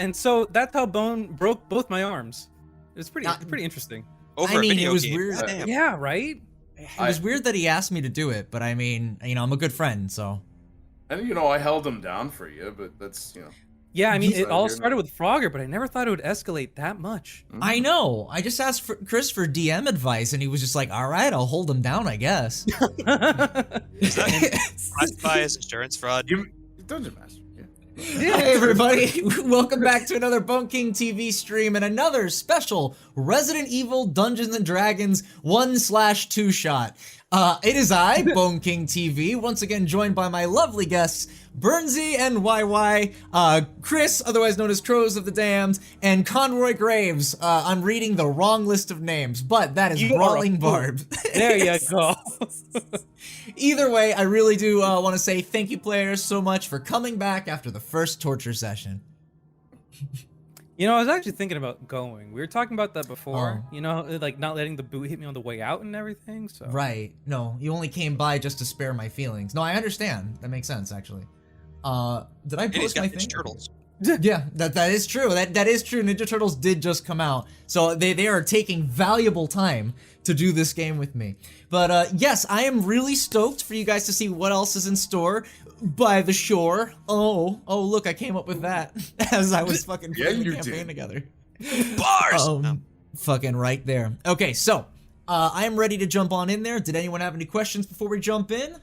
and so that's how Bone broke both my arms. It was pretty interesting. Over a video it was game. weird. Damn. Yeah, right? It was weird that he asked me to do it, but I mean, I'm a good friend, so. And I held him down for you, but that's Yeah, I mean, it all you're started not- with Frogger, but I never thought it would escalate that much. I know. I just asked Chris for DM advice, and he was just like, "All right, I'll hold him down, I guess." Is that classified as insurance fraud? Dungeon Master. Yeah. Hey everybody, welcome back to another BoneKingTV stream and another special Resident Evil Dungeons & Dragons 1/2 shot. It is I, BoneKingTV, once again joined by my lovely guests, Burnsy and YY, Chris, otherwise known as Crows of the Damned, and Conroy Graves. I'm reading the wrong list of names, but that is You are a Brawling fool. Barb. There you go. Either way, I really do want to say thank you, players, so much for coming back after the first torture session. I was actually thinking about going. We were talking about that before. Oh. Like not letting the boot hit me on the way out and everything. So Right. No, you only came by just to spare my feelings. No, I understand. That makes sense, actually. Did I And he's post got my Ninja thing? Turtles. Yeah, that is true. That is true. Ninja Turtles did just come out, so they are taking valuable time to do this game with me. But yes, I am really stoked for you guys to see what else is in store by the shore. Oh, look, I came up with that as I was fucking putting the campaign together. Bars! Fucking right there. Okay, so I am ready to jump on in there. Did anyone have any questions before we jump in?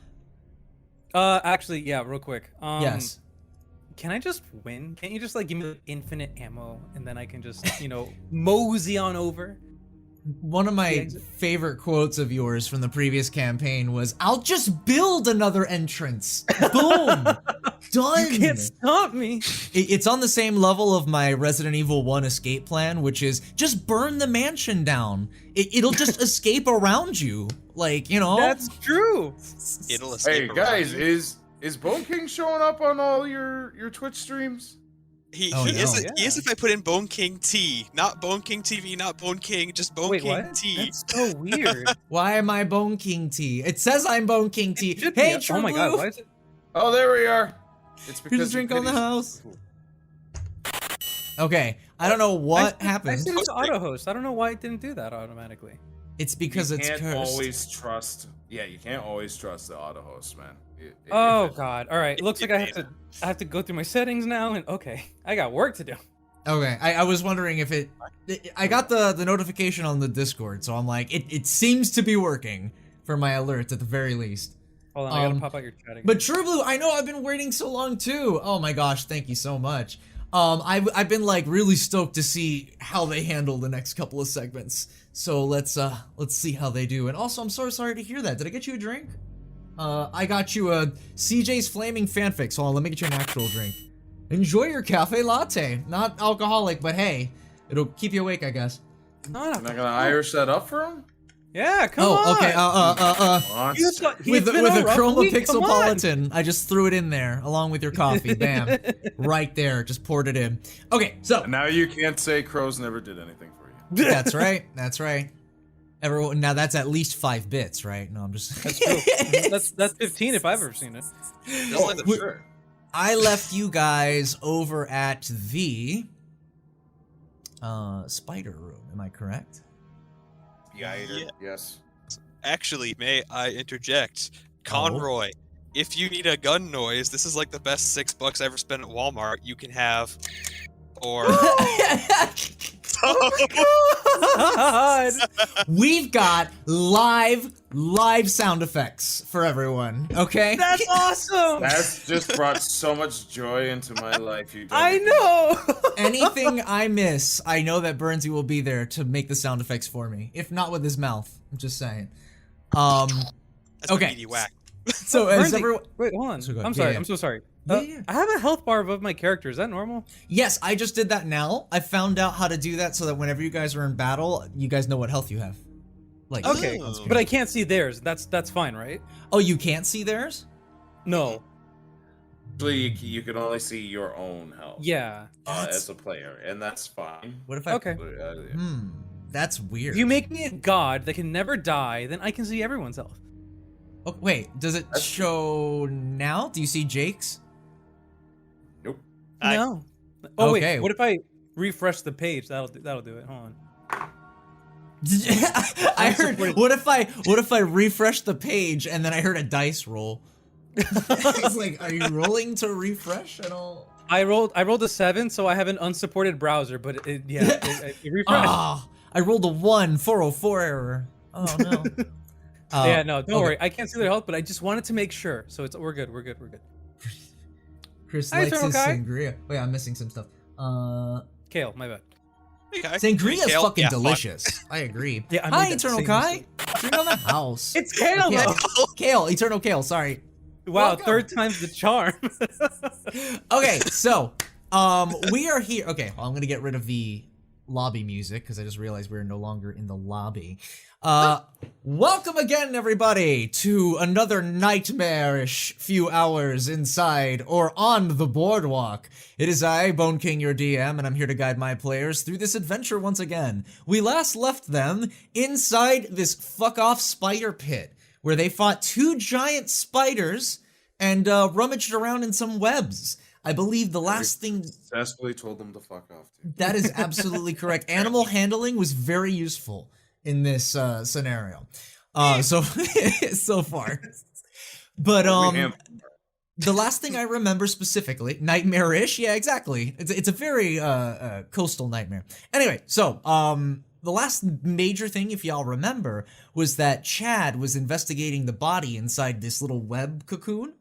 Actually, yeah, real quick. Yes. Can I just win? Can't you just like give me like, infinite ammo and then I can just mosey on over? One of my favorite quotes of yours from the previous campaign was, "I'll just build another entrance." Boom! Done! You can't stop me. It's on the same level of my Resident Evil 1 escape plan, which is just burn the mansion down. It'll just escape around you. Like, That's true. It'll escape Hey around guys, you. is Bone King showing up on all your Twitch streams? He Oh, no. is if I put in Bone King T, not Bone King TV, not Bone King, just Bone Wait, King what? T. That's so weird. Why am I Bone King T? It says I'm Bone King T. Should be Hey, a- True oh my god, Blue. why is it? Oh, there we are. It's because Here's a drink on the Pity's- house. Okay, I don't know what I happened. said it's auto host. I don't know why it didn't do that automatically. It's because you it's can't cursed. always trust. Yeah, you can't always trust the auto host, man. Oh god. All right. It looks like I have to go through my settings now and okay. I got work to do. Okay, I was wondering if I got the notification on the Discord, so I'm like, it seems to be working for my alerts at the very least. Hold on, I gotta pop out your chat again. But True Blue, I know I've been waiting so long too. Oh my gosh, thank you so much. I've been like really stoked to see how they handle the next couple of segments. So let's see how they do. And also, I'm so sorry to hear that. Did I get you a drink? I got you a CJ's Flaming Fanfic. So let me get you an actual drink. Enjoy your cafe latte. Not alcoholic, but hey, it'll keep you awake, I guess. Am I gonna Irish that up for him? Yeah, come on. Oh, okay. With It's been a rough Chroma week, come on. Pixelpolitan, I just threw it in there along with your coffee. Bam, right there, just poured it in. Okay, so Now you can't say Crows never did anything for you. that's right. That's right. Everyone, now that's at least 5 bits, right? No, I'm just. That's true. That's 15 if I've ever seen it. Sure. I left you guys over at the spider room. Am I correct? Yeah. Yeah. Yes. Actually, may I interject? Conroy, if you need a gun noise, this is like the best $6 I ever spent at Walmart you can have. Or God. We've got live sound effects for everyone. Okay. That's awesome. That's just brought so much joy into my life. You don't I even- know. Anything I miss, I know that Burnsy will be there to make the sound effects for me. If not with his mouth, I'm just saying. that's Okay. meaty whack. So as Bernsey, everyone, wait, hold on. So go- I'm yeah, sorry. yeah. I'm so sorry. Yeah. I have a health bar above my character. Is that normal? yes, I just did that now. I found out how to do that so that whenever you guys are in battle, you guys know what health you have. Like, Okay, Oh. but I can't see theirs. That's fine, right? oh, you can't see theirs? No. Actually, you can only see your own health. Yeah. As a player, and that's fine. What if I? Okay. That's weird. If you make me a god that can never die, then I can see everyone's health. Oh, wait, does it show now? Do you see Jake's? Nope. I- No. Oh Okay. wait, what if I refresh the page? That'll do it. Hold on. I heard. What if I refresh the page and then I heard a dice roll? It's like, are you rolling to refresh at all? I rolled a 7, so I have an unsupported browser, but it refreshed. Ah, I rolled a 1, 404 error. Oh no. Yeah, no, don't okay. worry. I can't see their health, but I just wanted to make sure. So we're good. Chris Hi, likes his Eternal Kai. sangria. Wait, I'm missing some stuff. Kale, my bad. Hey, guys. Sangria is Kale? fucking Yeah, fun. delicious. I agree. Yeah, I Hi, made that Eternal same Kai. mistake. You're on the house. It's Kale. Okay. though. Kale, Eternal Kale. Sorry. Wow, Welcome. 3rd time's the charm. Okay, so we are here. Okay, well, I'm gonna get rid of the lobby music because I just realized we're no longer in the lobby. Welcome again, everybody, to another nightmarish few hours inside or on the boardwalk. It is I, BoneKing, your DM, and I'm here to guide my players through this adventure once again. We last left them inside this fuck-off spider pit, where they fought 2 giant spiders and rummaged around in some webs. I believe the last thing... Successfully told them to fuck off. Too. That is absolutely correct. Animal handling was very useful in this scenario. So far. But the last thing I remember specifically, nightmare-ish, yeah, exactly. It's a very coastal nightmare. Anyway, so the last major thing, if y'all remember, was that Chad was investigating the body inside this little web cocoon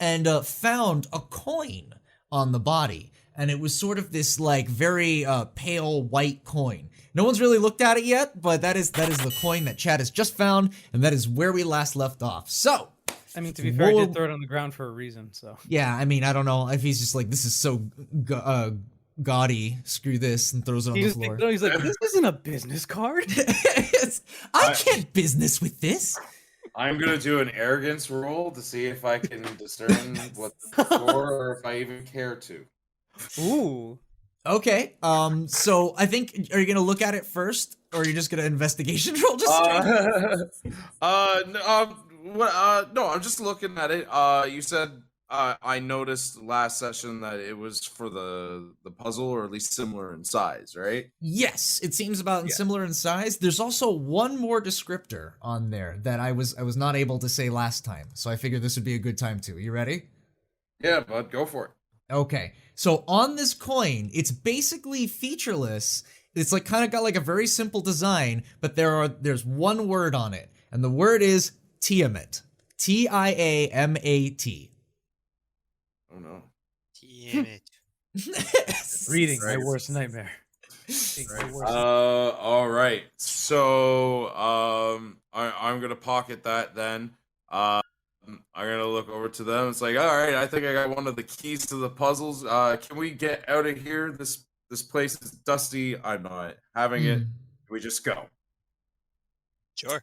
and found a coin on the body. And it was sort of this like very pale white coin. No one's really looked at it yet, but that is the coin that Chad has just found, and that is where we last left off. So, I mean, to be fair, I did throw it on the ground for a reason, so. yeah, I mean, I don't know if he's just like, this is so gaudy, screw this, and throws it on the floor. He's like, this isn't a business card. I can't business with this. I'm gonna do an arrogance roll to see if I can discern what the score or if I even care to. Ooh. Okay, so I think, are you gonna look at it first, or are you just gonna investigation roll just no, I'm just looking at it. You said I noticed last session that it was for the puzzle, or at least similar in size, right? Yes, it seems about similar in size. There's also one more descriptor on there that I was not able to say last time, so I figured this would be a good time too. You ready? Yeah, bud, go for it. Okay, so on this coin, it's basically featureless. It's like kind of got like a very simple design, but there's one word on it, and the word is Tiamat. Tiamat. Oh no. Damn it. Reading, my Right. worst nightmare. All right. So, I'm gonna pocket that then. I'm gonna look over to them. It's like, all right, I think I got one of the keys to the puzzles. Can we get out of here? This place is dusty. I'm not having it. Can we just go? Sure.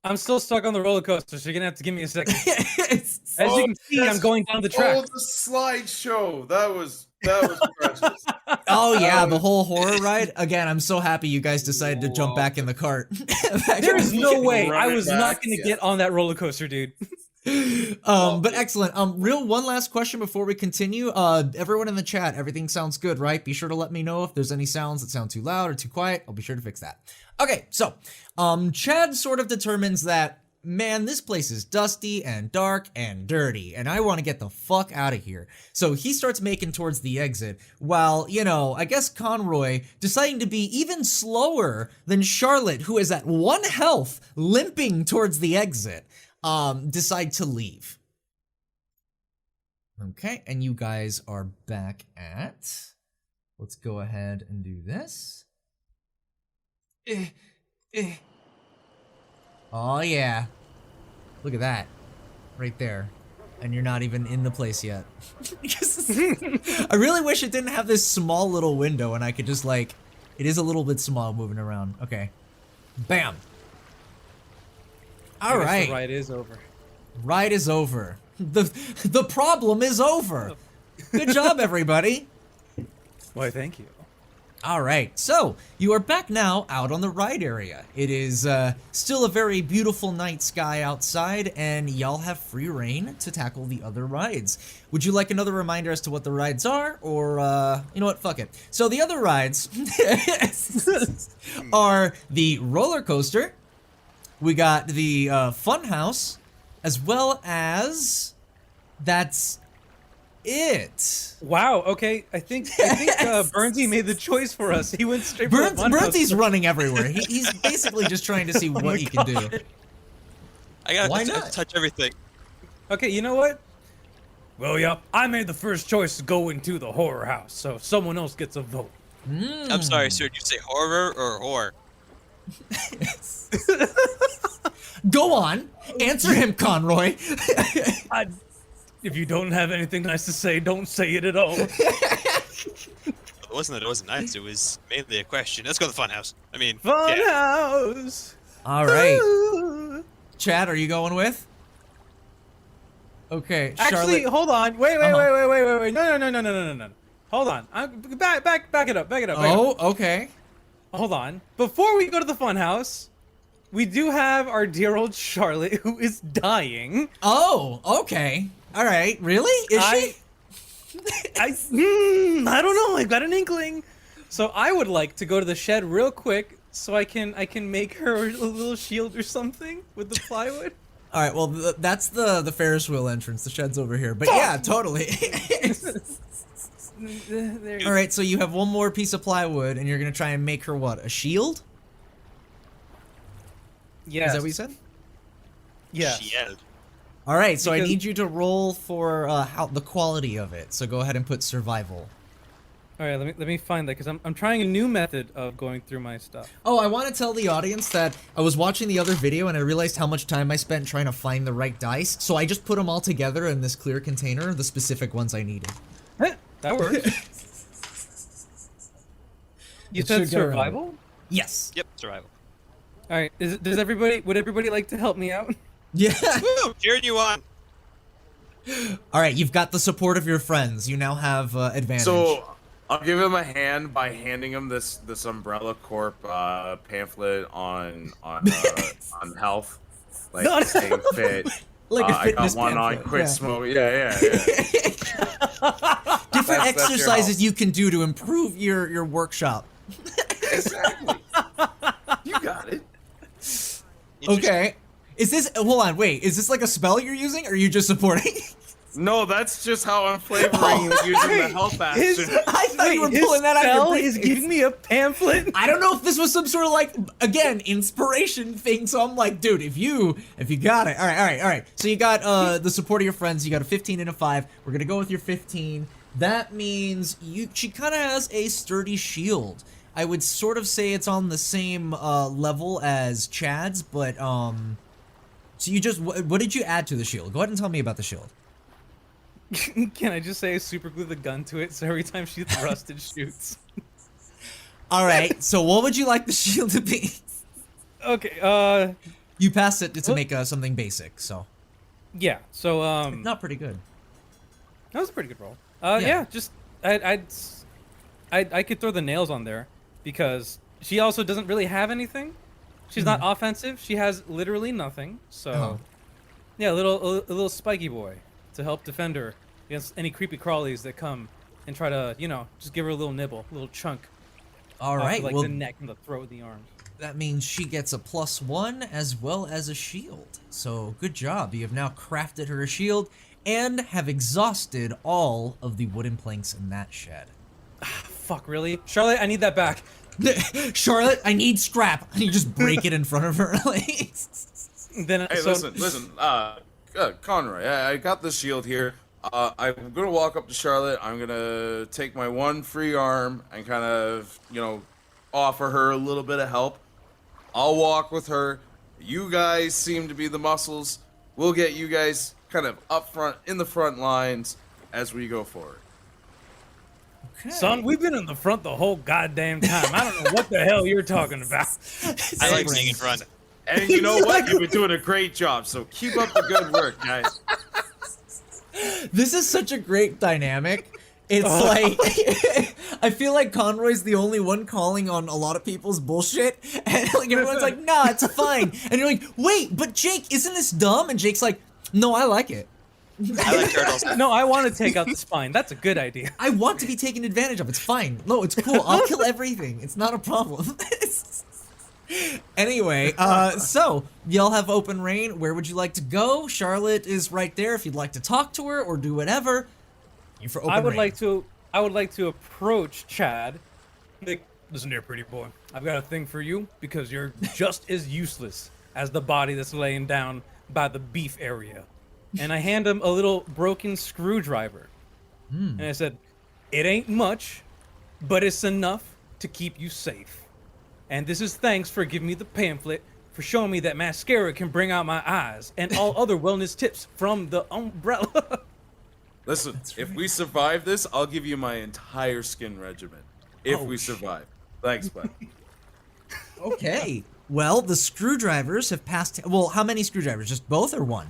I'm still stuck on the roller coaster, so you're gonna have to give me a second. It's- As you can see, I'm going down the track. Oh, the slideshow. That was precious. Oh yeah, the whole horror ride. Again, I'm so happy you guys decided to jump back in the cart. There is no way Run I it was back, not gonna yeah. get on that roller coaster, dude. But excellent. One last question before we continue. Everyone in the chat, everything sounds good, right? Be sure to let me know if there's any sounds that sound too loud or too quiet. I'll be sure to fix that. Okay, so, Chad sort of determines that, man, this place is dusty and dark and dirty, and I want to get the fuck out of here. So he starts making towards the exit, while, I guess Conroy, deciding to be even slower than Charlotte, who is at 1 health, limping towards the exit, decide to leave. Okay, and you guys are back at... Let's go ahead and do this. Oh yeah. Look at that. Right there. And you're not even in the place yet. I really wish it didn't have this small little window and I could just like... It is a little bit small moving around. Okay. Bam. I guess Alright. the ride is over. Ride is over. The problem is over. Good job, everybody. Why, thank you. All right, so you are back now out on the ride area. It is still a very beautiful night sky outside, and y'all have free reign to tackle the other rides. Would you like another reminder as to what the rides are, or you know what, fuck it. So the other rides are the roller coaster, we got the fun house, as well as that's it. Wow. Okay. I think Burnsy made the choice for us. He went straight for the fun house. Burnsy's running everywhere. He's basically just trying to see what he can do. I gotta Why not? touch everything. Okay. You know what? Well, yeah. I made the first choice to go into the horror house, so someone else gets a vote. I'm sorry, sir. Did you say horror or whore? Go on. Answer him, Conroy. If you don't have anything nice to say, don't say it at all. It wasn't nice. It was mainly a question. Let's go to the funhouse. I mean, Fun yeah. house. All right. Chad, are you going with? Okay, Actually, Charlotte. hold on. Wait. No. Hold on. Back it up. Oh, okay. Hold on. Before we go to the fun house, we do have our dear old Charlotte who is dying. Oh, okay. All right. Really? Is she? I don't know. I've got an inkling. So I would like to go to the shed real quick so I can make her a little shield or something with the plywood. All right. Well, that's the Ferris wheel entrance. The shed's over here. But yeah, totally. All right. So you have one more piece of plywood, and you're gonna try and make her what? A shield? Yeah. Is that what you said? Yeah. Shield. All right. So I Because- need you to roll for how the quality of it. So go ahead and put survival. All right. Let me find that because I'm trying a new method of going through my stuff. Oh, I want to tell the audience that I was watching the other video and I realized how much time I spent trying to find the right dice. So I just put them all together in this clear container, the specific ones I needed. That works. You It said should go around. survival? Yes. Yep, survival. All right. Would everybody like to help me out? Yeah. Woo! Cheering you on. All right, you've got the support of your friends. You now have advantage. So I'll give him a hand by handing him this Umbrella Corp pamphlet on health, like On staying fit. like a I got fitness one on pamphlet, quit yeah. smoking. Yeah. Different That's your exercises help. you can do to improve your workshop. Exactly. You got it. Okay. Is this, hold on, wait, is this like a spell you're using, or are you just supporting? No, that's just how I'm flavoring using the health action. I thought you were pulling that out of your spell is briefcase. giving me a pamphlet. I don't know if this was some sort of like, again, inspiration thing, so I'm like, dude, if you got it. All right. So you got the support of your friends, you got a 15 and a 5. We're gonna go with your 15. That means she kind of has a sturdy shield. I would sort of say it's on the same level as Chad's, but so you just, what did you add to the shield? Go ahead and tell me about the shield. Can I just say I super glue the gun to it so every time she thrusts it shoots? All right, so what would you like the shield to be? Okay, You passed it to Well- make something basic, so. yeah, so, Not pretty good. that was a pretty good roll. Yeah. Yeah, just, I could throw the nails on there because she also doesn't really have anything. She's not offensive. She has literally nothing. So, Oh. yeah, a little spiky boy to help defend her against any creepy crawlies that come and try to, just give her a little nibble, a little chunk. All off, right, like well, the neck and the throat and the arms. that means she gets a +1 as well as a shield. So good job. You have now crafted her a shield and have exhausted all of the wooden planks in that shed. Fuck, really? Charlotte, I need that back. Charlotte, I need scrap. And you just break it in front of her. Like, Then, Hey, listen. Conroy, I got the shield here. I'm gonna walk up to Charlotte. I'm gonna take my one free arm and kind of, offer her a little bit of help. I'll walk with her. You guys seem to be the muscles. We'll get you guys kind of up front in the front lines as we go forward. Son, we've been in the front the whole goddamn time. I don't know what the hell you're talking about. I like being in front. And you know what? You've been doing a great job. So keep up the good work, guys. this is such a great dynamic. It's like I feel like Conroy's the only one calling on a lot of people's bullshit, and like everyone's like, "Nah, it's fine." And you're like, "Wait, but Jake, isn't this dumb?" And Jake's like, "No, I like it. I like turtles. No, I want to take out the spine. That's a good idea. I want to be taken advantage of. It's fine. No, it's cool. I'll kill everything. It's not a problem." Anyway, so y'all have open reign. Where would you like to go? Charlotte is right there. If you'd like to talk to her or do whatever, you're for open I would reign. like to approach Chad. Like, listen here, pretty boy. I've got a thing for you because you're just as useless as the body that's laying down by the beef area. And I hand him a little broken screwdriver. And I said, "It ain't much, but it's enough to keep you safe. And this is thanks for giving me the pamphlet, for showing me that mascara can bring out my eyes, and all other wellness tips from the umbrella." Listen, if we survive this, I'll give you my entire skin regimen. If we survive. Thanks, bud. Okay. Well, the screwdrivers have passed. Well, how many screwdrivers? Just both or one?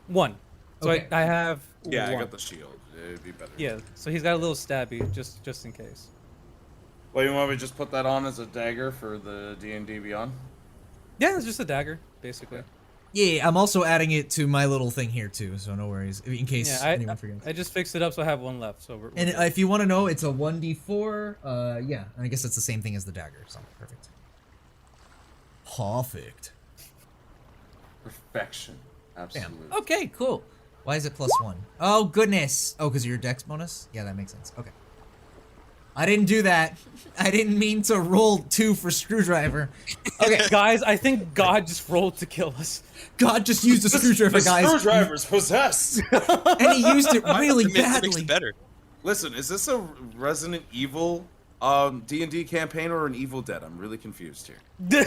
One. So Okay. I have Yeah, one. I got the shield. It'd be better. Yeah, so he's got a little stabby, just in case. Well, you want me to just put that on as a dagger for the D&D Beyond? Yeah, it's just a dagger, basically. Yeah, I'm also adding it to my little thing here too, so no worries in case Yeah, anyone forgets. I just fixed it up so I have one left. So we're And good. if you want to know, it's a 1d4. Yeah, I guess it's the same thing as the dagger. So perfect. Perfect. Perfection. Bam. Absolutely. Okay, cool. Why is it +1? Oh goodness. Oh, because of your dex bonus? Yeah, that makes sense. Okay. I didn't do that. I didn't mean to roll 2 for screwdriver. Okay, Guys, I think God just rolled to kill us. God just used a screwdriver, The guys. screwdriver's possessed! And he used it really It makes badly. it better. Listen, is this a Resident Evil D&D campaign or an Evil Dead? I'm really confused here.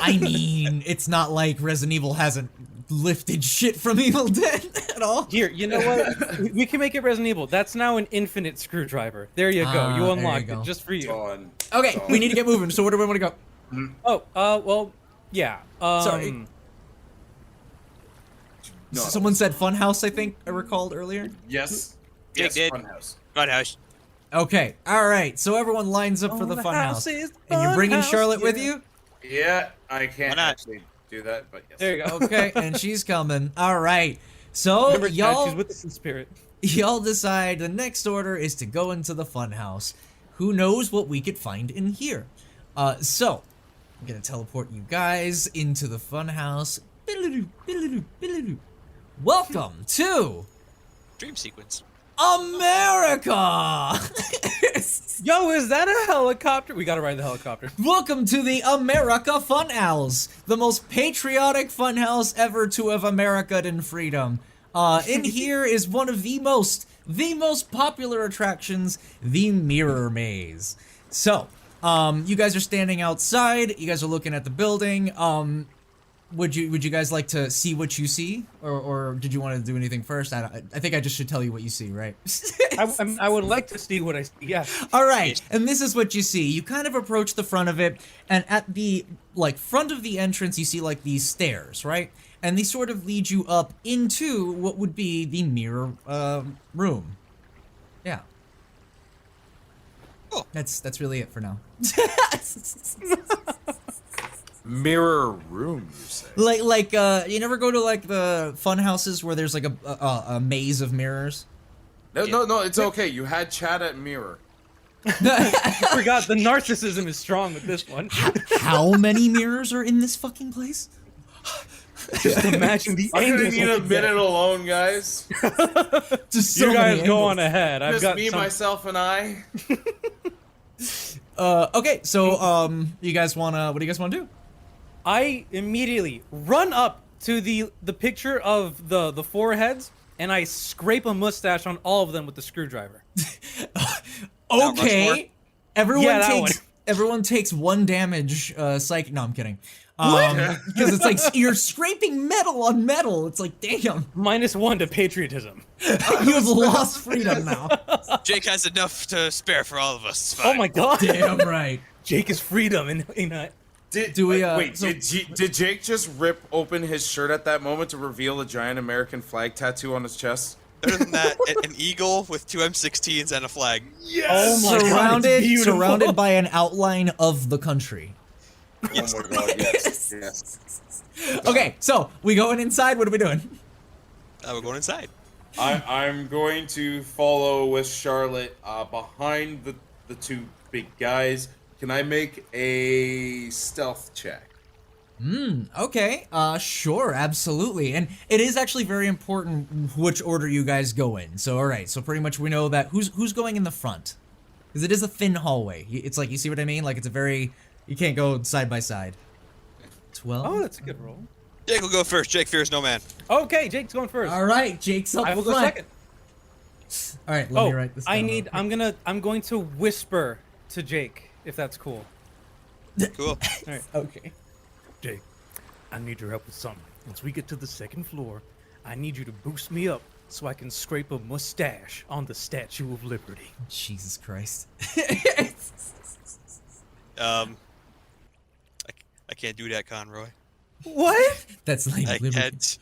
I mean, it's not like Resident Evil hasn't lifted shit from Evil Dead at all. Here, you know what? We can make it Resident Evil. That's now an infinite screwdriver. There you go. Ah, You there unlocked you go. it just for you. Done. Okay, we need to get moving. So where do we want to go? Oh, well, yeah. Sorry. No. Someone said Funhouse, I think I recalled earlier. Yes. Jake Yes, did. Funhouse. Funhouse. Okay, all right. So everyone lines up for the Funhouse, is and you're bringing Funhouse, Charlotte with yeah. you. Yeah, I Why can't not? actually do that, but yes. There you go. Okay, and she's coming. All right. So Remember, Chad, y'all, she's with us in spirit. y'all decide the next order is to go into the Funhouse. Who knows what we could find in here? So I'm gonna teleport you guys into the Funhouse. Welcome to Dream sequence. America! Yo, is that a helicopter? We gotta ride the helicopter. Welcome to the America Funhouse, the most patriotic funhouse ever to have America'd in freedom. In here is one of the most popular attractions, the Mirror Maze. So, you guys are standing outside. You guys are looking at the building. Would you guys like to see what you see, or did you want to do anything first? I think I just should tell you what you see, right? I would like to see what I see. Yeah. All right, and this is what you see. You kind of approach the front of it, and at the front of the entrance, you see like these stairs, right? And these sort of lead you up into what would be the mirror room. Yeah. Cool. That's really it for now. Mirror room, you say? like you never go to like the fun houses where there's like a maze of mirrors? No, it's okay. You had Chad at Mirror. I forgot the narcissism is strong with this one. How many mirrors are in this fucking place? Just imagine the I'm gonna angles. need a minute alone, guys. Just so You guys many go angles. on ahead. I've Just got me, some... myself, and I. Okay, so you guys wanna? What do you guys wanna do? I immediately run up to the picture of the four heads, and I scrape a mustache on all of them with the screwdriver. Rushmore? Okay, everyone Yeah, that takes one. everyone takes 1 damage. Psych. No, I'm kidding. Because it's like you're scraping metal on metal. It's like, damn, -1 to patriotism. you have lost freedom now. Jake has enough to spare for all of us. It's fine. Oh my god. Damn right. Jake is freedom in Do we, Wait, so- did Jake just rip open his shirt at that moment to reveal a giant American flag tattoo on his chest? Better than that, an eagle with 2 M16s and a flag. Yes! Oh my God, it's surrounded beautiful. surrounded by an outline of the country. Yes. Oh my god, yes, yes. Okay, so we going inside. What are we doing? We're going inside. I'm going to follow with Charlotte behind the two big guys. Can I make a stealth check? Okay, sure, absolutely. And it is actually very important which order you guys go in. So, all right, so pretty much we know that who's going in the front. Because it is a thin hallway. It's like, you see what I mean? Like, it's a very, you can't go side by side. 12? Oh, that's a good roll. Jake will go first. Jake fears no man. Okay, Jake's going first. All right, Jake's up I will go front. second. All right, let me write this down. I'm going to whisper to Jake, if that's cool. Cool. All right. Okay. Jake, I need your help with something. Once we get to the second floor, I need you to boost me up so I can scrape a mustache on the Statue of Liberty. Jesus Christ. I can't do that, Conroy. What? That's Lady I Liberty. can't.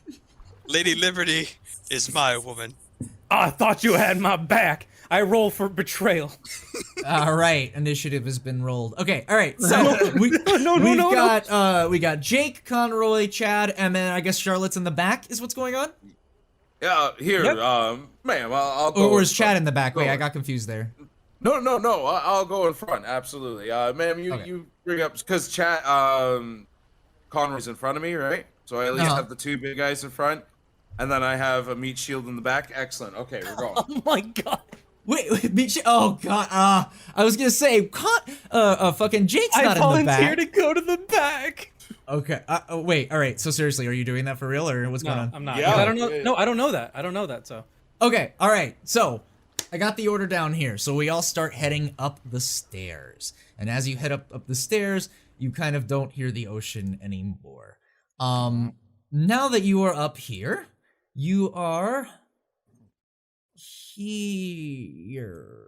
Lady Liberty is my woman. I thought you had my back. I roll for betrayal. All right, initiative has been rolled. Okay, all right. So we got Jake, Conroy, Chad, and then I guess Charlotte's in the back. Is what's going on? Yeah, here, Yep. ma'am, I'll go. Or is in Chad front. in the back? Wait, Go I in. got confused there. No, I'll go in front. Absolutely, ma'am. Okay. You bring up because Chad, Conroy's in front of me, right? So I at least Uh-huh. have the two big guys in front, and then I have a meat shield in the back. Excellent. Okay, we're going. Oh my God. Wait, oh god, I was gonna say, fucking Jake's I not in the volunteer back. to go to the back. Okay, wait, all right. So seriously, are you doing that for real, or what's going No, on? I'm not. Yeah. I don't know. No, I don't know that. I don't know that. So. Okay, all right. So I got the order down here. So we all start heading up the stairs, and as you head up the stairs, you kind of don't hear the ocean anymore. Now that you are up here, you are here.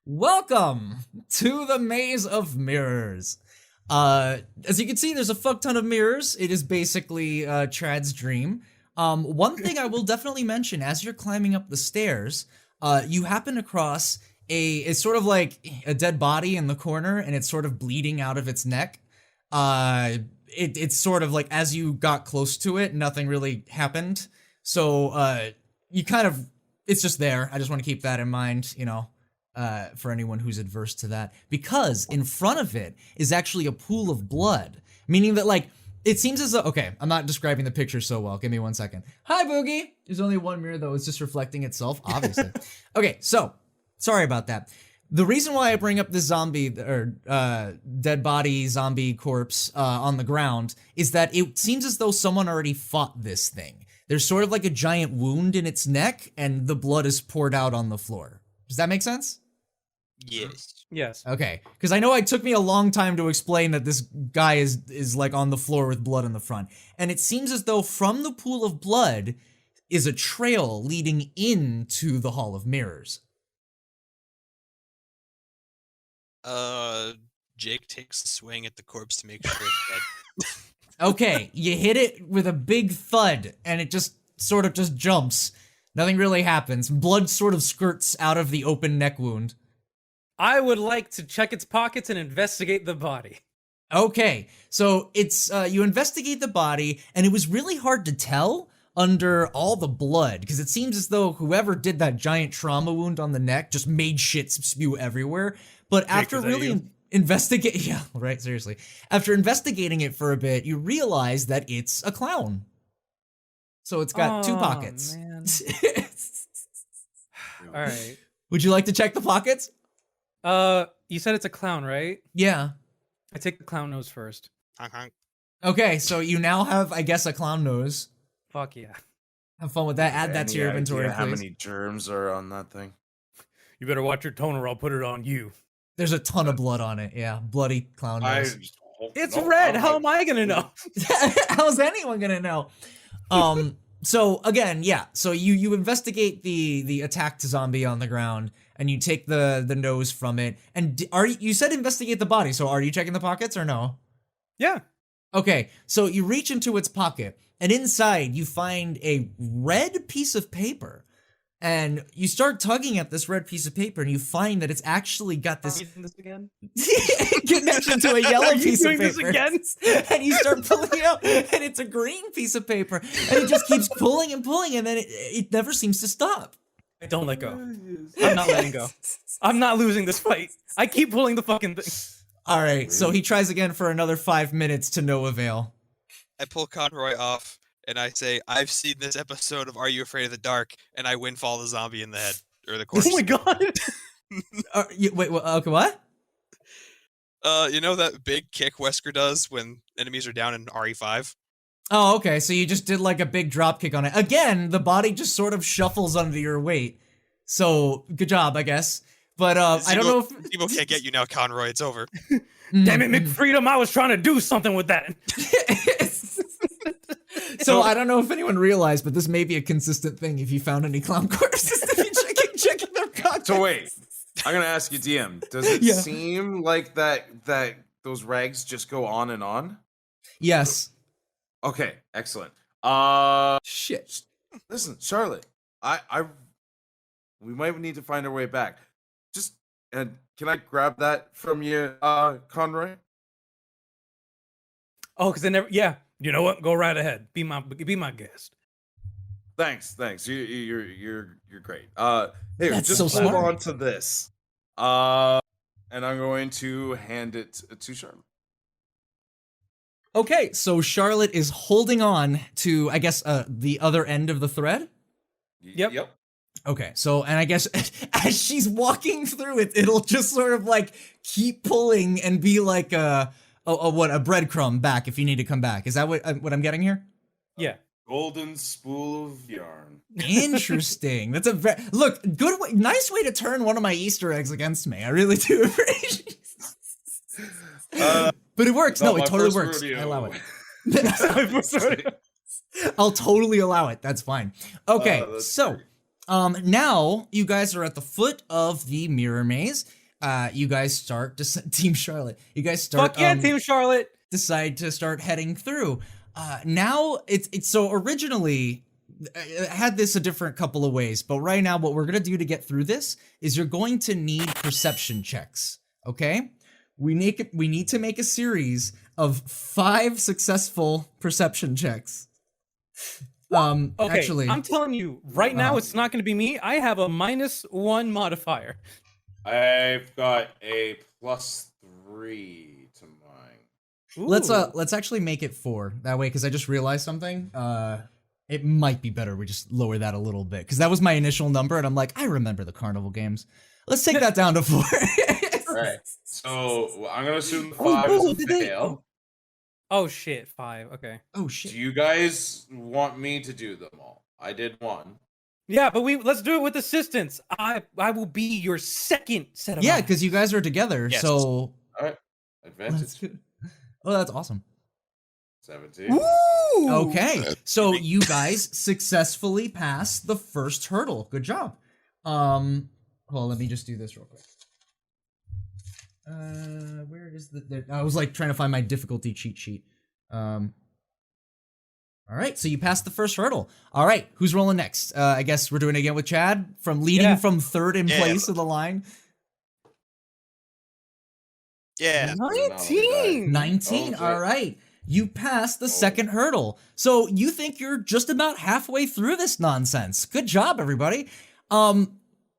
Welcome to the Maze of Mirrors. As you can see, there's a fuck ton of mirrors. It is basically Chad's dream. One thing I will definitely mention, as you're climbing up the stairs, you happen across it's sort of like a dead body in the corner, and it's sort of bleeding out of its neck. It's sort of like, as you got close to it, nothing really happened. So, you kind of, it's just there. I just want to keep that in mind, you know, for anyone who's adverse to that. Because in front of it is actually a pool of blood. Meaning that, like, it seems as though, okay, I'm not describing the picture so well. Give me 1 second. Hi, Boogie! There's only one mirror, though. It's just reflecting itself, obviously. Okay, so, sorry about that. The reason why I bring up this zombie, or dead body zombie corpse on the ground, is that it seems as though someone already fought this thing. There's sort of like a giant wound in its neck, and the blood is poured out on the floor. Does that make sense? Yes. Yes. Okay, because I know it took me a long time to explain that this guy is like on the floor with blood in the front. And it seems as though from the pool of blood is a trail leading into the Hall of Mirrors. Jake takes a swing at the corpse to make sure it's dead. Okay, you hit it with a big thud, and it just sort of just jumps. Nothing really happens. Blood sort of skirts out of the open neck wound. I would like to check its pockets and investigate the body. Okay, so it's, you investigate the body, and it was really hard to tell under all the blood, because it seems as though whoever did that giant trauma wound on the neck just made shit spew everywhere. But after is that really you? investigate, yeah, right, seriously. After investigating it for a bit, you realize that it's a clown. So it's got two Aw, pockets. man. All right. Would you like to check the pockets? You said it's a clown, right? Yeah. I take the clown nose first. Honk, honk. Okay, so you now have, I guess, a clown nose. Fuck yeah. Have fun with that. Add that to Any your idea inventory, how please. many germs are on that thing? You better watch your tone or I'll put it on you. There's a ton of blood on it. Yeah, bloody clown nose. It's red. How am I gonna know? How's anyone gonna know? So again, yeah. So you investigate the attacked zombie on the ground, and you take the nose from it. And you said investigate the body? So are you checking the pockets or no? Yeah. Okay, so you reach into its pocket, and inside you find a red piece of paper. And you start tugging at this red piece of paper, and you find that it's actually got this Using this again? connection to a yellow Are you piece of doing this paper. again? And you start pulling it out, and it's a green piece of paper, and it just keeps pulling and pulling, and then it never seems to stop. Don't let go. I'm not letting go. I'm not losing this fight. I keep pulling the fucking thing. All right, so he tries again for another 5 minutes to no avail. I pull Conroy off and I say, I've seen this episode of Are You Afraid of the Dark? And I windfall the zombie in the head. Or the corpse. Oh my god. Wait, okay, what? You know that big kick Wesker does when enemies are down in RE5? Oh, okay, so you just did like a big drop kick on it. Again, the body just sort of shuffles under your weight. So, good job, I guess. But I don't know if People can't get you now, Conroy. It's over. Damn it, McFreedom, I was trying to do something with that. So I don't know if anyone realized, but this may be a consistent thing if you found any clown corpses to be checking their contents. So wait, I'm gonna ask you, DM. Does it Yeah. seem like that those rags just go on and on? Yes. Okay, excellent. Shit. Listen, Charlotte, we might need to find our way back. Just can I grab that from you, Conroy? Oh, because I never. Yeah, you know what? Go right ahead. Be my guest. Thanks. You're great. Here, That's just so hold smart. on to this. And I'm going to hand it to Charlotte. Okay, so Charlotte is holding on to, I guess, the other end of the thread. Yep. Okay, so, and I guess as she's walking through it, it'll just sort of like keep pulling and be like a breadcrumb back if you need to come back. Is that what I'm getting here? Yeah. Golden spool of yarn. Interesting. That's a look, good way, nice way to turn one of my Easter eggs against me. I really do appreciate it. But it works. No, it totally works. I allow it. I'll totally allow it. That's fine. Okay, so great. now you guys are at the foot of the mirror maze. You guys start Team Charlotte. You guys start Fuck yeah, Team Charlotte. decide to start heading through. Now it's so originally I had this a different couple of ways, but right now what we're gonna do to get through this is you're going to need perception checks. Okay, we need to make a series of 5 successful perception checks. Okay, Actually, I'm telling you right now, it's not going to be me. I have a -1 modifier. I've got a +3 to mine. Ooh. let's actually make it 4 that way, because I just realized something. It might be better we just lower that a little bit, because that was my initial number, and I'm like, I remember the carnival games. Let's take that down to 4. Right. So I'm gonna assume the Oh, 5 no, is a did they- fail. Oh shit, 5. Okay. Oh Do shit. you guys want me to do them all? I did 1. Yeah, but let's do it with assistance. I will be your second set of Yeah, eyes. because you guys are together, Yes. so All right. let's Advantage. do- oh, that's awesome. 17. Okay, so you guys successfully passed the first hurdle. Good job. Well, let me just do this real quick. Where is the I was like trying to find my difficulty cheat sheet. All right, so you passed the first hurdle. All right, who's rolling next? I guess we're doing it again with Chad from leading Yeah. from third in Yeah. place of the line. Yeah. 19. 19. Okay. All right. You passed the second hurdle. So you think you're just about halfway through this nonsense. Good job, everybody.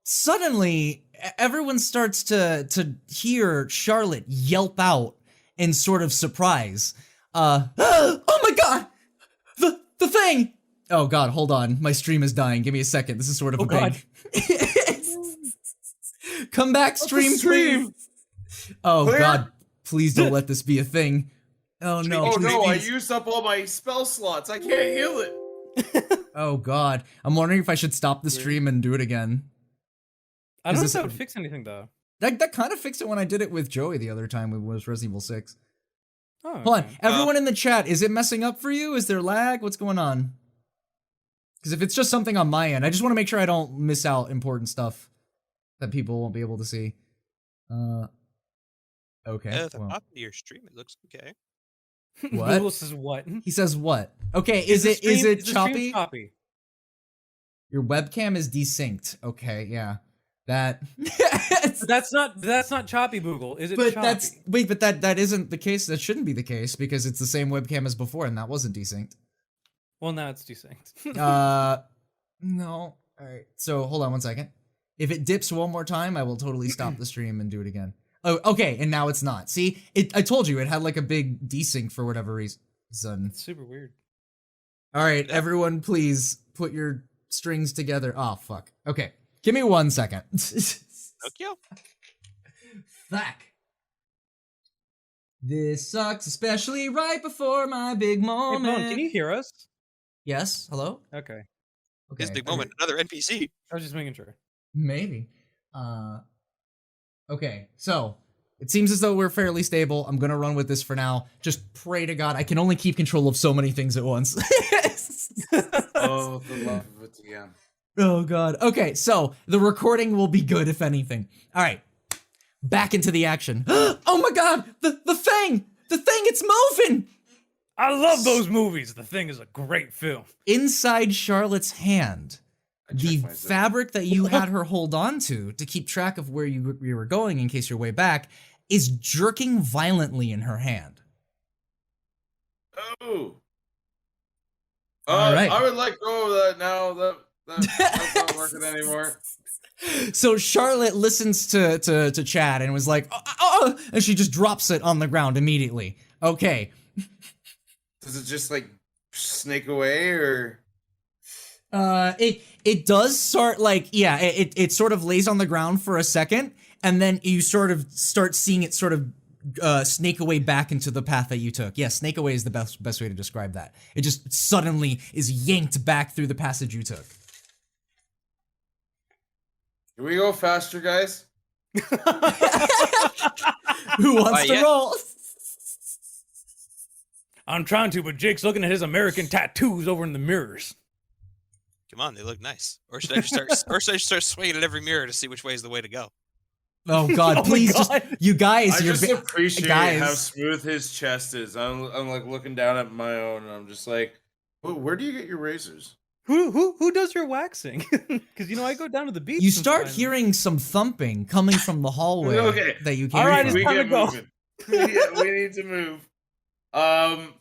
Suddenly everyone starts to hear Charlotte yelp out in sort of surprise. Oh my god! The thing! Oh god, hold on. My stream is dying. Give me a second. This is sort of a God. thing. Come back, stream, stream? please. Oh Clear? god, please don't let this be a thing. Oh no. Oh no, I please. used up all my spell slots. I can't heal it. Oh god. I'm wondering if I should stop the stream and do it again. I don't know Is if this- that would fix anything though. That kind of fixed it when I did it with Joey the other time. It was Resident Evil 6. Oh, Hold on. okay. Everyone in the chat, is it messing up for you? Is there lag? What's going on? Because if it's just something on my end, I just want to make sure I don't miss out important stuff that people won't be able to see. Okay. At the well. top of your stream, it looks okay. What? Google says what? He says what? Okay, is the it stream choppy? choppy? Your webcam is desynced. Okay, yeah. That That's not choppy, Google. Is it but choppy? but that isn't the case. That shouldn't be the case because it's the same webcam as before and that wasn't desynced. Well, now it's desynced. No. All right. So, hold on one second. If it dips one more time, I will totally stop the stream and do it again. Oh, okay, and now it's not. See? I told you it had like a big desync for whatever reason. It's super weird. All right, everyone please put your strings together. Oh, fuck. Okay. Give me 1 second. Tokyo? Fuck. This sucks, especially right before my big Hey, moment. Bone, can you hear us? Yes, hello? Okay. Okay. His big moment, another NPC. I was just making sure. Maybe. Okay, so it seems as though we're fairly stable. I'm gonna run with this for now. Just pray to God. I can only keep control of so many things at once. Oh, the love of it, yeah. Oh God. Okay, so the recording will be good if anything. All right, back into the action. Oh my God, the thing, it's moving. I love those movies. The Thing is a great film. Inside Charlotte's hand, the checked myself. fabric that you had her hold on to keep track of where you were going in case you're way back is jerking violently in her hand. Oh. All right. I would let go of that now. That's not working anymore. So Charlotte listens to Chad and was like, oh, and she just drops it on the ground immediately. Okay. Does it just like snake away or? It does sort like, yeah, it sort of lays on the ground for a second, and then you sort of start seeing it sort of snake away back into the path that you took. Yeah, snake away is the best way to describe that. It just suddenly is yanked back through the passage you took. Can we go faster, guys? Who wants to Yeah. roll? I'm trying to, but Jake's looking at his American tattoos over in the mirrors. Come on, they look nice. Or should I just start swinging at every mirror to see which way is the way to go? Oh God, Oh my please, God. you guys, I you're just appreciate guys. how smooth his chest is. I'm like looking down at my own, and I'm just like, where do you get your razors? Who does your waxing? Because I go down to the beach. You start sometimes. hearing some thumping coming from the hallway Okay. that you came All right, from. it's We time to get go. moving. We need to move.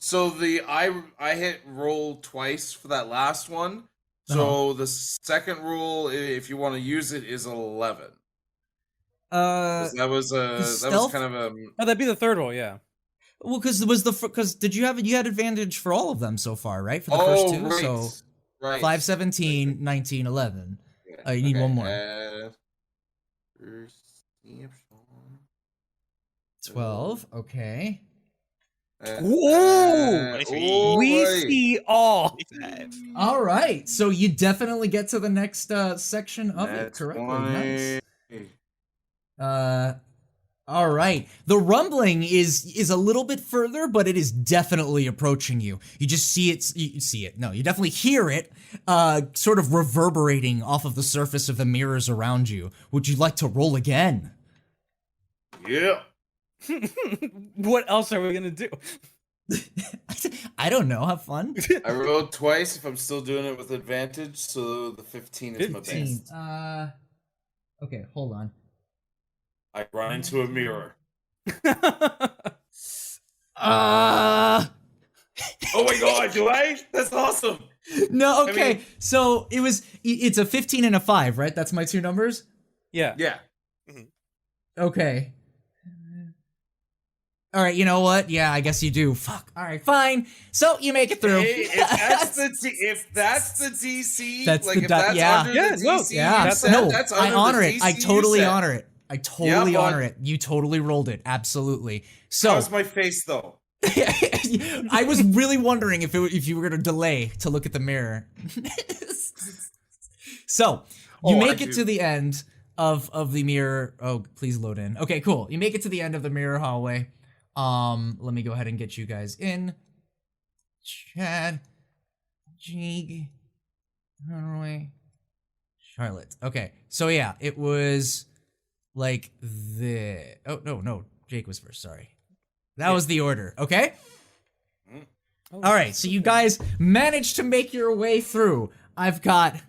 So I hit roll twice for that last one. So the second rule, if you want to use it, is 11. 'Cause that was stealth? kind of a. Oh, that'd be the third roll, yeah. Well, because did you had advantage for all of them so far, right? For the first two, right. so Right. 5, 17, 19, 11. Yeah, You need one more. Perception. 12. Okay. Ooh, oh, we boy. see all. 25. All right. So you definitely get to the next section of it That's correctly. 20. Nice. All right. The rumbling is a little bit further, but it is definitely approaching you. You just see it. You see it. No, you definitely hear it, sort of reverberating off of the surface of the mirrors around you. Would you like to roll again? Yeah. What else are we gonna do? I don't know. Have fun. I rolled twice if I'm still doing it with advantage, so the 15 is my 15. best. Okay, hold on. I run into a mirror. Uh Oh my god, do I? That's awesome. No, I okay. mean- So it's a 15 and a 5, right? That's my two numbers? Yeah. Yeah. Okay. All right, you know what? Yeah, I guess you do. Fuck. All right, fine. So you make it through. Hey, if that's the DC, That's like the if di- that's yeah. under Yeah, the no, DC, Yeah, you said, no, that's I under honor the it. I DC you totally said. honor it. I totally Yeah, honor bud. it. You totally rolled it. Absolutely. So How's my face though? I was really wondering if you were gonna delay to look at the mirror. So you Oh, make I it do. to the end of the mirror. Oh, please load in. Okay, cool. You make it to the end of the mirror hallway. Let me go ahead and get you guys in. Chad, Jig, Conroy, Charlotte. Okay, so yeah, it was like the. Oh no, Jake was first. Sorry, that was the order. Okay. All right, so you guys managed to make your way through. I've got.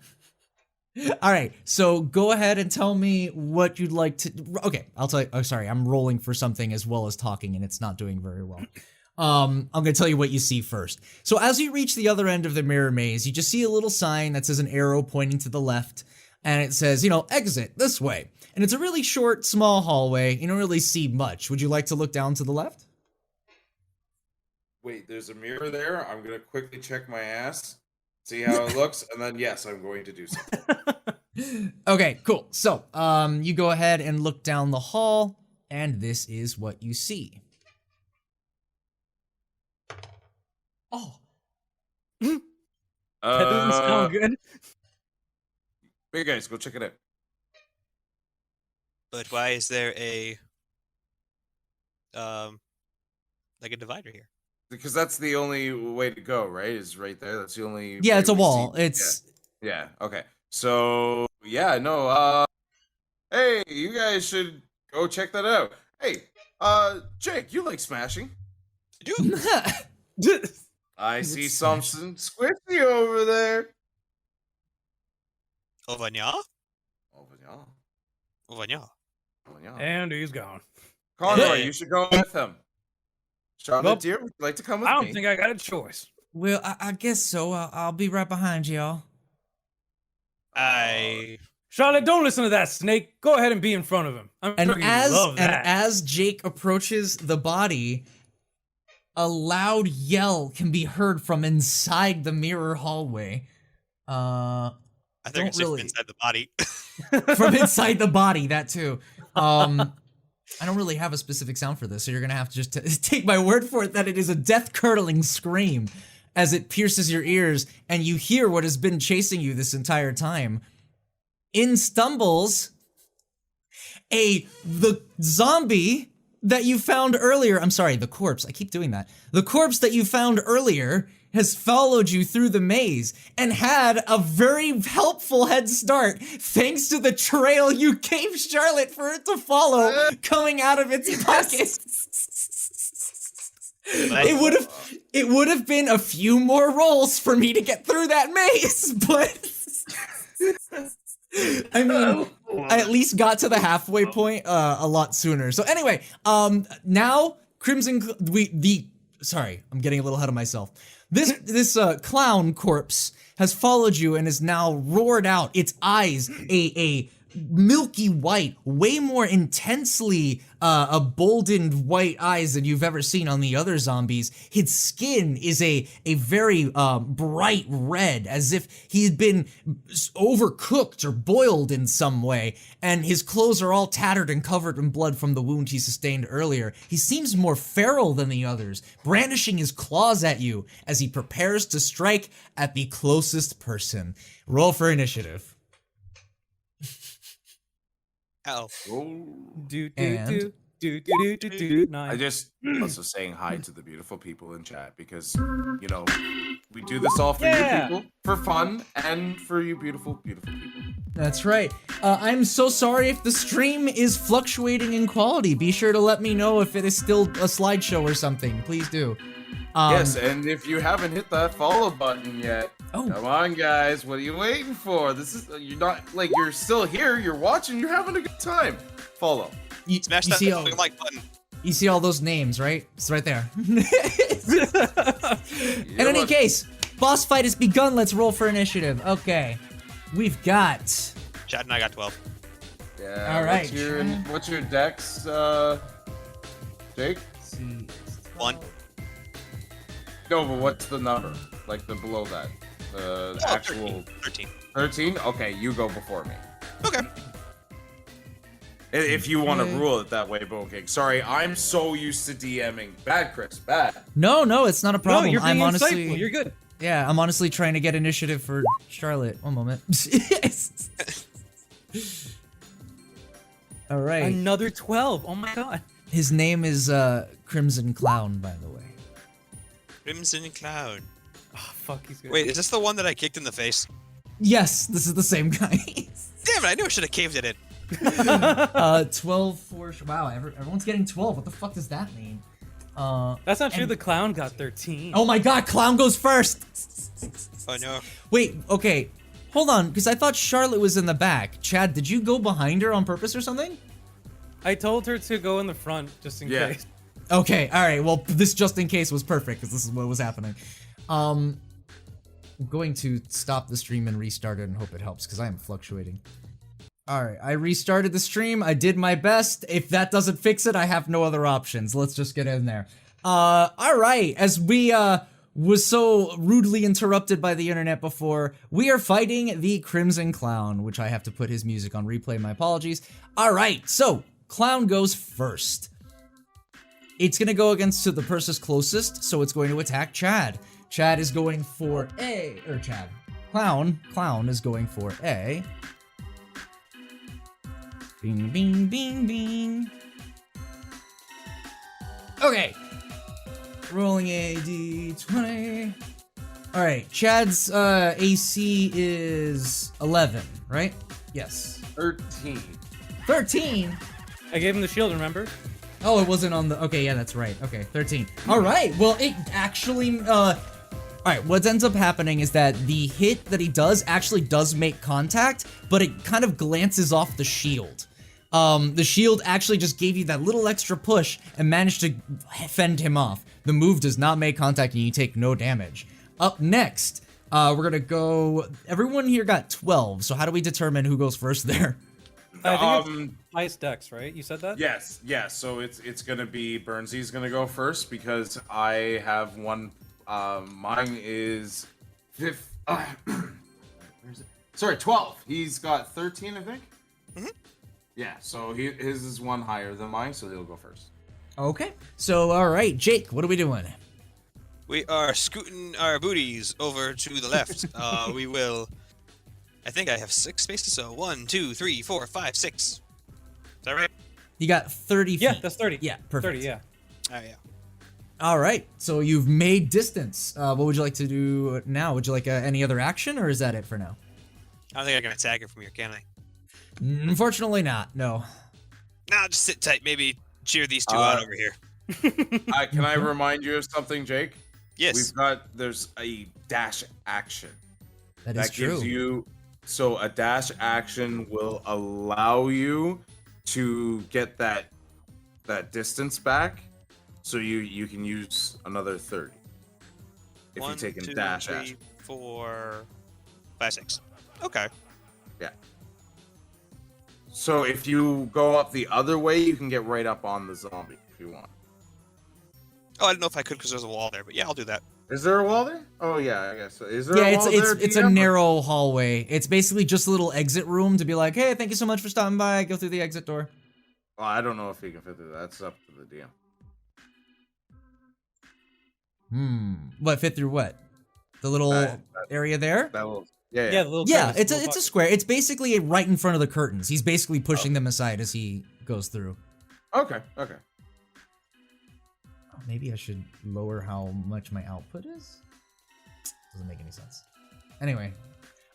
All right, so go ahead and tell me what you'd like to. Okay, I'll tell you. Oh, sorry, I'm rolling for something as well as talking, and it's not doing very well. I'm gonna tell you what you see first. So as you reach the other end of the mirror maze, you just see a little sign that says an arrow pointing to the left, and it says, you know, exit this way. And it's a really short, small hallway. You don't really see much. Would you like to look down to the left? Wait, there's a mirror there. I'm gonna quickly check my ass, see how it looks, and then yes, I'm going to do so. Okay, cool. So, you go ahead and look down the hall, and this is what you see. Oh. That doesn't sound good. Big guys, go check it out. But why is there a like a divider here? Because that's the only way to go, right? Is right there. That's the only. Yeah, way it's a we wall. see- It's Yeah. Okay. So yeah, no. Hey, you guys should go check that out. Hey, Jake, you like smashing? Dude, I see smash. something squishy over there. Ovanya? Over yeah. Ovanya. Over yeah. And he's gone. Conroy, Hey. you should go with him. Charlotte, Nope. dear, would you like to come with I me? don't think I got a choice. well, I guess so. I'll be right behind y'all. Charlotte, don't listen to that snake. Go ahead and be in front of him. I'm And sure you as love that. as Jake approaches the body, a loud yell can be heard from inside the mirror hallway. I think Don't it's really- inside the body. From inside the body, that too. I don't really have a specific sound for this, so you're gonna have to just take my word for it that it is a death-curdling scream as it pierces your ears, and you hear what has been chasing you this entire time. In stumbles the zombie that you found earlier. I'm sorry, the corpse. I keep doing that. The corpse that you found earlier has followed you through the maze and had a very helpful head start thanks to the trail you gave Charlotte for it to follow coming out of its pocket. It would have been a few more rolls for me to get through that maze, but I mean, I at least got to the halfway point a lot sooner. So anyway, now sorry, I'm getting a little ahead of myself. This clown corpse has followed you and is now roared out. Its eyes, a milky white, way more intensely emboldened white eyes than you've ever seen on the other zombies. His skin is a very bright red, as if he had been overcooked or boiled in some way, and his clothes are all tattered and covered in blood from the wound he sustained earlier. He seems more feral than the others, brandishing his claws at you as he prepares to strike at the closest person. Roll for initiative. Ow. And- Do. I Nice. just also saying hi to the beautiful people in chat because, you know, we do this all for Yeah. you people, for fun, and for you beautiful, beautiful people. That's right. I'm so sorry if the stream is fluctuating in quality. Be sure to let me know if it is still a slideshow or something. Please do. Yes, and if you haven't hit that follow button yet, Oh. come on, guys. What are you waiting for? This is you're not like you're still here. You're watching. You're having a good time. Follow. You, Smash you that see all, fucking like button. you see all those names, right? It's right there. In You're any welcome. case, boss fight has begun. Let's roll for initiative. Okay. We've got... Chad and I got 12. Yeah. All right. What's your dex, Jake? let's see, 1. No, but what's the number? Like the below that, the Oh, actual 13. 13. Okay, you go before me. Okay. If you want to Okay. rule it that way, BoneKing. Sorry, I'm so used to DMing. Bad, Chris. Bad. No, it's not a No, problem. you're being I'm honestly... insightful. You're good. Yeah, I'm honestly trying to get initiative for Charlotte. One moment. All right. Another 12. Oh my god. His name is Crimson Clown, by the way. Crimson Cloud. Oh, fuck, he's good. Wait, is this the one that I kicked in the face? Yes, this is the same guy. Damn it, I knew I should have caved it in. 12 for... Wow, everyone's getting 12. What the fuck does that mean? That's not true. and- The clown got 13. Oh my god, Clown goes first! Oh no. Wait, okay. Hold on, because I thought Charlotte was in the back. Chad, did you go behind her on purpose or something? I told her to go in the front just in Yeah. case. Okay, alright, well, this just in case was perfect, because this is what was happening. I'm going to stop the stream and restart it and hope it helps, because I am fluctuating. Alright, I restarted the stream, I did my best. If that doesn't fix it, I have no other options. Let's just get in there. Alright, as we, was so rudely interrupted by the internet before, we are fighting the Crimson Clown, which I have to put his music on replay, my apologies. Alright, so, Clown goes first. It's gonna go against the person's closest, so it's going to attack Chad. Chad is going for A, or Chad. Clown is going for A. Bing, bing, bing, bing. Okay. Rolling a d20. Alright, Chad's AC is 11, right? Yes. 13. 13? I gave him the shield, remember? Oh, it wasn't on the. Okay, yeah, that's right. Okay, 13. Alright, well, it actually. Alright, what ends up happening is that the hit that he does actually does make contact, but it kind of glances off the shield. The shield actually just gave you that little extra push and managed to fend him off. The move does not make contact and you take no damage. Up next, we're gonna go. Everyone here got 12, so how do we determine who goes first there? I think it's Ice Dex, right? You said that? Yes, yes. So it's gonna be Burnsy's gonna go first because I have one. Mine is fifth. Where is it? Sorry, 12. He's got 13, I think. Mhm. Yeah. So his is one higher than mine, so he'll go first. Okay, so alright, Jake, what are we doing? We are scooting our booties over to the left. We will. I think I have 6 spaces, so 1, 2, 3, 4, 5, 6. Is that right? You got 30 feet. Yeah, that's 30. Yeah, perfect. 30, yeah. Oh yeah. All right, so you've made distance. What would you like to do now? Would you like any other action, or is that it for now? I don't think I can attack it from here, can I? Unfortunately not, no. Nah, just sit tight. Maybe cheer these two out over here. Can I remind you of something, Jake? Yes. There's a dash action. That is true. Gives you, so a dash action will allow you to get that distance back, so you can use another 30 if 1, you take a 2, dash 3, action. 4, 5, 6. Okay. Yeah. So if you go up the other way, you can get right up on the zombie if you want. Oh, I don't know if I could because there's a wall there, but yeah, I'll do that. Is there a wall there? Oh yeah, I guess so. Is there Yeah, a wall there? it's a DM? narrow hallway. It's basically just a little exit room to be like, hey, thank you so much for stopping by. Go through the exit door. Well, I don't know if you can fit through that. That's up to the DM. What, fit through what? The little That- area there? That will. Yeah. Yeah, the little Yeah, crevice, it's little a pocket. square. It's basically right in front of the curtains. He's basically pushing them aside as he goes through. Okay. Okay. Maybe I should lower how much my output is? Doesn't make any sense. Anyway.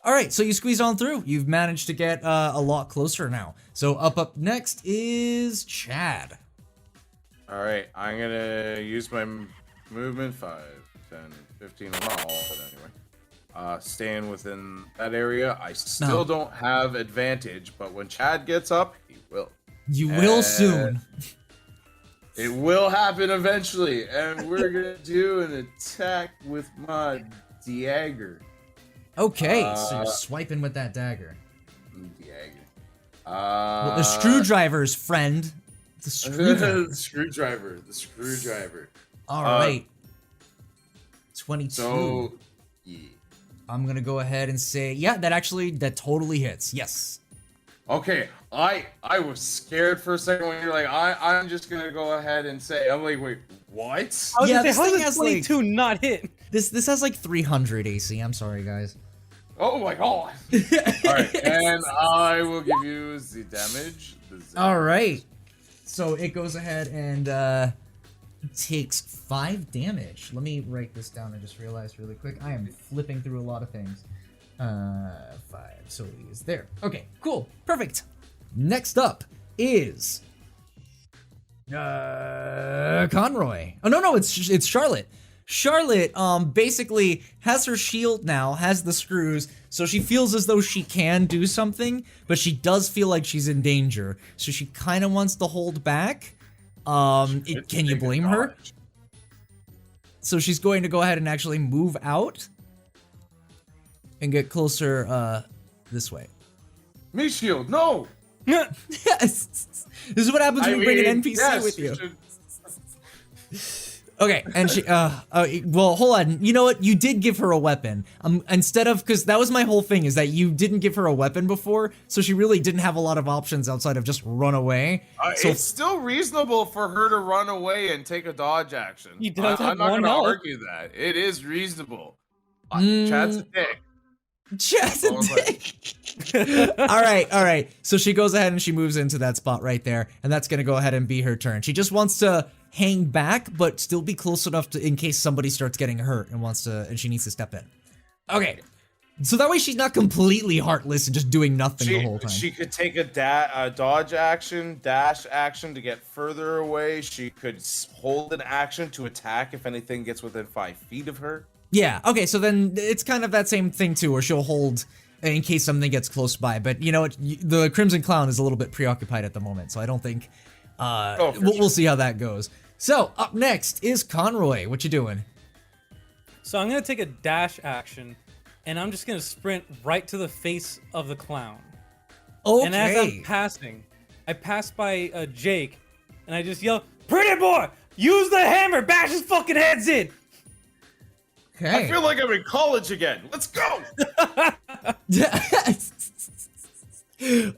Alright, so you squeeze on through. You've managed to get a lot closer now. So up next is Chad. All right. I'm gonna use my movement 5, 10, 15. Well, not all of it anyway. Staying within that area. I still don't have advantage, but when Chad gets up, he will. You will soon. It will happen eventually, and we're gonna do an attack with my dagger. Okay, so you're swiping with that dagger. Dagger. Well, the screwdrivers, friend. The screwdriver. The screwdriver. All right. 22. So, yeah. I'm gonna go ahead and say, yeah, that totally hits. Yes. Okay, I was scared for a second when you're like, I'm just gonna go ahead and say, I'm like, wait, what? I was Yeah, gonna this say, how thing does has, like- 22 not hit? This has like 300 AC. I'm sorry, guys. Oh my god! Alright, and I will give you the damage. All right. So it goes ahead and takes 5 damage. Let me write this down. I just realized really quick. I am flipping through a lot of things. 5. So he is there. Okay, cool. Perfect. Next up is Conroy. Oh no, it's Charlotte. Charlotte basically has her shield now, has the screws, so she feels as though she can do something, but she does feel like she's in danger. So she kind of wants to hold back. Can you blame her? So she's going to go ahead and actually move out and get closer this way. Me shield, no. Yes. This is what happens when you bring an NPC with you. Okay, and she, well, hold on. You know what? You did give her a weapon. Instead of, because that was my whole thing, is that you didn't give her a weapon before, so she really didn't have a lot of options outside of just run away. So it's still reasonable for her to run away and take a dodge action. He does have I'm not one going to health. argue that. It is reasonable. Chad's a dick. Chad's a dick. all right. So she goes ahead and she moves into that spot right there, and that's gonna go ahead and be her turn. She just wants to hang back, but still be close enough to in case somebody starts getting hurt and she needs to step in. Okay. So that way she's not completely heartless and just doing nothing the whole time. She could take a dodge action, dash action to get further away. She could hold an action to attack if anything gets within 5 feet of her. Yeah, okay, so then it's kind of that same thing too, where she'll hold in case something gets close by, but you know, the Crimson Clown is a little bit preoccupied at the moment, so I don't think, we'll see how that goes. So, up next is Conroy. What you doing? So I'm gonna take a dash action, and I'm just gonna sprint right to the face of the clown. Okay. And as I'm passing, I pass by Jake, and I just yell, "Pretty boy, use the hammer, bash his fucking heads in!" Okay. I feel like I'm in college again. Let's go!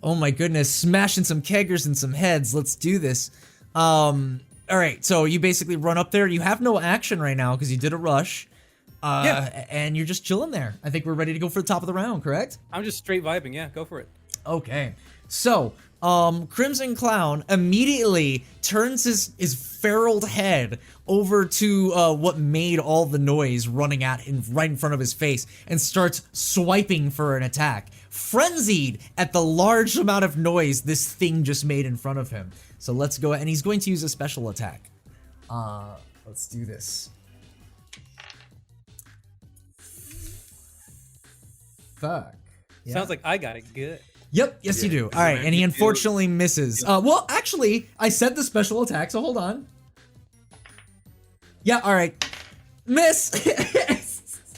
Oh my goodness, smashing some keggers and some heads. Let's do this. All right, so you basically run up there. You have no action right now because you did a rush. And you're just chilling there. I think we're ready to go for the top of the round, correct? I'm just straight vibing, yeah, go for it. Okay. So, Crimson Clown immediately turns his feraled head over to what made all the noise running at him right in front of his face and starts swiping for an attack, frenzied at the large amount of noise this thing just made in front of him. So let's go, and he's going to use a special attack. Let's do this. Fuck. Yeah. Sounds like I got it good. Yep, yes you do. All right, and he unfortunately misses. Well, actually, I said the special attack, so hold on. Yeah, all right. Miss!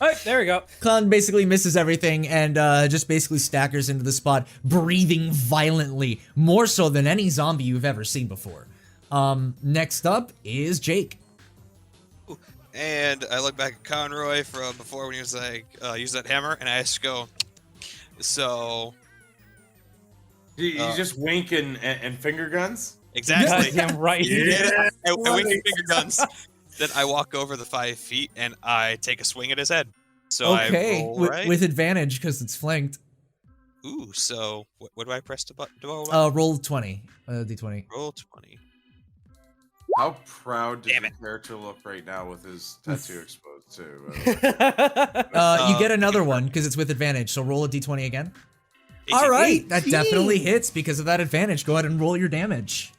All right, there we go. Clown basically misses everything and just basically staggers into the spot, breathing violently, more so than any zombie you've ever seen before. Next up is Jake. And I look back at Conroy from before when he was like, use that hammer, and I just go, so... You just wink and finger guns? Exactly. Goddamn right. Yeah. I wink and finger guns. Then I walk over the 5 feet and I take a swing at his head. So Okay, I roll, right? with advantage because it's flanked. Ooh, so what do I press the button? Roll 20, d20. Roll 20. How proud does Damn your it. character look right now with his tattoo exposed too? You get another one because it's with advantage, so roll a d20 again. 18. All right, that definitely hits because of that advantage. Go ahead and roll your damage.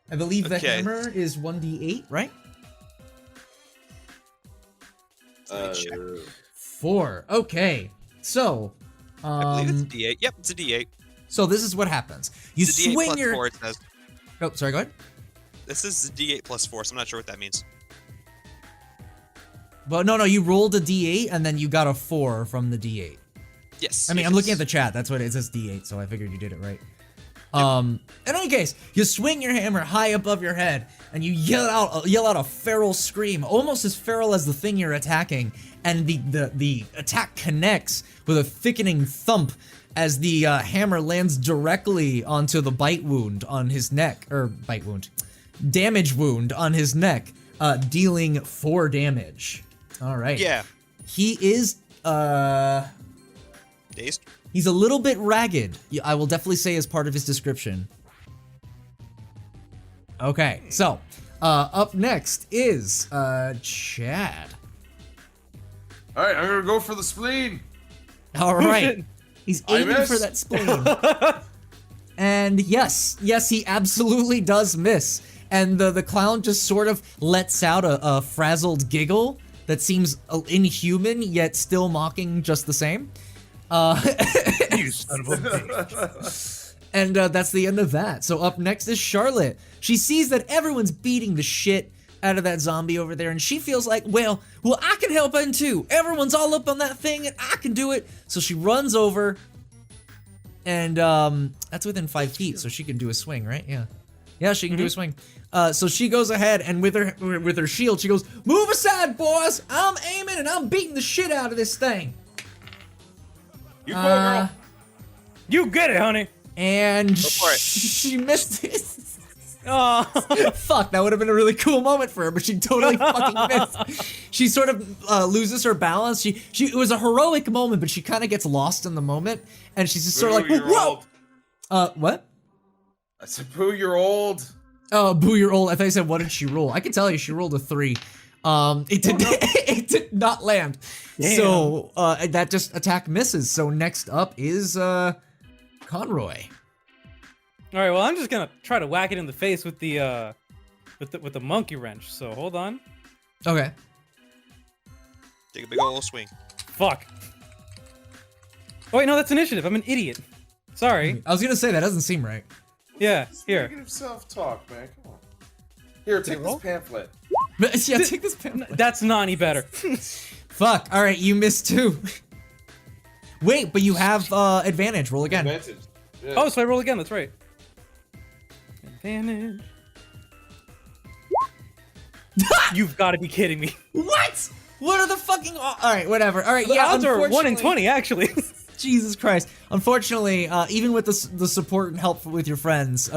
I believe the Okay. hammer is 1d8, right? Let me check. 4. Okay, so I believe it's a D8. Yep, it's a D8. so this is what happens. You It's a D8 swing plus your. 4, it says. Oh, sorry. Go ahead. This is a D8 plus 4, so I'm not sure what that means. Well, no, you rolled a d8 and then you got a 4 from the d8. Yes. I mean, yes, I'm looking yes. at the chat. That's what it says d8, so I figured you did it right. In any case, you swing your hammer high above your head and you yell out a feral scream, almost as feral as the thing you're attacking, and the attack connects with a thickening thump as the hammer lands directly onto the bite wound on his neck, or damage wound on his neck, dealing 4 damage. All right. Yeah. He is Dazed. He's a little bit ragged, I will definitely say as part of his description. Okay, so, up next is, Chad. Alright, I'm gonna go for the spleen. Alright, he's I aiming for missed. that spleen. And yes, he absolutely does miss. and the clown just sort of lets out a frazzled giggle that seems inhuman yet still mocking just the same. You son of a bitch. And that's the end of that. So up next is Charlotte. She sees that everyone's beating the shit out of that zombie over there, and she feels like, well, I can help in too. Everyone's all up on that thing, and I can do it. So she runs over, and that's within 5 feet, so she can do a swing, right? Yeah, she can do a swing. So she goes ahead, and with her shield, she goes, "Move aside, boys! I'm aiming, and I'm beating the shit out of this thing." You go, girl. You get it, honey. And for it. she missed it. Oh, Fuck, that would have been a really cool moment for her, but she totally fucking missed. She sort of loses her balance. It was a heroic moment, but she kind of gets lost in the moment, and she's just sort of like, Boo, you're whoa! old. What? I said, "Boo, you're old." Oh, boo, you're old. I thought you said, what did she roll? I can tell you, she rolled a 3. It did not land. Damn. So, that just attack misses. So next up is, Conroy. all right. Well, I'm just gonna try to whack it in the face with the monkey wrench. So hold on. Okay. Take a big old swing. Fuck. Oh wait, no, that's initiative. I'm an idiot. Sorry. I was gonna say, that doesn't seem right. Yeah. Here. Negative self-talk, man. Come on. Here, take this roll? pamphlet. Yeah, take this pamphlet. That's not any better. Fuck, alright, you missed too. Wait, but you have, advantage. Roll again. Advantage. Yeah. Oh, so I roll again. That's right. Advantage. You've got to be kidding me. What? What are the fucking... Alright, whatever. Alright, The yeah, odds are 1 in unfortunately- 20, actually. Jesus Christ. Unfortunately, even with the support and help with your friends,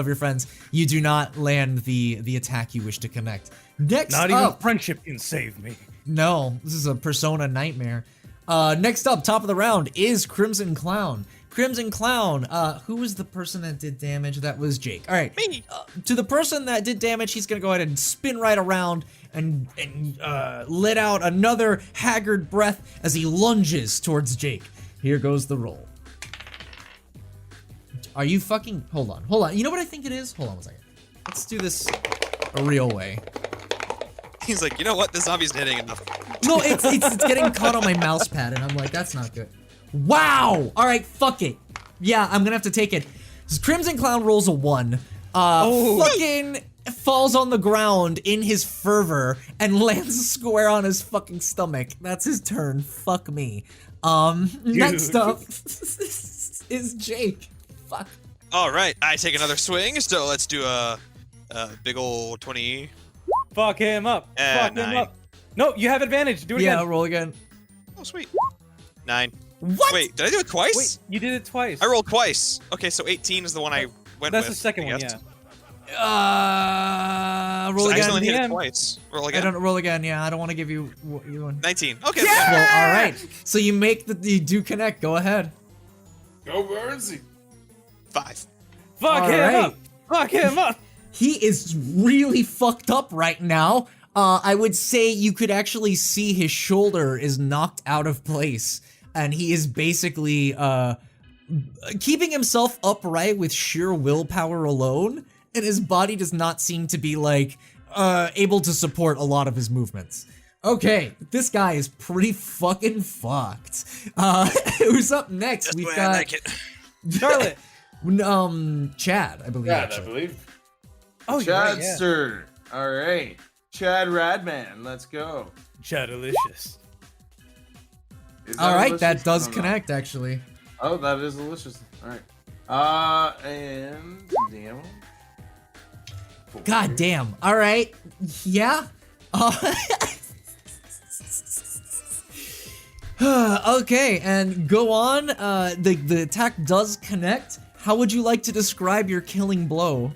you do not land the attack you wish to connect. Next Not even up... friendship can save me. No, this is a Persona nightmare. Next up, top of the round, is Crimson Clown. Crimson Clown, who was the person that did damage? That was Jake. All right. Me. To the person that did damage, he's gonna go ahead and spin right around and let out another haggard breath as he lunges towards Jake. Here goes the roll. Are you fucking... Hold on. You know what I think it is? Hold on 1 second. Let's do this a real way. He's like, you know what? This zombie's hitting enough. No, it's getting caught on my mouse pad, and I'm like, that's not good. Wow! Alright, fuck it. Yeah, I'm gonna have to take it. Crimson Clown rolls a 1. Fucking falls on the ground in his fervor and lands square on his fucking stomach. That's his turn. Fuck me. Next up is Jake. Fuck. All right, I take another swing. So let's do a big old 20. Fuck him up. Fuck him 9. up. No, you have advantage. Do it Yeah, again. roll again. Oh, sweet. 9. What? Wait, did I do it twice? Wait, you did it twice. I rolled twice. Okay, so 18 is the one I went That's with. the second I one, guess. yeah. Roll So I again. accidentally hit DM. it twice. Roll I again. don't roll again. Yeah, I don't want to give you one. 19. Okay. Well, all right. So you do connect. Go ahead. Go, Burnsy. 5. Fuck All him right. up. Fuck him up. He is really fucked up right now. I would say you could actually see his shoulder is knocked out of place, and he is basically keeping himself upright with sheer willpower alone, and his body does not seem to be like able to support a lot of his movements. Okay, this guy is pretty fucking fucked. Who's up next? That's the We've way I got like it. Charlotte. Chad, I believe. Chad, I actually. believe. Oh, you're right, yeah. Chadster. All right. Chad Radman. Let's go. Chadalicious. Is All right, delicious? that does I don't know. connect actually. Oh, that is delicious. All right. And damn. God damn. All right. Yeah. Okay, and go on. The attack does connect. How would you like to describe your killing blow?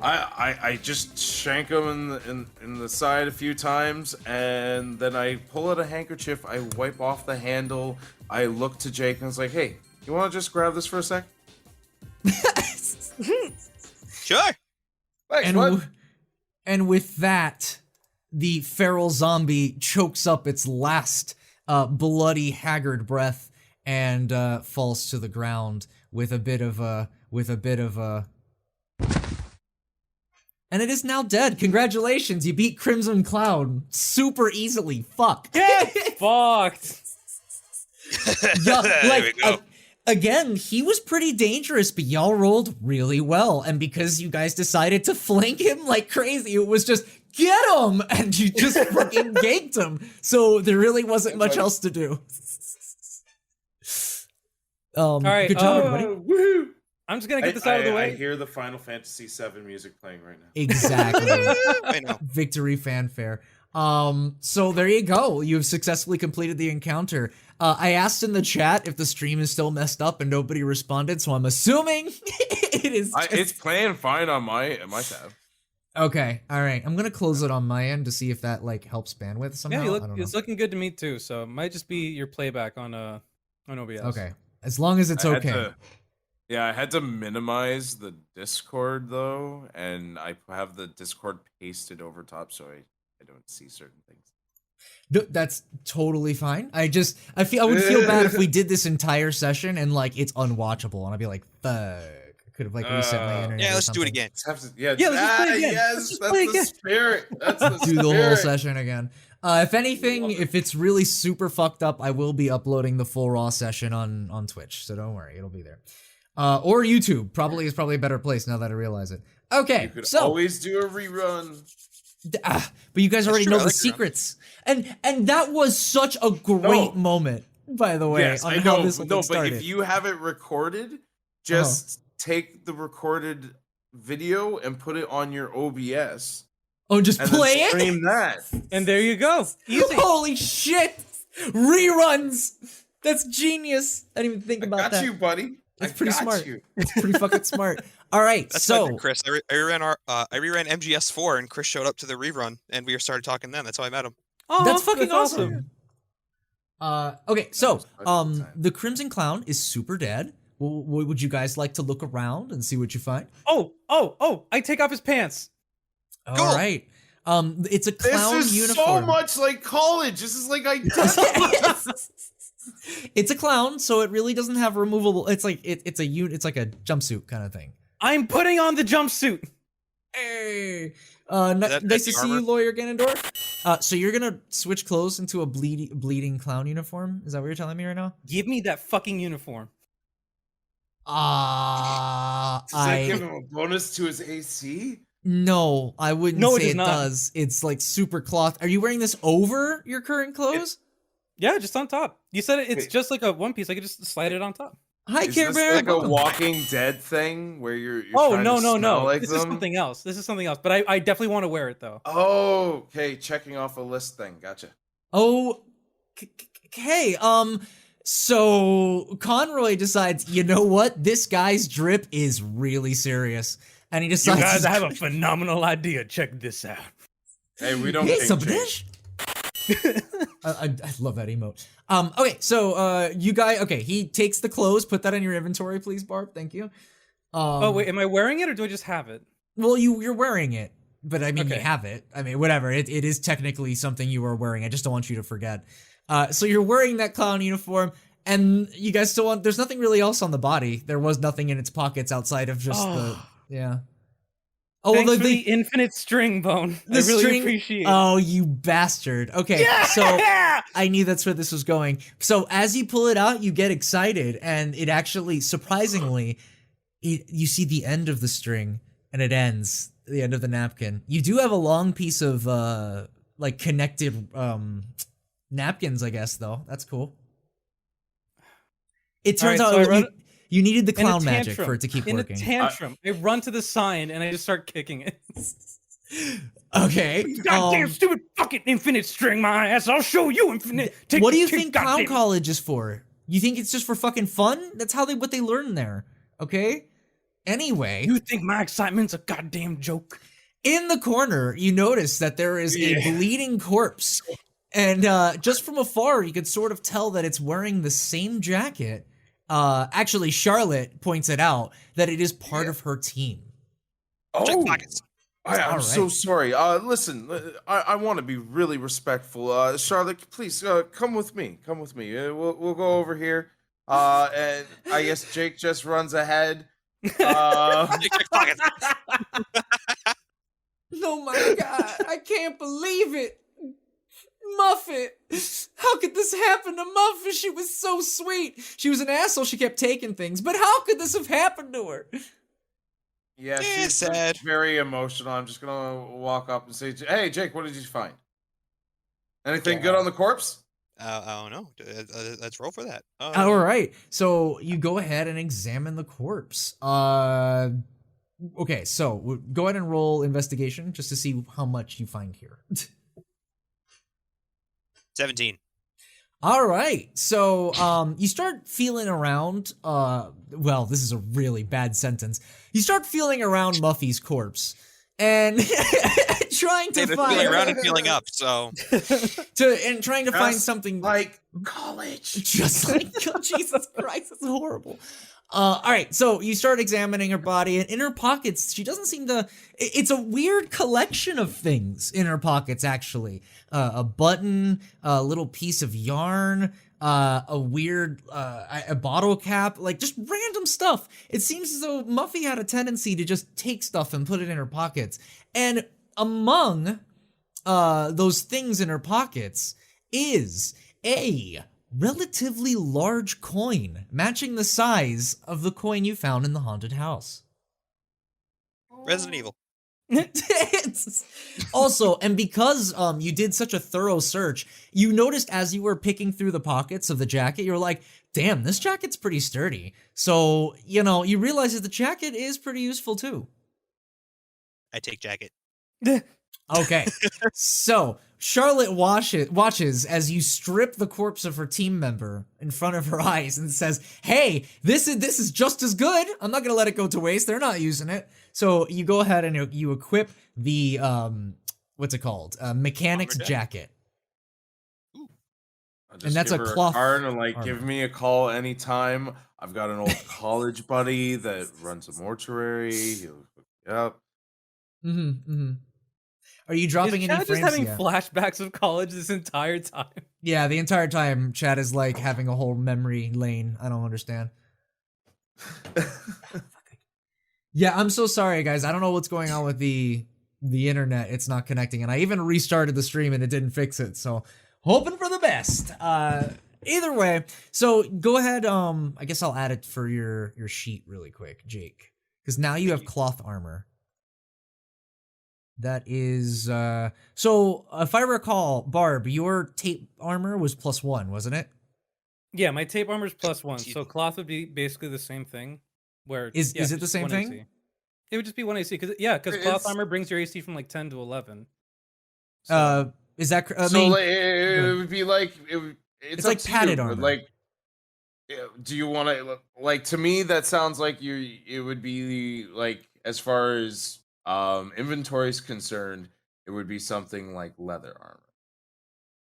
I just shank him in the side a few times, and then I pull out a handkerchief. I wipe off the handle. I look to Jake and it's like, "Hey, you want to just grab this for a sec?" Sure. Thanks, And, bud. and with that, the feral zombie chokes up its last bloody, haggard breath and falls to the ground with a bit of a. And it is now dead. Congratulations, you beat Crimson Cloud super easily. Fuck. Get fucked. Yeah, There like, we go. again, he was pretty dangerous, but y'all rolled really well. And because you guys decided to flank him like crazy, it was just, get him! And you just fucking ganked him. So there really wasn't much else to do. All right, good job, everybody. Woohoo! I'm just gonna get this out of the way. I hear the Final Fantasy VII music playing right now. Exactly. I know. Victory fanfare. So there you go. You've successfully completed the encounter. I asked in the chat if the stream is still messed up and nobody responded, so I'm assuming it is. It's playing fine on my tab. Okay, all right. I'm gonna close it on my end to see if that like helps bandwidth somehow. Yeah, I don't know. it's looking good to me too. So it might just be your playback on OBS. Okay, as long as it's I had okay. to- Yeah, I had to minimize the Discord though, and I have the Discord pasted over top so I don't see certain things. No, that's totally fine. I would feel bad if we did this entire session and like it's unwatchable, and I'd be like, fuck. I could have like reset my internet. Yeah, or let's do it something. again. Let's let's just play again. Yes, Let's just that's play the again. spirit. That's the Do the whole spirit. session again. If anything, if it's really super fucked up, I will be uploading the full raw session on Twitch, so don't worry, it'll be there. Or YouTube is probably a better place now that I realize it. Okay, You could so always do a rerun. but you guys already true, know I the like reruns. secrets, and that was such a great moment, by the way, Yes, on I how know. this whole thing But started. if you have it recorded, just take the recorded video and put it on your OBS Oh, just and play then it. stream that. And there you go. Easy. Holy shit! Reruns. That's genius. I didn't even think about Got that. you, buddy. That's I pretty got smart. you. It's pretty fucking smart. All right, That's so what I did, Chris. I reran MGS4 and Chris showed up to the rerun and we started talking then. That's how I met him. Aw, that's fucking that's awesome. Okay, so was fucking time. the Crimson Clown is super dead. Would you guys like to look around and see what you find? Oh! I take off his pants. All Cool. right. It's a clown This is uniform. so much like college. This is like identical. It's a clown, so it really doesn't have removable. It's like it's like a jumpsuit kind of thing. I'm putting on the jumpsuit. Hey, That's nice to the see you, armor? Lawyer Ganondorf. So you're gonna switch clothes into a bleeding clown uniform? Is that what you're telling me right now? Give me that fucking uniform. Does that give I him a bonus to his AC? no, I wouldn't No, it say does it not. does. It's like super cloth. Are you wearing this over your current clothes? Yeah, just on top. You said it's Wait. just like a one piece. I could just slide it on top. Hi, Is Care this Bear. like a welcome. Walking Dead thing where you're Oh trying no to no smell no! like This them? is something else. This is something else. But I definitely want to wear it though. Oh, okay. Checking off a list thing. Gotcha. Oh, okay. So Conroy decides, you know what? This guy's drip is really serious, and he You decides. guys, I have a phenomenal idea. Check this out. Hey, we don't Hey, kink some shame. dish. I love that emote. Okay, so you guys, okay, he takes the clothes, put that in your inventory, please, Barb. Thank you. Oh wait, am I wearing it or do I just have it? Well, you're wearing it, but I mean, you Okay. have it. I mean, whatever. It is technically something you are wearing. I just don't want you to forget. So you're wearing that clown uniform, and you guys still want. There's nothing really else on the body. There was nothing in its pockets outside of just the yeah. Oh, Thanks well, for the infinite string, Bone. I the really string- appreciate it. Oh, you bastard. Okay, Yeah! so I knew that's where this was going. So as you pull it out, you get excited, and it actually, surprisingly, you see the end of the string, and it ends, the end of the napkin. You do have a long piece of, like, connected napkins, I guess, though. That's cool. It turns Alright, so out I run- you needed the In a clown magic tantrum. for it to keep in working. a tantrum. I run to the sign and I just start kicking it. Okay. Goddamn stupid fucking infinite string, my ass! I'll show you infinite. Take What do the you kick, think Clown goddamn- College is for? You think it's just for fucking fun? That's how what they learn there. Okay? Anyway, You think my excitement's a goddamn joke? in the corner, you notice that there is a bleeding corpse. And just from afar, you could sort of tell that it's wearing the same jacket. Actually, Charlotte points it out that it is part of her team. Check Oh, pockets. I'm All so right. sorry. Listen, I want to be really respectful. Charlotte, please come with me. Come with me. We'll go over here. And I guess Jake just runs ahead. Check pockets. Oh my god, I can't believe it. Muffet! How could this happen to Muffet? She was so sweet. She was an asshole. She kept taking things. But how could this have happened to her? Yeah, Yeah, she's sad. very emotional. I'm just gonna walk up and say, "Hey, Jake, what did you find? Anything good on the corpse?" I don't know. Let's roll for that. All right. So you go ahead and examine the corpse. Okay, so go ahead and roll investigation just to see how much you find here. 17. All right. So you start feeling around. Well, this is a really bad sentence. You start feeling around Muffy's corpse and trying to They're find feeling around and feeling up, so trying to find Just something like college. just like Jesus Christ, it's horrible. All right, so you start examining her body, and in her pockets, she doesn't seem to. It's a weird collection of things in her pockets, actually. A button, a little piece of yarn, a weird a bottle cap, like just random stuff. It seems as though Muffy had a tendency to just take stuff and put it in her pockets. And among those things in her pockets is a relatively large coin, matching the size of the coin you found in the haunted house. Resident Evil. Also, and because you did such a thorough search, you noticed as you were picking through the pockets of the jacket, you're like, damn, this jacket's pretty sturdy. So, you know, you realize that the jacket is pretty useful too. I take jacket. Okay, so Charlotte watches as you strip the corpse of her team member in front of her eyes and says, "Hey, this is just as good. I'm not gonna let it go to waste. They're not using it." So you go ahead and you equip the what's it called? Mechanic's Armor jacket. I'll just And that's give a her cloth card and like, armor. give me a call anytime. I've got an old college buddy that runs a mortuary. He'll hook you up. Are you dropping Is any Chad frames? just having Yeah. flashbacks of college this entire time? Yeah, the entire time Chad is like having a whole memory lane. I don't understand. Yeah, I'm so sorry, guys. I don't know what's going on with the internet. It's not connecting, and I even restarted the stream and it didn't fix it. So, hoping for the best. Either way, so go ahead. I guess I'll add it for your sheet really quick, Jake, because now you have cloth armor. That is so. If I recall, Barb, your tape armor was +1, wasn't it? Yeah, my tape armor's +1, so cloth would be basically the same thing. Where Is it the just same 1 thing? AC. It would just be 1 AC because cloth It's- armor brings your AC from like 10 to 11. Is that? I So mean, like, it would be like it's up like to padded you, but, armor. like, do you want to like? To me, that sounds like you. It would be like, as far as inventory is concerned, it would be something like leather armor.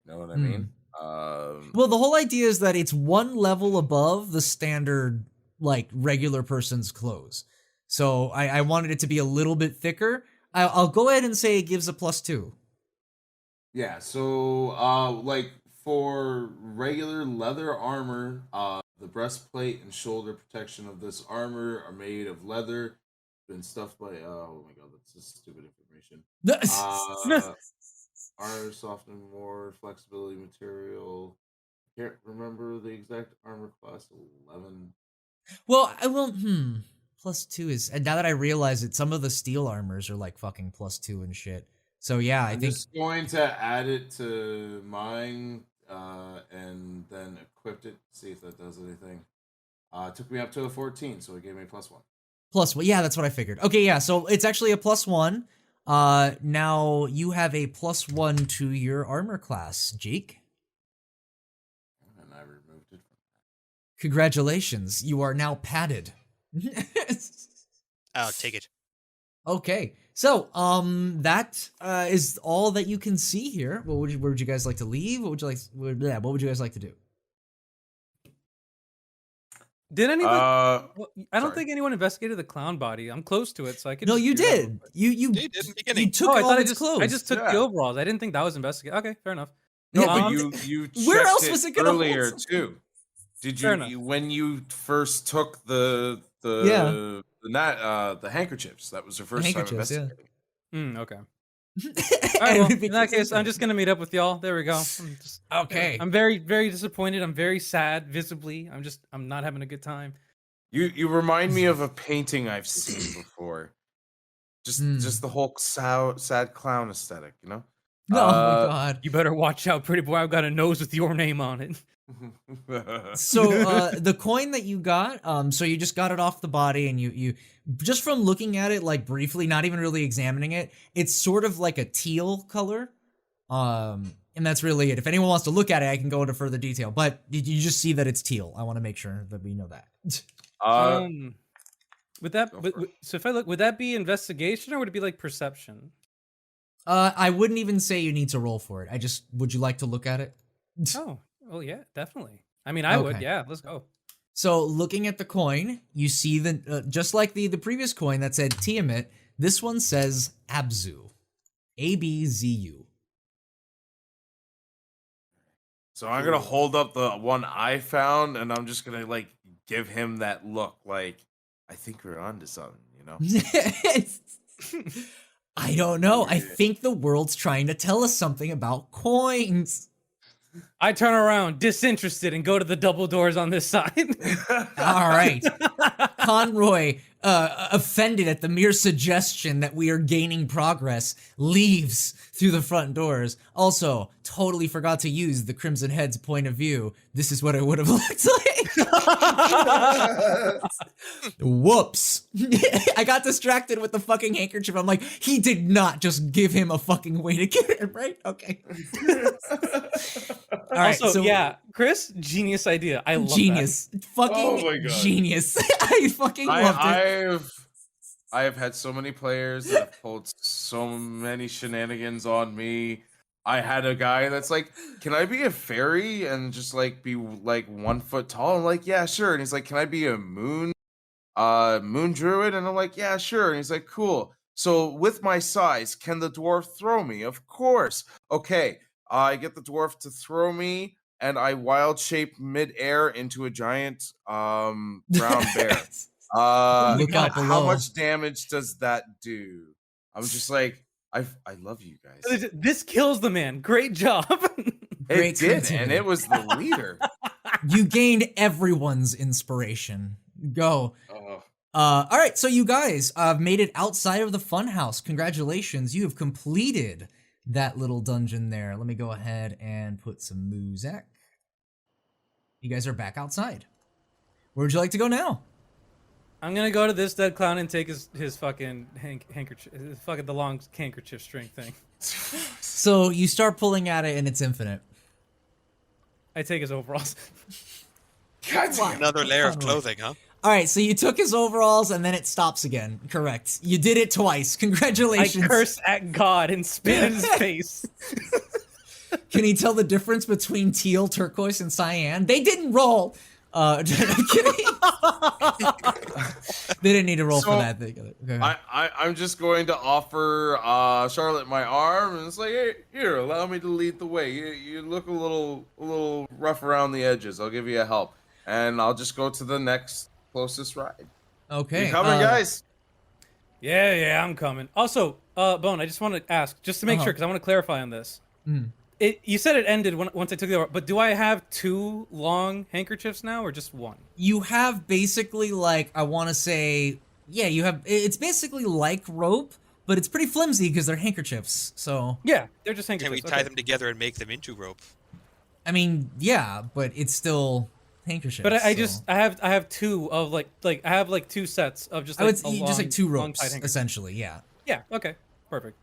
You know what I mean? well, the whole idea is that it's one level above the standard, like regular person's clothes. So I wanted it to be a little bit thicker. I'll go ahead and say it gives a +2. Yeah, so like for regular leather armor, the breastplate and shoulder protection of this armor are made of leather, been stuffed by oh my god, that's just stupid information. Armor soft and more flexibility material. Can't remember the exact armor class. 11. Well, +2 is, and now that I realize it, some of the steel armors are like fucking +2 and shit. So yeah, I I'm think just going to add it to mine and then equipped it. See if that does anything. It took me up to a 14, so it gave me +1. +1. Yeah, that's what I figured. Okay, yeah, so it's actually a +1. Now you have a +1 to your armor class, Jake. And I removed it from that. Congratulations, you are now padded. I'll take it. Okay, so that is all that you can see here. Where would you guys like to leave? What would you like? What would you guys like to do? Did anyone? Well, I don't sorry. think anyone investigated the clown body. I'm close to it, so I could. No, just you do that real did. quick. You Did in the beginning. you took Oh, I all thought its clothes. I just took the Yeah. overalls. I didn't think that was investigated. Okay, fair enough. No, Yeah, but Um, you where checked else was it gonna hold earlier something? too? Did Fair you enough. when you first took the Yeah. handkerchiefs? That was your first time handkerchiefs, yeah. investigating. Okay. All right, well, Everything in that is case, I'm infinite. just gonna meet up with y'all. There we go. Okay. I'm very, very disappointed. I'm very sad, visibly. I'm not having a good time. You remind me of a painting I've seen before. Just the whole sad clown aesthetic, you know? Oh my god. You better watch out, pretty boy. I've got a nose with your name on it. So the coin that you got, so you just got it off the body, and you just from looking at it like briefly, not even really examining it, it's sort of like a teal color. And that's really it. If anyone wants to look at it, I can go into further detail, but you just see that it's teal. I want to make sure that we know that. So if I look, would that be investigation or would it be like perception? I wouldn't even say you need to roll for it. Would you like to look at it? Oh yeah, definitely. I mean, I would. Okay. Yeah, let's go. So looking at the coin, you see that just like the previous coin that said Tiamat, this one says Abzu. Abzu. So I'm gonna hold up the one I found, and I'm just gonna like give him that look, like I think we're onto something, you know? I don't know. I think the world's trying to tell us something about coins. I turn around, disinterested, and go to the double doors on this side. All right. Conroy, offended at the mere suggestion that we are gaining progress, leaves through the front doors. Also, totally forgot to use the Crimson Head's point of view. This is what it would have looked like. Whoops. I got distracted with the fucking handkerchief. I'm like, he did not just give him a fucking way to get it, right? Okay. All right, Also, yeah, Chris, genius idea. I love genius. Fucking Oh my God. genius. I fucking loved it. I have had so many players that have pulled so many shenanigans on me. I had a guy that's like, "Can I be a fairy and just like be like 1 foot tall?" I'm like, "Yeah, sure." And he's like, "Can I be a moon druid?" And I'm like, "Yeah, sure." And he's like, "Cool. So with my size, can the dwarf throw me?" "Of course." "Okay." I get the dwarf to throw me, and I wild shape midair into a giant brown bear. Look out how below. much damage does that do? I'm just like, I love you guys. that. This kills the man. Great job. Great It did, and creativity. it was the leader. You gained everyone's inspiration. Go. Oh. All right, so you guys made it outside of the funhouse. Congratulations, you have completed that little dungeon there. Let me go ahead and put some music. You guys are back outside. Where would you like to go now? I'm gonna go to this dead clown and take his fucking handkerchief, the long handkerchief string thing. So you start pulling at it and it's infinite. I take his overalls. Another layer of clothing, huh? All right, so you took his overalls and then it stops again. Correct. You did it twice. I Congratulations. curse at God and spit in his face. Can you tell the difference between teal, turquoise, and cyan? They didn't roll. I'm kidding. They didn't need to roll for that. Okay. I'm just going to offer Charlotte my arm, and it's like, "Hey, here, allow me to lead the way. You look a little rough around the edges. I'll give you a help, and I'll just go to the next closest ride." Okay. You coming, guys? Yeah, I'm coming. Also, Bone, I just want to ask, just to make sure, because I want to clarify on this. You said it ended once I took the over, but do I have 2 long handkerchiefs now, or just 1? You have basically like, I want to say, yeah, you have, it's basically like rope, but it's pretty flimsy because they're handkerchiefs. So, Yeah, they're just Can handkerchiefs. we tie them together and make them into rope? I mean, yeah, but it's still handkerchiefs. But I so. have 2 of like I have like 2 sets of just I like would just like 2 long ropes, tight handkerchief. essentially, yeah. Yeah. Okay. Perfect.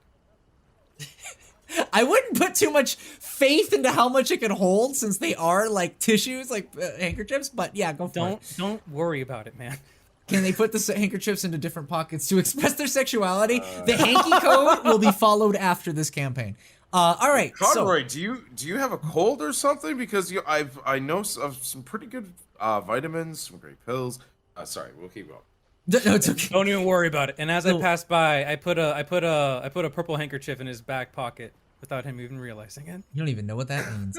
I wouldn't put too much faith into how much it can hold since they are like tissues, like handkerchiefs, but yeah, go for it. Don't worry about it, man. Can they put the handkerchiefs into different pockets to express their sexuality? The hanky code will be followed after this campaign. All right, Conroy, do you have a cold or something? Because I know of some pretty good vitamins, some great pills. Sorry, we'll keep going. No, it's okay. Don't even worry about it. And as I So- passed by, I put a purple handkerchief in his back pocket without him even realizing it. You don't even know what that means.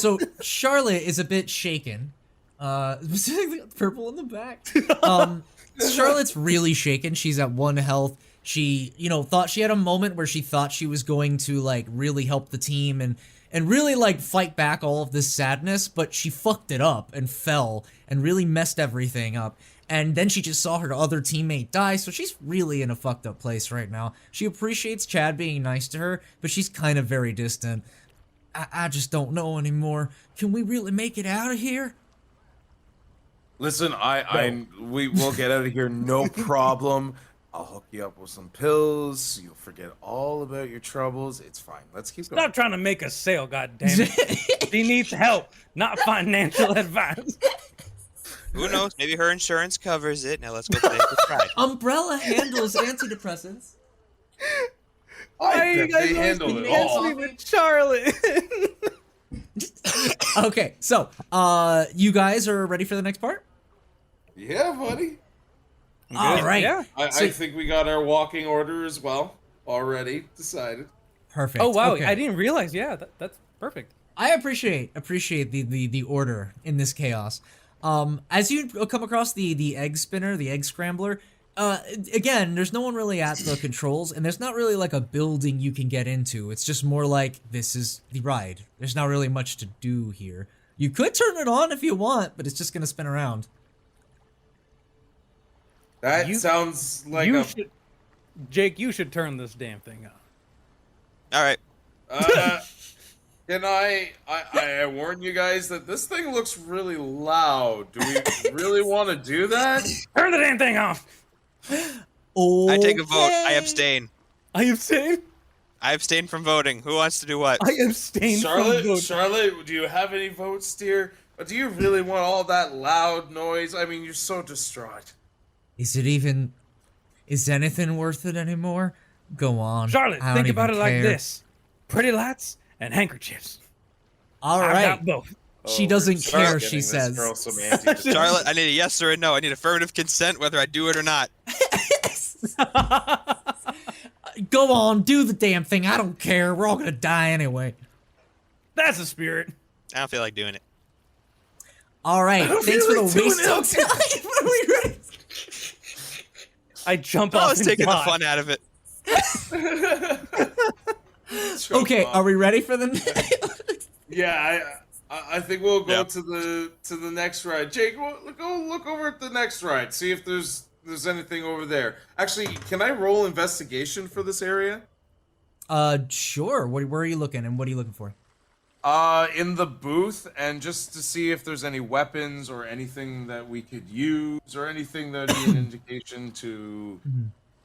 So Charlotte is a bit shaken. Specifically purple in the back. Charlotte's really shaken. She's at 1 health. She, you know, thought she had a moment where she thought she was going to like really help the team and really like fight back all of this sadness, but she fucked it up and fell and really messed everything up. And then she just saw her other teammate die, so she's really in a fucked up place right now. She appreciates Chad being nice to her, but she's kind of very distant. I just don't know anymore. Can we really make it out of here? Listen, we will get out of here, no problem. I'll hook you up with some pills. You'll forget all about your troubles. It's fine. Let's keep going. Stop trying to make a sale, goddammit. She needs help, not financial advice. Who knows? Maybe her insurance covers it. Now let's go play for pride. Umbrella handles antidepressants. Why you guys handle it always all. me with Charlotte? Okay, so you guys are ready for the next part? Yeah, buddy. All right. Yeah. I think we got our walking order as well. Already decided. Perfect. Oh wow, Okay. I didn't realize. Yeah, that's perfect. I appreciate the order in this chaos. As you come across the egg spinner, the egg scrambler, again, there's no one really at the controls, and there's not really like a building you can get into. It's just more like this is the ride. There's not really much to do here. You could turn it on if you want, but it's just gonna spin around. That You- sounds like you a. should, Jake. You should turn this damn thing on. All right. Can I warn you guys that this thing looks really loud. Do we really want to do that? Turn the damn thing off. Oh, I take a vote. I abstain. I abstain. I abstain from voting. Who wants to do what? I abstain from voting. Charlotte, do you have any votes, dear? Or do you really want all that loud noise? I mean, you're so distraught. Is anything worth it anymore? Go on. Charlotte, I don't think about it even like care. this: pretty lights and handkerchiefs. All I've right. got both. She Oh, doesn't Charlotte's care, getting she this says. girl some anti- Charlotte, I need a yes or a no. I need affirmative consent whether I do it or not. Go on, do the damn thing. I don't care. We're all gonna die anyway. That's the spirit. I don't feel like doing it. All right. Thanks for the like doing waste it. of time. Are we ready? I jump I off was and taking the die. fun out of it. Okay, are we ready for the? Yeah, I think we'll go Yep. to the next ride. Jake, go look over at the next ride. See if there's anything over there. Actually, can I roll investigation for this area? Sure. Where are you looking, and what are you looking for? In the booth, and just to see if there's any weapons or anything that we could use, or anything that would be an indication to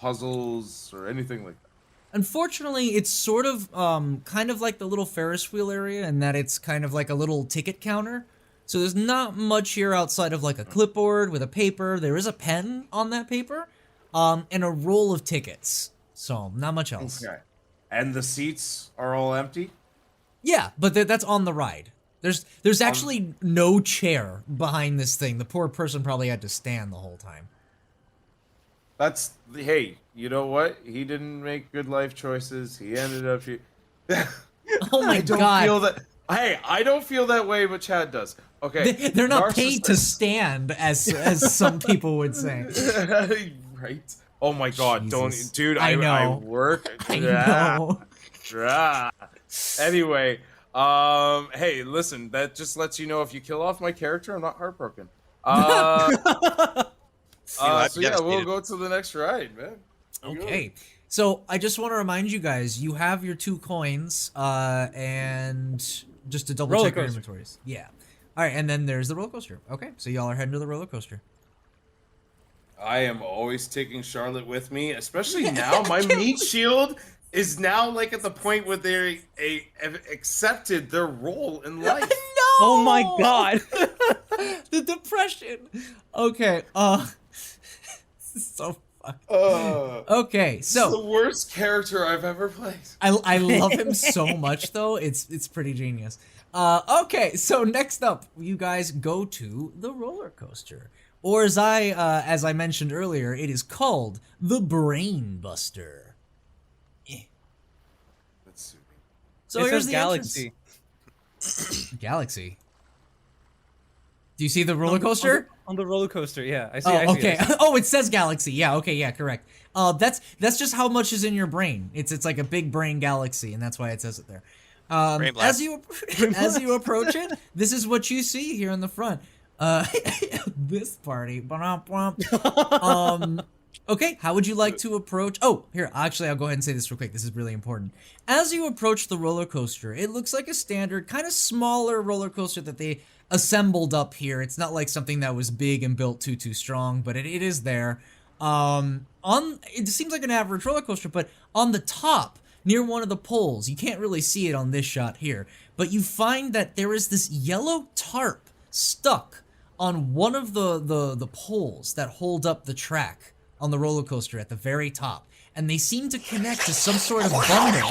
puzzles or anything like that. Unfortunately, it's sort of kind of like the little Ferris wheel area in that it's kind of like a little ticket counter. So there's not much here outside of like a clipboard with a paper. There is a pen on that paper, and a roll of tickets. So not much else. Okay. And the seats are all empty? Yeah, but that's on the ride. There's actually no chair behind this thing. The poor person probably had to stand the whole time. Hey, you know what? He didn't make good life choices. He ended up Oh my I don't god. feel that. Hey, I don't feel that way, but Chad does. Okay. They're not paid to narcissist- stand, as some people would say. Right? Oh my god, Jesus. don't, dude. I I know. work. I know. Anyway, hey, listen. That just lets you know if you kill off my character, I'm not heartbroken. I'd So be yeah, we'll devastated. go to the next ride, man. Okay. So I just want to remind you guys, you have your 2 coins, and just to double Roller check your coaster. inventories. Yeah. All right, and then there's the roller coaster. Okay, so y'all are heading to the roller coaster. I am always taking Charlotte with me, especially now. My meat shield is now like at the point where they have accepted their role in life. No! Oh my god. The depression. Okay. This is so fucked. Okay, This is the so worst character I've ever played. I love him so much though. It's pretty genius. Okay, so next up, you guys go to the roller coaster, or as I mentioned earlier, it is called the Brain Buster. Let's see. So It here's says the galaxy. entrance. Galaxy. Do you see the roller coaster? On the roller coaster, yeah. I see. Oh, I see okay. it. Oh, it says galaxy. Yeah, okay, yeah, correct. That's just how much is in your brain. It's like a big brain galaxy, and that's why it says it there. Brain blast. As you approach it, this is what you see here in the front. This party. Okay, how would you like to approach? Oh, here, actually, I'll go ahead and say this real quick. This is really important. As you approach the roller coaster, it looks like a standard, kind of smaller roller coaster that they assembled up here. It's not like something that was big and built too strong, but it is there. It seems like an average roller coaster, but on the top, near one of the poles, you can't really see it on this shot here, but you find that there is this yellow tarp stuck on one of the poles that hold up the track on the roller coaster at the very top, and they seem to connect to some sort of bundle.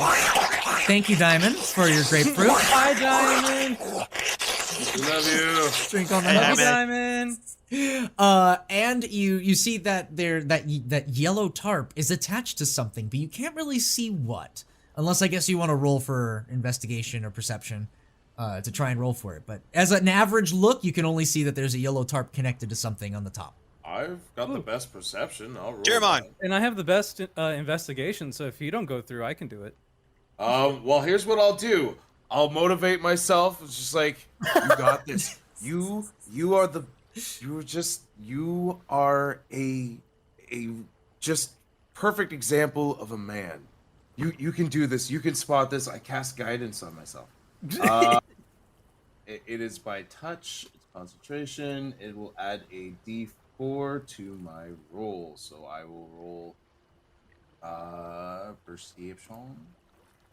Thank you, Diamond, for your grapefruit. Hi, Diamond. Love you. Drink on the Hey, house. Diamond. And you see that that yellow tarp is attached to something, but you can't really see what, unless I guess you want to roll for investigation or perception to try and roll for it. But as an average look, you can only see that there's a yellow tarp connected to something on the top. I've got the best perception. I'll roll. Jeremiah. And I have the best investigation, so if you don't go through, I can do it. Well, here's what I'll do. I'll motivate myself. It's just like, you got this. You are a just perfect example of a man. You can do this. You can spot this. I cast guidance on myself. It is by touch. It's concentration. It will add a D4 to my roll. So I will roll perception.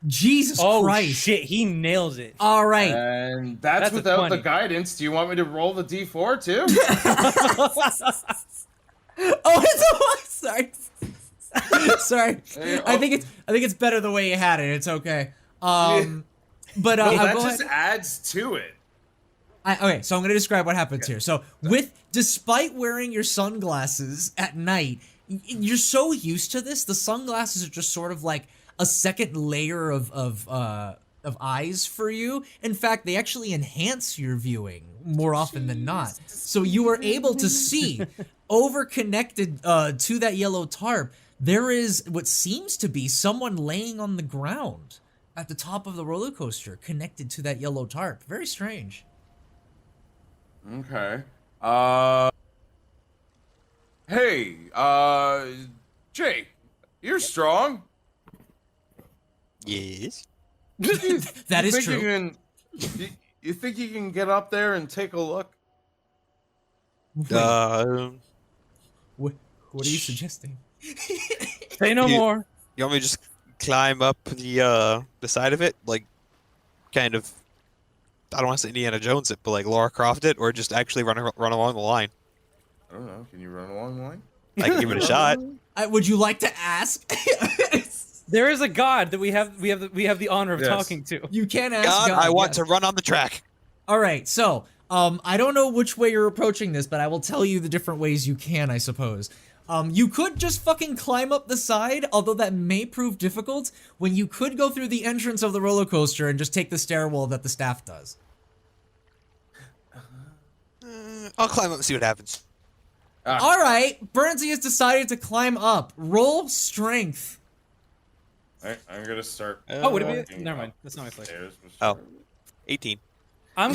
Jesus Oh Christ! shit, he nails it. All right. And that's That's a without the 20. guidance. Do you want me to roll the D4 too? Oh, it's sorry. Sorry. Hey, I oh. think it's better the way you had it. It's okay. But No, I'll that go just ahead. adds to it. Okay, so I'm gonna describe what happens here. So, despite wearing your sunglasses at night, you're so used to this. The sunglasses are just sort of like a second layer of eyes for you. In fact, they actually enhance your viewing more often than not. So you are able to see, over connected to that yellow tarp, there is what seems to be someone laying on the ground at the top of the roller coaster, connected to that yellow tarp. Very strange. Okay. Hey, Jake, you're strong. Yes. That is think true. You think you can get up there and take a look? What are you suggesting? Say no You- more. You want me to just climb up the side of it, like, kind of? I don't want to say Indiana Jones it, but like Lara Croft it, or just actually run along the line. I don't know. Can you run along the line? I can give it a shot. Would you like to ask? There is a god that we have the honor of Yes. talking to. You can ask God, God, I want yes. to run on the track. All right, so I don't know which way you're approaching this, but I will tell you the different ways you can, I suppose. You could just fucking climb up the side, although that may prove difficult, when you could go through the entrance of the roller coaster and just take the stairwell that the staff does. I'll climb up and see what happens. All right, Burnsy has decided to climb up. Roll strength. I'm gonna start. Oh, would it walking be? Never mind. up That's not my the place. stairs. 18. I'm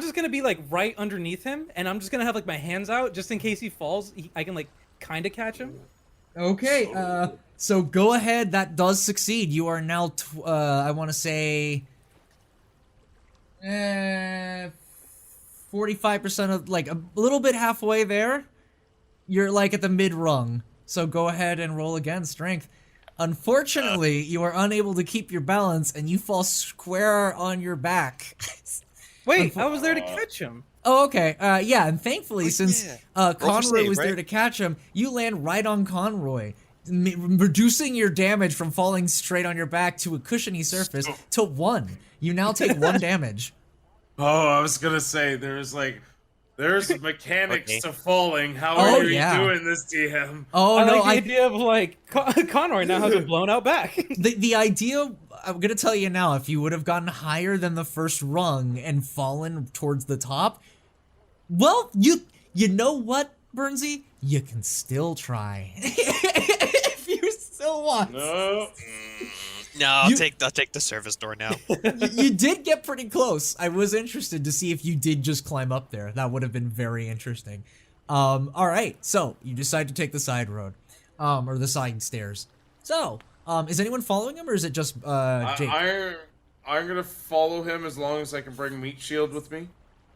just gonna be like right underneath him, and I'm just gonna have like my hands out just in case he falls. I can like kind of catch him. Okay, so go ahead. That does succeed. You are now, I want to say, 45% of, like, a little bit halfway there. You're, like, at the mid-rung. So go ahead and roll again, strength. Unfortunately, you are unable to keep your balance, and you fall square on your back. Wait, I was there to catch him. Oh, okay. Yeah, and thankfully, Oh, since yeah. Roll for Conroy save, was there right? to catch him, you land right on Conroy, reducing your damage from falling straight on your back to a cushiony surface to 1. You now take 1 damage. Oh, I was gonna say there's mechanics Okay. to falling. How Oh, are you yeah. doing this, DM? Oh, I no, like the idea of like Conroy now has a blown out back. The idea, I'm gonna tell you now, if you would have gotten higher than the first rung and fallen towards the top, well, you know what, Burnsy? You can still try. If you still want. No. No, I'll take the service door now. You did get pretty close. I was interested to see if you did just climb up there. That would have been very interesting. All right, so you decide to take the side road, or the side stairs. So, is anyone following him, or is it just Jake? I'm gonna follow him as long as I can bring Meat Shield with me.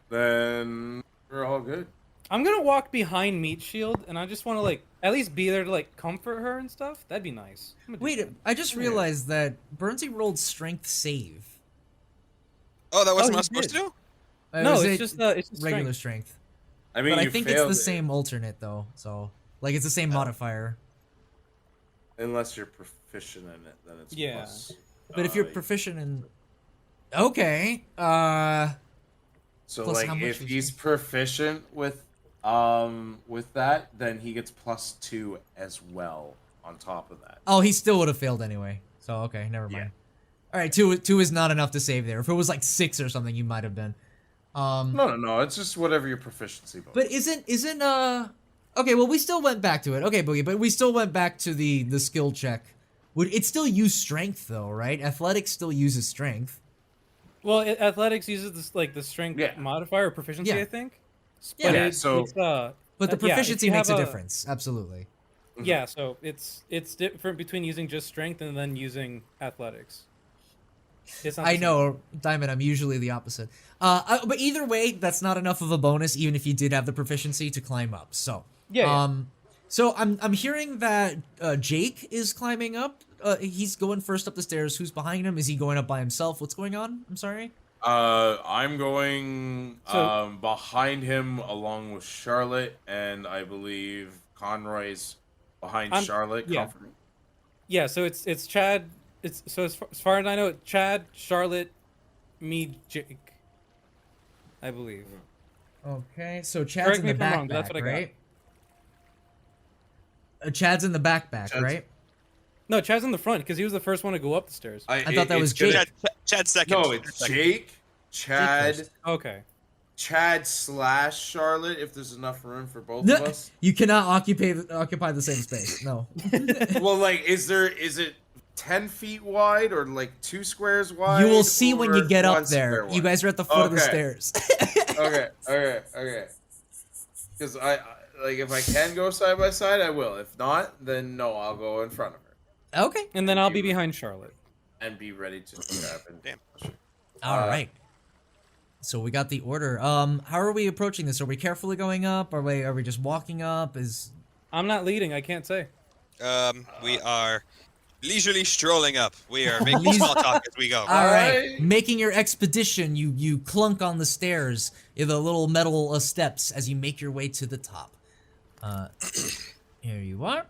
Then we're all good. I'm gonna walk behind Meat Shield, and I just want to like at least be there to like comfort her and stuff. That'd be nice. Wait, I just realized that Burnsy rolled strength save. Oh, that wasn't he what I was supposed to did. do? No, Is it's it just regular strength. strength. I mean, But I you think it's failed the it, same alternate though, so like it's the same modifier. unless you're proficient in it, then it's Yeah. plus. But if you're proficient in, okay, So plus how like much if was he's he? proficient with that, then he gets +2 as well on top of that. oh, he still would have failed anyway. So okay, never mind. All right, two is not enough to save there. If it was like 6 or something, you might have been. No, it's just whatever your proficiency bonus. But isn't okay, well we still went back to it. Okay, Boogie, but we still went back to the skill check. Would it still use strength though, right? Athletics still uses strength. Well, athletics uses this like the strength Yeah. modifier or proficiency, Yeah. I think. Yeah, But so- it's, But the yeah, if proficiency you makes a have difference. Absolutely. Yeah, so it's different between using just strength and then using athletics. It's not the I same. know, Diamond, I'm usually the opposite. But either way, that's not enough of a bonus, even if you did have the proficiency to climb up. So, Yeah. so I'm hearing that Jake is climbing up. He's going first up the stairs. Who's behind him? Is he going up by himself? What's going on? I'm sorry. I'm going So- behind him along with Charlotte, and I believe Conroy's behind Charlotte. yeah. Comforting. Yeah, so it's Chad. It's so as far as I know, Chad, Charlotte, me, Jake. I believe. Okay, so Chad's Correct in me the if I'm wrong, but backpack, that's what I got. right? Chad's in the backpack, Chad's- right? No, Chad's in the front because he was the first one to go up the stairs. I thought that was Jake. Chad second. No, it's Second. Jake, Chad, first. Okay. Chad / Charlotte. If there's enough room for both No, of us. you cannot occupy the same space. No. Well, like, is it 10 feet wide or like 2 squares wide? You will see when you or get 1 up there. square You wide? guys are at the foot of the Okay. stairs. Okay. Because I like if I can go side by side, I will. If not, then no, I'll go in front of her Okay. And then I'll be behind Charlotte. and be ready to grab and Damn. All right. So we got the order. How are we approaching this? Are we carefully going up? Are we just walking up? I'm not leading. I can't say. We are leisurely strolling up. We are making small talk as we go. All right. right. Making your expedition, you clunk on the stairs, the little metal steps as you make your way to the top. Here you are.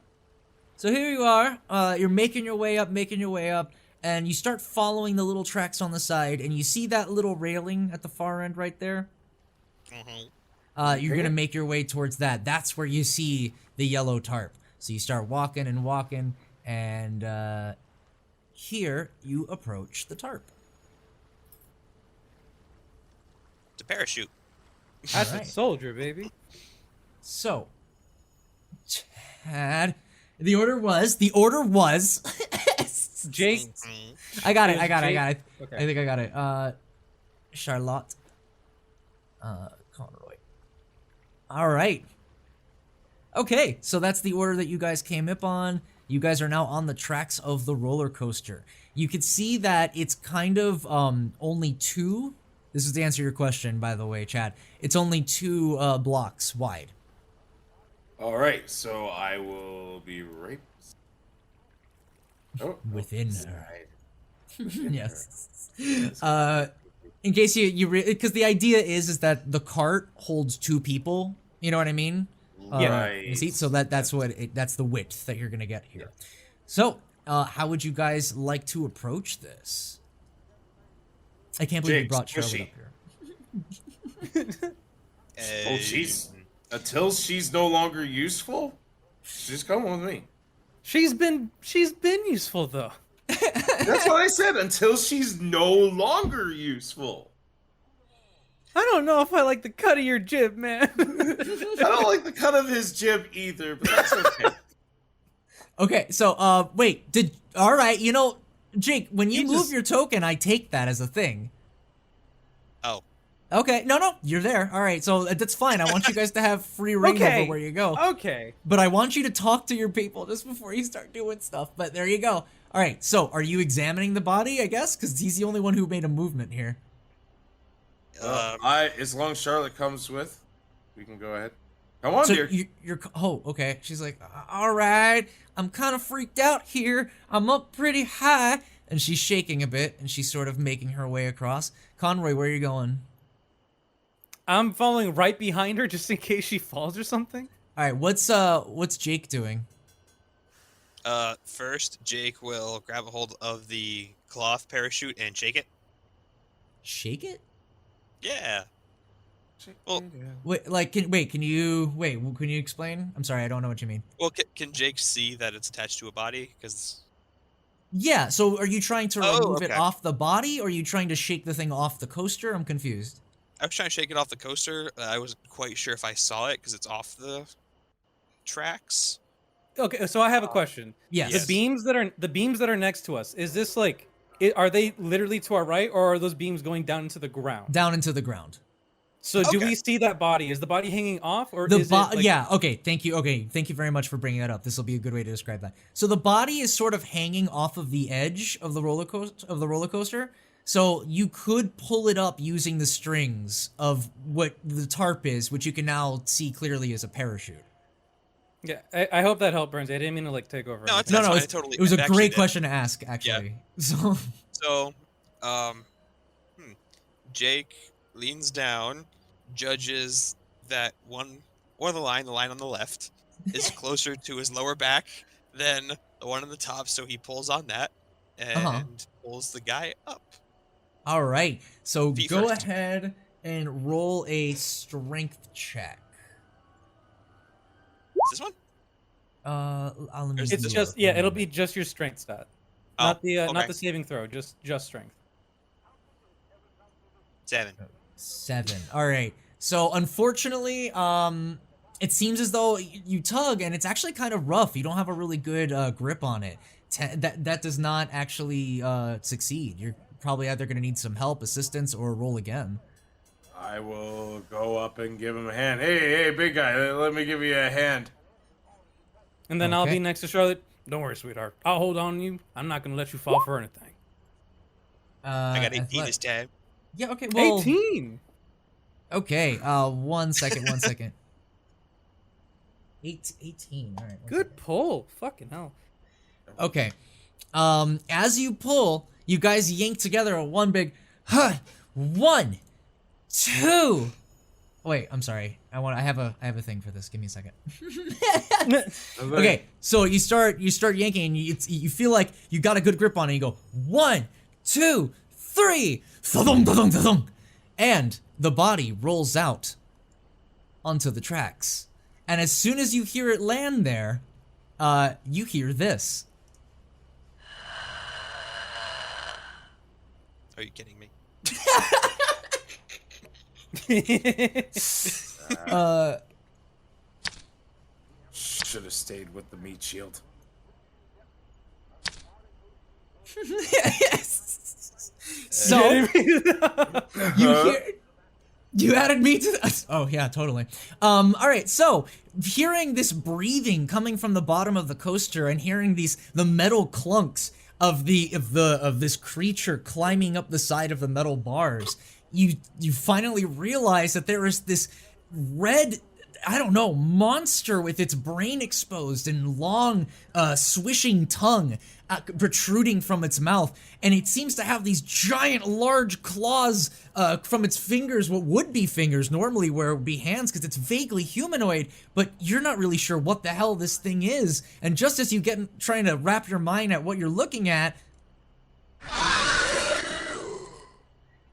So here you are. You're making your way up, and you start following the little tracks on the side, and you see that little railing at the far end right there. You're gonna make your way towards that. That's where you see the yellow tarp. So you start walking, and here you approach the tarp. It's a parachute. That's Alright. a soldier, baby. So, Chad, the order was. Jake. I got it. Jake. I Okay. think I got it. Charlotte. Conroy. All right. Okay, so that's the order that you guys came up on. You guys are now on the tracks of the roller coaster. You can see that it's kind of only 2. This is to answer your question, by the way, Chad. It's only 2 blocks wide. All right, so I will be right. Oh, Within her. side. Yes. In case because the idea is that the cart holds 2 people. You know what I mean? Right. See, so that's that's the width that you're gonna get here. So, how would you guys like to approach this? I can't believe you Jake, brought Charlotte squishy. up here. Oh, until she's no longer useful, she's coming with me. She's been useful though. That's what I said. Until she's no longer useful. I don't know if I like the cut of your jib, man. I don't like the cut of his jib either, but that's okay. Okay, so all right, you know, Jake, when you move your token, I take that as a thing. Oh. Okay, no, you're there. All right, so that's fine. I want you guys to have free reign over where you go. Okay. But I want you to talk to your people just before you start doing stuff. But there you go. All right, so are you examining the body, I guess? Because he's the only one who made a movement here. As long as Charlotte comes with, we can go ahead. Come on, So dear. oh, okay. She's like, all right, I'm kind of freaked out here. I'm up pretty high. And she's shaking a bit, and she's sort of making her way across. Conroy, where are you going? I'm following right behind her just in case she falls or something. All right, what's Jake doing? First, Jake will grab a hold of the cloth parachute and shake it. Shake it? Yeah. Well, Can you explain? I'm sorry, I don't know what you mean. well, can Jake see that it's attached to a body? Because Yeah, so are you trying to remove it okay. off the body, or are you trying to shake the thing off the coaster? I'm confused. I was trying to shake it off the coaster. I wasn't quite sure if I saw it because it's off the tracks. Okay, so I have a question. Yes. Yes. The beams that are next to us, is this like are they literally to our right, or are those beams going down into the ground? Down into the ground. So do Okay. we see that body? Is the body hanging off, or The is it like, yeah, okay, thank you. Okay, thank you very much for bringing that up. This will be a good way to describe that. So the body is sort of hanging off of the edge of the roller coaster. So you could pull it up using the strings of what the tarp is, which you can now see clearly as a parachute. Yeah, I hope that helped, Burns. I didn't mean to like take over. No, anything. That's fine, it was a actually great did. question to ask, actually. So So, Jake leans down, judges that one or the line on the left is closer to his lower back than the one on the top, so he pulls on that and pulls the guy up. all right, so Feet go first. ahead and roll a strength check. Is this one? Let me It's It's look. just it'll be just your strength stat, not the not okay. the saving throw, just strength. 7. 7. All right. So unfortunately, it seems as though you tug and it's actually kind of rough. You don't have a really good grip on it. That does not actually succeed. You're probably either going to need some help, assistance, or roll again. I will go up and give him a hand. Hey, big guy, let me give you a hand. And then I'll Okay. be next to Charlotte. Don't worry, sweetheart. I'll hold on to you. I'm not gonna let you fall for anything. I got 18 this time. Yeah. Okay. Well. 18. Okay. 1 second. 1 second. 18. All right. 1 Good second. pull. Fucking hell. Okay. As you pull, you guys yank together a one big, 1, 2. Wait, I'm sorry. I have a thing for this. Give me a second. Okay, so you start yanking, and you feel like you got a good grip on it. You go 1, 2, 3, thudum, thudum, thudum, and the body rolls out onto the tracks. And as soon as you hear it land there, you hear this. Are you kidding me? Should have stayed with the meat shield. So you added me to the, oh yeah, totally. All right, so hearing this breathing coming from the bottom of the coaster and hearing the metal clunks of this creature climbing up the side of the metal bars, you finally realize that there is this red, I don't know, monster with its brain exposed and long, swishing tongue protruding from its mouth, and it seems to have these giant, large claws from its fingers, what would be fingers normally, where it would be hands, because it's vaguely humanoid, but you're not really sure what the hell this thing is, and just as you get trying to wrap your mind at what you're looking at,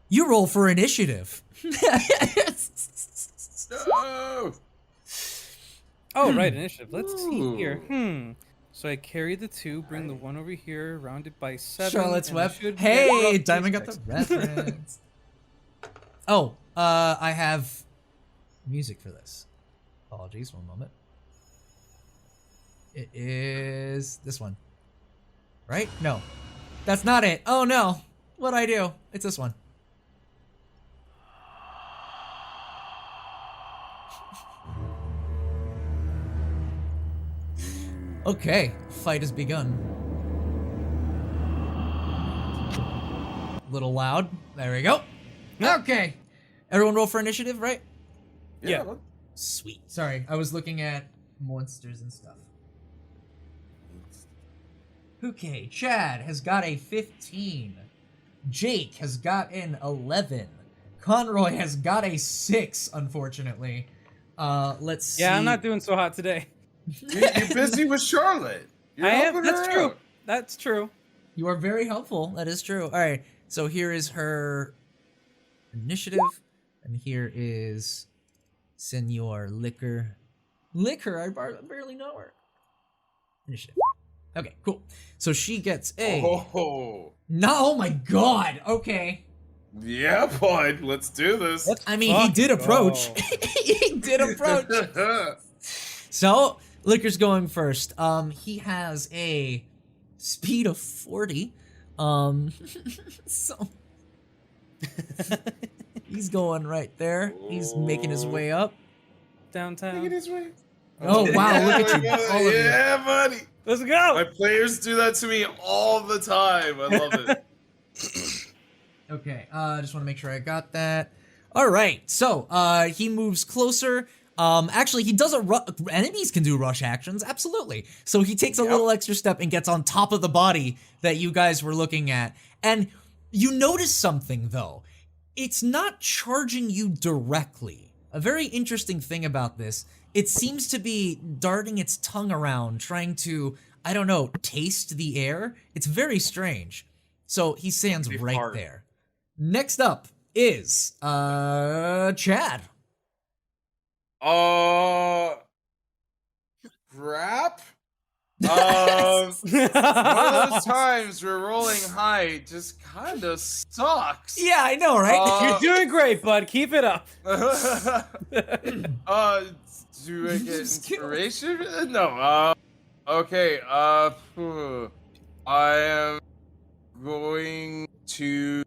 you roll for initiative. No! Oh, right, initiative. Let's see here. Ooh. So I carry the 2, bring the 1 over here, round it by 7. Charlotte's and I Web. should Hey, get Diamond got the 6. reference. Oh, I have music for this. Apologies, one moment. It is this one. Right? No. That's not it. Oh no. What'd I do? It's this one. Okay, fight has begun. Little loud. There we go. Okay. Everyone roll for initiative, right? Yeah. Sweet. Sorry, I was looking at monsters and stuff. Okay, Chad has got a 15. Jake has got an 11. Conroy has got a 6, unfortunately. Let's see. Yeah, I'm not doing so hot today. You're busy with Charlotte. You're I am. helping her That's true. out. That's true. You are very helpful. That is true. All right. So here is her initiative, and here is Senor Liquor. Liquor. I barely know her. Initiative. Okay. Cool. So she gets a. Oh. No. Oh my God. Okay. Yeah, bud. Let's do this. I mean, he did approach. He did approach. So Liquor's going first. He has a speed of 40. So he's going right there. He's making his way up. Downtown. Making his way. Oh wow, look at you. All of you. Yeah, buddy. Let's go. My players do that to me all the time. I love it. Okay, just want to make sure I got that. All right, so he moves closer. Actually, he doesn't. Enemies can do rush actions, absolutely. So he takes a little extra step and gets on top of the body that you guys were looking at. And you notice something though. It's not charging you directly. A very interesting thing about this. It seems to be darting its tongue around, trying to, I don't know, taste the air. It's very strange. So he stands right hard. there. Next up is Chad. Crap. One of those times where rolling high just kind of sucks. Yeah, I know, right? You're doing great, bud. Keep it up. Do I get inspiration? No. Okay. I am going to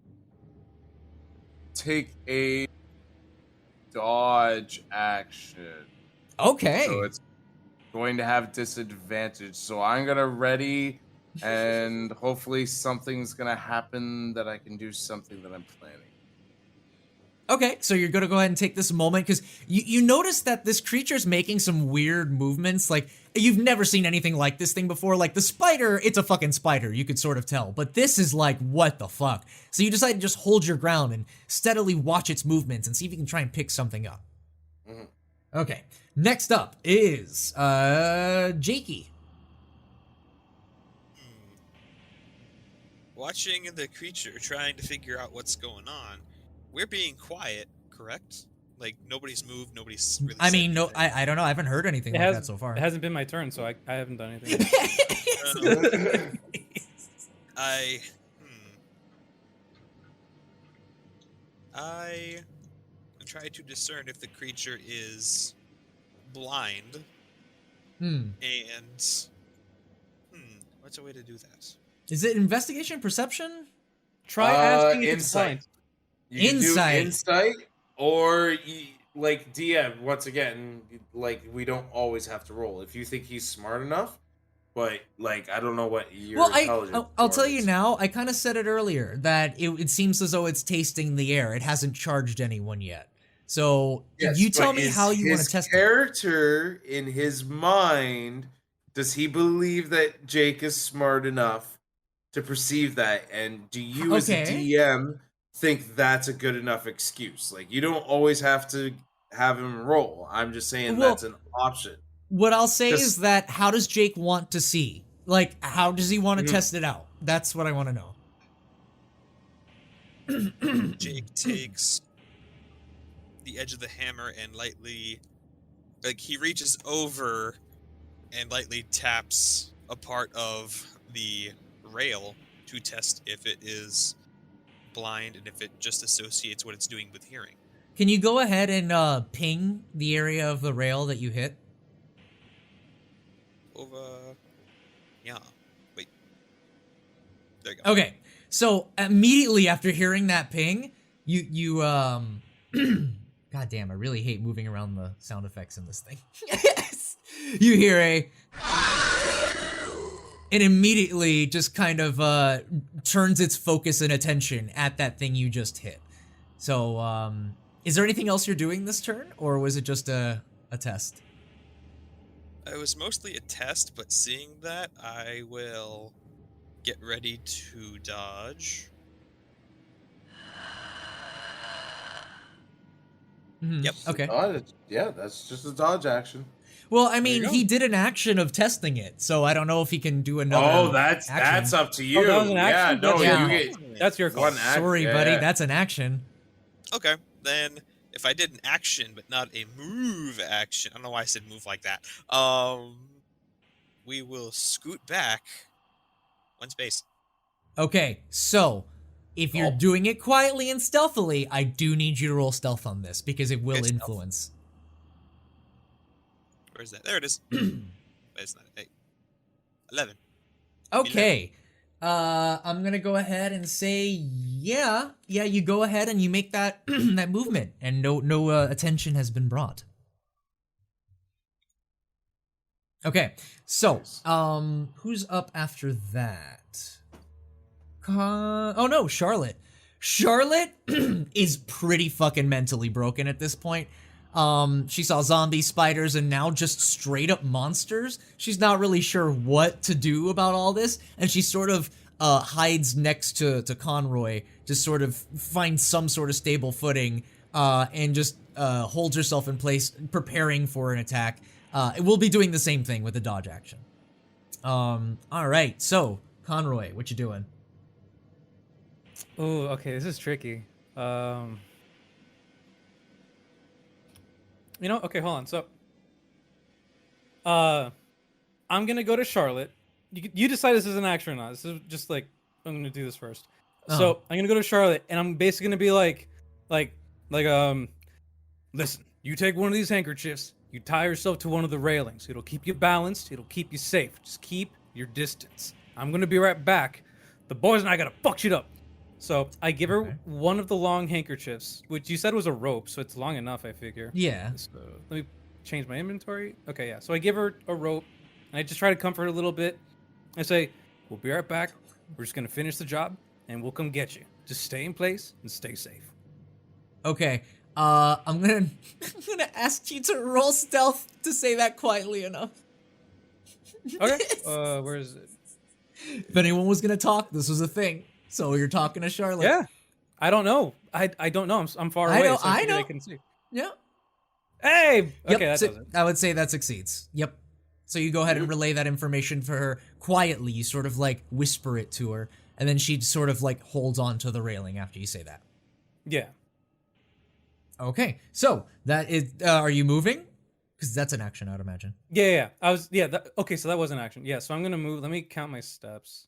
take a dodge action. Okay. So it's going to have disadvantage. So I'm gonna ready, and hopefully something's gonna happen that I can do something that I'm planning. Okay, so you're gonna go ahead and take this moment because you notice that this creature's making some weird movements. Like, you've never seen anything like this thing before. Like, the spider, it's a fucking spider, you could sort of tell. But this is like, what the fuck? So you decide to just hold your ground and steadily watch its movements and see if you can try and pick something up. Mhm. Okay, next up is, Jakey. Watching the creature trying to figure out what's going on. We're being quiet, correct? Like, nobody's moved, nobody's really I said mean, no, anything. I don't know, I haven't heard anything like that so far. It hasn't been my turn, so I haven't done anything. I try to discern if the creature is blind. And what's a way to do that? Is it investigation, perception? Try asking if it's Insight. blind. You can Insight. do insight, or like DM. Once again, like we don't always have to roll. If you think he's smart enough, but like I don't know what your intelligence. I'll tell you is. now. I kind of said it earlier that it seems as though it's tasting the air. It hasn't charged anyone yet. So Yes, you tell but me is how you want his to test it. character in his mind. Does he believe that Jake is smart enough to perceive that? And do you, as a Okay. DM, think that's a good enough excuse? Like, you don't always have to have him roll. I'm just saying Well, that's an option. What I'll say Just- is that how does Jake want to see? Like, how does he want to Mhm. test it out? That's what I want to know. Jake takes the edge of the hammer and lightly, like, he reaches over and lightly taps a part of the rail to test if it is blind and if it just associates what it's doing with hearing. Can you go ahead and ping the area of the rail that you hit? Over. Yeah. Wait. There you go. Okay. So immediately after hearing that ping, you God damn, I really hate moving around the sound effects in this thing. Yes. You hear it immediately just kind of turns its focus and attention at that thing you just hit. So is there anything else you're doing this turn, or was it just a test? It was mostly a test, but seeing that, I will get ready to dodge. Yep. Okay. Yeah, that's just a dodge action. Well, I you mean, go. he did an action of testing it, so I don't know if he can do another. Oh, that's action. up to you. that was an Yeah, action? no, That's your you call. get That's your call. one act. Sorry, yeah, buddy, yeah. that's an action. Okay, then if I did an action but not a move action, I don't know why I said move like that. We will scoot back one space. Okay, so if you're Oh. doing it quietly and stealthily, I do need you to roll stealth on this because it will Okay, stealth. influence. Where's that? There it is. But it's not. Hey. 11. Okay. I'm gonna go ahead and say yeah. You go ahead and you make that that movement, and no attention has been brought. Okay, so who's up after that? Oh no, Charlotte. Charlotte is pretty fucking mentally broken at this point. She saw zombies, spiders, and now just straight up monsters. She's not really sure what to do about all this, and she sort of hides next to Conroy to sort of find some sort of stable footing, and just holds herself in place, preparing for an attack. It will be doing the same thing with the dodge action. All right, so Conroy, what you doing? Oh, okay, this is tricky. You know, okay, hold on. So, I'm gonna go to Charlotte. You decide this is an action or not. This is just like I'm gonna do this first. So I'm gonna go to Charlotte, and I'm basically gonna be like, listen. You take one of these handkerchiefs. You tie yourself to one of the railings. It'll keep you balanced. It'll keep you safe. Just keep your distance. I'm gonna be right back. The boys and I gotta fuck shit up. So I give her one of the long handkerchiefs, which you said was a rope, so it's long enough, I figure. Yeah. So let me change my inventory. Okay, yeah. So I give her a rope, and I just try to comfort her a little bit. I say, we'll be right back. We're just going to finish the job, and we'll come get you. Just stay in place and stay safe. Okay. I'm gonna ask you to roll stealth to say that quietly enough. Okay. Where is it? If anyone was gonna talk, this was a thing. So you're talking to Charlotte. Yeah. I don't know. I don't know. I'm far away. know, so I figured know. can see. Yeah. Hey! Yep, Okay, that so does it. I would say that succeeds. Yep. So you go ahead and relay that information for her quietly. You sort of like whisper it to her, and then she sort of like holds on to the railing after you say that. Yeah. Okay. So that is. Are you moving? Because that's an action, I'd imagine. Yeah. Okay, so that was an action. Yeah, so I'm going to move. Let me count my steps.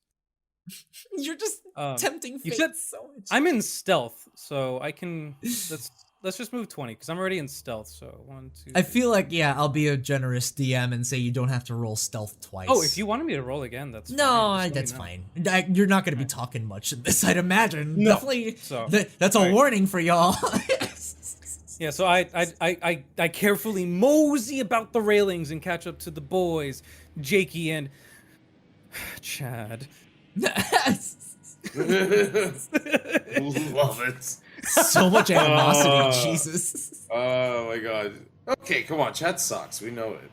You're just tempting fate you said so much. I'm in stealth, so I can. Let's just move 20 because I'm already in stealth. So 1, 2. I feel like I'll be a generous DM and say you don't have to roll stealth twice. Oh, if you wanted me to roll again, that's no, fine. Just let that's me know. fine. You're not going to be talking much in this, I'd imagine. No. Definitely. So, That's a alright. warning for y'all. Yeah, so I carefully mosey about the railings and catch up to the boys, Jakey and Chad. Love it. So much animosity, Jesus. Oh my god. Okay, come on. Chad sucks. We know it.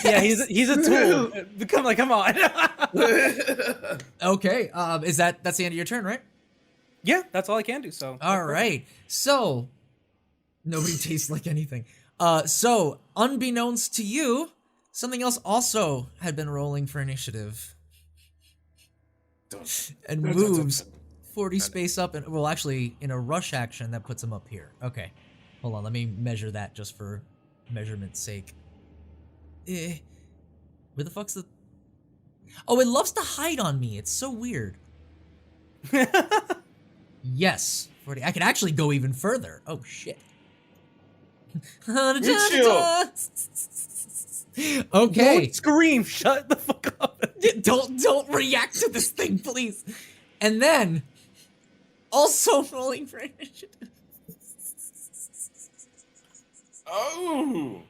Yeah, he's a tool. Come on. Okay, that's the end of your turn, right? Yeah, that's all I can do. So All right. So nobody tastes like anything. So unbeknownst to you, something else also had been rolling for initiative and moves 40 space up, and well, actually, in a rush action, that puts him up here. Okay, hold on. Let me measure that just for measurement's sake. Where the fuck's the? Oh, it loves to hide on me. It's so weird. Yes, 40. I could actually go even further. Oh shit. Okay. Don't scream. Shut the fuck up. Don't react to this thing, please. And then, also rolling for initiative. Oh.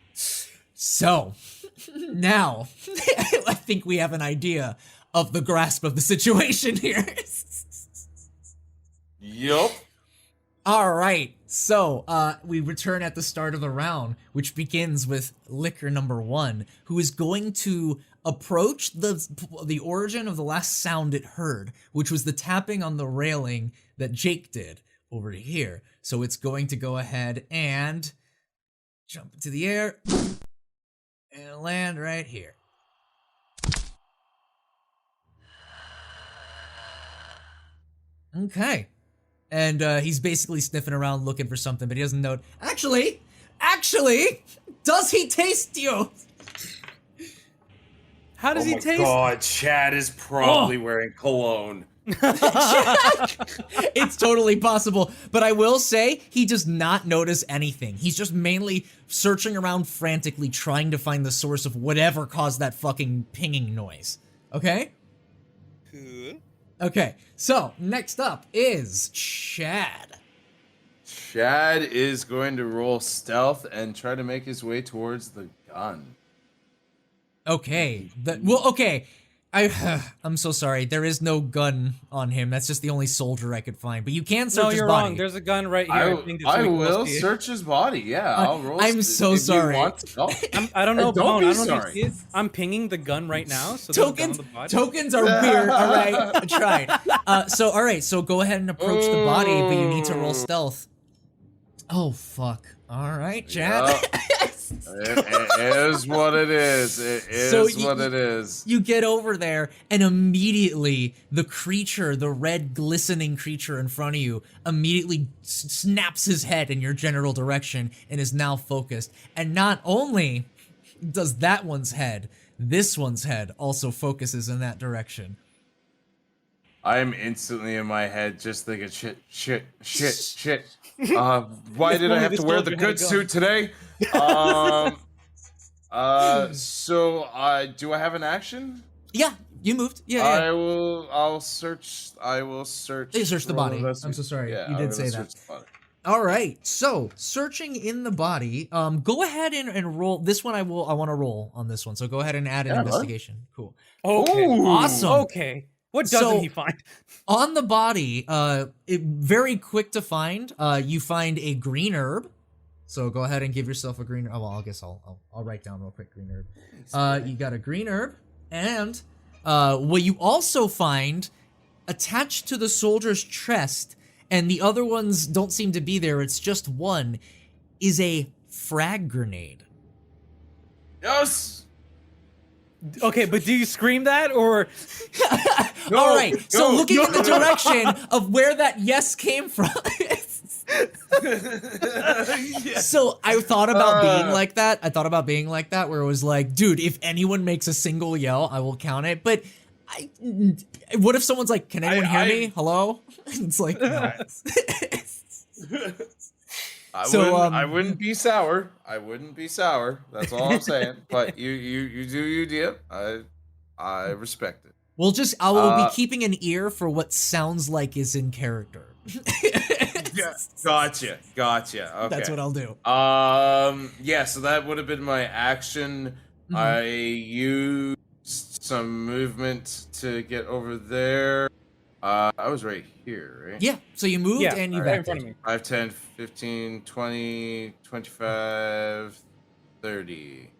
So, now, I think we have an idea of the grasp of the situation here. Yup. All right, so we return at the start of the round, which begins with Liquor number 1, who is going to approach the origin of the last sound it heard, which was the tapping on the railing that Jake did over here. So it's going to go ahead and jump into the air and land right here. Okay. And he's basically sniffing around looking for something, but he doesn't know. Actually, does he taste you? How does he Oh taste? my God, Chad is probably wearing cologne. It's totally possible, but I will say he does not notice anything. He's just mainly searching around frantically trying to find the source of whatever caused that fucking pinging noise. Okay? Cool. Okay, so next up is Chad. Chad is going to roll stealth and try to make his way towards the gun. Okay, okay. I'm so sorry. There is no gun on him. That's just the only soldier I could find. But you can search No, his you're body. wrong. There's a gun right here. I think I we can will see it. search his body. Yeah, I'll roll. I'm so if you sorry. want to. Oh. I don't know, Don't Bone. be I don't know if sorry. you see it. I'm pinging the gun right now. So there's a gun on the body. Tokens are weird. All right, I tried. So all right, so go ahead and approach the body, but you need to roll stealth. Oh fuck. All right, Chad. It is what it is. It is what it is. You get over there, and immediately the creature, the red glistening creature in front of you, immediately snaps his head in your general direction and is now focused. And not only does that one's head, this one's head also focuses in that direction. I'm instantly in my head just thinking, shit. Why did I have to wear the good suit today? So, do I have an action? Yeah, you moved. Yeah. I'll search. I will search. You searched the for body. I'm so sorry. Yeah, You did I'm say gonna that. search the body. All right, so searching in the body. Go ahead and roll this one. I want to roll on this one. So go ahead and add an investigation. Cool. Okay. Ooh. Awesome. Okay. What doesn't he find? On the body, very quick to find. You find a green herb. So go ahead and give yourself a green. Oh well, I guess I'll write down real quick green herb. You got a green herb, and what you also find attached to the soldier's chest, and the other ones don't seem to be there. It's just one, is a frag grenade. Yes. Okay, but do you scream that or? All right. So looking in the direction of where that yes came from. So I thought about being like that. Where it was like, dude, if anyone makes a single yell, I will count it. But what if someone's like, can anyone hear me? Hello? It's like, no. I wouldn't be sour. That's all I'm saying. But you do you, dear. I respect it. I will be keeping an ear for what sounds like is in character. Yeah, gotcha. Okay. That's what I'll do. Yeah, so that would have been my action. Mm-hmm. I used some movement to get over there. I was right here, right? Yeah, so you moved and you right in backed front of me. 5, 10, 15, 20, 25, 30.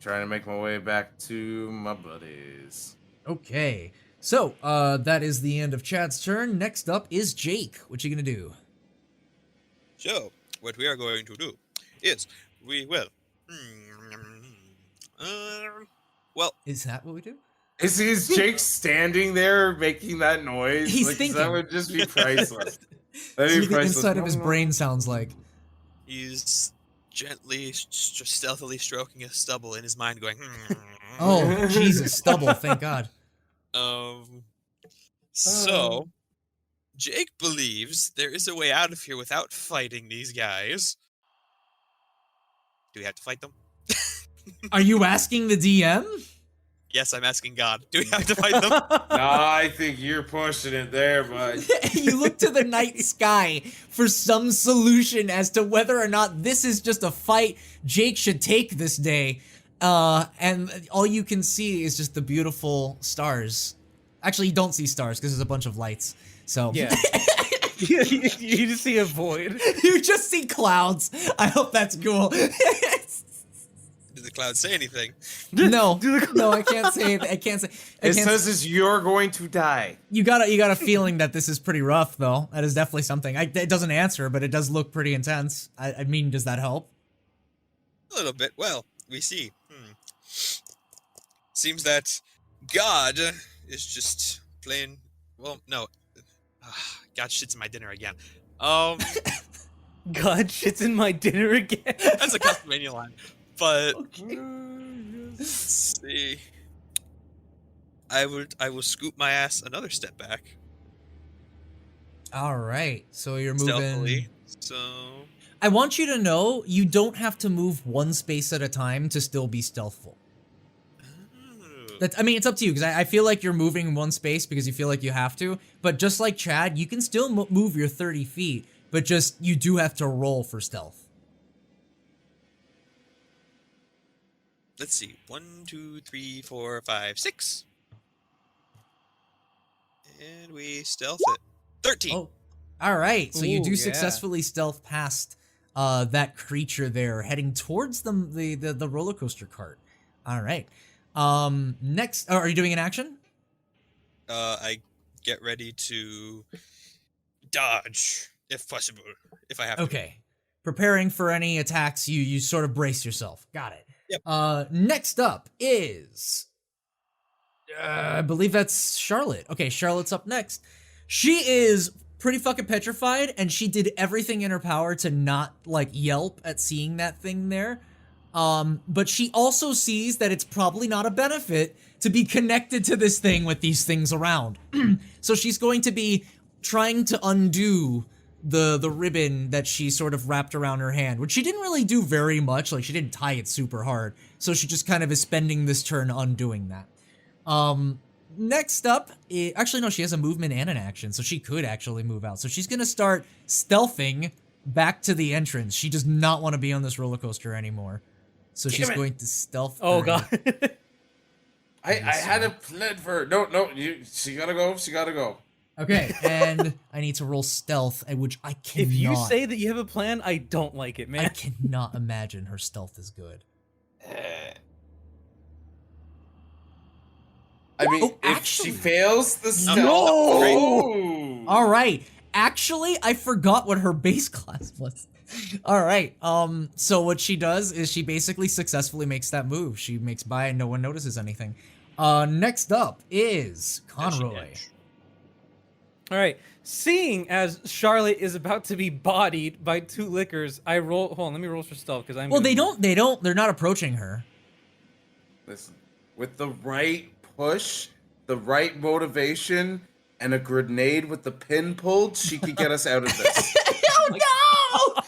Trying to make my way back to my buddies. Okay, so that is the end of Chad's turn. Next up is Jake. What you gonna do? So, what we are going to do is we will. Well, Is that what we do? Is Jake standing there making that noise? He's Like, thinking. that would just be priceless. That'd See be what the priceless. inside of his brain sounds like. he's gently, stealthily stroking his stubble in his mind, going. Oh, Jesus, stubble, thank God. So, Jake believes there is a way out of here without fighting these guys. Do we have to fight them? Are you asking the DM? Yes, I'm asking God. Do we have to fight them? I think you're pushing it there, bud. You look to the night sky for some solution as to whether or not this is just a fight Jake should take this day. And all you can see is just the beautiful stars. Actually, you don't see stars because there's a bunch of lights. So Yeah. You just see a void. you just see clouds. I hope that's cool. Did the clouds say anything? No, I can't say it. I can't say. It says is you're going to die. You got a feeling that this is pretty rough, though. That is definitely something. It doesn't answer, but it does look pretty intense. I mean, does that help? A little bit. Well, we see. Seems that God is just playing. Well, no. God shits in my dinner again. God shits in my dinner again. That's a Castlevania line. But let's see. I will scoop my ass another step back. All right, so you're moving. Stealthily. So I want you to know you don't have to move one space at a time to still be stealthful. I mean, it's up to you, because I feel like you're moving one space because you feel like you have to, but just like Chad, you can still move your 30 feet, but just, you do have to roll for stealth. let's see. 1, 2, 3, 4, 5, 6. And we stealth it. 13. Oh, all right. So you Ooh, do yeah. successfully stealth past that creature there, heading towards the roller coaster cart. All right. Next, are you doing an action? I get ready to dodge, if possible, if I have to. Okay. Preparing for any attacks, you sort of brace yourself. Got it. Yep. Next up is, I believe that's Charlotte. Okay, Charlotte's up next. She is pretty fucking petrified, and she did everything in her power to not, like, yelp at seeing that thing there. But she also sees that it's probably not a benefit to be connected to this thing with these things around. So she's going to be trying to undo the ribbon that she sort of wrapped around her hand, which she didn't really do very much. Like, she didn't tie it super hard. So she just kind of is spending this turn undoing that. Next up, actually no, she has a movement and an action, so she could actually move out. So she's gonna start stealthing back to the entrance. She does not want to be on this roller coaster anymore. So she's going to stealth. Oh through. god. I had a plan for no. She gotta go. She gotta go. Okay, and I need to roll stealth, which I cannot. If you say that you have a plan, I don't like it, man. I cannot imagine her stealth is good. I mean, Oh, if actually- she fails the stealth. No! Oh! All right. Actually, I forgot what her base class was. All right. So what she does is she basically successfully makes that move. She makes by and no one notices anything. Next up is Conroy. All right. Seeing as Charlotte is about to be bodied by two lickers, I roll. Hold on, let me roll for stealth because I'm. Well, gonna- they're not approaching her. Listen, with the right push, the right motivation, and a grenade with the pin pulled, she could get us out of this. Oh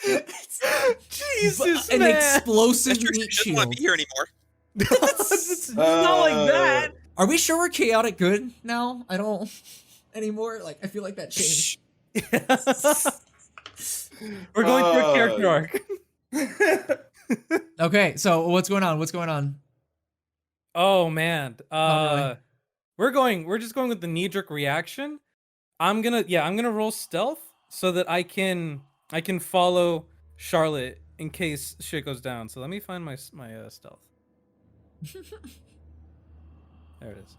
no! Jesus, An man. explosive She meat doesn't want shield. to be here anymore. It's not like that. Are we sure we're chaotic good now? I don't anymore. Like, I feel like that changed. We're going through a character arc. Okay, so what's going on? What's going on? Oh man. Conroy. We're just going with the knee-jerk reaction. I'm gonna roll stealth so that I can follow Charlotte in case shit goes down. So let me find my stealth. There it is.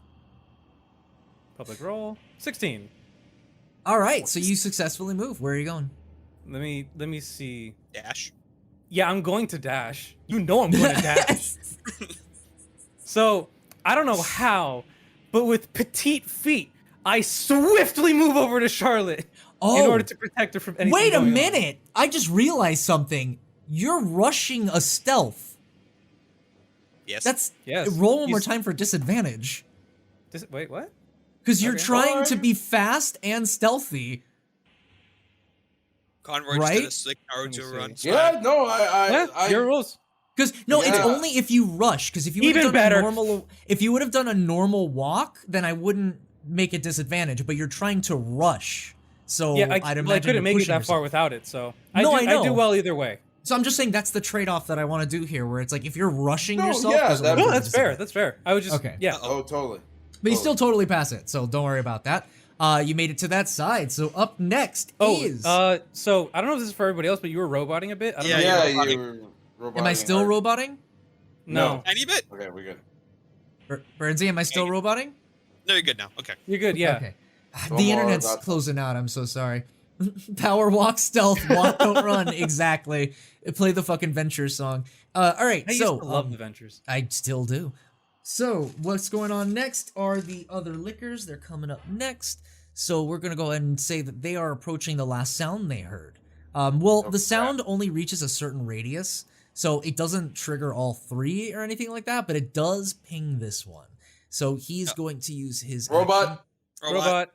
Public roll 16. All right, so you successfully move. Where are you going? Let me see. Dash. Yeah, I'm going to dash. You know I'm going to dash. So, I don't know how, but with petite feet, I swiftly move over to Charlotte in Oh, order to protect her from anything. wait a going on. minute! I just realized something. You're rushing a stealth. Yes. That's Yes. roll one more He's- time for disadvantage. Wait, what? Because you're Okay. trying to be fast and stealthy. Conroy just Right? did a slick Naruto see. run. It's Yeah, fine. no, Yeah, your rules. Because no, it's Yeah. only if you rush. Because if you would Even have done better. a normal, if you would have done a normal walk, then I wouldn't make a disadvantage. But you're trying to rush, so Yeah, I'd I imagine couldn't you're make it pushing that far yourself. without it, so No, I I do know. well either way. So I'm just saying that's the trade-off that I want to do here, where it's like if you're rushing No, yourself, yeah, there's a that- little No, bit of that's fair. disadvantage. That's fair. I was just Okay. yeah. Oh, totally. But you still totally pass it, so don't worry about that. You made it to that side. So up next is. So I don't know if this is for everybody else, but you were roboting a bit. I don't Yeah, know. you're Yeah, roboting. you were Am I still roboting? No, Tiny bit. Okay, we're good. Bernsey, am I still roboting? No, you're good now. Okay. you're good. Yeah. Okay. No The more internet's about- closing out. I'm so sorry. Power walk, stealth, walk, don't run. Exactly. Play the fucking Venture song. All right. I used So to love the Ventures. I still do. So what's going on next are the other liquors. They're coming up next. So we're gonna go ahead and say that they are approaching the last sound they heard. Well, the sound only reaches a certain radius, so it doesn't trigger all three or anything like that, but it does ping this one. So he's going to use his Robot. Robot.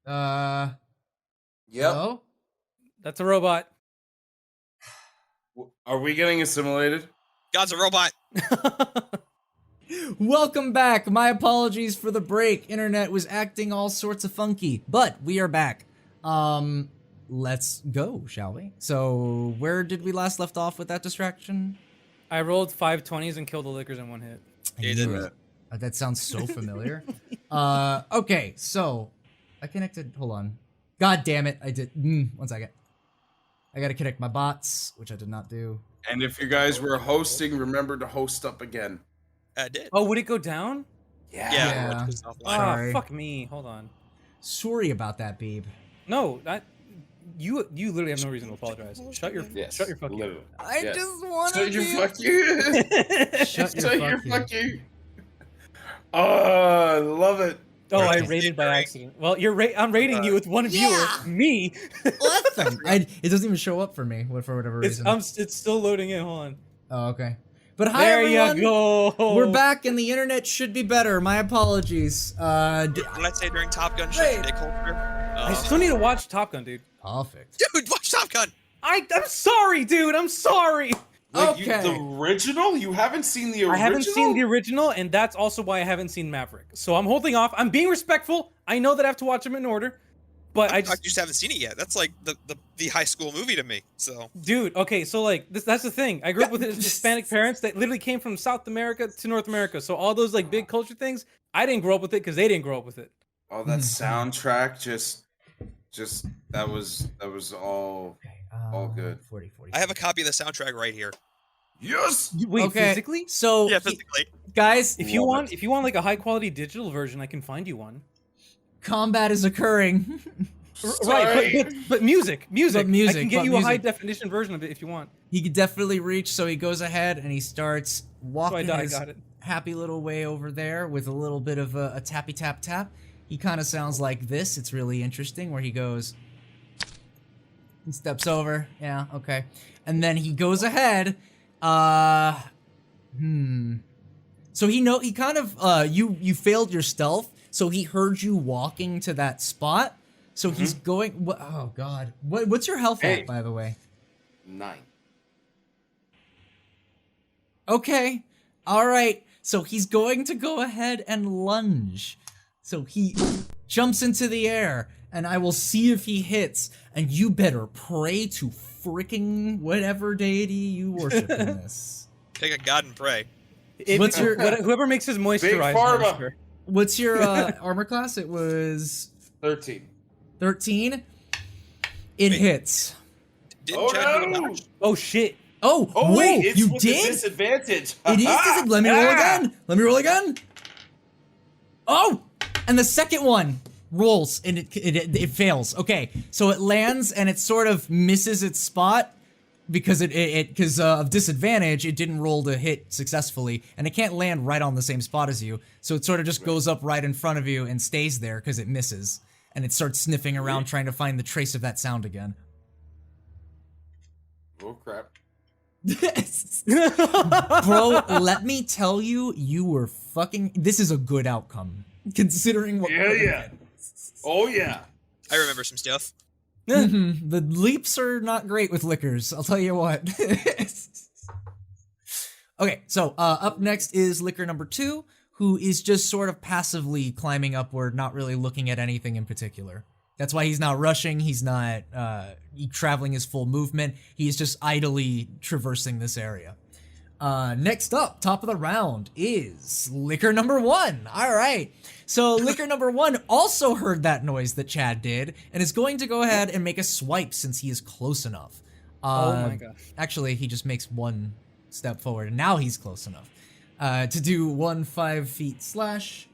action. Yep. No? That's a robot. Are we getting assimilated? God's a robot. Welcome back. My apologies for the break. Internet was acting all sorts of funky, but we are back. Let's go, shall we? So, where did we last left off with that distraction? I rolled 5 20s and killed the lickers in one hit. I Yeah, you knew did. it. That sounds so familiar. Okay, so I connected. Hold on. God damn it! I did. 1 second. I gotta connect my bots, which I did not do. And if you guys were hosting, remember to host up again. I did. Oh, would it go down? Yeah. Yeah. it's offline. Ah, Sorry. fuck me. Hold on. Sorry about that, babe. No, you literally have no reason to apologize. Shut your Yes. shut your fuck you. literally. I Yes. just want Shut your fuck you. Shut your Shut your fuck you. fuck you. Oh, I love it. Oh, I Okay. rated by accident. Well, I'm rating you with one viewer, me. Listen, it doesn't even show up for me for whatever reason. It's still loading in. Hold on. Oh, okay. But hi, There everyone. you go. We're back, and the internet should be better. My apologies. What did I say during Top Gun? Shut your dick holder. I still need to watch Top Gun, dude. Perfect. Dude, watch Top Gun. I'm sorry, dude. I'm sorry. Like, Okay. the original? You haven't seen the original? I haven't seen the original, and that's also why I haven't seen Maverick. So I'm holding off. I'm being respectful. I know that I have to watch them in order, but I just haven't seen it yet. That's like the high school movie to me. So dude. Okay, so like that's the thing. I grew up with Hispanic parents that literally came from South America to North America. So all those like big culture things, I didn't grow up with it because they didn't grow up with it. Oh, that soundtrack just that was all good. 40. I have a copy of the soundtrack right here. Yes. Wait, Okay, physically? So, Yeah, physically. guys, If you Love want like a high quality digital version, I can find you one. combat is occurring. Right, but music. But music, I can get but you a high music. definition version of it if you want. He could definitely reach, so he goes ahead and he starts walking I his got it. happy little way over there with a little bit of a tappy tap tap. He kind of sounds like this. It's really interesting where he goes. He steps over. Yeah, okay. And then he goes ahead. So he kind of you failed your stealth, so he heard you walking to that spot. So he's going. Oh God! What's your health Hey. at, by the way? 9. Okay. All right. So he's going to go ahead and lunge. So he jumps into the air, and I will see if he hits. And you better pray to freaking whatever deity you worship in this. Take a god and pray. What's your whoever makes his moisturizer? Pharma. moisture. What's your armor class? It was 13. 13. It hits. Didn't Oh, Chad do the no. dodge? Oh shit! Oh, Oh whoa, wait, it's you with did? a disadvantage. It is Ha-ha! Let me roll Ah! again. Let me roll again. Oh, and the second one rolls and it fails. Okay, so it lands and it sort of misses its spot because because of disadvantage. It didn't roll to hit successfully, and it can't land right on the same spot as you. So it sort of just goes up right in front of you and stays there because it misses, and it starts sniffing around trying to find the trace of that sound again. Oh crap. Bro, let me tell you, you were fucking. This is a good outcome, considering what. Yeah, yeah. Oh yeah. I remember some stuff. The leaps are not great with lickers, I'll tell you what. Okay, so up next is licker number 2, who is just sort of passively climbing upward, not really looking at anything in particular. That's why he's not rushing, he's not traveling his full movement, he's just idly traversing this area. Next up, top of the round, is licker number 1. All right. So licker number 1 also heard that noise that Chad did and is going to go ahead and make a swipe since he is close enough. Oh my gosh. Actually, he just makes one step forward and now he's close enough to do 1 5-feet slash.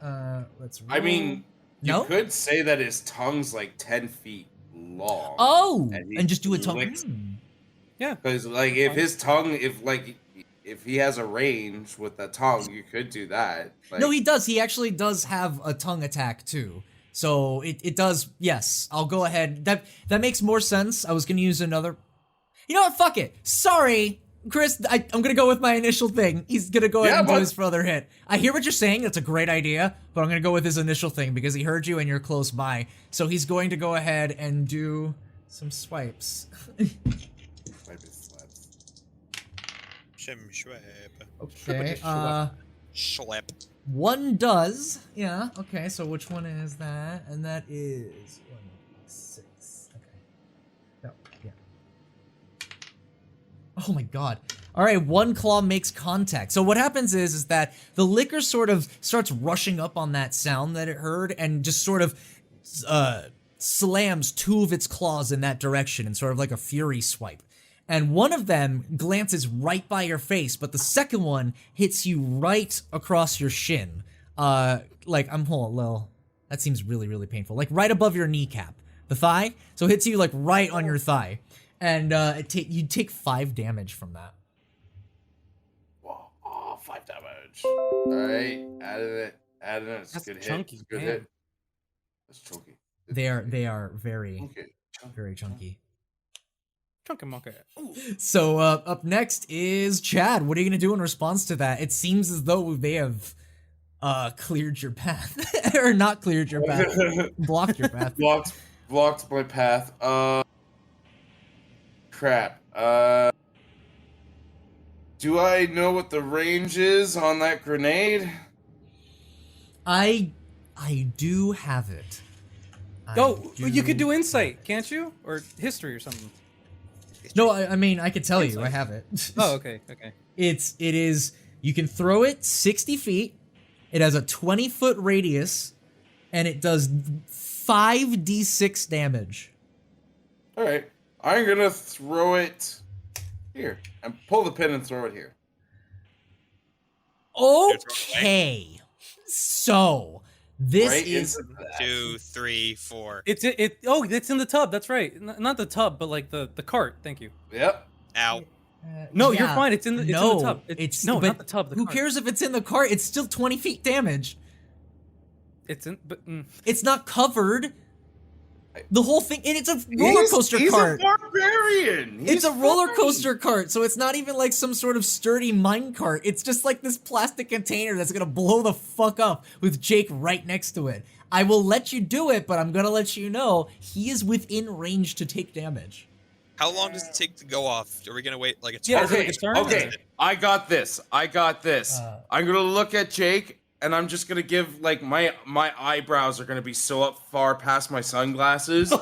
Let's roll. I mean, you No? could say that his tongue's like 10 feet long. Oh, he and just do a tongue. licks- Yeah. Because like if his tongue, if he has a range with the tongue, you could do that. Like, No, he does. He actually does have a tongue attack too. So it does. Yes, I'll go ahead. That makes more sense. I was gonna use another. You know what? Fuck it. Sorry, Chris. I'm gonna go with my initial thing. He's gonna go ahead and do his further hit. I hear what you're saying. That's a great idea. But I'm gonna go with his initial thing because he heard you and you're close by. So he's going to go ahead and do some swipes. Okay. Schlep. 1 does. Yeah. Okay. So which one is that? And that is 1, 6. Okay. No. Yeah. Oh my god. All right. 1 claw makes contact. So what happens is that the licker sort of starts rushing up on that sound that it heard and just sort of slams 2 of its claws in that direction in sort of like a fury swipe. And one of them glances right by your face, but the second one hits you right across your shin. Like, hold on, Lil. That seems really, really painful. Like, right above your kneecap. The thigh? So it hits you, like, right on your thigh. And you take 5 damage from that. Whoa, 5 damage. Alright, added it. It's That's a good chunky, hit. Good damn. hit. That's chunky. They are very, Chunky. very chunky. Chunky monkey. Ooh. So up next is Chad. What are you gonna do in response to that? It seems as though they have cleared your path, or not cleared your path, blocked your path. Blocked my path. Crap. Do I know what the range is on that grenade? I do have it. Oh, you could do insight, can't you? Or history or something. No, I mean I could tell you. I have it. Oh, okay, okay. It is. You can throw it 60 feet. It has a 20-foot radius, and it does 5d6 damage. All right. I'm gonna throw it here and pull the pin and throw it here. Okay. So this Right is. into that. 2, 3, 4. It's in the tub. That's right. Not the tub, but like the cart. Thank you. Yep. Ow. No, you're yeah. fine. It's in the tub. No, but not the tub. The who cart. cares if it's in the cart? It's still 20 feet damage. It's in, but It's not covered. The whole thing, and it's a roller coaster cart. He's a barbarian. It's a He's roller fine. coaster cart, so it's not even like some sort of sturdy mine cart. It's just like this plastic container that's gonna blow the fuck up with Jake right next to it. I will let you do it, but I'm gonna let you know he is within range to take damage. How long does it take to go off? Are we gonna wait like a Yeah, turn? is it like a turn? Okay. I got this. I'm gonna look at Jake, and I'm just gonna give like my eyebrows are gonna be so up far past my sunglasses,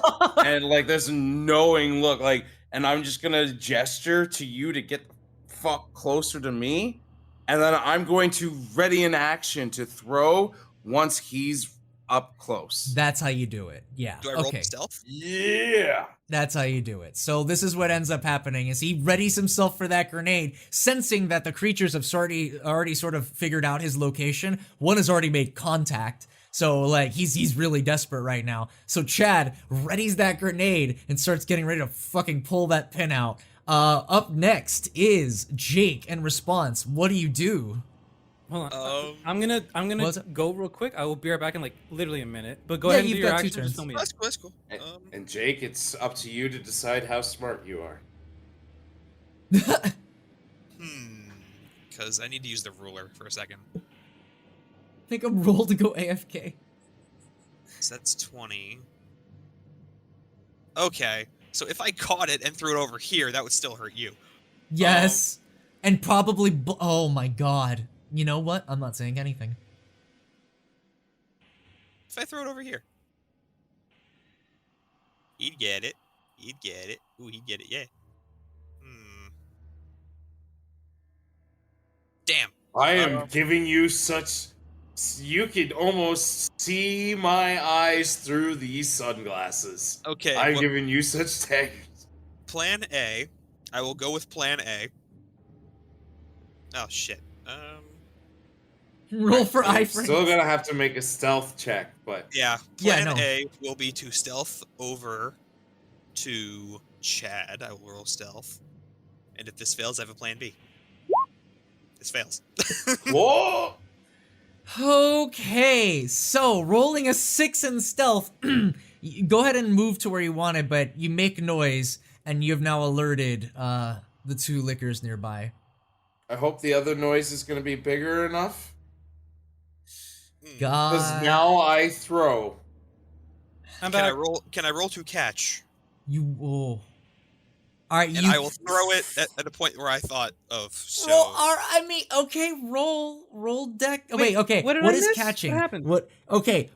and like this knowing look, like, and I'm just gonna gesture to you to get the fuck closer to me, and then I'm going to ready in action to throw once he's up close. That's how you do it. Yeah. Do I roll okay. stealth? Yeah. That's how you do it. So this is what ends up happening is he readies himself for that grenade, sensing that the creatures have already sort of figured out his location. One has already made contact. So like he's really desperate right now. So Chad readies that grenade and starts getting ready to fucking pull that pin out. Up next is Jake in response. What do you do? hold on. Um, I'm gonna What's it? go real quick. I will be right back in like literally a minute. But go Yeah, ahead and do you've your got 2 action. turns. Just tell me. That's cool. That's cool. And Jake, it's up to you to decide how smart you are. Because I need to use the ruler for a second. Make a roll to go AFK. So that's 20. Okay, so if I caught it and threw it over here, that would still hurt you. Yes. And probably, oh my god. You know what? I'm not saying anything. If I throw it over here, he'd get it. He'd get it. Ooh, he'd get it. Yeah. Damn. I am giving you such. You could almost see my eyes through these sunglasses. Okay. I'm giving you such tech. Plan A. I will go with Plan A. Oh shit. Roll for I'm iframes. still gonna have to make a stealth check, but Yeah. Yeah, Plan no. A will be to stealth over to Chad. I will roll stealth, and if this fails, I have a Plan B. This fails. whoa! Okay, so rolling a 6 in stealth. Go ahead and move to where you want it, but you make noise, and you have now alerted the 2 lickers nearby. I hope the other noise is gonna be bigger enough. God. Because now I throw. Can I roll? Can I roll to catch? You. Oh. Alright, And you. I will throw it at a point where I thought of. So. Roll, I mean, okay, roll deck. Wait, okay. what did What I is miss? catching? What happened? What? Okay.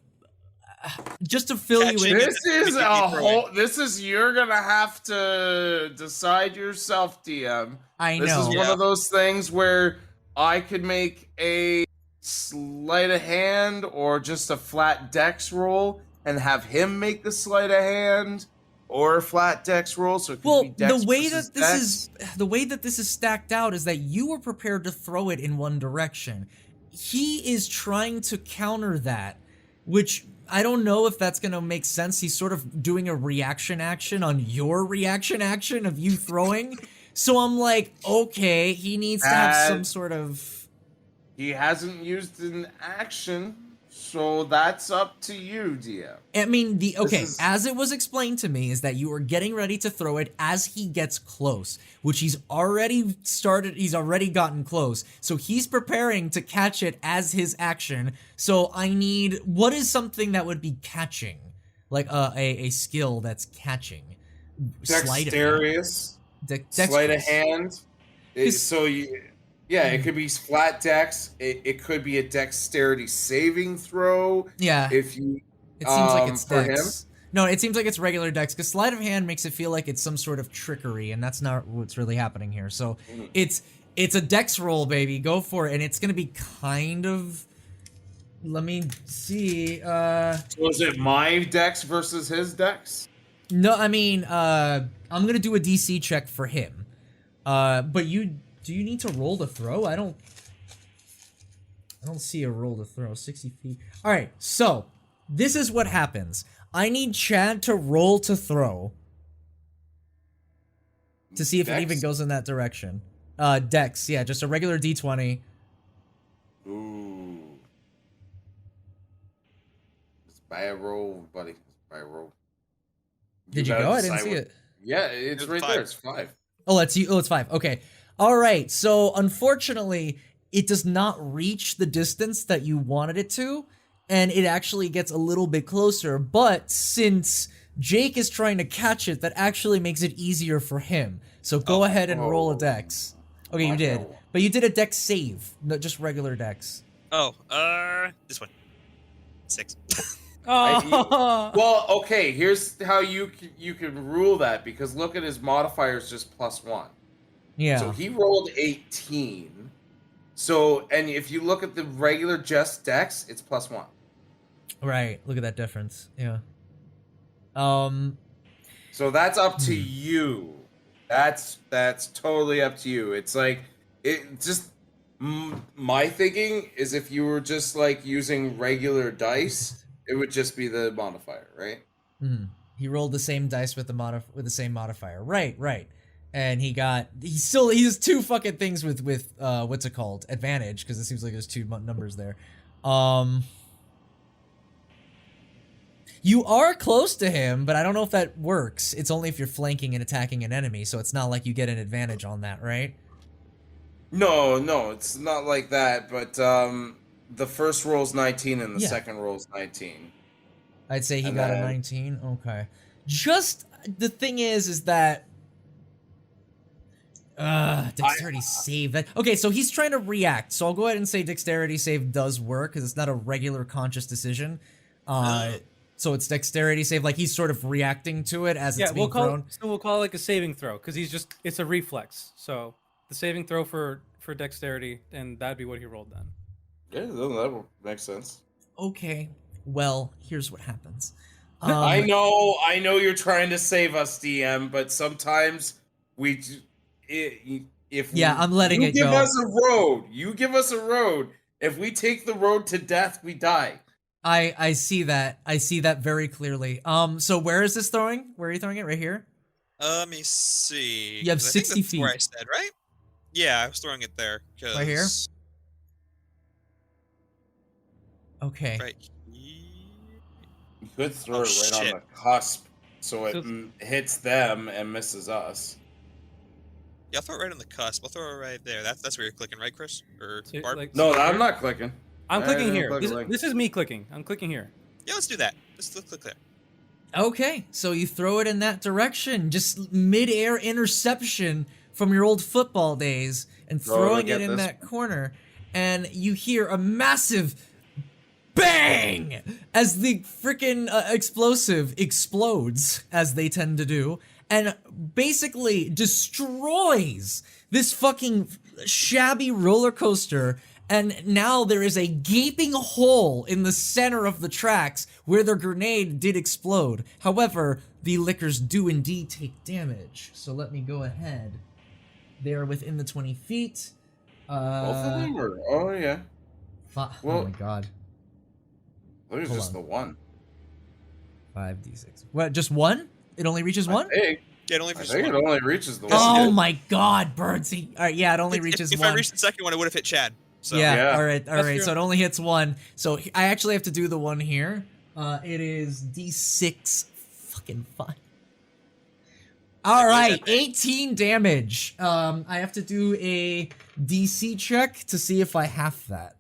Just to fill you Catching in. it. This is Make a me throw whole. This is you're gonna have to decide yourself, DM. I This know. is one of those things where I could make a sleight of hand or just a flat dex roll and have him make the sleight of hand or a flat dex roll. So it could Well, be dex the way versus that this dex. is the way that this is stacked out is that you were prepared to throw it in one direction. He is trying to counter that, which I don't know if that's gonna make sense. He's sort of doing a reaction action on your reaction action of you throwing. So I'm like, okay, he needs to have some sort of. He hasn't used an action, so that's up to you, DM. I mean, is- as it was explained to me, is that you are getting ready to throw it as he gets close, which he's already gotten close. So he's preparing to catch it as his action. So I need, what is something that would be catching? Like a skill that's catching. Dexterous. Dexterous. Sleight of hand. Cause- So you, yeah, it could be flat dex. It could be a dexterity saving throw. Yeah. If you, It seems like it's for dex. No, it seems like it's regular dex, because sleight of hand makes it feel like it's some sort of trickery, and that's not what's really happening here. So it's a dex roll, baby. Go for it, and it's gonna be kind of. Let me see. So is it my dex versus his dex? No, I mean, I'm gonna do a DC check for him. But do you need to roll to throw? I don't see a roll to throw. 60 feet. All right, so this is what happens. I need Chad to roll to throw to see if it Dex? even goes in that direction. Dex, yeah, just a regular D20. Ooh. It's by a roll, buddy. It's by a roll. Did you gotta go? I didn't decide see what- it. Yeah, it's It's right 5. there. It's 5. Oh, that's you. Oh, it's 5. Okay. All right. So unfortunately, it does not reach the distance that you wanted it to, and it actually gets a little bit closer. But since Jake is trying to catch it, that actually makes it easier for him. So go ahead and roll a dex. Okay, you did. But you did a dex save, not just regular dex. Oh, this one. 6. Oh, Well, okay. Here's how you can rule that, because look at his modifiers, just +1. Yeah. So he rolled 18. So, and if you look at the regular just dex, it's +1. Right. Look at that difference. Yeah. So that's up to you. That's totally up to you. It's like it just my thinking is if you were just like using regular dice, it would just be the modifier, right? He rolled the same dice with the same modifier. Right. And he has 2 fucking things with what's it called? Advantage, because it seems like there's 2 numbers there. You are close to him, but I don't know if that works. It's only if you're flanking and attacking an enemy, so it's not like you get an advantage on that, right? No, it's not like that. But the first roll's 19 and the Yeah. second roll's 19. I'd say he And got a then- 19. Okay. Just the thing is that dexterity save. Okay, so he's trying to react. So I'll go ahead and say dexterity save does work because it's not a regular conscious decision. So it's dexterity save, like he's sort of reacting to it as it's being thrown. So we'll call it like a saving throw because it's a reflex. So the saving throw for dexterity, and that'd be what he rolled then. Yeah, that makes sense. Okay, well, here's what happens. I know you're trying to save us, DM, but sometimes I'm letting it go. You give us a road. If we take the road to death, we die. I see that. I see that very clearly. So where is this throwing? Where are you throwing it? Right here? Let me see. You have 'Cause I think 60 that's where I feet. said, right? Yeah, I was throwing it there. Right here? 'Cause Okay. Right here. You could throw Oh, it right shit. on the cusp, so it So- hits them and misses us. Yeah, I'll throw it right on the cusp. I'll throw it right there. That's where you're clicking, right, Chris? Or So, Barb? like, No, so I'm here? not clicking. I'm I clicking didn't here. click a link. This is me clicking. I'm clicking here. Yeah, let's do that. Let's click there. Okay, so you throw it in that direction, just mid-air interception from your old football days, and throwing it in that corner, and you hear a massive bang as the freaking explosive explodes, as they tend to do, and basically destroys this fucking shabby roller coaster. And now there is a gaping hole in the center of the tracks where the grenade did explode. However, the liquors do indeed take damage. So let me go ahead. They are within the 20 feet. Both of them are. Oh yeah. Oh Well- my god. There's Hold just on. the one. 5d6. What, just one? It only reaches one? Yeah, it only I reaches think it one. only reaches the Oh one. my god, Birdsey. Alright, yeah, it only If- reaches if one. I reached the second one, it would have hit Chad. So Yeah, Yeah. alright, That's so true. it only hits one. So I actually have to do the one here. It is d6 fucking fun. Alright, 18 damage. I have to do a DC check to see if I half that.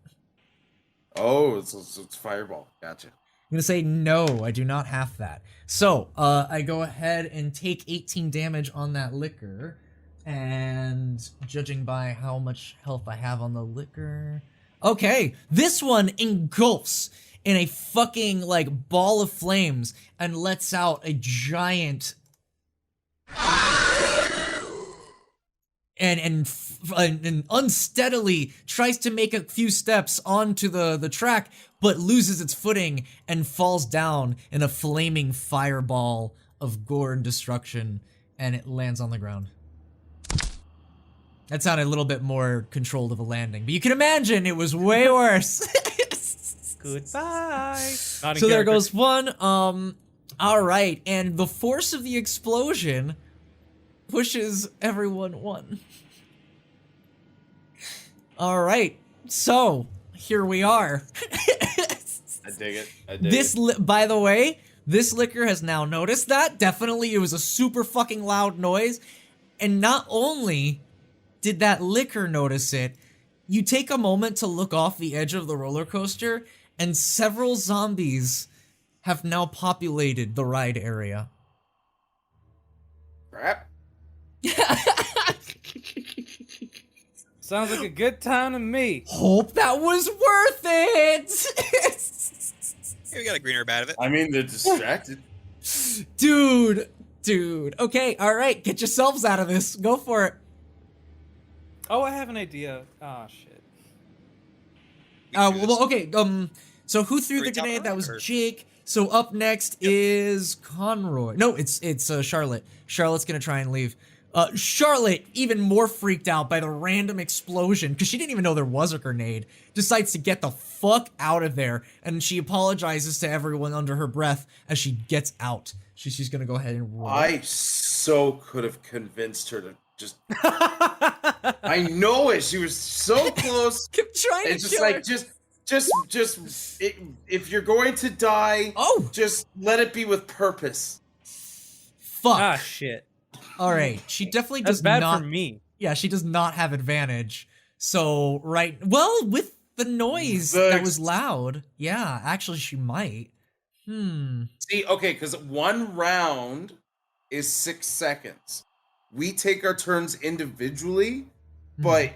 Oh, it's fireball. Gotcha. I'm gonna say no, I do not half that. So, I go ahead and take 18 damage on that liquor. And judging by how much health I have on the liquor... Okay, this one engulfs in a fucking, like, ball of flames and lets out a giant... And unsteadily tries to make a few steps onto the track, but loses its footing and falls down in a flaming fireball of gore and destruction, and it lands on the ground. That sounded a little bit more controlled of a landing, but you can imagine it was way worse. Goodbye. So there goes one. All right, and the force of the explosion pushes everyone one. All right, so here we are. I dig it. I dig This, it. by the way, this liquor has now noticed that. Definitely, it was a super fucking loud noise, and not only did that liquor notice it, you take a moment to look off the edge of the roller coaster, and several zombies have now populated the ride area. Crap. Sounds like a good time to me. Hope that was worth it! Hey, we got a greener bat of it. I mean, they're distracted. Dude. Okay, alright, get yourselves out of this. Go for it. Oh, I have an idea. Oh shit. Well, okay, so who threw Are the we top grenade? That right, was or- Jake. So up next is Conroy. No, it's Charlotte. Charlotte's gonna try and leave. Charlotte, even more freaked out by the random explosion, because she didn't even know there was a grenade, decides to get the fuck out of there, and she apologizes to everyone under her breath as she gets out. She's gonna go ahead and roll. I so could have convinced her to just. I know it. She was so close. kept trying to It's just kill like her. if you're going to die, Oh, just let it be with purpose. fuck. Ah shit. All right, she definitely That's does bad not. for me. Yeah, she does not have advantage. So with the noise The that was loud, yeah, actually she might. See, okay, because one round is 6 seconds. We take our turns individually, Hmm. but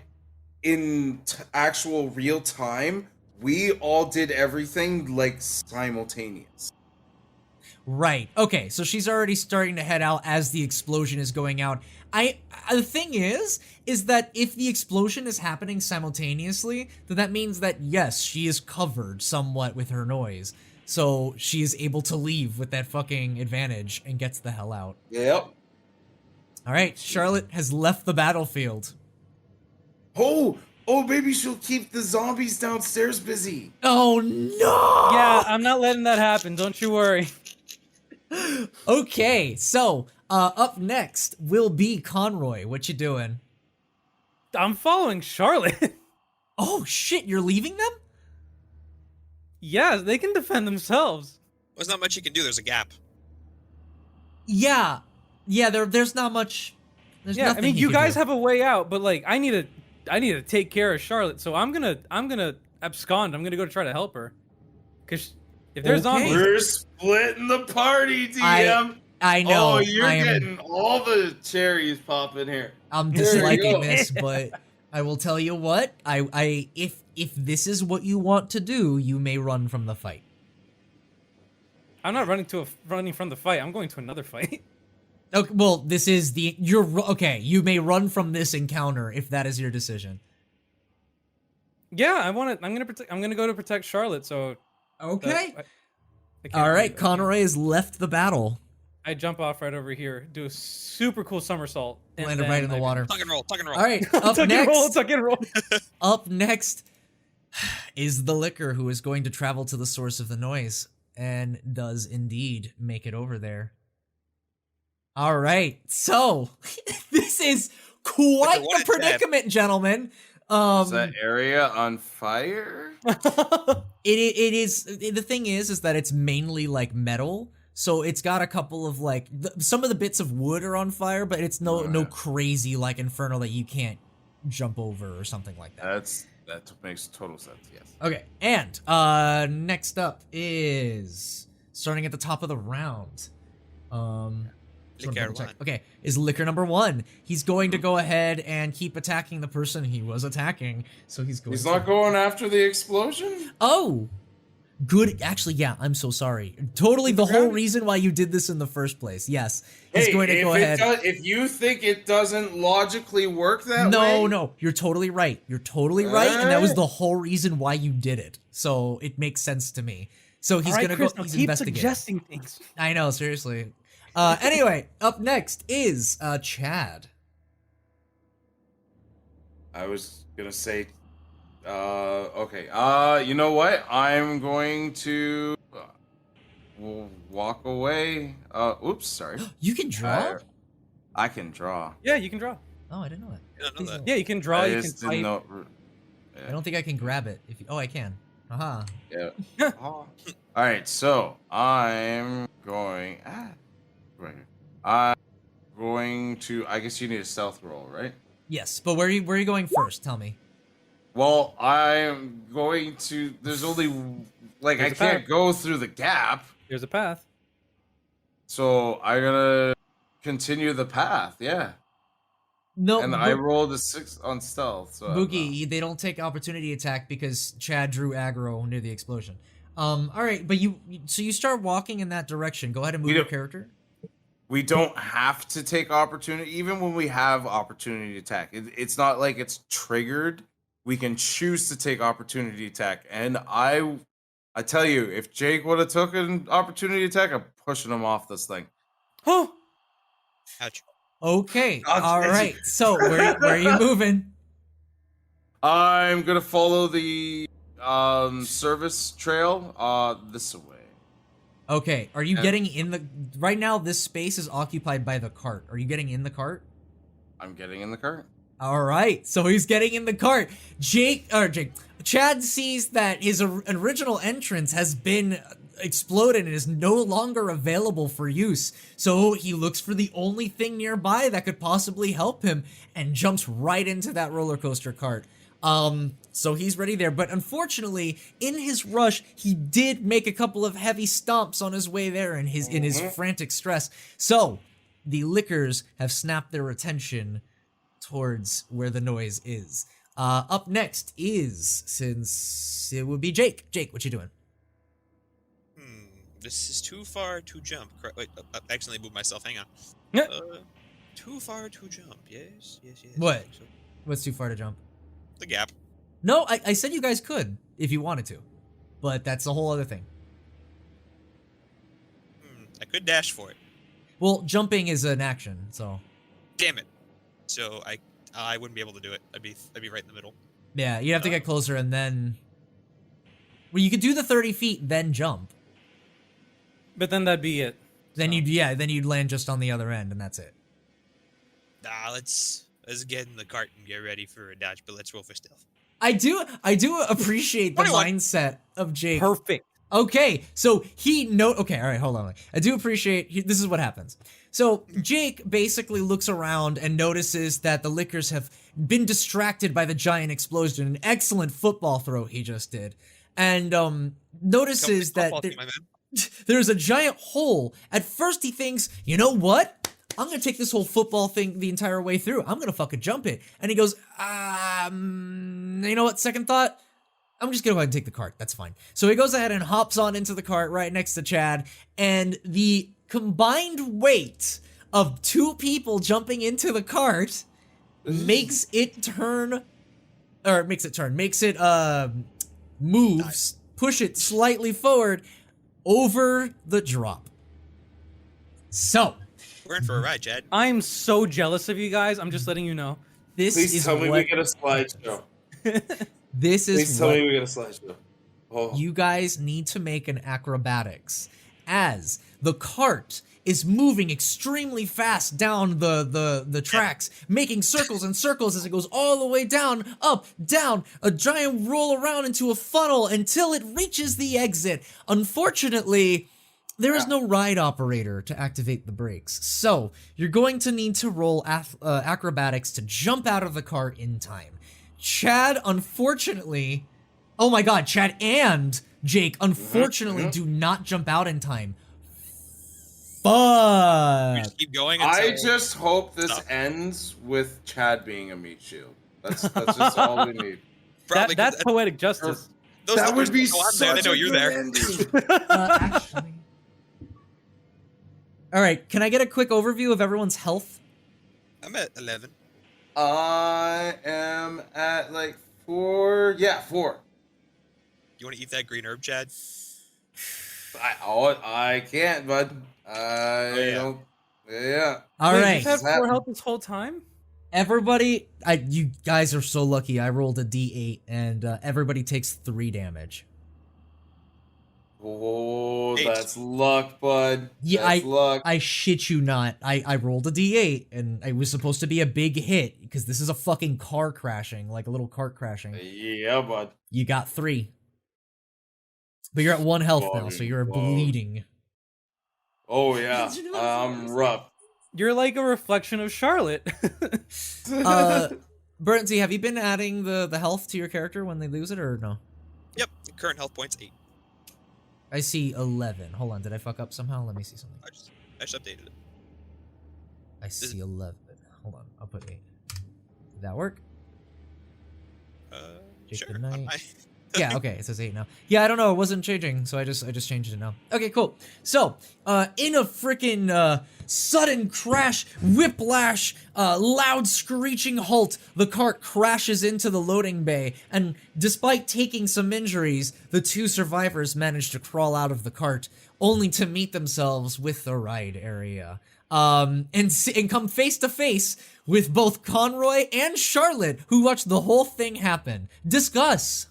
in actual real time, we all did everything like simultaneous. Right. Okay, so she's already starting to head out as the explosion is going out. The thing is that if the explosion is happening simultaneously, then that means that yes, she is covered somewhat with her noise. So she is able to leave with that fucking advantage and gets the hell out. Yep. All right, Charlotte has left the battlefield. Oh, maybe she'll keep the zombies downstairs busy. Oh no! Yeah, I'm not letting that happen. Don't you worry. Okay, so up next will be Conroy. What you doing? I'm following Charlotte. Oh shit, you're leaving them? Yeah, they can defend themselves. There's not much you can do. There's a gap. Yeah, there's not much. There's Yeah, I nothing mean, he you can guys do. have a way out, but like, I need to take care of Charlotte. So I'm gonna abscond. I'm gonna go try to help her. Cause if there's Okay. zombies, We're splitting the party, DM. I know. Oh, you're I am, getting all the cherries popping here. I'm There we disliking go. this, but I will tell you what. If this is what you want to do, you may run from the fight. I'm not running from the fight. I'm going to another fight. Okay, well, this is okay. You may run from this encounter if that is your decision. Yeah, I'm gonna go to protect Charlotte. So Okay. I can't All right, leave. Conroy has left the battle. I jump off right over here, do a super cool somersault, and Landed then right in the water. Tuck and roll. Tuck and roll. All right, up tuck and roll, next. tuck and roll. Up next is the Licker, who is going to travel to the source of the noise, and does indeed make it over there. All right, so this is quite Licker, what the is that? predicament, gentlemen. Is that area on fire? It is. The thing is that it's mainly like metal. So it's got a couple of like some of the bits of wood are on fire, but it's no crazy like inferno that you can't jump over or something like that. That makes total sense. Yes. Okay, and next up is starting at the top of the round. Sort of Licker double check. one. Okay, is Licker number 1. He's going to go ahead and keep attacking the person he was attacking. So he's going. He's not going after the explosion? Oh, good. Actually, yeah. I'm so sorry. Totally the whole reason why you did this in the first place. Yes, he's going to go ahead. If you think it doesn't logically work that way, No, you're totally right. You're totally right, and that was the whole reason why you did it. So it makes sense to me. So he's All right, gonna Chris, go. now He's keep investigating. suggesting things. I know, seriously. Anyway, up next is Chad. I was gonna say, okay. You know what? I'm going to walk away. Oops, sorry. You can draw? I can draw. Yeah, you can draw. Oh, I didn't know that. I don't know Please that. don't. Yeah, you can draw. I You can just didn't type. know. I don't think I can grab it. Oh, I can. Aha. Yeah. All right, so I'm going. Right here. I'm going to. I guess you need a stealth roll, right? Yes, but where are you going first? Tell me. Well, I'm going to. There's only like There's I a can't path. go through the gap, There's a path. so I'm gonna continue the path. Yeah, No, and I rolled a 6 on stealth. So Boogie, they don't take opportunity attack because Chad drew aggro near the explosion. All right, but you start walking in that direction. Go ahead and move your character. we don't have to take opportunity, even when we have opportunity attack. It's not like it's triggered. We can choose to take opportunity attack, and I tell you, if Jake would have took an opportunity attack, I'm pushing him off this thing. Oh, Ouch. Okay, Oh, all Jesus. right. So where are you moving? I'm gonna follow the service trail this way. Okay, are you getting in the right now? This space is occupied by the cart. Are you getting in the cart? I'm getting in the cart. All right, so he's getting in the cart. Chad sees that his original entrance has been exploded and is no longer available for use. So he looks for the only thing nearby that could possibly help him and jumps right into that roller coaster cart. So he's ready there, but unfortunately, in his rush, he did make a couple of heavy stomps on his way there in his frantic stress. So the lickers have snapped their attention towards where the noise is. Up next is, since it would be Jake. Jake, what you doing? This is too far to jump. Wait, I accidentally moved myself. Hang on. Yeah. Too far to jump. Yes. What? What's too far to jump? The gap. No, I said you guys could if you wanted to, but that's a whole other thing. I could dash for it. Well, jumping is an action, so. Damn it. So I wouldn't be able to do it. I'd be right in the middle. Yeah, you have to get closer and then. Well, you could do the 30 feet, then jump. But then that'd be it. Then you'd land just on the other end, and that's it. Let's get in the cart and get ready for a dodge, but let's roll for stealth. I do appreciate the 21. mindset of Jake. Perfect. Okay, so okay, all right, hold on. I do appreciate, this is what happens. So Jake basically looks around and notices that the lickers have been distracted by the giant explosion, an excellent football throw he just did, and notices that there's a giant hole. At first he thinks, you know what? I'm gonna take this whole football thing the entire way through. I'm gonna fucking jump it. And he goes, you know what, second thought? I'm just gonna go ahead and take the cart, that's fine. So he goes ahead and hops on into the cart right next to Chad, and the combined weight of two people jumping into the cart makes it moves, push it slightly forward over the drop. So, we're in for a ride, Chad. I'm so jealous of you guys. I'm just letting you know. this Please is tell me what we get a slideshow. this is Please tell what me we get a slideshow. Oh. you guys need to make an acrobatics, as the cart is moving extremely fast down the tracks, making circles and circles as it goes all the way down, up, down, a giant roll around into a funnel until it reaches the exit. Unfortunately, there is no ride operator to activate the brakes, so you're going to need to roll acrobatics to jump out of the cart in time. Chad, unfortunately, oh my god, Chad and Jake, unfortunately, do not jump out in time. We Fuck. just keep going. I Until just hope this Stop. ends with Chad being a meat shield. That's just all we need. probably That's poetic justice. those That numbers would be go on there. They such know a you're good there. ending. Actually. All right, can I get a quick overview of everyone's health? I'm at 11. I am at like 4. Yeah, 4. You want to eat that green herb, Chad? I can't, bud. I don't. Yeah. All Wait, right, you've had Is that- 4 health this whole time? everybody, you guys are so lucky. I rolled a D8, and everybody takes 3 damage. Oh, 8. that's luck, bud. Yeah, that's luck. I shit you not. I rolled a D8, and it was supposed to be a big hit, because this is a fucking car crashing, like a little cart crashing. Yeah, bud. You got 3. But you're at 1 health now, so you're Whoa. bleeding. Oh yeah, Did you know I'm rough. You're like a reflection of Charlotte. Bernsey, have you been adding the health to your character when they lose it, or no? Yep. Current health points 8. I see 11. Hold on, did I fuck up somehow? Let me see something. I just updated it. I see 11. Hold on, I'll put 8. Did that work? Jake, Sure. good night. I- Yeah, okay, it says 8 now. Yeah, I don't know, it wasn't changing, so I just changed it now. Okay, cool. So, in a freaking sudden crash, whiplash, loud screeching halt, the cart crashes into the loading bay, and despite taking some injuries, the 2 survivors managed to crawl out of the cart, only to meet themselves with the ride area. And come face to face with both Conroy and Charlotte, who watched the whole thing happen. Discuss.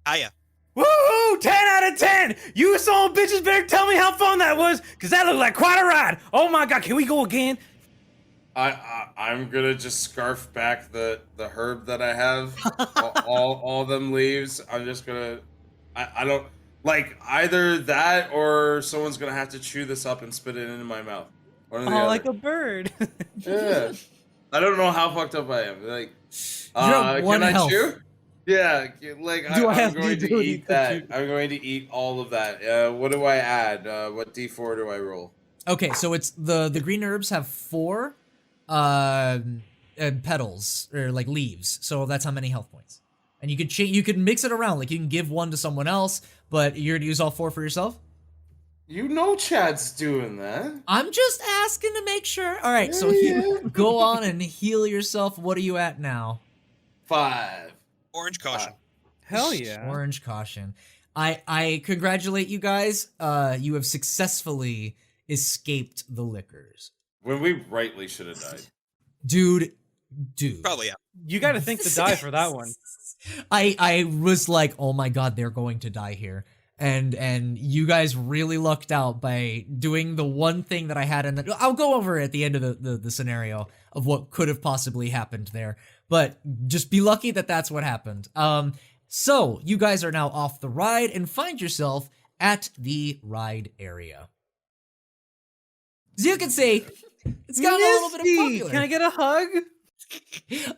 Aya. Woohoo! 10 out of 10! You son of bitches better tell me how fun that was, because that looked like quite a ride. Oh my god, can we go again? I'm gonna just scarf back the herb that I have. all them leaves. I'm just gonna. I don't like either that or someone's gonna have to chew this up and spit it into my mouth. One or the Oh, other. like a bird. Yeah. I don't know how fucked up I am. Like, You're at 1 can I health. chew? Yeah, like Do I I'm have going the to ability eat to that. chew? I'm going to eat all of that. What do I add? What D4 do I roll? Okay, so it's the green herbs have 4 petals or like leaves, so that's how many health points. And you could mix it around, like you can give 1 to someone else, but you're gonna use all 4 for yourself. You know Chad's doing that. I'm just asking to make sure. All right, so go on and heal yourself. What are you at now? 5. Orange caution. Hell yeah. Orange caution. I congratulate you guys. You have successfully escaped the liquors. When we rightly should have died. Dude. Probably, yeah. You got to think to die for that one. I was like, oh my god, they're going to die here. And you guys really lucked out by doing the one thing that I had in the... I'll go over at the end of the scenario of what could have possibly happened there. But just be lucky that that's what happened. So, you guys are now off the ride and find yourself at the ride area. As you can see, it's gotten a little bit of popular. Can I get a hug?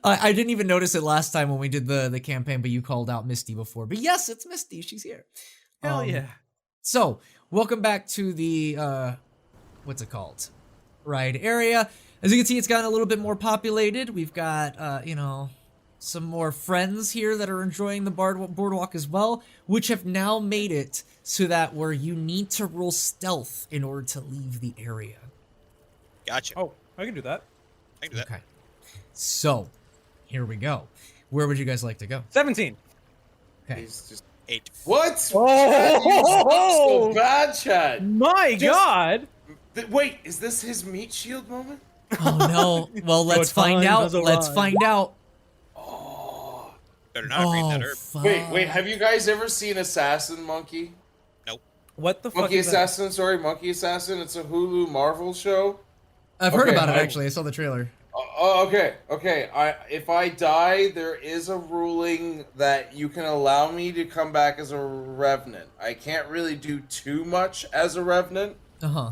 I didn't even notice it last time when we did the campaign, but you called out Misty before. But yes, it's Misty. She's here. Hell yeah. So, welcome back to the, what's it called? Ride area. As you can see, it's gotten a little bit more populated. We've got, you know, some more friends here that are enjoying the boardwalk as well, which have now made it so that where you need to roll stealth in order to leave the area. Gotcha. Oh, I can do that. I can do that. Okay. So, here we go. Where would you guys like to go? 17. Okay. He's just 8. what? Oh! Chad, you suck so bad, Chad. My God. Wait, is this his meat shield moment? Oh no. Well, let's find out. Let's find out. Oh. Better not read that herb. Fuck. Wait, have you guys ever seen Assassin Monkey? Nope. What the fuck Monkey is that? Assassin, sorry, Monkey Assassin. It's a Hulu Marvel show. I've heard Okay, about it actually. I saw the trailer. Oh, okay. If I die, there is a ruling that you can allow me to come back as a revenant. I can't really do too much as a revenant, Uh-huh.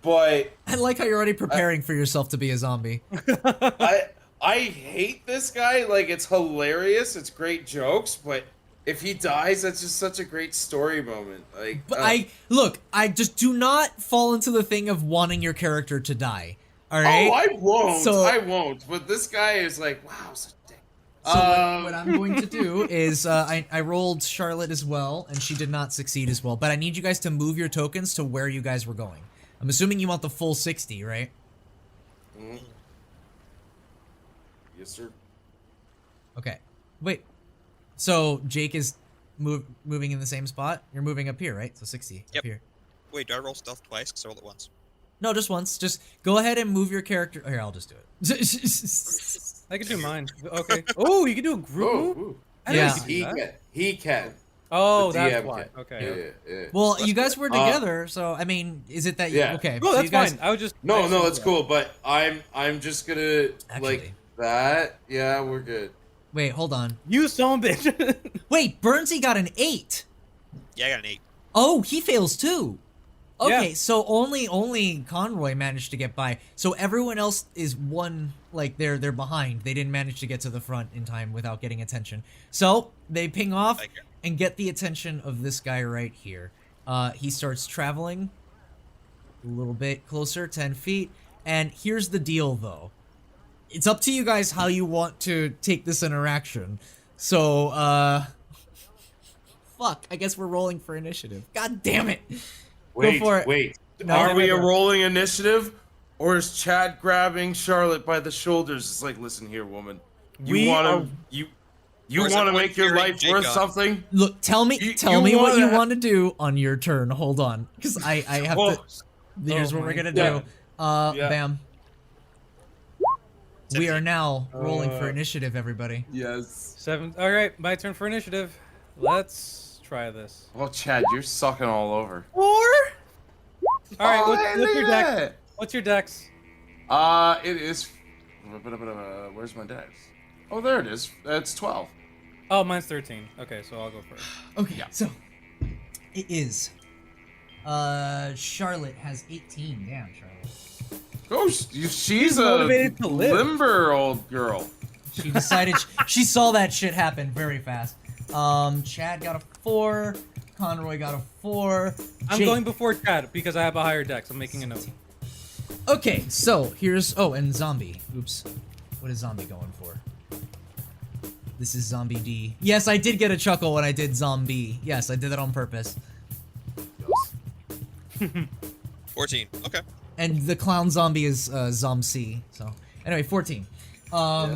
but I like how you're already preparing for yourself to be a zombie. I hate this guy. Like, it's hilarious. It's great jokes, but if he dies, that's just such a great story moment. Like, But I just do not fall into the thing of wanting your character to die. All right? oh, I won't. So- I won't. But this guy is like, wow, such a dick. So what I'm going to do is I rolled Charlotte as well, and she did not succeed as well. But I need you guys to move your tokens to where you guys were going. I'm assuming you want the full 60, right? Mm. Yes, sir. Okay. Wait. So Jake is moving in the same spot? You're moving up here, right? So 60 Yep. up here. Wait, do I roll stealth twice? Because I rolled it once. No, just once. Just go ahead and move your character. Here, I'll just do it. I can do mine. Okay. Oh, you can do a group move? Ooh. I didn't Yeah. know you could do that. He can. Oh, The that's DM why. can. Okay. Yeah. Well, Let's you guys do were together, so I mean, is it that you? Yeah. Okay. No, so that's you guys, fine. I was just... No, I just- that's cool. But I'm just gonna Actually. like that. Yeah, we're good. Wait, hold on. You son of a bitch. Wait, Burnsy got an 8. Yeah, I got an 8. Oh, he fails too. Okay, Yeah. so only Conroy managed to get by. So everyone else is one, like they're behind. They didn't manage to get to the front in time without getting attention. So they ping off Thank you. and get the attention of this guy right here. He starts traveling a little bit closer, 10 feet. And here's the deal, though. It's up to you guys how you want to take this interaction. So, fuck. I guess we're rolling for initiative. God damn it. Wait, for it. wait. No, Are no, we no, a no. rolling initiative, or is Chad grabbing Charlotte by the shoulders? It's like, listen here, woman. We are- You Or is want to everyone make your cheering life Jake worth on? something? Look, tell me You what you wanna- want to do on your turn. Hold on, because I have Oh, to. Here's oh what we're my gonna God. do. Yeah. Bam. We are now rolling for Uh, initiative, everybody. yes. 7. All right, my turn for initiative. Let's try this. Oh, Chad, you're sucking all over. 4. All right, Oh, what's hey, your look dex? at that. What's your dex? It is. Where's my dex? Oh, there it is. It's 12. Oh, mine's 13. Okay, so I'll go first. Okay, so it is. Charlotte has 18. Damn, Charlotte. Oh, she's a motivated to live. limber old girl. She decided she saw that shit happen very fast. Chad got a 4. Conroy got a 4. I'm Jake- going before Chad because I have a higher dex. I'm making a note. Okay, so here's and zombie. Oops. What is zombie going for? This is zombie D. Yes, I did get a chuckle when I did zombie. Yes, I did that on purpose. 14. Okay. And the clown zombie is Zom-C. So anyway, 14. All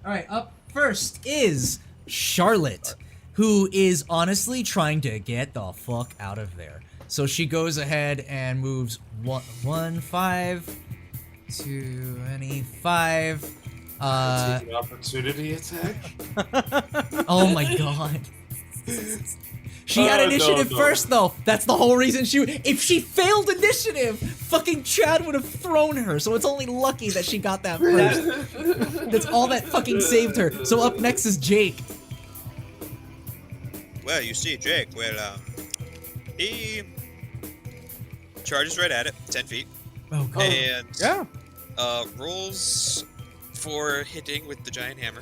right, up first is Charlotte, who is honestly trying to get the fuck out of there. So she goes ahead and moves 1, 5, 25. Take an opportunity attack. Oh my god. She had initiative first though. That's the whole reason if she failed initiative, fucking Chad would have thrown her. So it's only lucky that she got that first. That's all that fucking saved her. So up next is Jake. Well, you see, Jake, he charges right at it, 10 feet, Oh god. and Yeah. rolls for hitting with the giant hammer.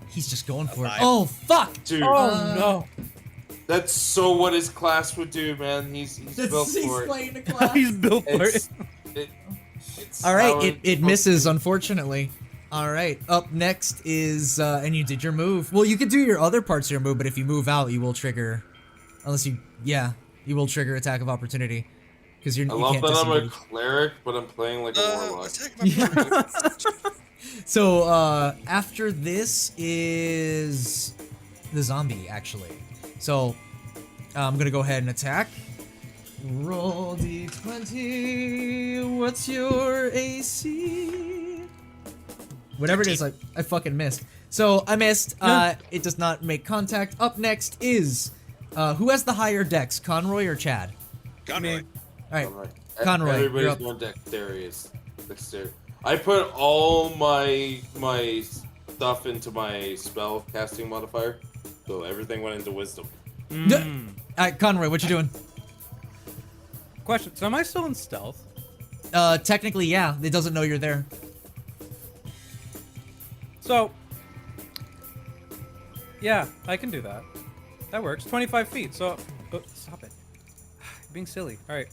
He's just going for it. 5. Oh fuck. Dude, Oh no. that's so what his class would do, man. He's built for it. playing the class. He's built for It's, it. it's All right, how it misses, unfortunately. All right, up next is, and you did your move. Well, you could do your other parts of your move, but if you move out, you will trigger, you will trigger attack of opportunity. Because you I love can't that I'm a disengage. clear, but I'm playing like a warlock. Attack of opportunity. So, after this is the zombie, actually. So, I'm gonna go ahead and attack. Roll d20. What's your AC? Whatever it is, I fucking missed. So, I missed. It does not make contact. Up next is, who has the higher dex, Conroy or Chad? Conroy. Alright, Alright. Conroy, you're Everybody's up. more dexterous. I put all my stuff into my spell casting modifier, so everything went into wisdom. Alright, Conroy, what you doing? Question. So am I still in stealth? Technically, yeah. It doesn't know you're there. So, yeah, I can do that. That works. 25 feet. So, stop it. You're being silly. All right.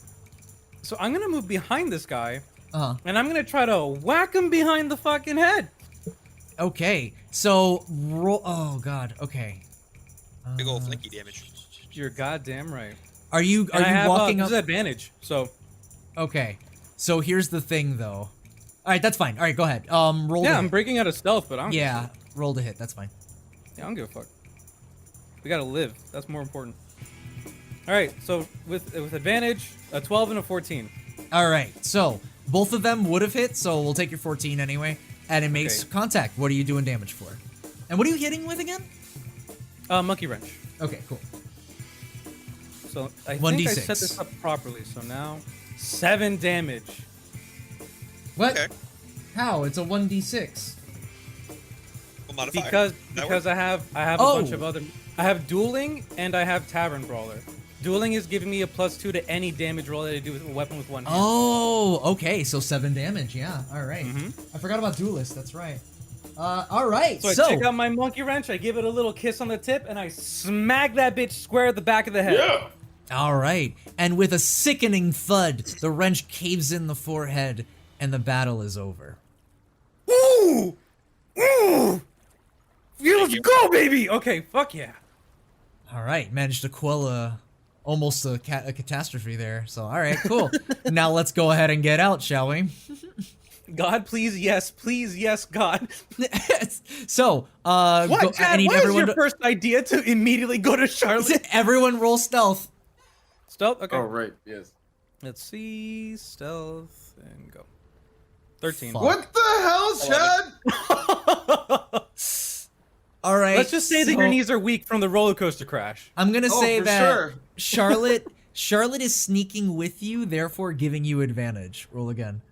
So I'm gonna move behind this guy, and I'm gonna try to whack him behind the fucking head. Okay. So roll. Oh god. Okay. Big old flinky damage. You're goddamn right. Are you And I have, walking up? disadvantage. So Okay. So here's the thing, though. All right, that's fine. All right, go ahead. Roll. yeah, to I'm hit. breaking out of stealth, but I don't. give a Yeah, shit. roll to hit. That's fine. Yeah, I don't give a fuck. We gotta live. That's more important. All right. So with advantage, a 12 and a 14. All right. So both of them would have hit. So we'll take your 14 anyway, and it makes Okay. contact. What are you doing damage for? And what are you hitting with again? Monkey wrench. Okay, cool. So I 1d6. think I set this up properly. So now 7 damage. What? Okay. How? It's a 1d6. We'll modify it. Because That I have a Oh. bunch of other. I have dueling and I have tavern brawler. Dueling is giving me a +2 to any damage roll that I do with a weapon with one hand. Oh, okay. So 7 damage. Yeah. All right. I forgot about duelist. That's right. All right. So I take out my monkey wrench, I give it a little kiss on the tip, and I smack that bitch square at the back of the head. Yeah. All right. And with a sickening thud, the wrench caves in the forehead, and the battle is over. Ooh! Ooh! Yeah, let's go, baby! Okay, fuck yeah. All right. Managed to quell almost a catastrophe there. So, all right, cool. Now let's go ahead and get out, shall we? God, please, yes, God. So, What, Chad? I need What is everyone your first idea to immediately go to Charlotte? everyone roll stealth. Stealth? Okay. Oh right, yes. Let's see. Stealth and go. 13. Fuck. What the hell, Chad? All right. Let's just say that your knees are weak from the roller coaster crash. I'm gonna Oh, say for that sure. Charlotte is sneaking with you, therefore giving you advantage. Roll again.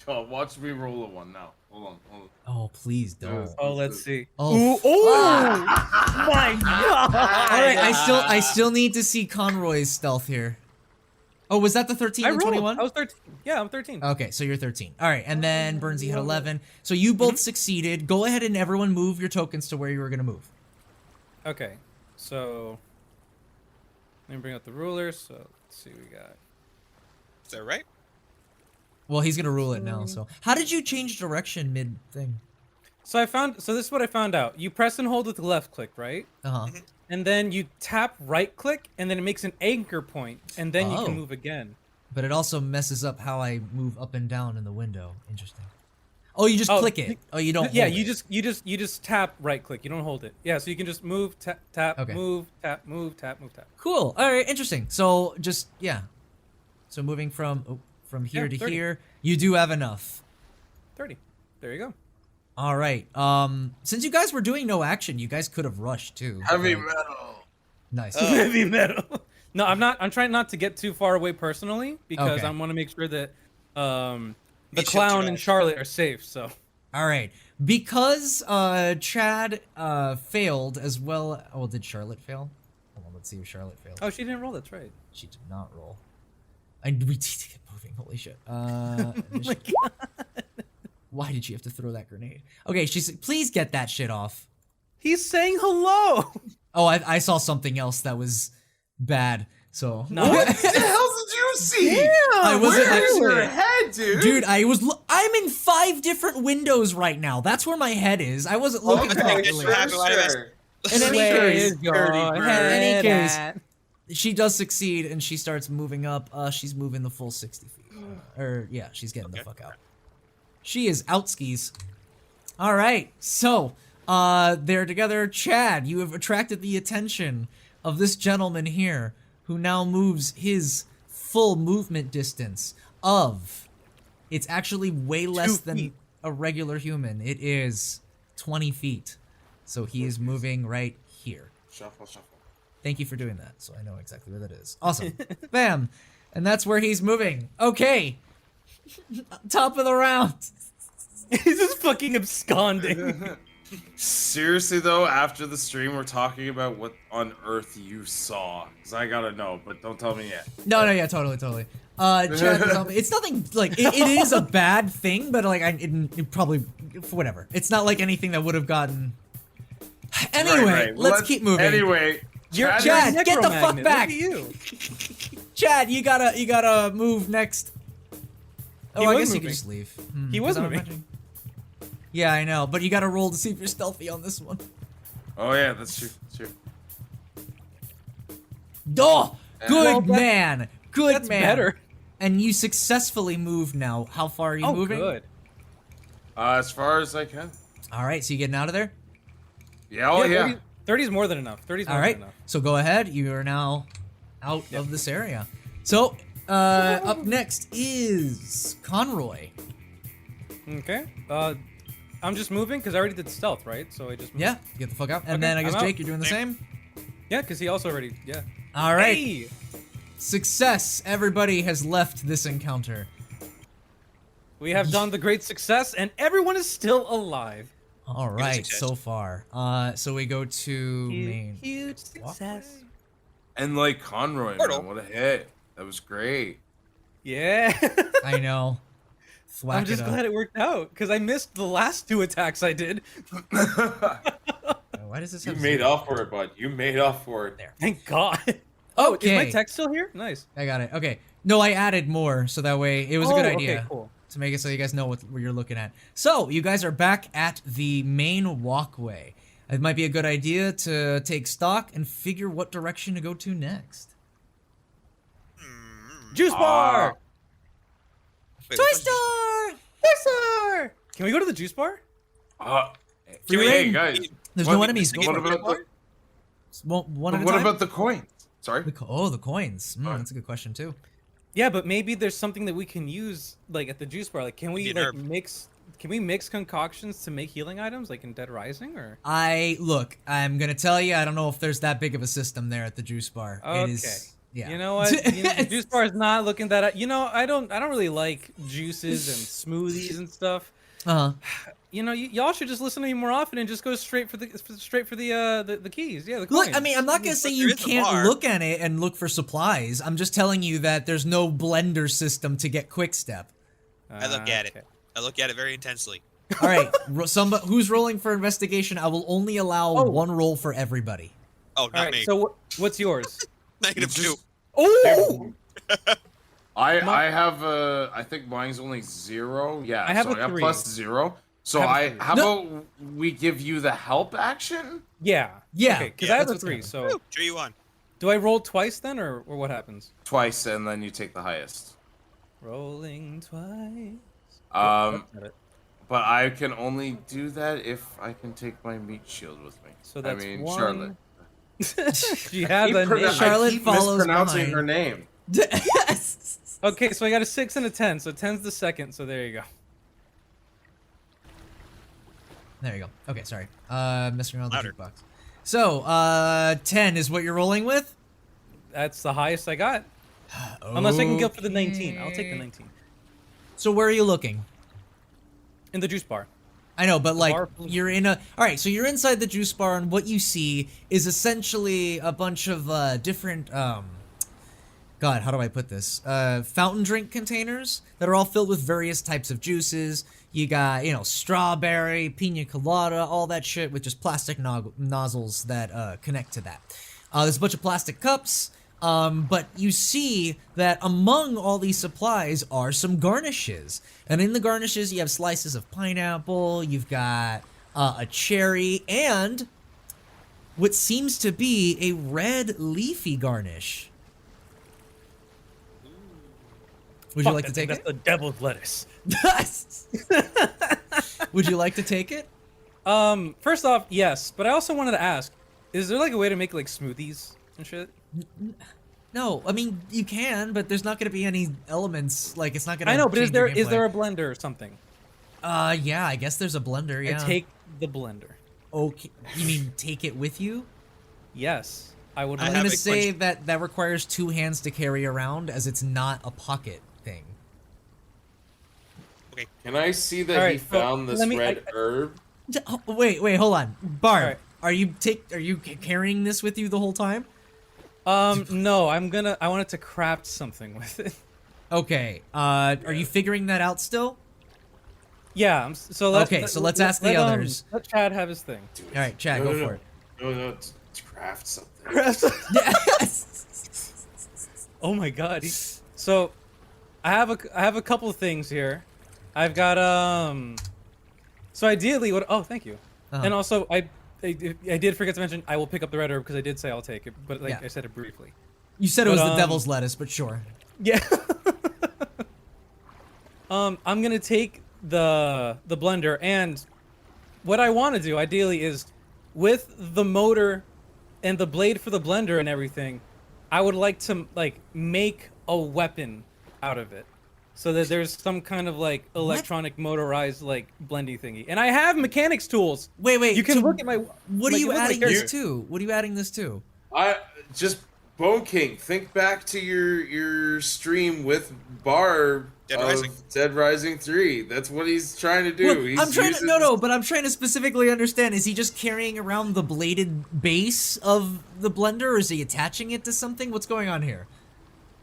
Oh, watch me roll a one now. Hold on. Oh, please don't. Oh, let's see. Oh, Ooh, oh my God! All right, I still need to see Conroy's stealth here. Oh, was that the 13 I and rolled. 21? I was 13. Yeah, I'm 13. Okay, so you're 13. All right, and then Burnsy had 11. So you both succeeded. Go ahead and everyone move your tokens to where you were gonna move. Okay, so Let me bring up the ruler. So let's see what we got. Is that right? Well, he's gonna rule it now. So, how did you change direction mid thing? So this is what I found out. You press and hold with the left click, right? Uh huh. And then you tap right click, and then it makes an anchor point, and then you Oh. can move again. But it also messes up how I move up and down in the window. Interesting. Oh, you just click it. Oh, you don't. Yeah, hold it. you just tap right click. You don't hold it. Yeah, so you can just move, tap, tap, Okay. move, tap, move, tap, move, tap. Cool. All right. Interesting. So just So moving from here Yeah, to 30. here, you do have enough. 30. There you go. All right. Since you guys were doing no action, you guys could have rushed too. Heavy Like, metal. nice. Heavy metal. No, I'm not. I'm trying not to get too far away personally because Okay. I want to make sure that the Each clown and interaction. Charlotte are safe. So All right. Because Chad failed as well. Oh, did Charlotte fail? Hold on. Let's see if Charlotte failed. oh, she didn't roll. That's right. She did not roll. We need to get moving. Holy shit. Oh my God. Why did she have to throw that grenade? Okay, she's please get that shit off. He's saying hello. Oh, I saw something else that was bad. So No. What the hell did you see? I wasn't Where's actually- your head, dude? Dude, I'm in 5 different windows right now. That's where my head is. I wasn't looking Okay, properly. sure. sure. In any Where case, is your dirty bird. head In any case, at? she does succeed and she starts moving up. She's moving the full 60 feet. Or yeah, she's getting the fuck out. She is out skis. All right, so they're together. Chad, you have attracted the attention of this gentleman here, who now moves his full movement distance of. It's actually way less 2 than feet. a regular human. It is 20 feet. So he is moving right here. Shuffle, shuffle. Thank you for doing that, so I know exactly where that is. Awesome. Bam. And that's where he's moving. Okay. Top of the round. He's just fucking absconding. Seriously though, after the stream, we're talking about what on earth you saw. Cause I gotta know, but don't tell me yet. No, yeah, totally. Chad, tell me- it's nothing, like, it is a bad thing, but, like, it probably, whatever. It's not, like, anything that would have gotten... Anyway, Right. let's keep moving. Anyway, Chad, get the fuck necromagnet. back. Look at you. Chad, you gotta move next. Oh, He I was guess you moving. can just leave. He was 'cause I'm moving. imagining- Yeah, I know, but you gotta roll to see if you're stealthy on this one. Oh yeah, that's true. That's true. Oh, good Well, that- man. Good That's man. better. And you successfully moved now. How far are you Oh, moving? good. As far as I can. All right, so you getting out of there? Yeah. Oh yeah. 30 is more than enough. 30 is more All right. than enough. So go ahead. You are now out of this area. So up next is Conroy. Okay. I'm just moving because I already did stealth, right? So I just moved. Yeah, get the fuck out. And Okay, then I guess I'm out. Jake, you're doing the same. Yeah, because he also already. Yeah. All right. Hey! Success. Everybody has left this encounter. We have done the great success, and everyone is still alive. All right, success. so far. So we go to main. Huge success. And like Conroy, Portal. man, what a hit. That was great. Yeah. I know. Thwack I'm just it up. glad it worked out because I missed the last 2 attacks I did. Why does this You have made zero? up for it, bud. You made up for it. There. Thank God. Oh, is my Okay. text still here? Nice. I got it. Okay. No, I added more, so that way it was a good idea. Okay, cool. To make it so you guys know what you're looking at. So, you guys are back at the main walkway. It might be a good idea to take stock and figure what direction to go to next. Juice bar. Wait, Toy what was- Store! Juice bar. Can we go to the juice bar? Free Hey reign. guys. There's what- no enemies. Go What for it. about the One at a what time? about the coins? Sorry. the coins? That's a good question too. Yeah, but maybe there's something that we can use, like at the juice bar. Like, can we Be like nerve. mix? Can we mix concoctions to make healing items, like in Dead Rising, or? I'm gonna tell you, I don't know if there's that big of a system there at the juice bar. It Okay. is, yeah. You know what? The juice bar is not looking that. You know, I don't really like juices and smoothies and stuff. Uh-huh. You know, y'all should just listen to me more often and just go straight for the keys. Yeah, the coins. Look, I mean, I'm not gonna say But you there is a can't bar. look at it and look for supplies. I'm just telling you that there's no blender system to get quick step. I look at Okay. it. I look at it very intensely. All right, somebody who's rolling for investigation. I will only allow Oh. one roll for everybody. Oh, All not right. me. So what's yours? Negative Just- 2. Oh! I have I think mine's only 0. Yeah, I have so a I got 3. +0. So I have a 3. how about we give you the help action? Yeah. Yeah. Okay, because Yeah, I have that's a what's 3, happening. so... Woo, cheer you on. Do I roll twice then, or what happens? Twice, and then you take the highest. Rolling twice. Um, That's not it. but I can only do that if I can take my meat shield with me. So that's I mean, 1. Charlotte. She has a name. Charlotte I keep follows mispronouncing behind. her name. Okay, so I got a 6 and a 10, so 10's the second, so there you go. There you go. Okay, sorry. Messing around with the Louder. jukebox. So, 10 is what you're rolling with? That's the highest I got. Unless I can go for the 19. I'll take the 19. So where are you looking? In the juice bar. I know, but like bar- you're in a. All right, so you're inside the juice bar, and what you see is essentially a bunch of different. God, how do I put this? Fountain drink containers that are all filled with various types of juices. You got, strawberry, pina colada, all that shit with just plastic nozzles that connect to that. There's a bunch of plastic cups. But you see that among all these supplies are some garnishes. And in the garnishes, you have slices of pineapple, you've got a cherry, and what seems to be a red leafy garnish. Would you Fuck like that to take thing, it? That's the devil's lettuce. Would you like to take it? First off, yes, but I also wanted to ask, is there like a way to make like smoothies and shit? No, I mean, you can, but there's not going to be any elements, like, it's not going to I know, but is change your there gameplay. a blender or something? Yeah, I guess there's a blender, yeah. I take the blender. Okay, you mean take it with you? Yes, I would. I I'm like gonna have a say that requires 2 hands to carry around, as it's not a pocket thing. Can I see that All he right, so found this let me- red herb? Wait, hold on, Barb. Alright. Are you carrying this with you the whole time? No, I wanted to craft something with it. Okay. Are you figuring that out still? Yeah. So let's. Okay, so let's ask the others. Let Chad have his thing. All right, Chad, go for it. No, to craft something. Yes. Oh my god. So, I have a couple of things here. I've got So ideally, oh, thank you. Uh-huh. And also, I did forget to mention I will pick up the red herb because I did say I'll take it, but like Yeah. I said it briefly. You said it was But, the devil's lettuce, but sure. Yeah. I'm gonna take the blender, and what I want to do ideally is with the motor and the blade for the blender and everything, I would like to like make a weapon out of it, so that there's some kind of like electronic motorized like blendy thingy. And I have mechanics tools. Wait. You can so look at my. What are like, you look at my adding character. this to? What are you adding this to? I just Bone King. Think back to your stream with Barb. Dead of Rising. Dead Rising 3. That's what he's trying to do. Well, He's I'm trying to using but I'm trying to specifically understand. Is he just carrying around the bladed base of the blender, or is he attaching it to something? What's going on here?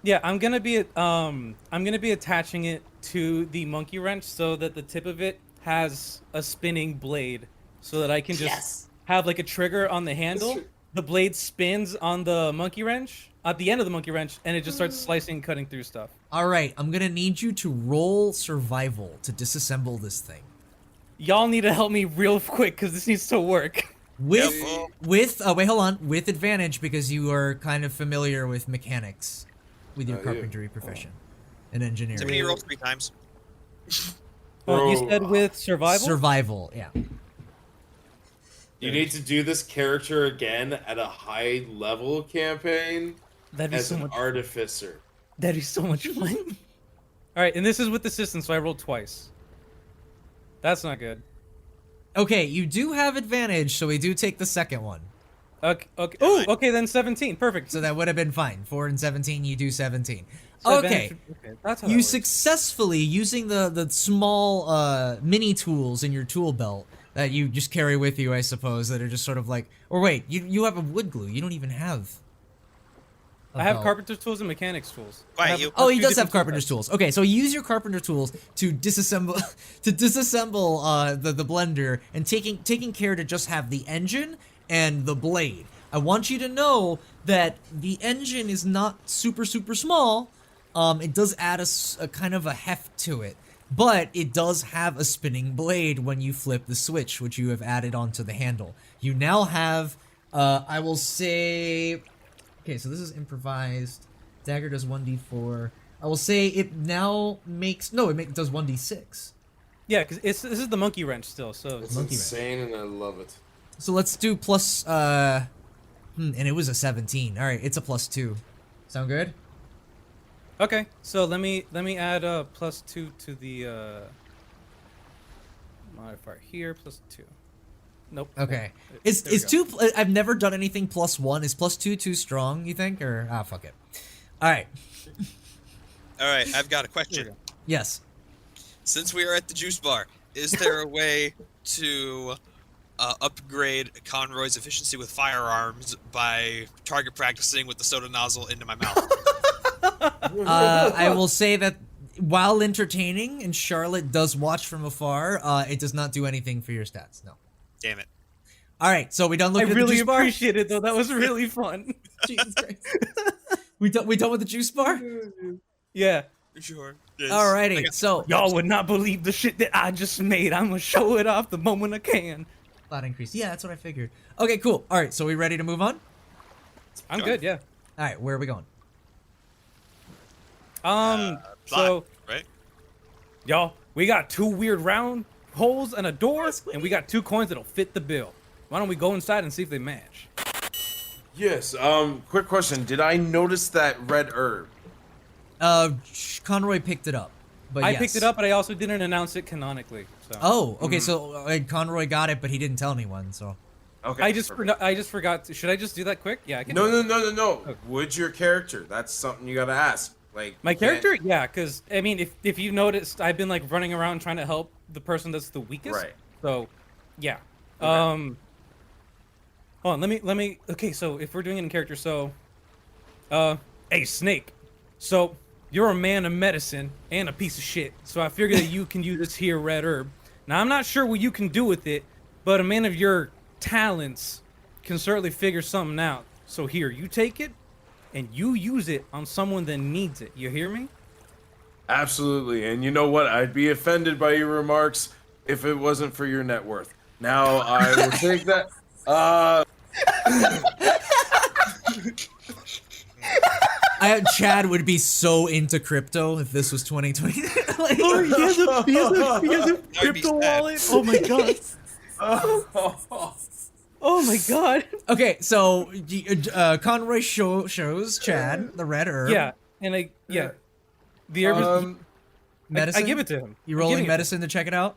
Yeah, I'm gonna be attaching it to the monkey wrench so that the tip of it has a spinning blade, so that I can just have like a trigger on the handle. The blade spins on the monkey wrench at the end of the monkey wrench, and it just starts slicing, and cutting through stuff. All right, I'm gonna need you to roll survival to disassemble this thing. Y'all need to help me real quick because this needs to work. With Yep. wait, hold on, with advantage because you are kind of familiar with mechanics, with your Yeah. carpentry profession and engineering. So many rolls 3 times. You Bro. said with survival. Survival, yeah. You need to do this character again at a high level campaign That'd be as so an much. artificer. That'd be so much fun. All right, and this is with the system, so I rolled twice. That's not good. Okay, you do have advantage, so we do take the second one. Okay. Oh, okay, then 17. Perfect. So that would have been fine. 4 and 17, you do 17. So Okay. advantage- That's how that You works. successfully, using the small mini tools in your tool belt that you just carry with you, I suppose, that are just sort of like, or wait, you have a wood glue. You don't even have. I have belt. carpenter's tools and mechanics tools. I Quiet, have you. Oh, he two does different have carpenter's tool tools. Okay, so you use your carpenter tools to disassemble the blender and taking care to just have the engine and the blade. I want you to know that the engine is not super small. It does add a kind of a heft to it, but it does have a spinning blade when you flip the switch, which you have added onto the handle. You now have, I will say, okay, so this is improvised. Dagger does 1d4. I will say it now makes, no, it does 1d6. Yeah, because this is the monkey wrench still, so It's Monkey insane, and I love it. So let's do plus, and it was a 17. All right, it's a +2. Sound good? okay. So let me add +2 to the modifier here, +2. Nope. Okay. There Is we go. 2? I've never done anything +1. Is +2 too strong? You think? Or fuck it. All right. All right, I've got a There we question. go. Yes. Since we are at the juice bar, is there a way to upgrade Conroy's efficiency with firearms by target practicing with the soda nozzle into my mouth? I will say that while entertaining, and Charlotte does watch from afar, it does not do anything for your stats. No. Damn it. All right. So we done I looking at the really juice bar. appreciate it though. That was really fun. Jesus Christ. We done with the juice bar. Yeah. Sure. Yes. Alrighty. So Y'all would not believe the shit that I just made. I'm gonna show it off the moment I can. Lot increase. Yeah, that's what I figured. Okay, cool. All right. So we ready to move on? I'm Sure. good, yeah. All right. Where are we going? So right? y'all, we got 2 weird round holes and a door, and we got 2 coins that'll fit the bill. Why don't we go inside and see if they match? Yes. Quick question. Did I notice that red herb? Conroy picked it up. But I yes. picked it up, but I also didn't announce it canonically. So Oh, okay. So Conroy got it, but he didn't tell anyone. So Okay. I just perfect. I just forgot. Should I just do that quick? Yeah, I can. No, do no, it. no, no, no. Would your character? That's something you gotta ask. Like My you can't- character, yeah, because I mean, if you noticed, I've been like running around trying to help the person that's the weakest. Right. So, yeah. Okay. Hold on, let me. Okay, so if we're doing it in character, so, hey Snake, so you're a man of medicine and a piece of shit. So I figure that you can use this here red herb. Now I'm not sure what you can do with it, but a man of your talents can certainly figure something out. So here, you take it, and you use it on someone that needs it. You hear me? Absolutely. And you know what? I'd be offended by your remarks if it wasn't for your net worth. Now I will take that. Chad would be so into crypto if this was 2020. Like, Oh, he has a I'd be crypto sad. wallet. Oh my god. Oh my god. okay, so Conroy shows Chad the red herb. Yeah, and the herb is, medicine. I give it to him. You I'm rolling giving it to medicine to check it out?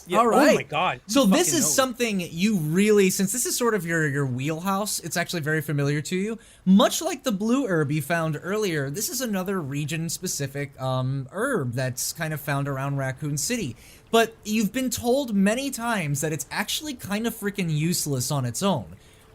Yeah. All right. Oh my god. So You this fucking is know. something you really, since this is sort of your wheelhouse, it's actually very familiar to you. Much like the blue herb you found earlier, this is another region-specific herb that's kind of found around Raccoon City. But you've been told many times that it's actually kind of freaking useless on its own.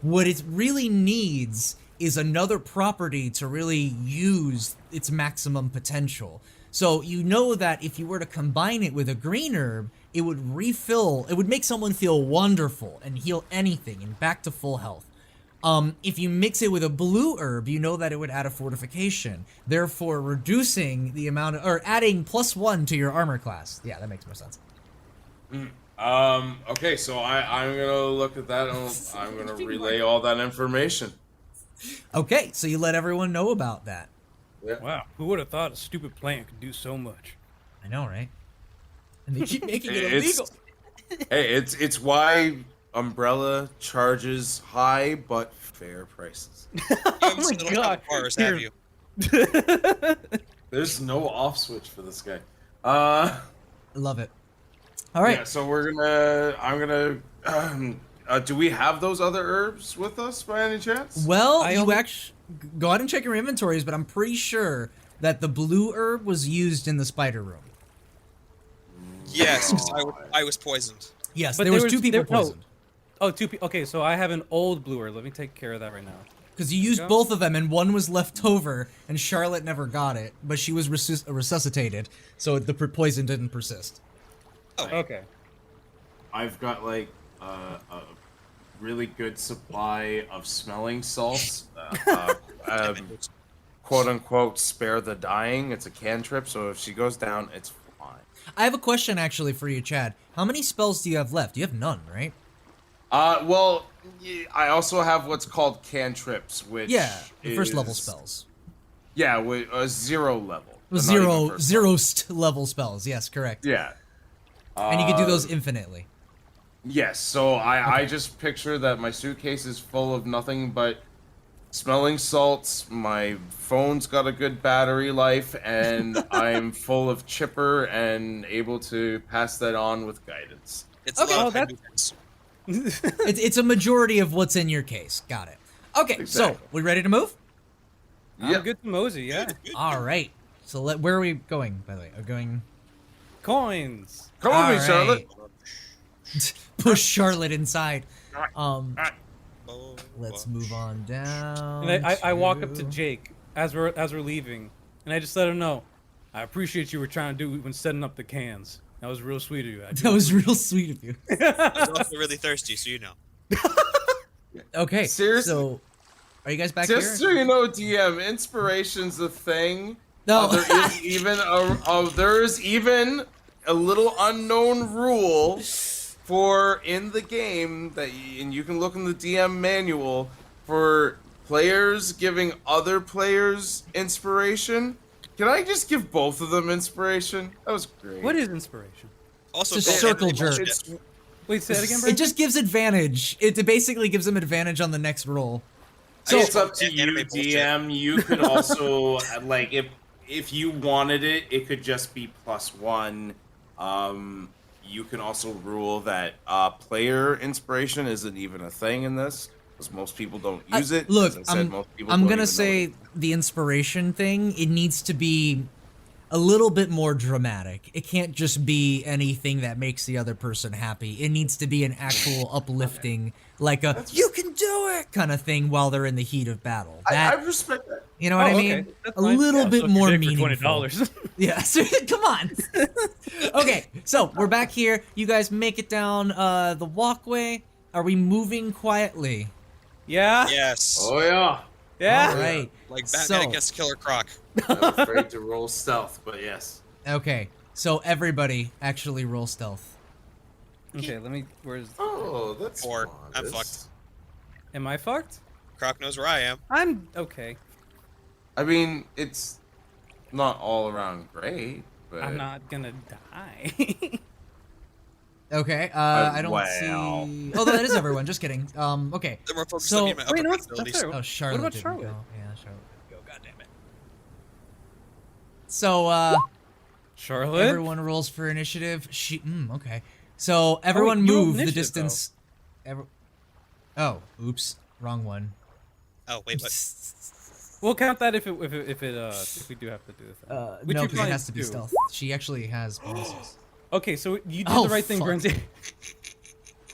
What it really needs is another property to really use its maximum potential. So you know that if you were to combine it with a green herb, it would refill, it would make someone feel wonderful and heal anything and back to full health. If you mix it with a blue herb, you know that it would add a fortification, therefore reducing the amount of, or adding +1 to your armor class. Yeah, that makes more sense. Okay, so I'm gonna look at that and I'm gonna relay all that information. Okay, so you let everyone know about that. Yeah. Wow, who would have thought a stupid plant could do so much? I know, right? And they keep making it It's- illegal. Hey, it's why Umbrella charges high but fair prices. Oh my god. Bars, Here. have you? There's no off switch for this guy. Love it. All right. Yeah, so I'm gonna. Do we have those other herbs with us by any chance? Well, I you only- actually go ahead and check your inventories, but I'm pretty sure that the blue herb was used in the spider room. Yes, because I was poisoned. Yes, But there was 2 people there- no. poisoned. Oh, 2 people. Okay, so I have an old blue herb. Let me take care of that right now. Because you used go. both of them, and one was left over, and Charlotte never got it, but she was resuscitated, so the poison didn't persist. Oh, Okay. I've got like really good supply of smelling salts. Quote unquote, spare the dying. It's a cantrip, so if she goes down, it's fine. I have a question actually for you, Chad. How many spells do you have left? You have none, right? Well, I also have what's called cantrips, which the first level spells. Yeah, with a 0 level. Zero level spells. Yes, correct. Yeah. And you can do those infinitely. Yes, so I just picture that my suitcase is full of nothing but smelling salts, my phone's got a good battery life, and I'm full of chipper and able to pass that on with guidance. It's a lot of hydrogens. It's a majority of what's in your case. Got it. Okay, Exactly. so we ready to move? I'm good to mosey, yeah. All right. So where are we going, by the way? We're going... Coins. Come on, All me, Charlotte. Push Charlotte inside. Oh, Let's move on down. And I walk up to Jake as we're leaving, and I just let him know, I appreciate you were trying to do when setting up the cans. That was real sweet of you. That was real sweet of you. I was also really thirsty, so you know. Okay, Seriously? so are you guys back Just here? so you know, DM, inspiration's a thing. No. There is even a little unknown rule for in the game that and you can look in the DM manual for players giving other players inspiration. Can I just give both of them inspiration? That was great. What is inspiration? Also, It's a don't circle end the jerk. bullshit. Wait, say it again, It Brandon? just gives advantage. It basically gives them advantage on the next roll. So It's up to you, Anime bullshit. DM. You could also like if you wanted it, it could just be +1. You can also rule that player inspiration isn't even a thing in this, because most people don't use it. Look, As I said, most people I'm don't gonna even know say it. the inspiration thing, it needs to be a little bit more dramatic. It can't just be anything that makes the other person happy. It needs to be an actual uplifting, like a "you can do it" kind of thing while they're in the heat of battle. I respect that. You know what I mean? Okay, that's A fine. little Yeah, bit so more Jake meaningful. for $20. Yeah, so, come on. Okay, so we're back here. You guys make it down the walkway. Are we moving quietly? Yeah? Yes. Oh yeah. Yeah? All right. Like Batman So- against Killer Croc. I'm afraid to roll stealth, but yes. Okay, so everybody actually roll stealth. Okay, let me, where's, Oh, that's Or I'm modest. fucked. am I fucked? Croc knows where I am. I'm, okay. I mean, it's not all around great, but I'm not gonna die. Okay, I don't wow. see... Oh, that is everyone, just kidding. Okay. Then we're focused So- on me and my Wait, no, upper that's abilities. fair. Oh, Charlotte about didn't Charlotte? go. Yeah, Charlotte didn't go, god damn it. So, Charlotte? everyone rolls for initiative. Okay. So, everyone you rolled move the initiative, distance... Oh, oops. Wrong one. Oh, wait, what? We'll count that if we do have to do the thing. No, Which you because it probably has to be do. stealth. She actually has bonuses. Okay, so you did Oh, the right thing, fuck. Brenzy.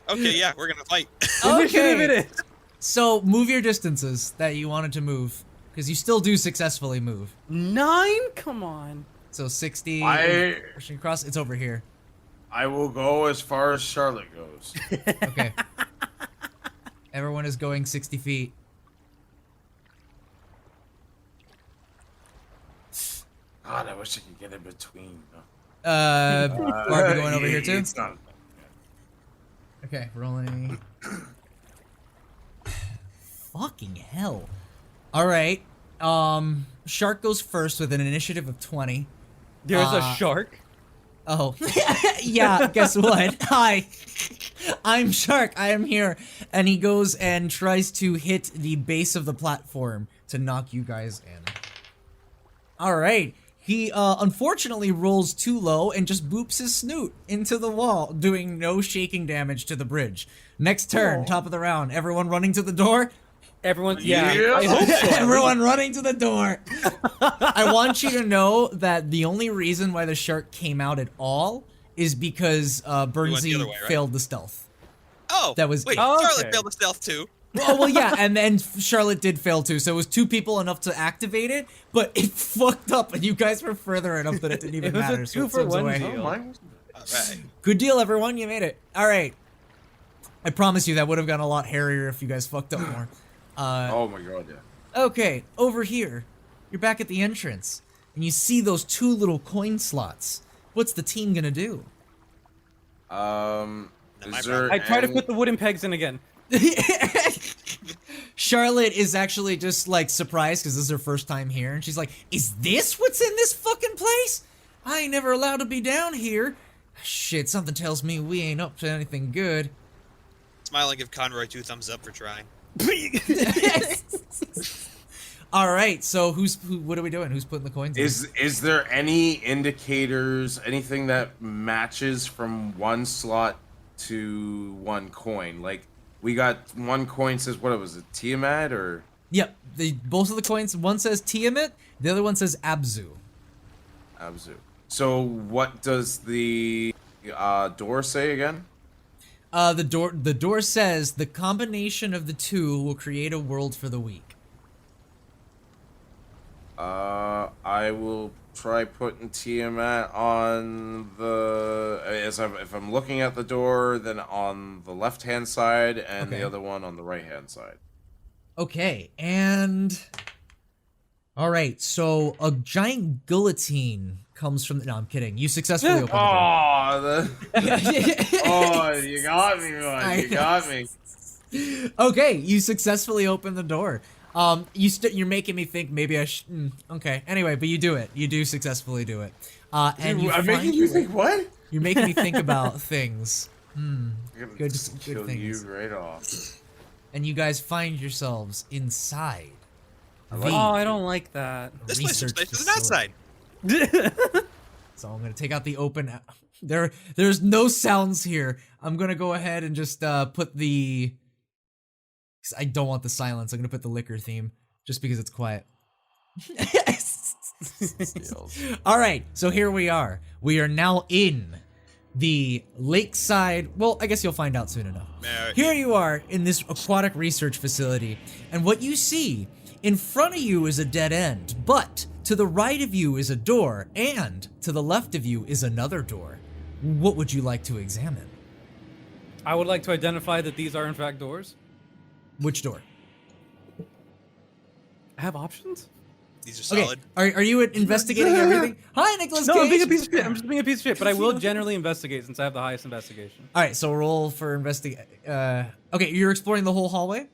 Okay, yeah, we're gonna fight. Initiative it Okay. is. So, move your distances that you wanted to move. Because you still do successfully move. 9? Come on. So, 60... I Pushing across, it's over here. I will go as far as Charlotte goes. Okay. Everyone is going 60 feet. God, I wish I could get in between. Barbie going over here too? It's not. Okay, rolling. Fucking hell. Alright. Shark goes first with an initiative of 20. There's a shark. Oh. Yeah, guess what? Hi. I'm Shark. I am here. And he goes and tries to hit the base of the platform to knock you guys in. Alright. He unfortunately rolls too low and just boops his snoot into the wall, doing no shaking damage to the bridge. Next turn, top of the round. Everyone running to the door? Everyone, yeah. Yeah. I hope so. Everyone running to the door. I want you to know that the only reason why the shark came out at all is because the Bernsey other way, right? failed the stealth. Oh, That was- wait. Oh, okay. Charlotte failed the stealth too. Oh, well, yeah, and then Charlotte did fail too, so it was 2 people enough to activate it, but it fucked up, and you guys were further enough that it didn't even It was a matter, so it 2-for-1 slips away. deal. Oh, mine was- All right. Good deal, everyone, you made it. Alright. I promise you that would have gotten a lot hairier if you guys fucked up more. Oh my god, yeah. Okay, over here, you're back at the entrance, and you see those 2 little coin slots. What's the team gonna do? my Is there I try to any- put the wooden pegs in again. Charlotte is actually just like surprised because this is her first time here, and she's like, "Is this what's in this fucking place? I ain't never allowed to be down here. Shit, something tells me we ain't up to anything good." Smile and give Conroy 2 thumbs up for trying. All right, so what are we doing? Who's putting the coins in? Is there any indicators, anything that matches from one slot to one coin? Like, we got one coin says, what was it, Tiamat or? Yep, both of the coins, one says Tiamat, the other one says Abzu. Abzu. So what does the door say again? The door says the combination of the 2 will create a world for the weak. I will try putting Tiamat on the if I'm looking at the door, then on the left hand side, and Okay. the other one on the right hand side. Okay, and all right, so a giant guillotine comes from. No, I'm kidding. You successfully opened the door. Oh, you got me, man. You got me. Okay, you successfully open the door. You're making me think maybe I should. Okay, anyway, but you do it. You do successfully do it. And I'm making you think what? You're making me think about things. I'm gonna Good kill things. you right off. And you guys find yourselves inside. Oh, I don't like that. This place is Research nicer than outside. So I'm gonna take out the open. There's no sounds here. I'm gonna go ahead and just put the. 'Cause I don't want the silence. I'm gonna put the liquor theme just because it's quiet. All right, so here we are. We are now in the lakeside. Well, I guess you'll find out soon enough. Here you are in this aquatic research facility, and what you see in front of you is a dead end, but to the right of you is a door, and to the left of you is another door. What would you like to examine? I would like to identify that these are in fact doors. Which door? I have options? These are Okay, solid. are you investigating everything? Hi, Nicholas No, I'm being a Cage. piece of shit. I'm just being a piece of shit, but I will generally investigate since I have the highest investigation. All right, so roll for investigate. Okay, you're exploring the whole hallway.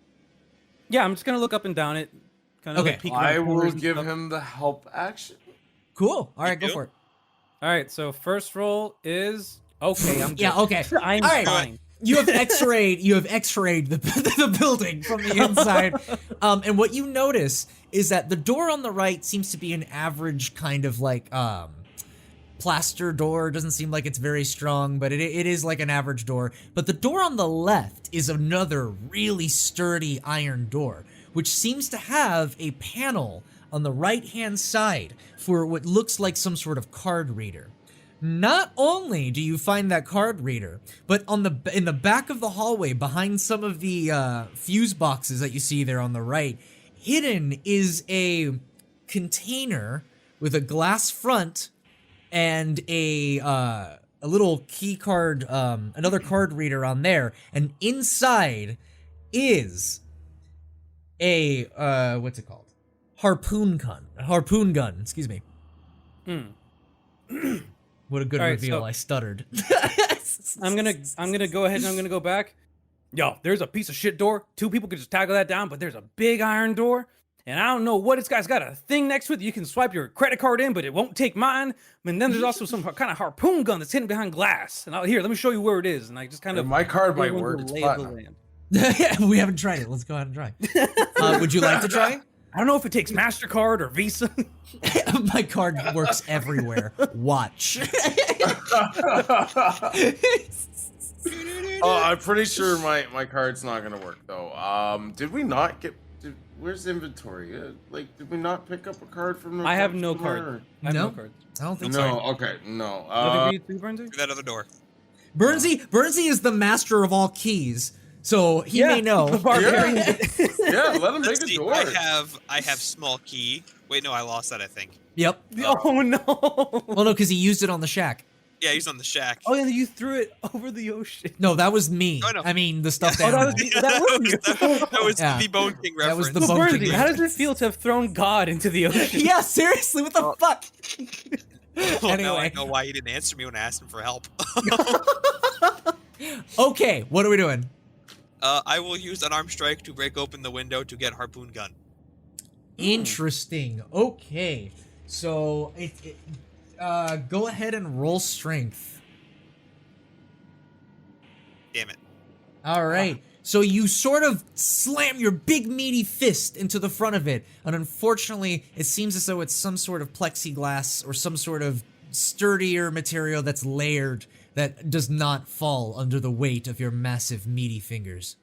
Yeah, I'm just gonna look up and down it. Kind of Okay. like peek I around will corners and give stuff. him the help action. Cool. All right, go do? for it. All right, so first roll is okay. I'm good. Yeah, okay. I'm All right. fine. You have X-rayed. You have X-rayed the building from the inside, and what you notice is that the door on the right seems to be an average kind of like plaster door. Doesn't seem like it's very strong, but it is like an average door. But the door on the left is another really sturdy iron door, which seems to have a panel on the right-hand side for what looks like some sort of card reader. Not only do you find that card reader, but in the back of the hallway, behind some of the fuse boxes that you see there on the right, hidden is a container with a glass front and a little key card, another card reader on there, and inside is a what's it called? Harpoon gun. Excuse me. What a good All right, reveal! so- I stuttered. I'm gonna go ahead and I'm gonna go back. Yo, there's a piece of shit door. 2 people could just tackle that down, but there's a big iron door. And I don't know what it's got a thing next to it. You can swipe your credit card in, but it won't take mine. And then there's also some kind of harpoon gun that's hidden behind glass. And here, let me show you where it is. And I just kind of My card might everyone's work. a It's lay of the platinum. land. We haven't tried it. Let's go ahead and try. Would you like to try? I don't know if it takes MasterCard or Visa. My card works everywhere. Watch. Oh, I'm pretty sure my card's not gonna work though. Did we not get? Where's inventory? Did we not pick up a card from? I have no somewhere, card. or- I have no No? card. I don't think No. so. Okay. No. Nothing for you too, Burnsie? Through that other door. Bernsey is the master of all keys, so he may know. The barbarian. Yeah. Let him make Let's a see, door. I have small key. Wait, no, I lost that, I think. Yep. Oh no. Well, no, because he used it on the shack. Yeah, he's on the shack. Oh, yeah, you threw it over the ocean. No, that was me. Oh, no. I mean, the stuffed Oh, that animal. was that was you. that was Yeah. the Bone King reference. That was the So, Bone King Bernsey, how does it reference. feel to have thrown God into the ocean? Yeah, seriously, what the fuck? Well, now I Anyway. know why he didn't answer me when I asked him for help. Okay, what are we doing? I will use unarmed strike to break open the window to get harpoon gun. Interesting. Okay, so go ahead and roll strength. Damn it. All right. So you sort of slam your big meaty fist into the front of it, and unfortunately, it seems as though it's some sort of plexiglass or some sort of sturdier material that's layered that does not fall under the weight of your massive meaty fingers.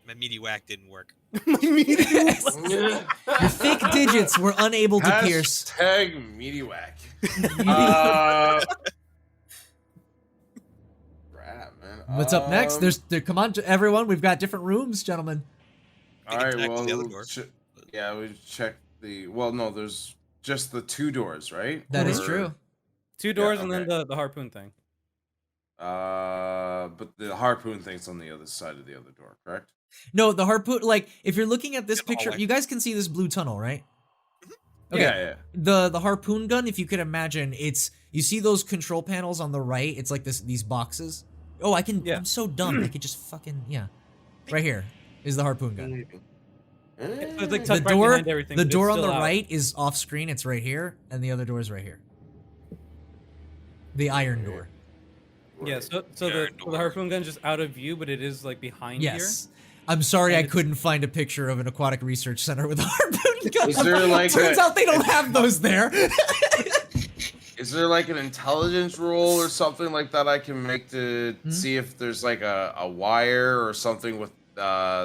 My meaty whack didn't work. Your thick digits were unable to pierce. Hashtag meaty whack. Crap, man. What's up next? Come on, everyone. We've got different rooms, gentlemen. All right, We can tackle the other well, door. yeah, we checked the. Well, no, there's just the 2 doors, right? That is Or- true. 2 doors and okay. then the harpoon thing. But the harpoon thing's on the other side of the other door, correct? No, the harpoon. Like, if you're looking at this In the picture, hallway. you guys can see this blue tunnel, right? Okay. Yeah. The harpoon gun, if you could imagine, you see those control panels on the right. It's like these boxes. Oh, Yeah. I'm so dumb. I could just fucking Right here is the harpoon gun. So it's like The tucked right door, behind everything, the but it's door on the still out. right is off screen. It's right here, and the other door is right here. The iron door. Yeah, so the harpoon gun's just out of view, but it is like behind Yes. I'm sorry And I it's- couldn't find a picture of an aquatic research center with a harpoon gun. Is there, like, Turns out they don't have those there. Is there like an intelligence roll or something like that I can make to see if there's like a wire or something with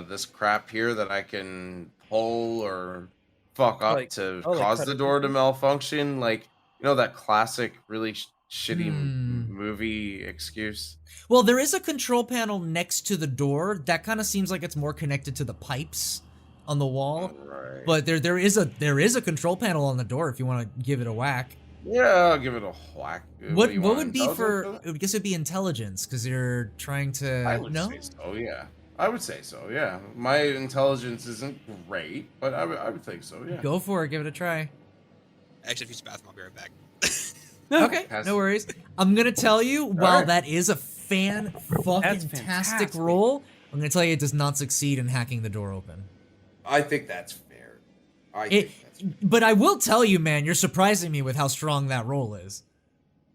this crap here that I can pull or fuck up Like- to like cause cut the it door to open? malfunction? Like, you know, that classic really shitty Hmm. movie excuse? Well, there is a control panel next to the door. That kind of seems like it's more connected to the pipes on the wall. Right. But there is a control panel on the door if you want to give it a whack. Yeah, I'll give it a whack. What do you what want, would be intelligence for? I guess it'd be intelligence because you're trying to. I would No. say so, yeah. I would say so, yeah. My intelligence isn't great, but I would think so, yeah. Go for it. Give it a try. Actually, if he's bathroom, I'll be right back. Okay, Pass. no worries. I'm gonna tell you, while Alright. that is a fantastic fantastic. roll, I'm gonna tell you it does not succeed in hacking the door open. I think that's fair. But I will tell you, man, you're surprising me with how strong that roll is.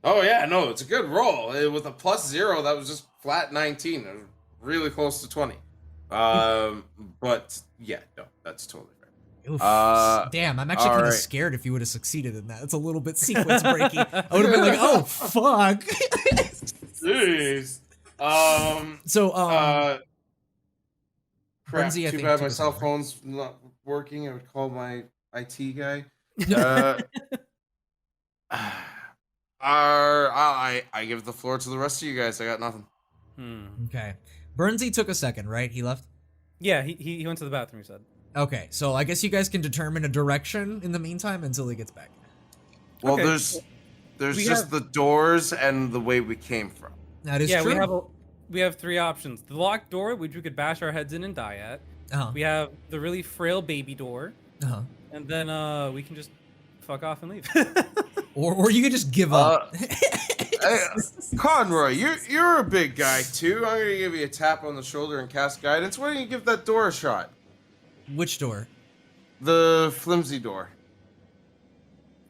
Oh yeah, no, it's a good roll. With a +0, that was just flat 19. It was really close to 20. But yeah, no, that's totally fair. Oof. Uh, Damn, I'm actually kind of alright. scared if you would have succeeded in that. It's a little bit sequence breaking. I would have been like, oh fuck. Jeez. So Crap, Bernsey, I too think, bad took my us cell over. phone's not working. I would call my IT guy. I give the floor to the rest of you guys. I got nothing. Okay. Bernsey took a second, right? He left? Yeah, he went to the bathroom, he said. Okay, so I guess you guys can determine a direction in the meantime until he gets back. Well, Okay. there's We just have- the doors and the way we came from. That is Yeah, true. we have 3 options. The locked door, which we could bash our heads in and die at. Uh-huh. We have the really frail baby door, Uh-huh. and then we can just fuck off and leave. Or you could just give up. Hey, Conroy, you're a big guy too. I'm gonna give you a tap on the shoulder and cast guidance. Why don't you give that door a shot? Which door? The flimsy door.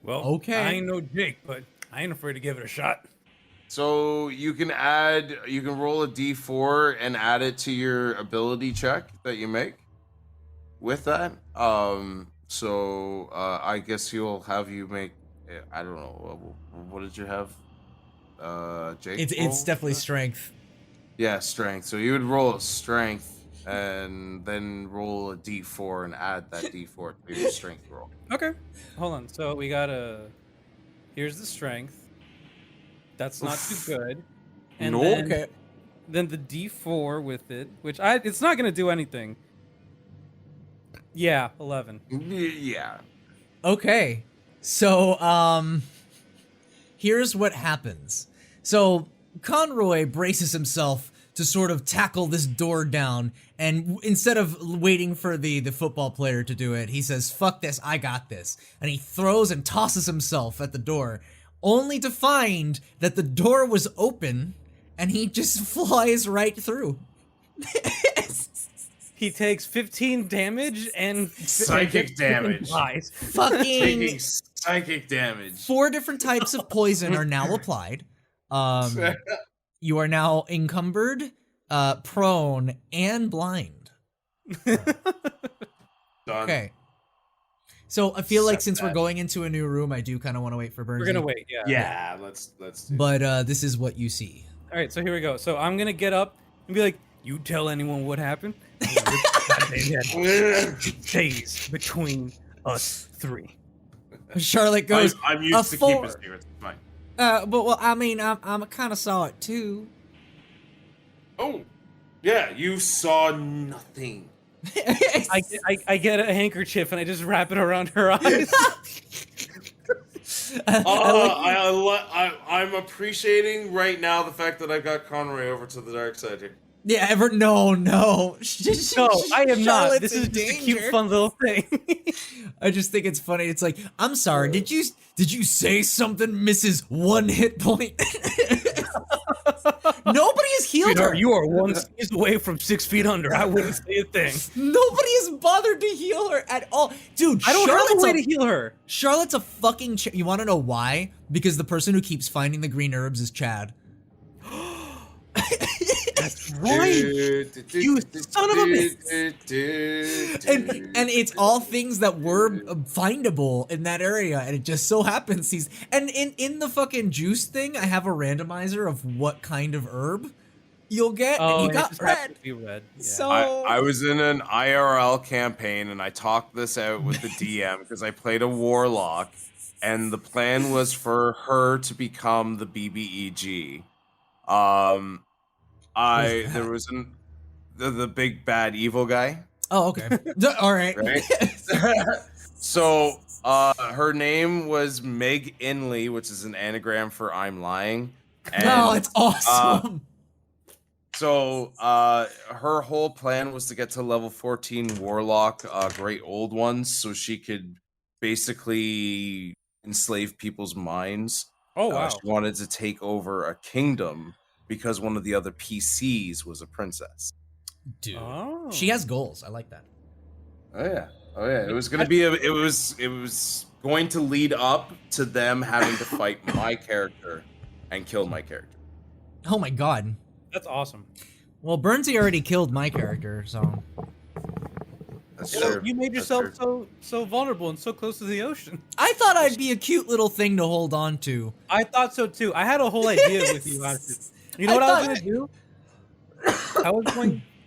Well, Okay. I ain't no Jake, but I ain't afraid to give it a shot. So you can roll a d4 and add it to your ability check that you make with that. So I guess he'll have you make, I don't know, what did you have? Jake? roll? It's definitely strength. Yeah, strength. So you would roll a strength and then roll a d4 and add that d4 to your strength roll. Okay, hold on. So we got here's the strength. That's not too good. And No? then, Okay. then the D4 with it, which it's not gonna do anything. Yeah, 11. Yeah. Okay. So, here's what happens. So Conroy braces himself to sort of tackle this door down, and instead of waiting for the football player to do it, he says, fuck this, I got this. And he throws and tosses himself at the door, only to find that the door was open, and he just flies right through. He takes 15 damage and Psychic damage. Lies. Fucking Taking psychic damage. 4 different types of poison are now applied. You are now encumbered, prone, and blind. Done. Okay. So I feel like Accept since we're that. going into a new room, I do kind of want to wait for Burnsy. We're gonna wait, yeah. Yeah, let's do But this is what you see. All right, so here we go. So I'm gonna get up and be like, "You tell anyone what happened." Stays between us 3. Charlotte goes, I'm "A used to four." keeping secrets. It's fine. But well, I mean, I kind of saw it too. Oh, yeah, you saw nothing. I get a handkerchief and I just wrap it around her eyes. I'm appreciating right now the fact that I got Conroy over to the dark side here. Yeah, no. No, I am not. Charlotte's This in is just a danger. cute, fun little thing. I just think it's funny. It's like, I'm sorry. Did you say something misses 1 hit point? Nobody has healed her. Sweetheart, you are 1 sneeze away from 6 feet under. I wouldn't say a thing. Nobody has bothered to heal her at all, dude. I don't have a Charlotte's way to heal her. Charlotte's a fucking. You want to know why? Because the person who keeps finding the green herbs is Chad. That's right. You son of a bitch. And it's all things that were findable in that area, and it just so happens he's in the fucking juice thing. I have a randomizer of what kind of herb you'll get, and you and it got just happens red. to be red. Yeah. So I was in an IRL campaign and I talked this out with the DM because I played a warlock, and the plan was for her to become the BBEG. There was the big bad evil guy. oh, okay, all right. Right? So her name was Meg Inley, which is an anagram for I'm lying. No, it's awesome. So her whole plan was to get to level 14 warlock, great old ones, so she could basically enslave people's minds. Oh wow. She wanted to take over a kingdom because one of the other PCs was a princess. Dude, Oh. she has goals. I like that. Oh yeah. It was gonna be it was going to lead up to them having to fight my character and kill my character. Oh my god. That's awesome. Well, Burnsy already killed my character, so That's You know, true. you made That's yourself true. so vulnerable and so close to the ocean. I thought I'd be a cute little thing to hold on to. I thought so too. I had a whole idea with you, honestly. You know I what I was thought- gonna do?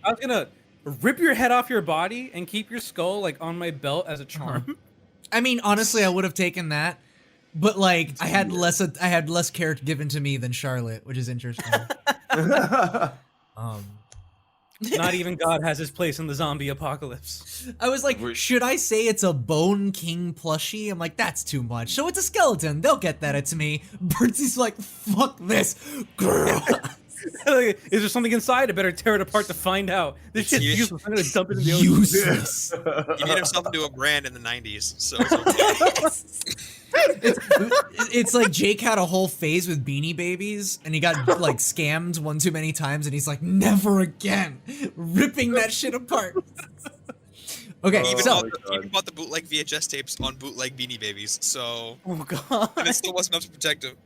I was gonna rip your head off your body and keep your skull like on my belt as a charm. I mean, honestly, I would have taken that, but like, I had less care given to me than Charlotte, which is interesting. Not even God has his place in the zombie apocalypse. I was like, should I say it's a Bone King plushie? I'm like, that's too much. So it's a skeleton. They'll get that. It's me. Bertie's like, fuck this. Girl. Like, is there something inside? I better tear it apart to find out. This shit's Yeah. useless. I'm gonna dump it in the ocean. Useless. He made himself into a brand in the 90s, so it's okay. It's like Jake had a whole phase with Beanie Babies, and he got like scammed one too many times, and he's like, never again, ripping that shit apart. Okay, He even, so bought the bootleg VHS tapes on bootleg Beanie Babies, so Oh god. and it still wasn't enough to protect him.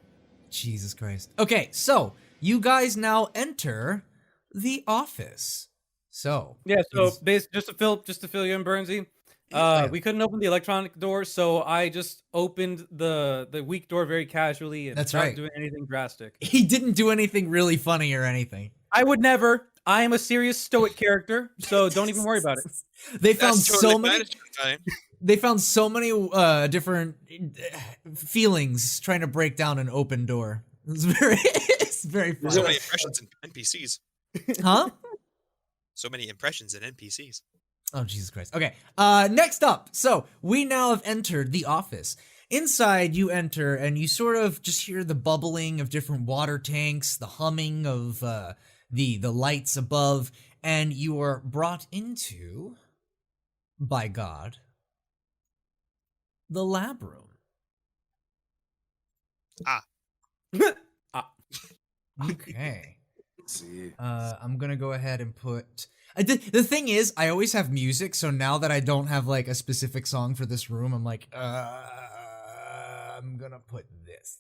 Jesus Christ. Okay, so you guys now enter the office. So Yeah, so it's- just to fill you in, Burnsy. Yeah. We couldn't open the electronic door, so I just opened the weak door very casually and That's not right. doing anything drastic. he didn't do anything really funny or anything. I would never. I am a serious stoic character, so don't even worry about it. They found That's totally so many. fine. They found so many different feelings trying to break down an open door. It's very fun. So many impressions in NPCs. Huh? So many impressions in NPCs. Oh, Jesus Christ. Okay. Next up. So we now have entered the office. Inside, you enter and you sort of just hear the bubbling of different water tanks, the humming of the lights above, and you are brought into, by God, the lab room. Okay. Let's see. I'm gonna go ahead and put. The thing is, I always have music, so now that I don't have like a specific song for this room, I'm like, I'm gonna put this.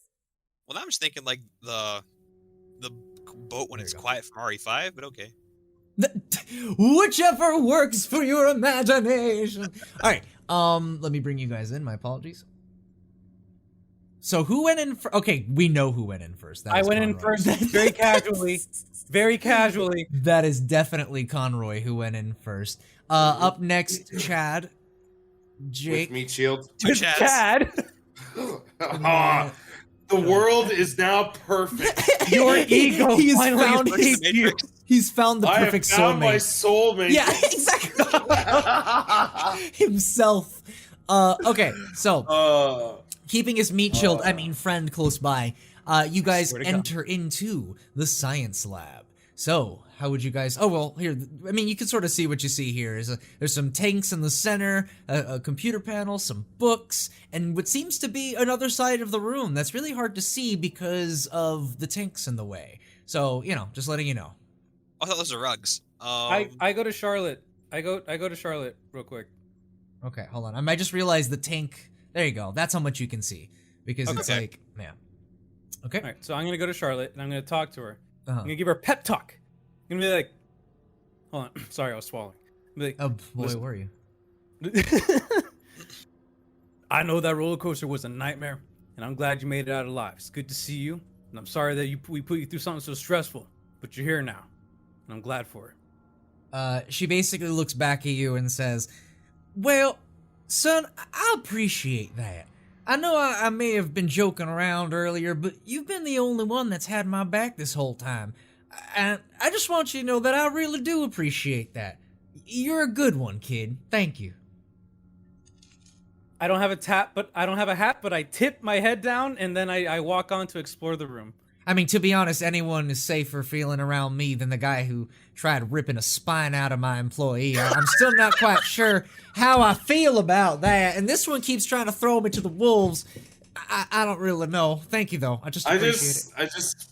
Well, I'm just thinking like the boat when There it's you go. quiet from RE5, but okay. Whichever works for your imagination. All right. Let me bring you guys in. My apologies. So who went in? Okay, we know who went in first. That I is went in Conroy. first, very casually. Very casually. That is definitely Conroy who went in first. Up next, Chad, Jake. With meat shield. Two Chads. Chad, Ah, the world is now perfect. your ego He's finally found escaped his- The you. Matrix. He's found the I have perfect found my soulmate. soulmate. Yeah, exactly. Himself. Okay, so keeping his meat shield, friend close by, you guys Swear to God. enter into the science lab. So, how would you guys? Oh well, here. I mean, you can sort of see what you see here. There's some tanks in the center, a computer panel, some books, and what seems to be another side of the room that's really hard to see because of the tanks in the way. So, just letting you know. I thought those are rugs. I go to Charlotte. I go to Charlotte real quick. Okay, hold on. I might just realize the tank. There you go. That's how much you can see because it's Okay. like, man. Okay. All right, so I'm gonna go to Charlotte and I'm gonna talk to her. Uh-huh. I'm gonna give her a pep talk. I'm gonna be like, hold on, sorry, I was swallowing. I'm gonna be Oh boy, Listen. were you? like, I know that roller coaster was a nightmare, and I'm glad you made it out alive. It's good to see you, and I'm sorry that we put you through something so stressful, but you're here now, and I'm glad for it. She basically looks back at you and says, "Well, son, I appreciate that. I know I may have been joking around earlier, but you've been the only one that's had my back this whole time. And I just want you to know that I really do appreciate that. You're a good one, kid. Thank you." I don't have a hat, but I tip my head down, and then I walk on to explore the room. I mean, to be honest, anyone is safer feeling around me than the guy who tried ripping a spine out of my employee. I'm still not quite sure how I feel about that, and this one keeps trying to throw me to the wolves. I don't really know. Thank you, though. I just appreciate I just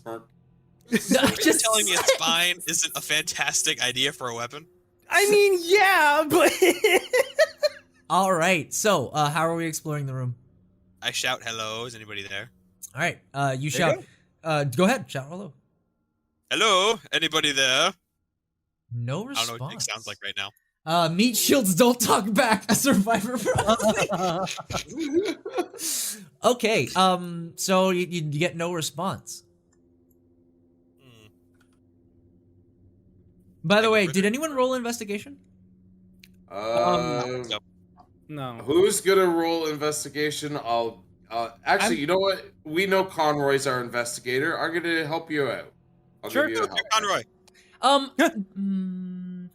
it. You're telling me a spine isn't a fantastic idea for a weapon? I mean, yeah, but All right, so how are we exploring the room? I shout, hello, is anybody there? All right, you There shout. you Go ahead, shout hello. Hello, anybody there? No I response. don't know what Jake sounds like right now. Meat shields don't talk back. A survivor. Okay, so you get no response. Hmm. By the way, did anyone roll investigation? So, no. Who's gonna roll investigation? Actually, you know what? We know Conroy's our investigator. I'm gonna help you out. I'll Sure. give you a help. Conroy.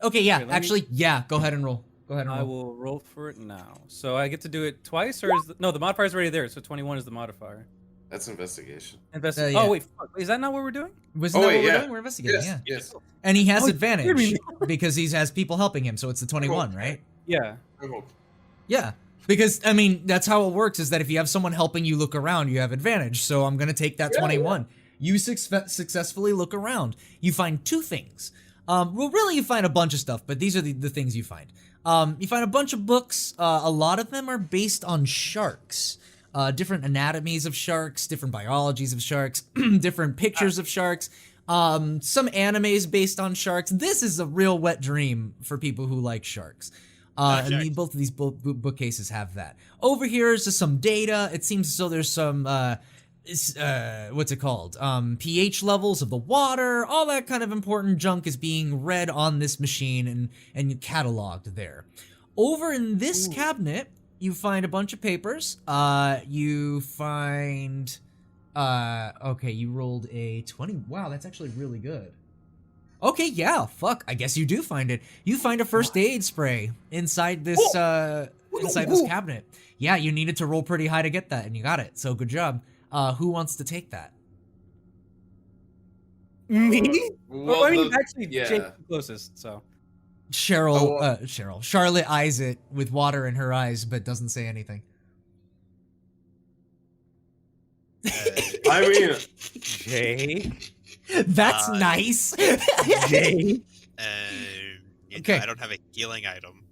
Okay, yeah, Here, let me- actually, yeah, go ahead and roll. Go ahead and I roll. will roll for it now. So I get to do it twice, or no? The modifier's already there, so 21 is the modifier. That's investigation. Investi- yeah. Oh wait, fuck. Is that not what we're doing? Wasn't Oh, that wait, what we're yeah. doing? We're investigating, Yes, yeah. yes. And he has Oh, you advantage hear me because he has people helping him, so it's the 21, right? Yeah. Yeah. Because, I mean, that's how it works, is that if you have someone helping you look around, you have advantage. So I'm going to take that 21. You successfully look around. You find two things. Well, really, you find a bunch of stuff, but these are the things you find. You find a bunch of books. A lot of them are based on sharks. Different anatomies of sharks, different biologies of sharks, different pictures of sharks. Some animes based on sharks. This is a real wet dream for people who like sharks. And both of these bookcases have that. Over here is just some data. It seems as though there's some, what's it called? pH levels of the water. All that kind of important junk is being read on this machine and cataloged there. Over in this cabinet, you find a bunch of papers. You find, okay, you rolled a 20. Wow, that's actually really good. Okay, yeah, fuck, I guess you do find it. You find a first aid spray inside this, inside this cabinet. Yeah, you needed to roll pretty high to get that, and you got it. So good job. Who wants to take that? Me? Well, I mean, the- actually, yeah. Jake's the closest, so. Charlotte eyes it with water in her eyes, but doesn't say anything. I mean, Jake? That's nice. Jake? Okay. I don't have a healing item.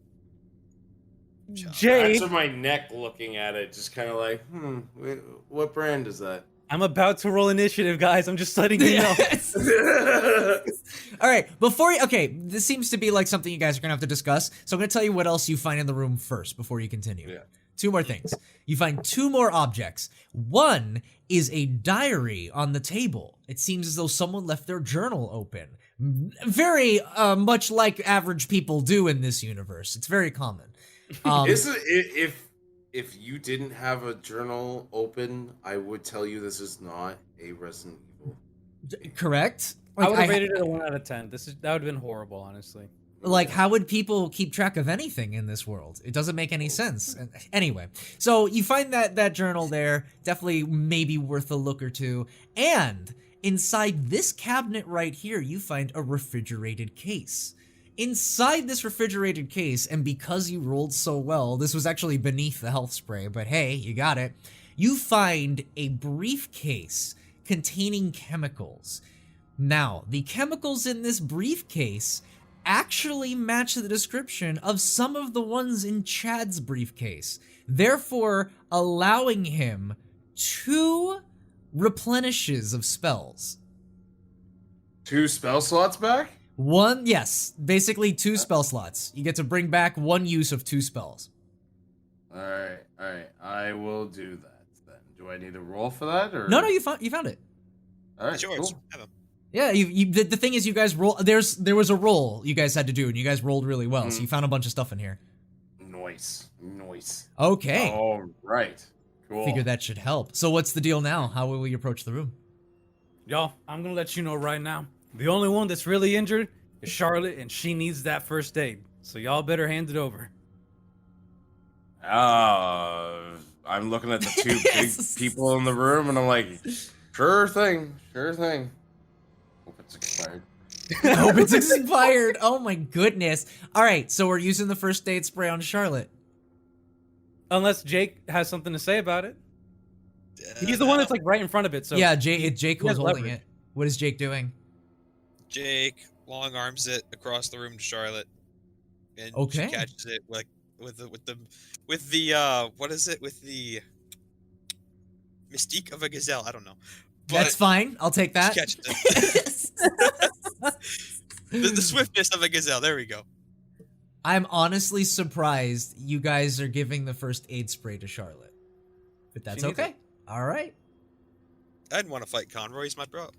Jake? that's my neck looking at it, just kind of like, what brand is that? I'm about to roll initiative, guys. I'm just letting you know. All right, this seems to be like something you guys are gonna have to discuss. So I'm gonna tell you what else you find in the room first before you continue. Yeah. 2 more things. You find 2 more objects. One is a diary on the table. It seems as though someone left their journal open. Very much like average people do in this universe. It's very common. If you didn't have a journal open, I would tell you this is not a Resident Evil. Correct? I would have rated it a 1 out of 10. That would have been horrible, honestly. Like, how would people keep track of anything in this world? It doesn't make any sense. Anyway, so you find that journal there, definitely maybe worth a look or two. And inside this cabinet right here, you find a refrigerated case. Inside this refrigerated case, and because you rolled so well, this was actually beneath the health spray, but hey, you got it. You find a briefcase containing chemicals. Now, the chemicals in this briefcase actually match the description of some of the ones in Chad's briefcase, therefore allowing him 2 replenishes of spells. 2 spell slots back? Yes, basically 2 spell slots. You get to bring back 1 use of 2 spells. Alright. I will do that then. Do I need to roll for that? Or No, you found it. Alright, It's yours. cool. Have 'em. Yeah, the thing is, you guys roll. There was a roll you guys had to do, and you guys rolled really well. So you found a bunch of stuff in here. Nice. Okay, Alright. Cool. figure that should help. So what's the deal now? How will we approach the room? Y'all, I'm gonna let you know right now. The only one that's really injured is Charlotte, and she needs that first aid. So y'all better hand it over. I'm looking at the 2 big people in the room, and I'm like, sure thing. Hope it's expired. I hope it's expired. Oh my goodness. All right, so we're using the first aid spray on Charlotte. Unless Jake has something to say about it. He's the one that's like right in front of it. So Yeah, Jake he was has holding leverage. it. What is Jake doing? Jake long arms it across the room to Charlotte, and Okay. she catches it with the what is it, with the mystique of a gazelle? I don't know. That's fine. I'll take that. She catches it. the swiftness of a gazelle. There we go. I'm honestly surprised you guys are giving the first aid spray to Charlotte. But that's She needs okay. it. All right. I didn't want to fight Conroy. He's my bro.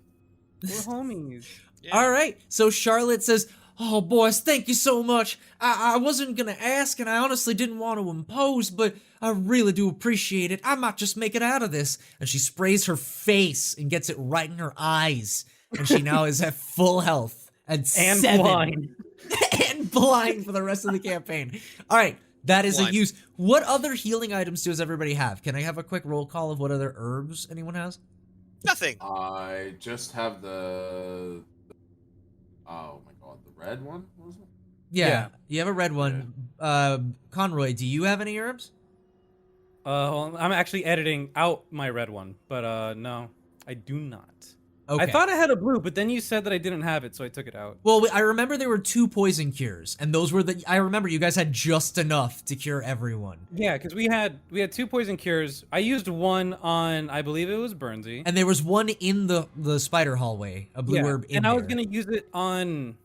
We're homies. Yeah. All right. So Charlotte says, "Oh, boys, thank you so much. I wasn't going to ask, and I honestly didn't want to impose, but I really do appreciate it. I might just make it out of this." And she sprays her face and gets it right in her eyes. And she now is at full health and 7. blind. And blind for the rest of the campaign. All right. That is a Blind. use. What other healing items does everybody have? Can I have a quick roll call of what other herbs anyone has? Nothing. I just have the oh my god, the red one, was it? Yeah. You have a red one. Conroy, do you have any herbs? Well, I'm actually editing out my red one, but no, I do not. Okay. I thought I had a blue, but then you said that I didn't have it, so I took it out. Well, I remember there were 2 poison cures, and those were I remember you guys had just enough to cure everyone. Yeah, because we had 2 poison cures. I used one on, I believe it was Burnsy. And there was one in the spider hallway, a blue herb in and there. I was gonna use it on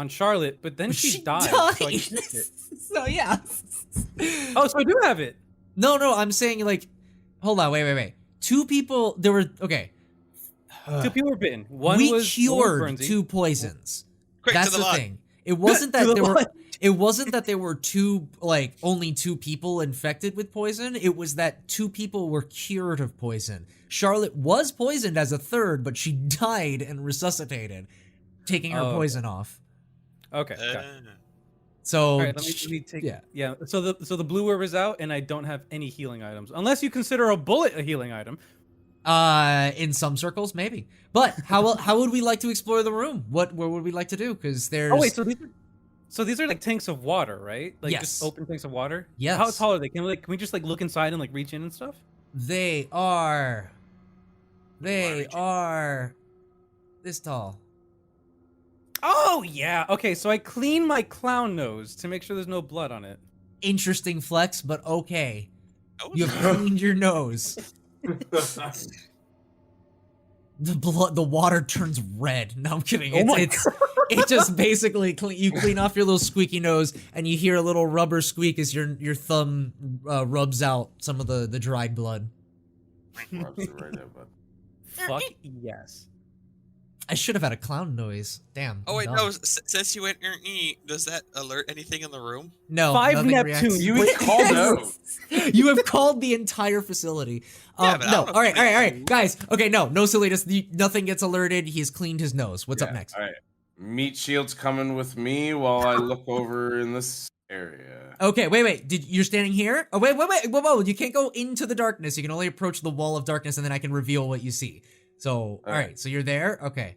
Charlotte, but then she died. So I skipped it. So yeah. Oh, so I do have it. No, I'm saying like, hold on, wait. 2 people, there were, okay. 2 people were bitten. One We was cured Burnsy. 2 poisons. Quick That's to the the line. thing. It wasn't that To the there were. line. It wasn't that there were 2, like, only 2 people infected with poison. It was that 2 people were cured of poison. Charlotte was poisoned as a 3rd, but she died and resuscitated, taking her Oh. poison off. Okay. okay. So All right, let me take. yeah. Yeah. So the blue orb is out, and I don't have any healing items, unless you consider a bullet a healing item. In some circles, maybe. But how would we like to explore the room? What would we like to do? Because there's. Oh wait, so these are like tanks of water, right? Like Yes. just open tanks of water. Yes. How tall are they? Can we just like look inside and like reach in and stuff? They are this tall. Oh yeah. Okay, so I clean my clown nose to make sure there's no blood on it. Interesting flex, but okay. Oh, You have cleaned your nose. The water turns red. No, I'm kidding. Oh my It just basically you clean off your little squeaky nose, and you hear a little rubber squeak as your thumb rubs out some of the dried blood. Rubs it right there, bud. Fuck yes. I should have had a clown noise. Damn. Oh I'm wait, dumb. no. Since you went, does that alert anything in the room? No. 5 nothing Neptunes. reacts. You called out. You have called the entire facility. Yeah, but I No. don't know All if right, guys. Okay, no silliness. Nothing gets alerted. He's cleaned his nose. What's up Yeah, next? All right. Meat shield's coming with me while I look over in this area. Okay, wait. You're standing here? Oh, wait. Whoa. You can't go into the darkness. You can only approach the wall of darkness, and then I can reveal what you see. So, all right. So you're there. Okay.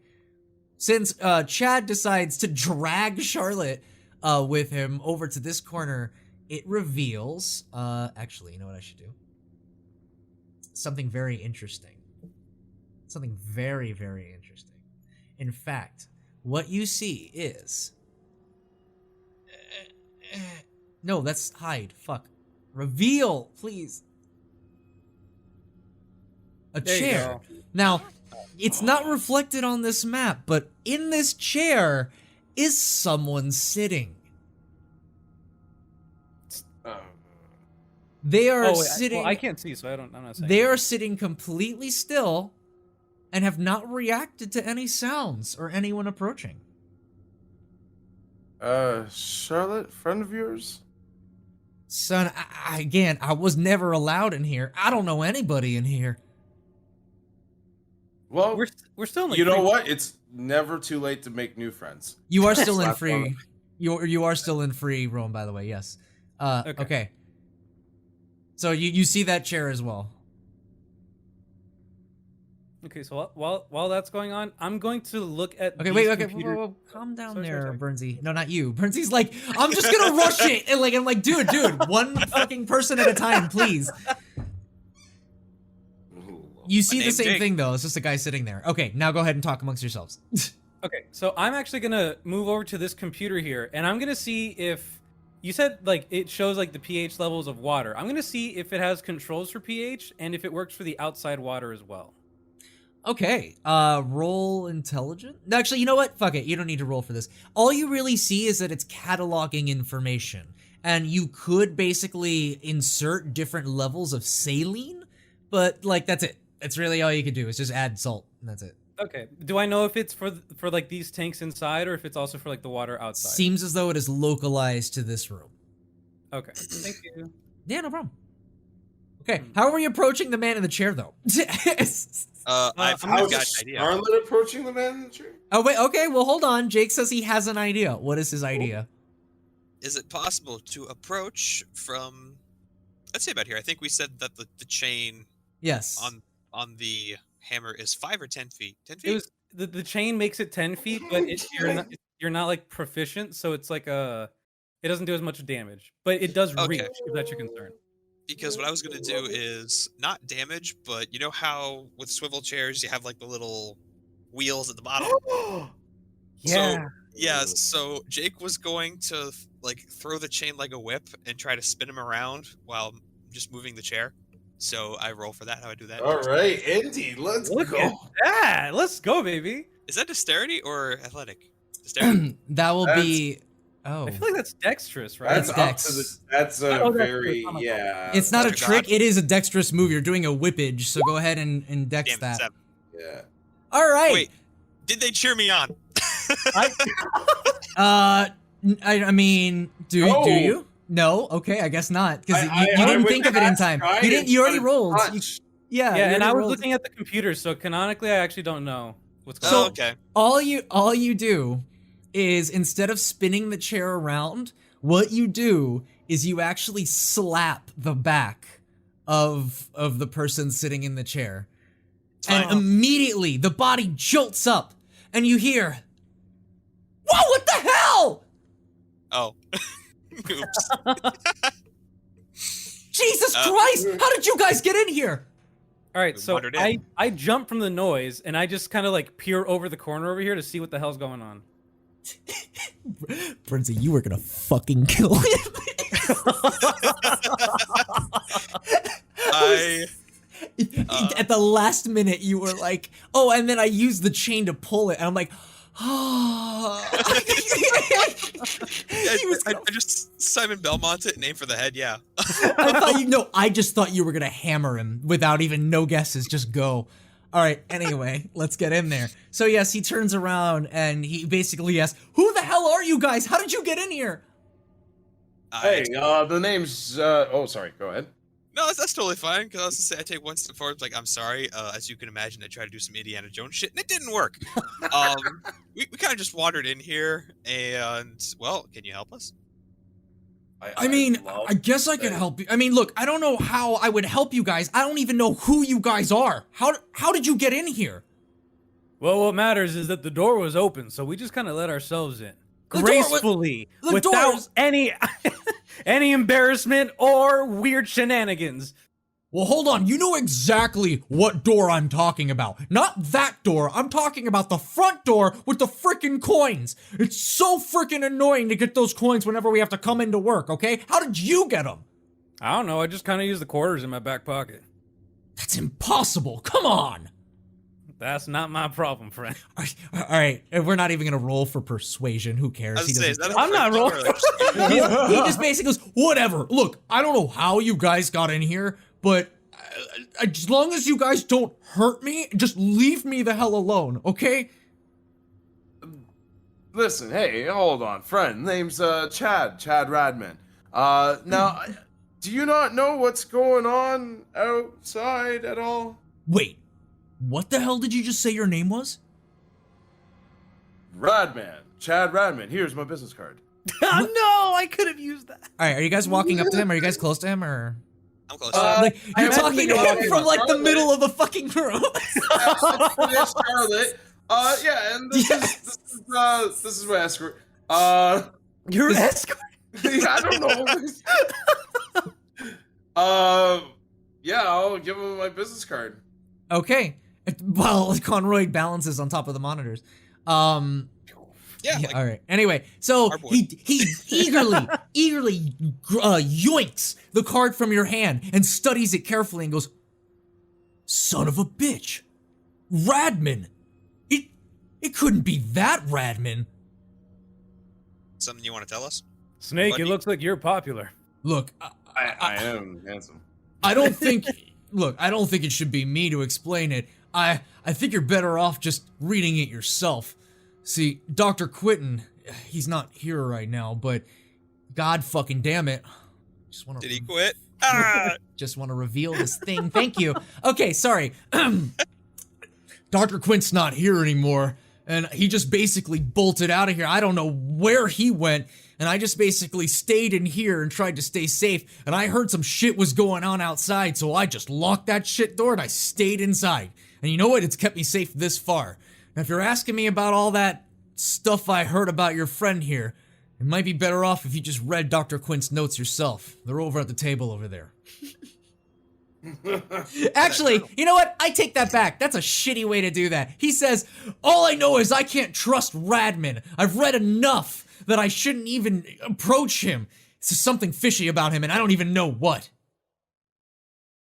Since Chad decides to drag Charlotte with him over to this corner, it reveals. Actually, you know what I should do? Something very interesting. Something very, very interesting. In fact, what you see is. No, that's hide. Fuck. Reveal, please. A There you chair. go. Now, it's not reflected on this map, but in this chair is someone sitting. They are Oh, wait, sitting. well, I can't see, so I'm not saying. They are sitting completely still and have not reacted to any sounds or anyone approaching. Charlotte, friend of yours? Son, again, I was never allowed in here. I don't know anybody in here. Well, We're still in, like, you know free- what? It's never too late to make new friends. You are still in Slap free. on You are still in free roam, by the way. Yes. Okay. Okay. So you see that chair as well. Okay, so while that's going on, I'm going to look at. Okay, these wait. Okay, computer- whoa. Calm down Sorry, there, sorry. Burnsy. No, not you. Burnsy's like, I'm just gonna rush it, and I'm like, dude, one fucking person at a time, please. You see the name's same Jake. thing though. It's just a guy sitting there. Okay, now go ahead and talk amongst yourselves. Okay, so I'm actually gonna move over to this computer here, and I'm gonna see if you said like it shows like the pH levels of water. I'm gonna see if it has controls for pH and if it works for the outside water as well. Okay, roll intelligent. No, actually, you know what? Fuck it. You don't need to roll for this. All you really see is that it's cataloging information, and you could basically insert different levels of saline, but like that's it. That's really all you can do is just add salt, and that's it. Okay. Do I know if it's for like these tanks inside or if it's also for like the water outside? Seems as though it is localized to this room. Okay. Thank you. Yeah, no problem. Okay, how are we approaching the man in the chair though? I've How's got an idea. Charlotte approaching the man in the tree? Oh wait, okay, well hold on. Jake says he has an idea. What is his idea? Is it possible to approach from, let's say about here? I think we said that the chain Yes. on the hammer is 5 or 10 feet. 10 feet. It was the chain makes it 10 feet, but you're not like proficient, so it's like it doesn't do as much damage, but it does reach. Okay. If that's your concern. Because what I was gonna do is not damage, but you know how with swivel chairs you have like the little wheels at the bottom. Yeah. Yeah. So Jake was going to like throw the chain like a whip and try to spin him around while just moving the chair. So I roll for that. How I do that? All right, Indy, let's Look go. at that. Let's go, baby. Is that dexterity or athletic? Dexterity. That will That's- be. Oh, I feel like that's dexterous, right? That's It's up dex. to the. That's a Oh, that's very good. yeah. it's not a That's a trick. god. It is a dexterous move. You're doing a whippage, so go ahead and dex Damn, that. 7. Yeah. All right. Wait, did they cheer me on? I mean, do No. you? No. Okay, I guess not because you I didn't would think of it in ask time. Ryan You didn't. You already to rolled. touch. Yeah. Yeah, you and I already was rolled. looking at the computer, so canonically, I actually don't know what's going Oh, on. okay. All you do is instead of spinning the chair around, what you do is you actually slap the back of the person sitting in the chair. And immediately the body jolts up and you hear, "Whoa, what the hell?" Oh. Oops. Jesus Christ, how did you guys get in here? All right, We so wandered in. I jump from the noise and I just kind of like peer over the corner over here to see what the hell's going on. Brinzy, you were gonna fucking kill him. At the last minute, you were like, "Oh," and then I used the chain to pull it, and I'm like, "Oh." I just Simon Belmont it, name for the head, yeah. I just thought you were gonna hammer him without even no guesses, just go. All right, anyway, let's get in there. So yes, he turns around and he basically asks, "Who the hell are you guys? How did you get in here?" Hey, the name's oh, sorry, go ahead. No, that's totally fine. Because I was gonna say I take one step forward. Like, I'm sorry. As you can imagine, I tried to do some Indiana Jones shit, and it didn't work. We kind of just wandered in here, and well, can you help us? I mean, I guess I can help you. I mean, look, I don't know how I would help you guys. I don't even know who you guys are. How did you get in here? Well, what matters is that the door was open, so we just kind of let ourselves in The door gracefully, the without doors- any any embarrassment or weird shenanigans. Well, hold on. You know exactly what door I'm talking about. Not that door. I'm talking about the front door with the frickin' coins. It's so frickin' annoying to get those coins whenever we have to come into work, okay? How did you get them? I don't know. I just kind of used the quarters in my back pocket. That's impossible. Come on. That's not my problem, friend. All right. We're not even going to roll for persuasion. Who cares? I was gonna say, is that a I'm not trick rolling. or- He just basically goes, "Whatever. Look, I don't know how you guys got in here, but as long as you guys don't hurt me, just leave me the hell alone, okay?" Listen, hey, hold on, friend. Name's Chad Radman. Now, do you not know what's going on outside at all? Wait, what the hell did you just say your name was? Radman, Chad Radman. Here's my business card. No, I could have used that. All right, are you guys walking up to him? Are you guys close to him, or I'm close. like I you're imagine talking to you're him talking from about like the Charlotte. middle of the fucking room? Yes, Charlotte. Yeah, and this is my escort. You're escort. I don't know. Yeah, I'll give him my business card. Okay. Well, Conroy balances on top of the monitors. Yeah, Yeah, like, all right. Anyway, so Cardboard. he eagerly yoinks the card from your hand and studies it carefully and goes, "Son of a bitch, Radman! It couldn't be that Radman." something you want to tell us? Snake, Buddy. it looks like you're popular. Look, I am handsome. I don't think. Look, I don't think it should be me to explain it. I think you're better off just reading it yourself. See, Dr. Quentin, he's not here right now, but God fucking damn it. Just want Did he quit? Just want to reveal this thing. Thank you. Okay, sorry. Dr. Quint's not here anymore, and he just basically bolted out of here. I don't know where he went, and I just basically stayed in here and tried to stay safe, and I heard some shit was going on outside, so I just locked that shit door and I stayed inside. And you know what? It's kept me safe this far. Now, if you're asking me about all that stuff I heard about your friend here, it might be better off if you just read Dr. Quint's notes yourself. They're over at the table over there. Actually, you know what? I take that back. That's a shitty way to do that. He says, "All I know is I can't trust Radman. I've read enough that I shouldn't even approach him. There's something fishy about him, and I don't even know what."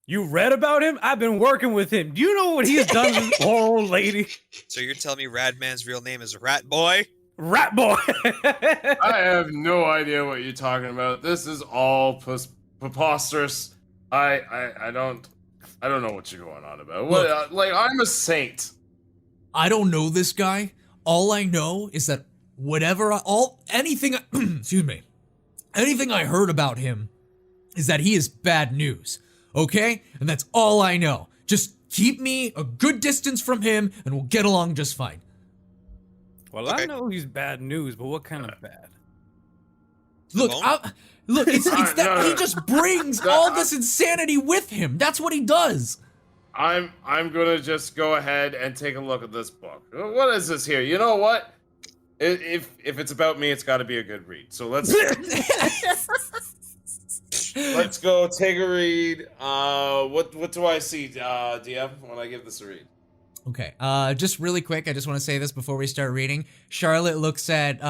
You read about him? I've been working with him. Do you know what he has done to this poor old lady? So you're telling me Radman's real name is Rat Boy? Rat boy. I have no idea what you're talking about. This is all preposterous. I don't know what you're going on about. What, like, I'm a saint. I don't know this guy. All I know is that anything I heard about him is that he is bad news. Okay? And that's all I know. Just keep me a good distance from him and we'll get along just fine. Well, I Okay. know he's bad news, but what kind of bad? Look, bone? look, it's No, that no, he no. just brings all this insanity with him. That's what he does. I'm gonna just go ahead and take a look at this book. What is this here? You know what? If it's about me, it's got to be a good read. So let's go take a read. What do I see, DM, when I give this a read? Okay, just really quick, I just want to say this before we start reading. Charlotte looks at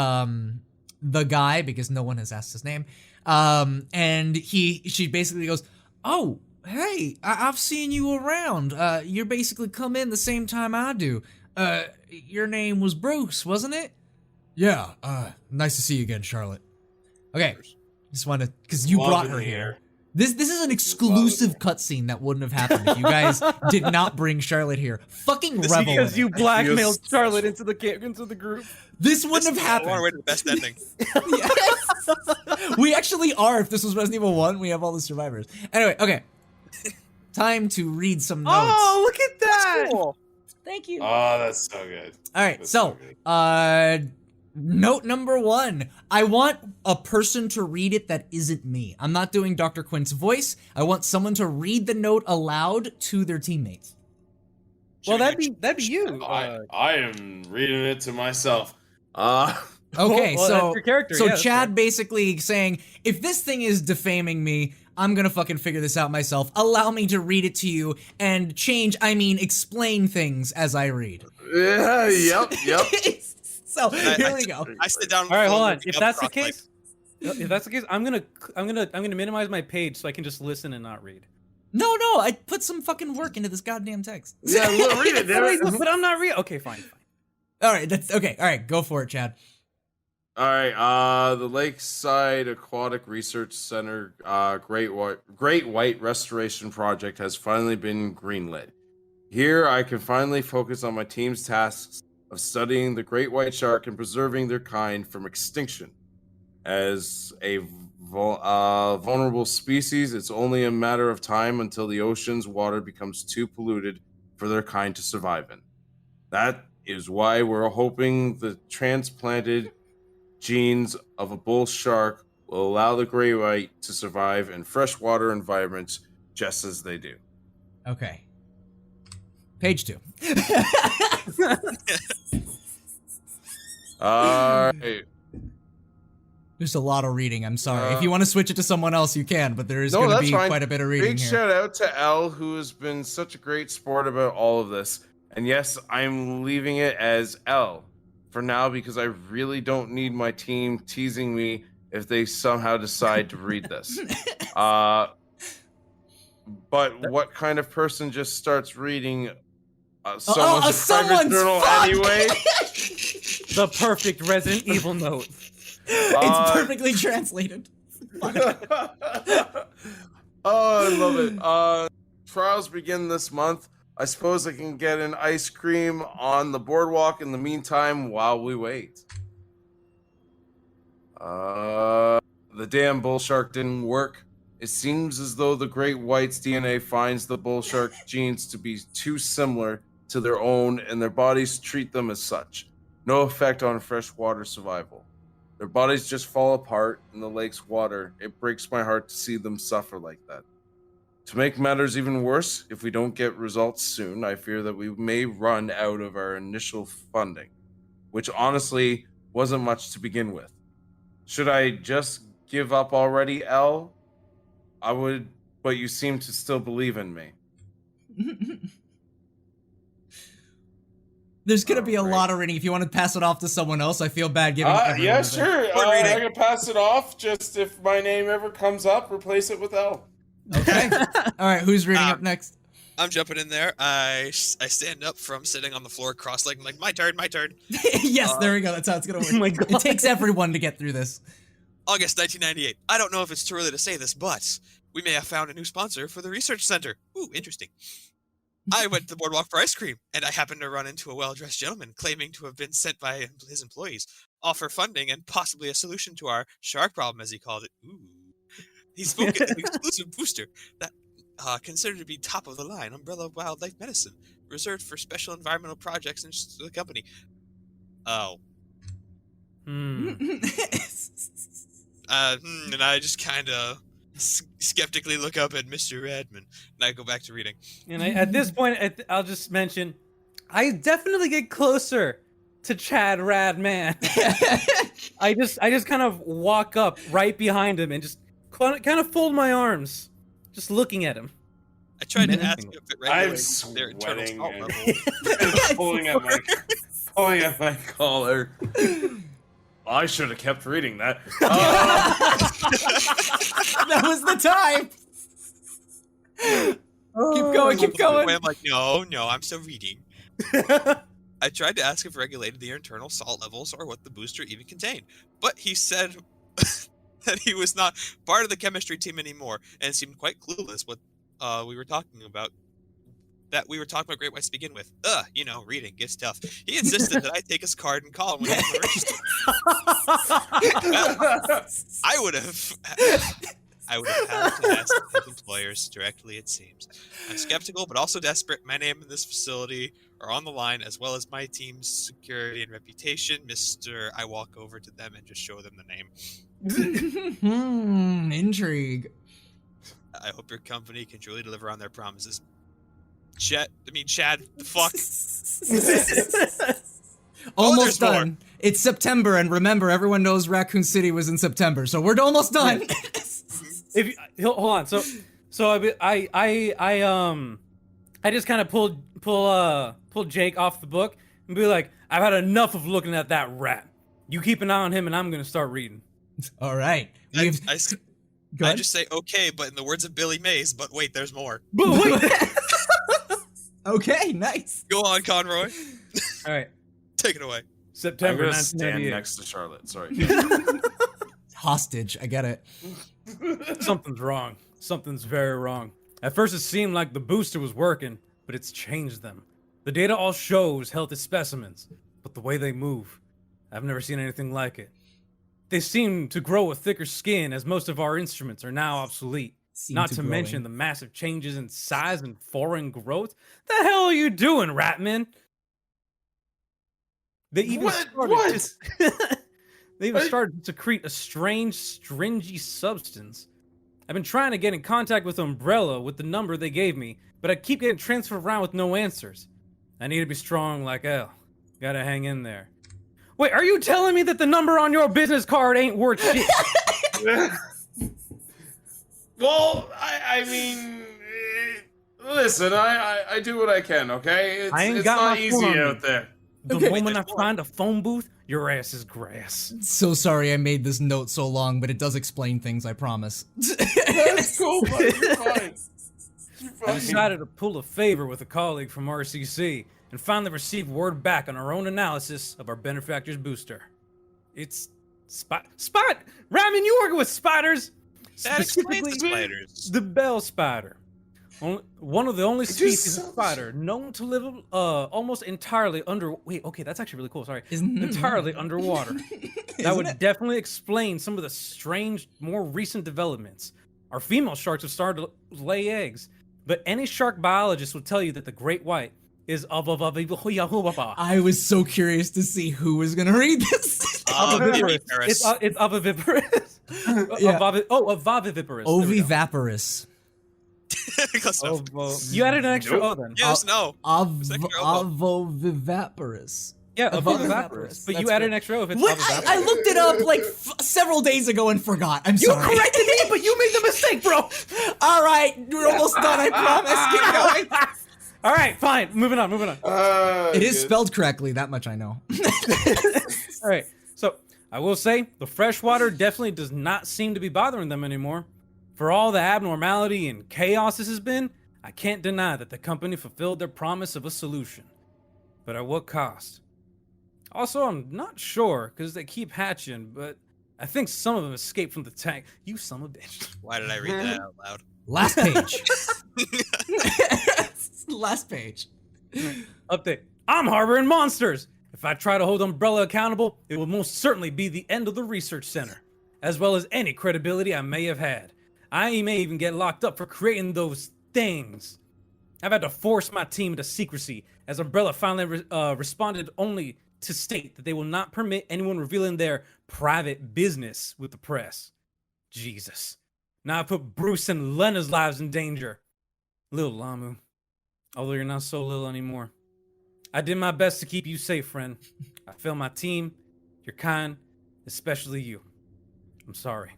the guy, because no one has asked his name, and she basically goes, "Oh, hey, I've seen you around. You're basically come in the same time I do. Your name was Bruce, wasn't it?" "Yeah, nice to see you again, Charlotte." Okay, just wanted, because you brought her here. This is an exclusive cutscene that wouldn't have happened if you guys did not bring Charlotte here. Fucking revel in Because you it. blackmailed Charlotte into the group. This wouldn't have I want to happened. wait to the best ending. Yes. We actually are. If this was Resident Evil 1, we have all the survivors. Anyway, okay. Time to read some notes. Oh, look at that! Cool. Thank you. Oh, that's so good. All right, That's so, good. note number 1. I want a person to read it that isn't me. I'm not doing Dr. Quint's voice. I want someone to read the note aloud to their teammates. Well, that'd be you. I am reading it to myself. Okay, well, so that's your character, so yeah, that's Chad right. basically saying, if this thing is defaming me, I'm gonna fucking figure this out myself. Allow me to read it to you and explain things as I read. Yeah, yep. So here we go. I sit down. All right, hold on. looking If up that's the cross-legged. case, I'm gonna minimize my page so I can just listen and not read. No, I put some fucking work into this goddamn text. Yeah, look, read it, damn it. But I'm not reading. Okay, fine. All right, that's okay. All right, go for it, Chad. All right, the Lakeside Aquatic Research Center Great White Restoration Project has finally been greenlit. Here, I can finally focus on my team's tasks of studying the great white shark and preserving their kind from extinction. As a vulnerable species, it's only a matter of time until the ocean's water becomes too polluted for their kind to survive in. That is why we're hoping the transplanted genes of a bull shark will allow the gray white to survive in freshwater environments just as they do. Okay. Page 2. Alright. There's a lot of reading, I'm sorry. If you want to switch it to someone else, you can, but there is No, going to that's be fine. quite a bit of reading Big here. shout out to Elle, who has been such a great sport about all of this. And yes, I'm leaving it as Elle for now because I really don't need my team teasing me if they somehow decide to read this. But what kind of person just starts reading someone's private journal anyway? The perfect Resident Evil note. It's perfectly translated. Oh, I love it. Trials begin this month. I suppose I can get an ice cream on the boardwalk in the meantime while we wait. The damn bull shark didn't work. It seems as though the great white's DNA finds the bull shark genes to be too similar to their own, and their bodies treat them as such. No effect on freshwater survival. Their bodies just fall apart in the lake's water. It breaks my heart to see them suffer like that. To make matters even worse, if we don't get results soon, I fear that we may run out of our initial funding, which honestly wasn't much to begin with. Should I just give up already, Elle? I would, but you seem to still believe in me. There's gonna be a Alright. lot of reading. If you want to pass it off to someone else, I feel bad giving everyone Yeah, the- sure. We're reading. I can pass it off. Just if my name ever comes up, replace it with Elle. Okay. All right, who's reading up next? I'm jumping in there. I stand up from sitting on the floor, cross-legged, like my turn. Yes, there we go. That's how it's gonna work. Oh my God. It takes everyone to get through this. August 1998. I don't know if it's too early to say this, but we may have found a new sponsor for the research center. Ooh, interesting. I went to the boardwalk for ice cream, and I happened to run into a well-dressed gentleman claiming to have been sent by his employees, offer funding and possibly a solution to our shark problem, as he called it. Ooh. He spoke at an exclusive booster that considered to be top of the line umbrella wildlife medicine, reserved for special environmental projects in the company. Oh. Hmm. And I just kind of skeptically look up at Mr. Radman, and I go back to reading. And at this point, I'll just mention, I definitely get closer to Chad Radman. I just kind of walk up right behind him and just kind of fold my arms, just looking at him. I tried to ask if it I'm regulates their internal sweating salt and- level. pulling at my collar. I should have kept reading that. That was the time. Keep going, keep going. I'm like, no, I'm still reading. I tried to ask if it regulated the internal salt levels or what the booster even contained, but he said that he was not part of the chemistry team anymore and seemed quite clueless what we were talking about. That we were talking about Great Whites to begin with. Reading gets tough. He insisted that I take his card and call him when he's interested. I would have had to ask his employers directly, it seems. I'm skeptical, but also desperate. My name and this facility are on the line, as well as my team's security and reputation. I walk over to them and just show them the name. Intrigue. I hope your company can truly deliver on their promises. Chad, the fuck? Almost there's more. done. It's September, and remember, everyone knows Raccoon City was in September, so we're almost done. Hold on. So I just kind of pull Jake off the book and be like, I've had enough of looking at that rat. You keep an eye on him, and I'm gonna start reading. All right. I Go ahead. just say okay, but in the words of Billy Mays, but wait, there's more. But wait. Okay, nice. Go on, Conroy. All right. Take it away. I'm September gonna stand 1998. next to Charlotte. Sorry. Hostage. I get it. Something's wrong. Something's very wrong. At first, it seemed like the booster was working, but it's changed them. The data all shows healthy specimens, but the way they move, I've never seen anything like it. They seem to grow a thicker skin, as most of our instruments are now obsolete. Not to mention the massive changes in size and foreign growth. The hell are you doing, Ratman? They even started to secrete a strange, stringy substance. I've been trying to get in contact with Umbrella with the number they gave me, but I keep getting transferred around with no answers. I need to be strong like hell. Gotta hang in there. Wait, are you telling me that the number on your business card ain't worth shit? Well, I mean, listen, I do what I can, okay? I ain't It's got not my easy phone on out me. there. The Okay. moment I find a phone booth, your ass is grass. So sorry I made this note so long, but it does explain things, I promise. That's cool, but you're fine. You're I fine. decided to pull a favor with a colleague from RCC and finally received word back on our own analysis of our benefactor's booster. It's Spot! Ramen, you working with spiders? That explains the Specifically, spiders. the bell spider. One of the only just species of sounds- spider known to live almost entirely under. Wait, okay, that's actually really cool. Sorry, Isn't- entirely underwater. That would definitely explain some of the strange, more recent developments. Our female sharks have started to lay eggs, but any shark biologist will tell you that the great white is I was so curious to see who was gonna read this. It's oviviparous. Yeah. Oviviparous. Ovivaporous. Close enough. You added an extra Nope. O then. Yes, no. Ovovivaporous. Yeah, Oviviparous. oviviparous. But That's you added good. an extra O if it's What? oviviparous. I looked it up like several days ago and forgot. I'm You sorry. corrected me, but you made the mistake, bro. All right, we're almost done. I promise. Keep going. All right, fine. Moving on. It is spelled correctly. That much I know. All right. So I will say the freshwater definitely does not seem to be bothering them anymore. For all the abnormality and chaos this has been, I can't deny that the company fulfilled their promise of a solution. But at what cost? Also, I'm not sure because they keep hatching, but I think some of them escaped from the tank. You son of a bitch. Why did I read that out loud? Last page. Last page. Update. I'm harboring monsters. If I try to hold Umbrella accountable, it will most certainly be the end of the research center, as well as any credibility I may have had. I may even get locked up for creating those things. I've had to force my team into secrecy, as Umbrella finally responded only to state that they will not permit anyone revealing their private business with the press. Jesus. Now I put Bruce and Lena's lives in danger. Little Lamu. Although you're not so little anymore. I did my best to keep you safe, friend. I failed my team, your kind, especially you. I'm sorry.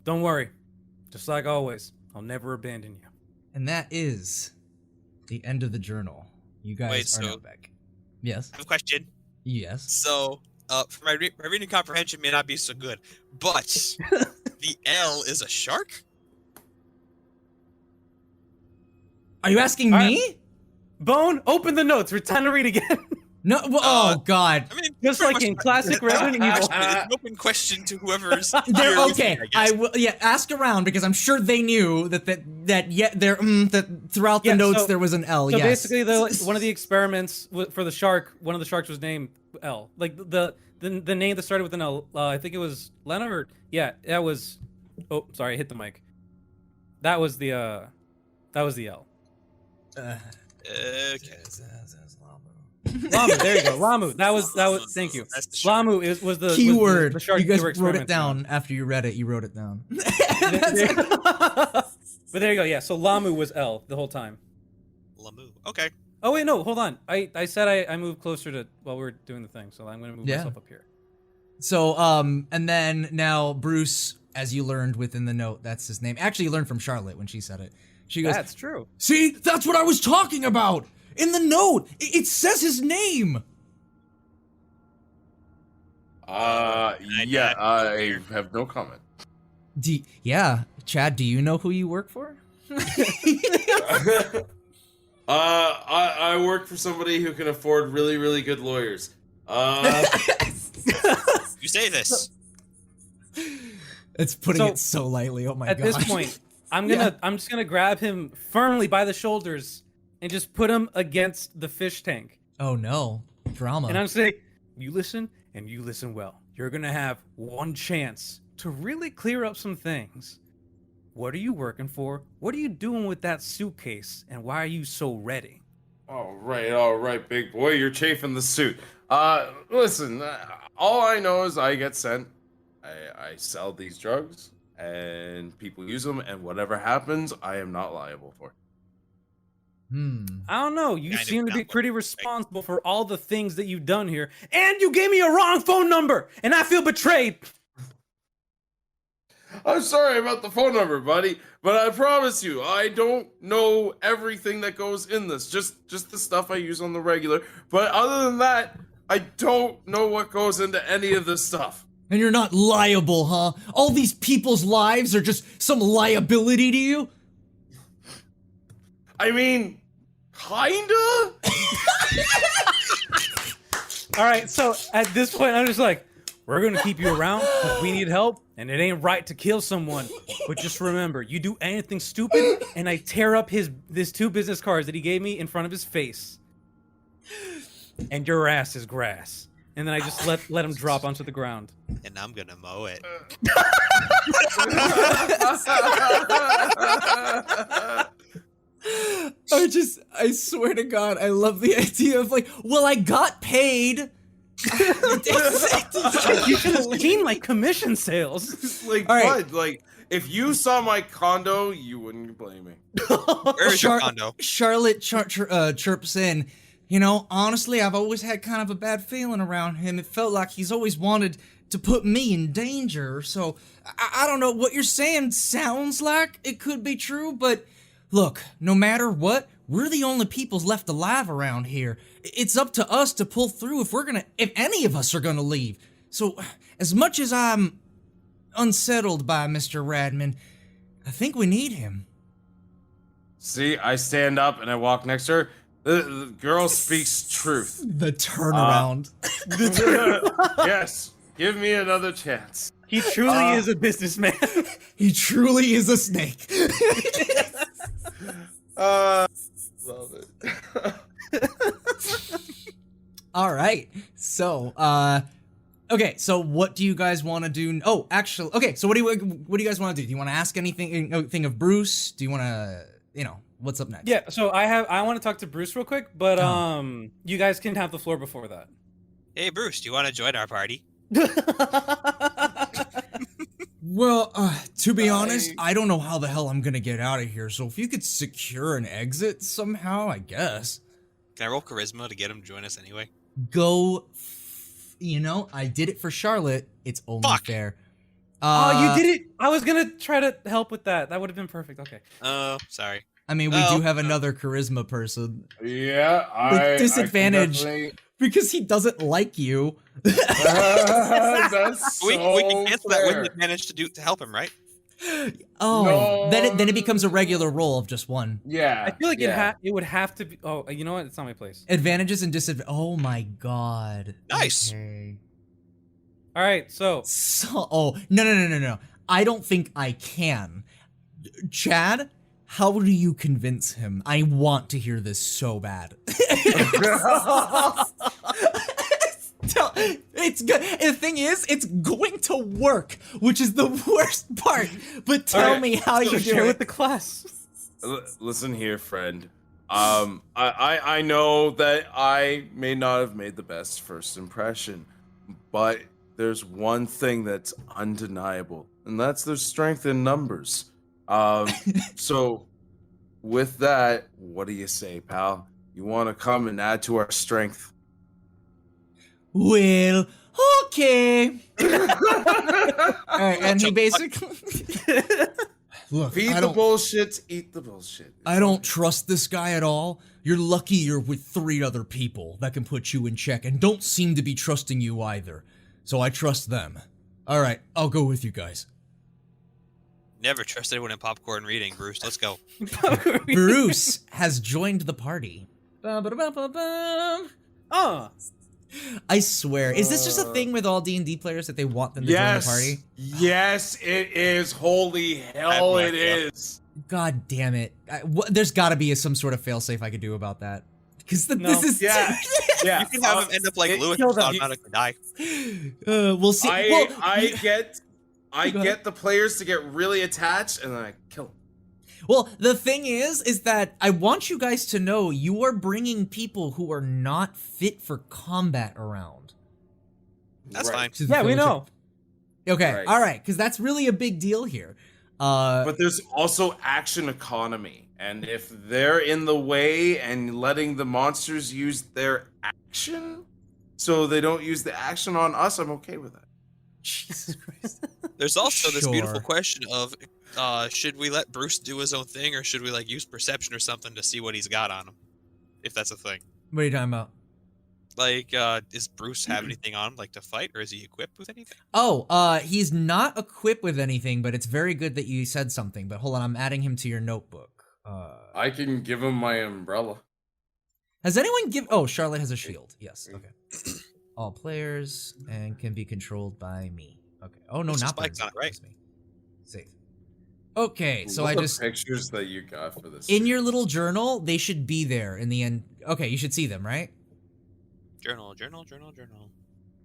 Don't worry. Just like always, I'll never abandon you. And that is the end of the journal. You guys are now back. Yes. I have a question. Yes. So, for my reading comprehension may not be so good, but the L is a shark? Are you asking me? Bone, open the notes. We're time to read again. No. Well, oh God. I mean, Just like in classic Resident Evil. It's an open question to whoever's They're here okay. listening, I guess. Will. Yeah. Ask around because I'm sure they knew that throughout the Yeah, notes so- there was an L. So yes. basically, one of the experiments for the shark, one of the sharks was named L. Like the name that started with an L. I think it was Lena or that was. Oh, sorry, I hit the mic. That was the L. Okay. Lamu, there you go. Lamu. That was. Thank you. That's the shark. Lamu was the Keyword. The shark you guys they were wrote it experimenting down on. after you read it. You wrote it down. But there you go. Yeah. So Lamu was L the whole time. Lamu. Okay. Oh wait, no, hold on. I said I moved closer to while we were doing the thing, so I'm gonna move myself up here. So and then now Bruce, as you learned within the note, that's his name. Actually, you learned from Charlotte when she said it. She goes, That's true. "See, that's what I was talking about in the note. It says his name." Yeah, I have no comment. Yeah, Chad, do you know who you work for? I work for somebody who can afford really, really good lawyers. You say this. It's putting So, it so lightly. Oh my god. At this point, I'm just gonna grab him firmly by the shoulders and just put him against the fish tank. Oh no, drama. And I'm saying, you listen and you listen well. You're gonna have one chance to really clear up some things. What are you working for? What are you doing with that suitcase? And why are you so ready? All right, big boy, you're chafing the suit. Listen, all I know is I get sent. I sell these drugs, and people use them, and whatever happens, I am not liable for. I don't know. You Kind of seem to be not pretty what- responsible for all the things that you've done here. And you gave me a wrong phone number, and I feel betrayed. I'm sorry about the phone number, buddy, but I promise you, I don't know everything that goes in this. Just the stuff I use on the regular. But other than that, I don't know what goes into any of this stuff. And you're not liable, huh? All these people's lives are just some liability to you? I mean, kinda? All right, so at this point, I'm just like, we're gonna keep you around because we need help, and it ain't right to kill someone. But just remember, you do anything stupid, and I tear up his 2 business cards that he gave me in front of his face, and your ass is grass. And then I just let him drop onto the ground. And I'm gonna mow it. I swear to God, I love the idea of like, well, I got paid. You should have seen my commission sales. Like, All right. what? Like, if you saw my condo, you wouldn't blame me. Where's your condo? Charlotte chirps in. You know, honestly, I've always had kind of a bad feeling around him. It felt like he's always wanted to put me in danger. So, I don't know what you're saying. Sounds like it could be true, but look, no matter what, we're the only people left alive around here. It's up to us to pull through if any of us are gonna leave. So, as much as I'm unsettled by Mr. Radman, I think we need him. See, I stand up and I walk next to her. The girl speaks truth. The turnaround. Yes, give me another chance. He truly is a businessman. He truly is a snake. Love it. All right. So, okay. So, what do you guys want to do? Oh, actually, okay. So, what do you guys want to do? Do you want to ask anything of Bruce? Do you want to, what's up next? Yeah, so I want to talk to Bruce real quick, but you guys can have the floor before that. Hey, Bruce, do you want to join our party? Well, to be honest, I don't know how the hell I'm gonna get out of here, so if you could secure an exit somehow, I guess. Can I roll charisma to get him to join us anyway? Go, you know, I did it for Charlotte. It's only Fuck. fair. Oh, you did it! I was gonna try to help with that. That would have been perfect. Okay. Oh, sorry. I mean, we do have another charisma person. Yeah, With disadvantage. I can definitely- Because he doesn't like you. That's so We can cancel that fair. with advantage to help him, right? Oh, No. then it becomes a regular roll of just one. Yeah, I feel like yeah. it would have to be. Oh, you know what? It's not my place. Advantages and disadvantages. Oh my god. Nice. Okay. All right, so So, no. I don't think I can. Chad, how do you convince him? I want to hear this so bad. It's good. The thing is, it's going to work, which is the worst part. But tell Alright, me how you share do with it. the class. Listen here, friend. I know that I may not have made the best first impression, but there's one thing that's undeniable, and that's their strength in numbers. So with that, what do you say, pal? You want to come and add to our strength? Well, okay. Alright, and he basically look. Feed I the don't, bullshit, eat the bullshit. I don't trust this guy at all. You're lucky you're with 3 other people that can put you in check and don't seem to be trusting you either. So I trust them. Alright, I'll go with you guys. Never trust anyone in popcorn reading, Bruce. Let's go. Bruce has joined the party. Ba-ba-da-ba-ba-bum. I swear, is this just a thing with all D&D players that they want them to join the party? Yes, it is. Holy hell, it is. God damn it. There's gotta be some sort of failsafe I could do about that. Because this is... Yeah, yeah. You can have him end up like Lewis and automatically die. we'll see. I get the players to get really attached, and then I kill them. Well, the thing is that I want you guys to know you are bringing people who are not fit for combat around. That's fine. Yeah, we know. Okay, Right. all right, because that's really a big deal here. But there's also action economy, and if they're in the way and letting the monsters use their action, so they don't use the action on us, I'm okay with that. Jesus Christ. There's also this beautiful Sure. question of, should we let Bruce do his own thing, or should we like use perception or something to see what he's got on him, if that's a thing? What are you talking about? Like, does Bruce have anything on him, like to fight, or is he equipped with anything? Oh, he's not equipped with anything, but it's very good that you said something. But hold on, I'm adding him to your notebook. I can give him my umbrella. Has anyone give? Oh, Charlotte has a shield. Yes. Okay. All players and can be controlled by me. Okay. Oh no, It's not just Mike's by on it, right? just me. Safe. Okay, so Look I at the just pictures that you got for this. in your little journal, they should be there in the end. Okay, you should see them, right? Journal.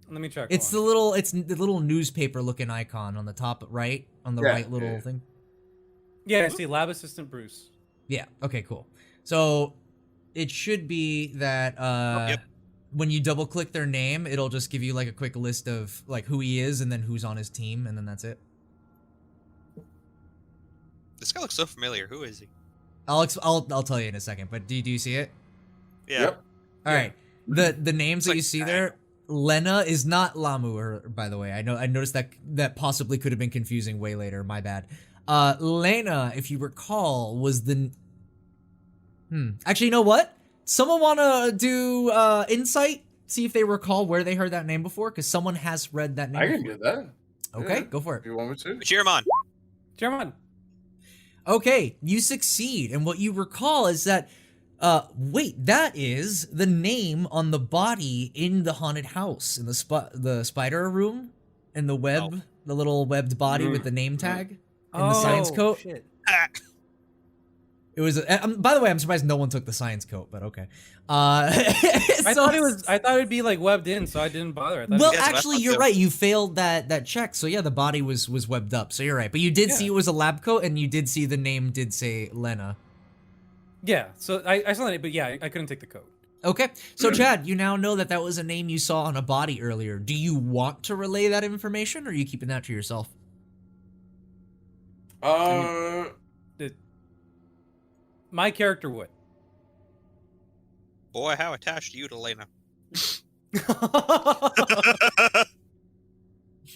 Let me check. It's the little newspaper looking icon on the top right, on the Yeah, right little yeah. thing. Yeah, I see. Lab assistant Bruce. Yeah. Okay. Cool. So it should be that Yep. when you double click their name, it'll just give you like a quick list of like who he is and then who's on his team, and then that's it. This guy looks so familiar. Who is he? I'll tell you in a second. But do you see it? Yeah. Yep. All right. The names that like you see there, Lena is not Lamu. By the way, I noticed that possibly could have been confusing way later. My bad. Lena, if you recall, was the. Actually, you know what? Someone wanna do insight? See if they recall where they heard that name before, because someone has read that name. I can before. do that. Okay, Yeah. go for If it. you want me to? Cheer him on. German. Okay, you succeed, and what you recall is that. Wait, that is the name on the body in the haunted house, in the spider room, in the web, the little webbed body with the name tag, in the science coat. Shit. Ah, It was, by the way, I'm surprised no one took the science coat, but okay. I thought it'd be like webbed in, so I didn't bother. I thought Well, That's what I actually, thought you're too. right. You failed that check, so yeah, the body was webbed up. So you're right, but you did see it was a lab coat, and you did see the name did say Lena. yeah. So I saw it, but yeah, I couldn't take the code. Okay, so Chad, you now know that was a name you saw on a body earlier. Do you want to relay that information, or are you keeping that to yourself? My character would. Boy, how attached are you to Lena?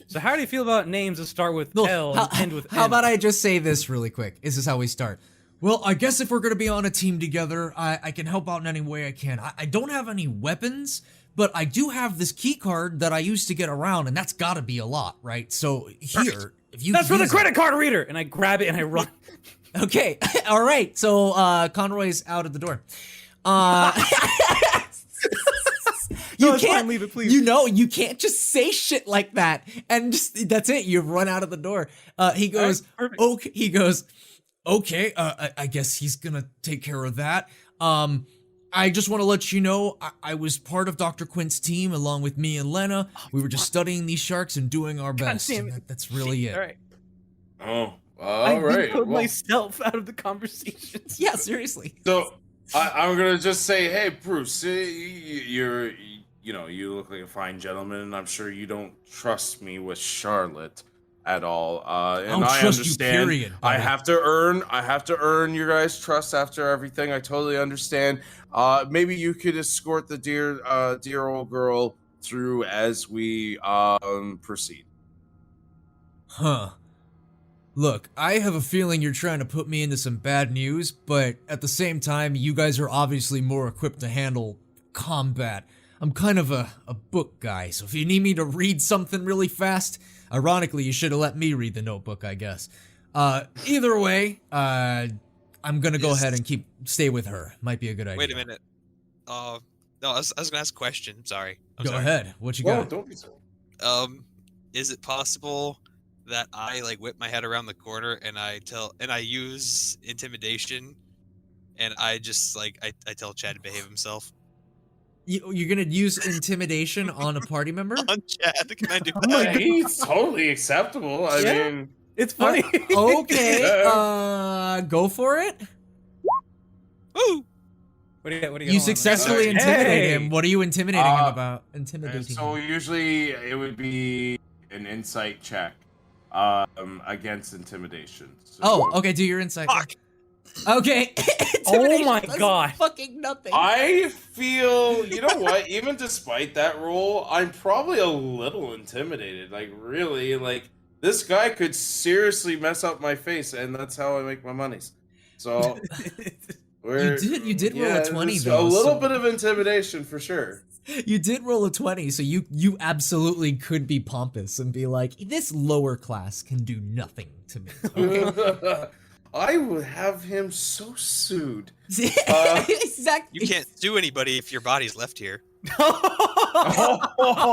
So how do you feel about names that start with L and end with N? How about I just say this really quick? This is how we start. Well, I guess if we're gonna be on a team together, I can help out in any way I can. I don't have any weapons, but I do have this key card that I used to get around, and that's gotta be a lot, right? So here, if you That's for the use credit card reader! And I grab it and I run. Okay, all right. So Conroy's out of the door. You No, it's can't fine, leave it, please. You know, you can't just say shit like that and just that's it. You run out of the door. He goes, perfect. okay. He goes, okay. I guess he's gonna take care of that. I just want to let you know, I was part of Dr. Quint's team along with me and Lena. We were just studying these sharks and doing our best. damn And it. that's really it. All right. Oh, I all right. put Well, myself out of the conversation. Yeah, seriously. so I'm gonna just say, hey, Bruce, you look like a fine gentleman, and I'm sure you don't trust me with Charlotte at all. And don't I trust you, understand. period, I buddy. have to earn your guys' trust after everything. I totally understand. Maybe you could escort the dear old girl through as we proceed. Huh. Look, I have a feeling you're trying to put me into some bad news, but at the same time, you guys are obviously more equipped to handle combat. I'm kind of a book guy, so if you need me to read something really fast, ironically, you should have let me read the notebook, I guess. Either way, I'm gonna go ahead and stay with her. Might be a good idea. Wait a minute. No, I was gonna ask a question. Sorry. I'm Go sorry. ahead. What you Whoa, got? don't be so. Is it possible that I whip my head around the corner and I use intimidation, and I just I tell Chad to behave himself? You're gonna use intimidation on a party member? On Chad, can I do Oh my that? He's totally acceptable. I Yeah. mean, It's funny. Okay. Go for it. Woo! What do you got? You successfully intimidate him. What are you intimidating him about? and Intimidating so him. usually it would be an insight check against intimidation. So Oh, okay. Do your insight. Fuck. Okay. Oh Intimidation my does God. Fucking nothing. I feel, you know what? Even despite that roll, I'm probably a little intimidated. Really, this guy could seriously mess up my face, and that's how I make my monies. So You did roll a 20 there's though. a little so- bit of intimidation for sure. You did roll a 20, so you absolutely could be pompous and be like, this lower class can do nothing to me. Okay? I would have him so sued. Exactly. You can't sue anybody if your body's left here.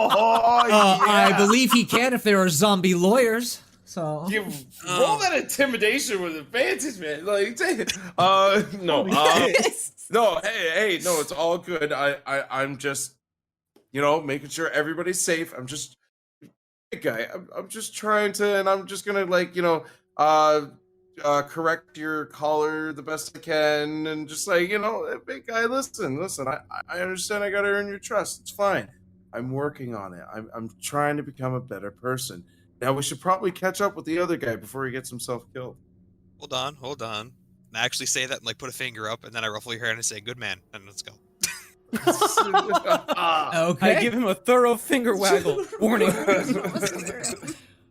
I believe he can if there are zombie lawyers. So You roll that intimidation with advantage, man. No, no, hey, no, it's all good. I'm just, making sure everybody's safe. I'm just, hey, guy, I'm just trying to, and I'm just gonna correct your collar the best I can, and just big guy, listen, I understand. I gotta earn your trust. It's fine. I'm working on it. I'm trying to become a better person. Now we should probably catch up with the other guy before he gets himself killed. Hold on. And I actually say that and put a finger up, and then I ruffle your hair and I say, "Good man," and let's go. okay. I give him a thorough finger waggle. Warning.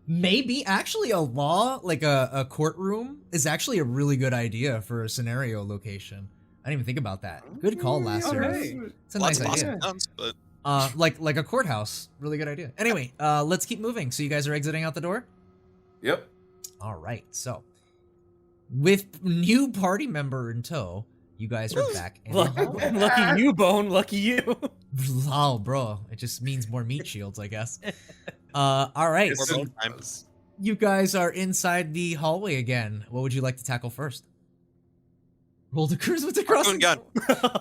Maybe actually a law, like a courtroom, is actually a really good idea for a scenario location. I didn't even think about that. Good call, Lasser. Okay. It's a Lots nice of idea. awesome guns, but Like a courthouse. Really good idea. Anyway, let's keep moving. So you guys are exiting out the door? Yep. All right. So with new party member in tow, you guys are back in the hallway. Lucky you, Bone. Lucky you. Oh, bro. It just means more meat shields, I guess. All right. more So bone time. you guys are inside the hallway again. What would you like to tackle first? Roll the cruise with the cross. Harpoon gun.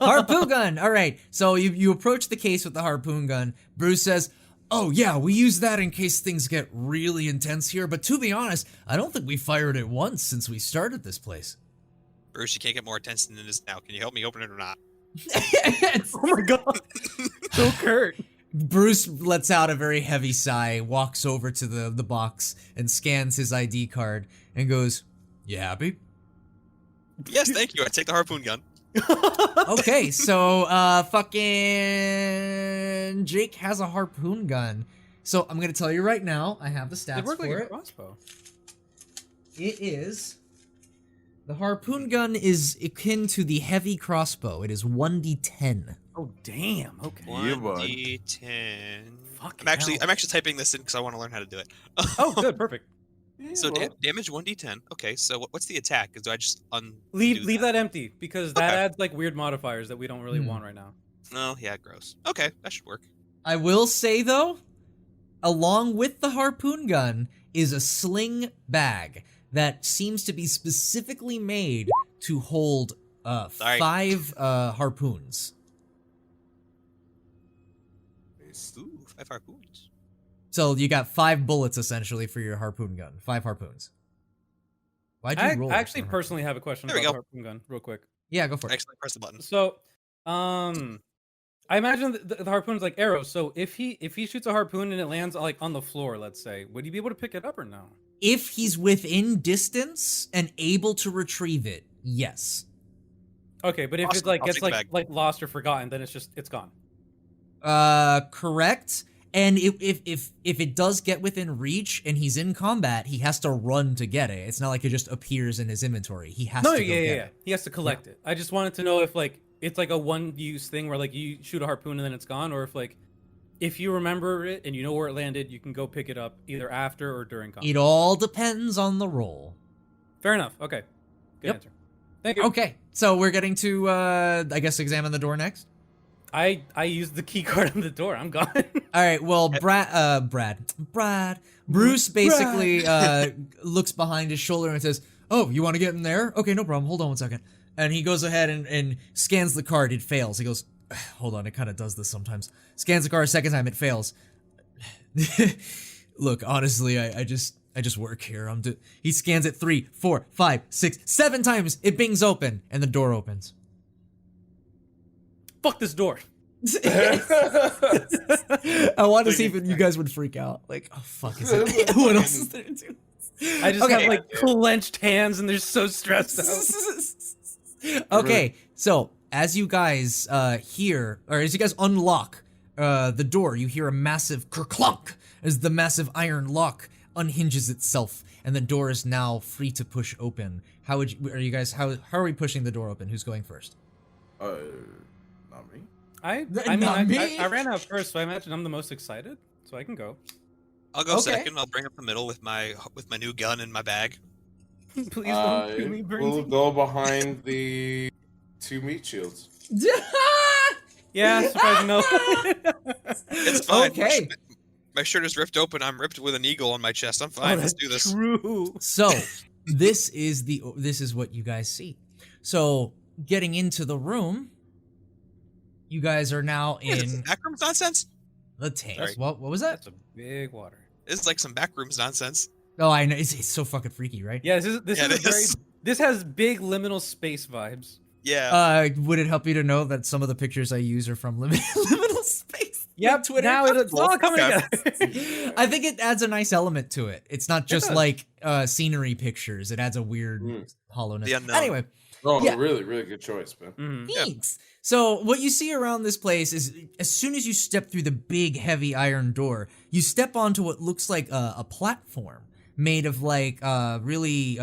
Harpoon gun. All right. So you approach the case with the harpoon gun. Bruce says, "Oh yeah, we use that in case things get really intense here. But to be honest, I don't think we fired it once since we started this place." Bruce, you can't get more attention than this now. Can you help me open it or not? Oh my god. So Kurt. Bruce lets out a very heavy sigh, walks over to the box and scans his ID card and goes, You happy? Yes, thank you. I take the harpoon gun. Okay, so fucking Jake has a harpoon gun. So I'm gonna tell you right now, I have the It stats worked like for a it. crossbow. It is. The harpoon gun is akin to the heavy crossbow. It is 1d10. Oh damn. Okay. Yeah, bud. 1d10. Fucking I'm actually hell. typing this in because I want to learn how to do it. Oh, good, perfect. So damage 1d10. Okay, so what's the attack? Do I just Leave that empty because that Okay. adds like weird modifiers that we don't really want right now. Oh yeah, gross. Okay, that should work. I will say though, along with the harpoon gun is a sling bag that seems to be specifically made to hold Sorry. 5 harpoons. Ooh, 5 harpoons. So you got 5 bullets essentially for your harpoon gun. 5 harpoons. Why'd you I roll? actually for harpoon? personally have a question There we about go. the harpoon gun, real quick. Yeah, go for it. Actually, press the button. So, I imagine the harpoon's like arrows. So if he shoots a harpoon and it lands like on the floor, let's say, would he be able to pick it up or no? If he's within distance and able to retrieve it, yes. Okay, but if Awesome. it like I'll gets take the like bag. lost or forgotten, then it's gone. Correct. And if it does get within reach and he's in combat, he has to run to get it. It's not like it just appears in his inventory. He has No, to go get yeah. it. He has to collect it. I just wanted to know if like it's like a one-use thing where like you shoot a harpoon and then it's gone, or if like if you remember it and you know where it landed, you can go pick it up either after or during combat. It all depends on the roll. Fair enough. Okay. Good Yep. answer. Thank you. Okay, so we're getting to I guess examine the door next. I used the key card on the door. I'm gone. All right, well, Bruce basically looks behind his shoulder and says, "Oh, you want to get in there? Okay, no problem. Hold on 1 second." And he goes ahead and scans the card. It fails. He goes, "Hold on, it kind of does this sometimes." Scans the card a second time. It fails. Look, honestly, I just work here. He scans it 3, 4, 5, 6, 7 times. It bings open, and the door opens. Fuck this door. I want to see if you guys would freak out. Like, oh fuck, is it? What else is there to do? I just Okay. have like clenched hands and they're so stressed out. Okay, so as you guys hear, or as you guys unlock the door, you hear a massive kerclunk as the massive iron lock unhinges itself, and the door is now free to push open. How are we pushing the door open? Who's going first? Not me. I Not me. I ran out first, so I imagine I'm the most excited, so I can go. I'll go Okay. second. I'll bring up the middle with my new gun in my bag. Please don't kill me, We'll Bernie. go behind the 2 meat shields. Yeah, surprising no. It's fine. Okay. My shirt is ripped open. I'm ripped with an eagle on my chest. I'm fine. Let's do this. True. So this is what you guys see. So getting into the room, you guys are now What is this, in backrooms nonsense? the tank. Sorry. What was that? That's a big water. This is like some backrooms nonsense. Oh, I know. It's so fucking freaky, right? Yeah, this Yeah, is a it very is. this has big liminal space vibes. Yeah. Would it help you to know that some of the pictures I use are from liminal space? Yep, Twitter. now it's all coming Okay. together. I think it adds a nice element to it. It's not just does. like scenery pictures. It adds a weird hollowness. The unknown. Anyway, Oh, Yeah. really, really good choice, man. Mhm. thanks. So what you see around this place is, as soon as you step through the big, heavy iron door, you step onto what looks like a platform made of like really,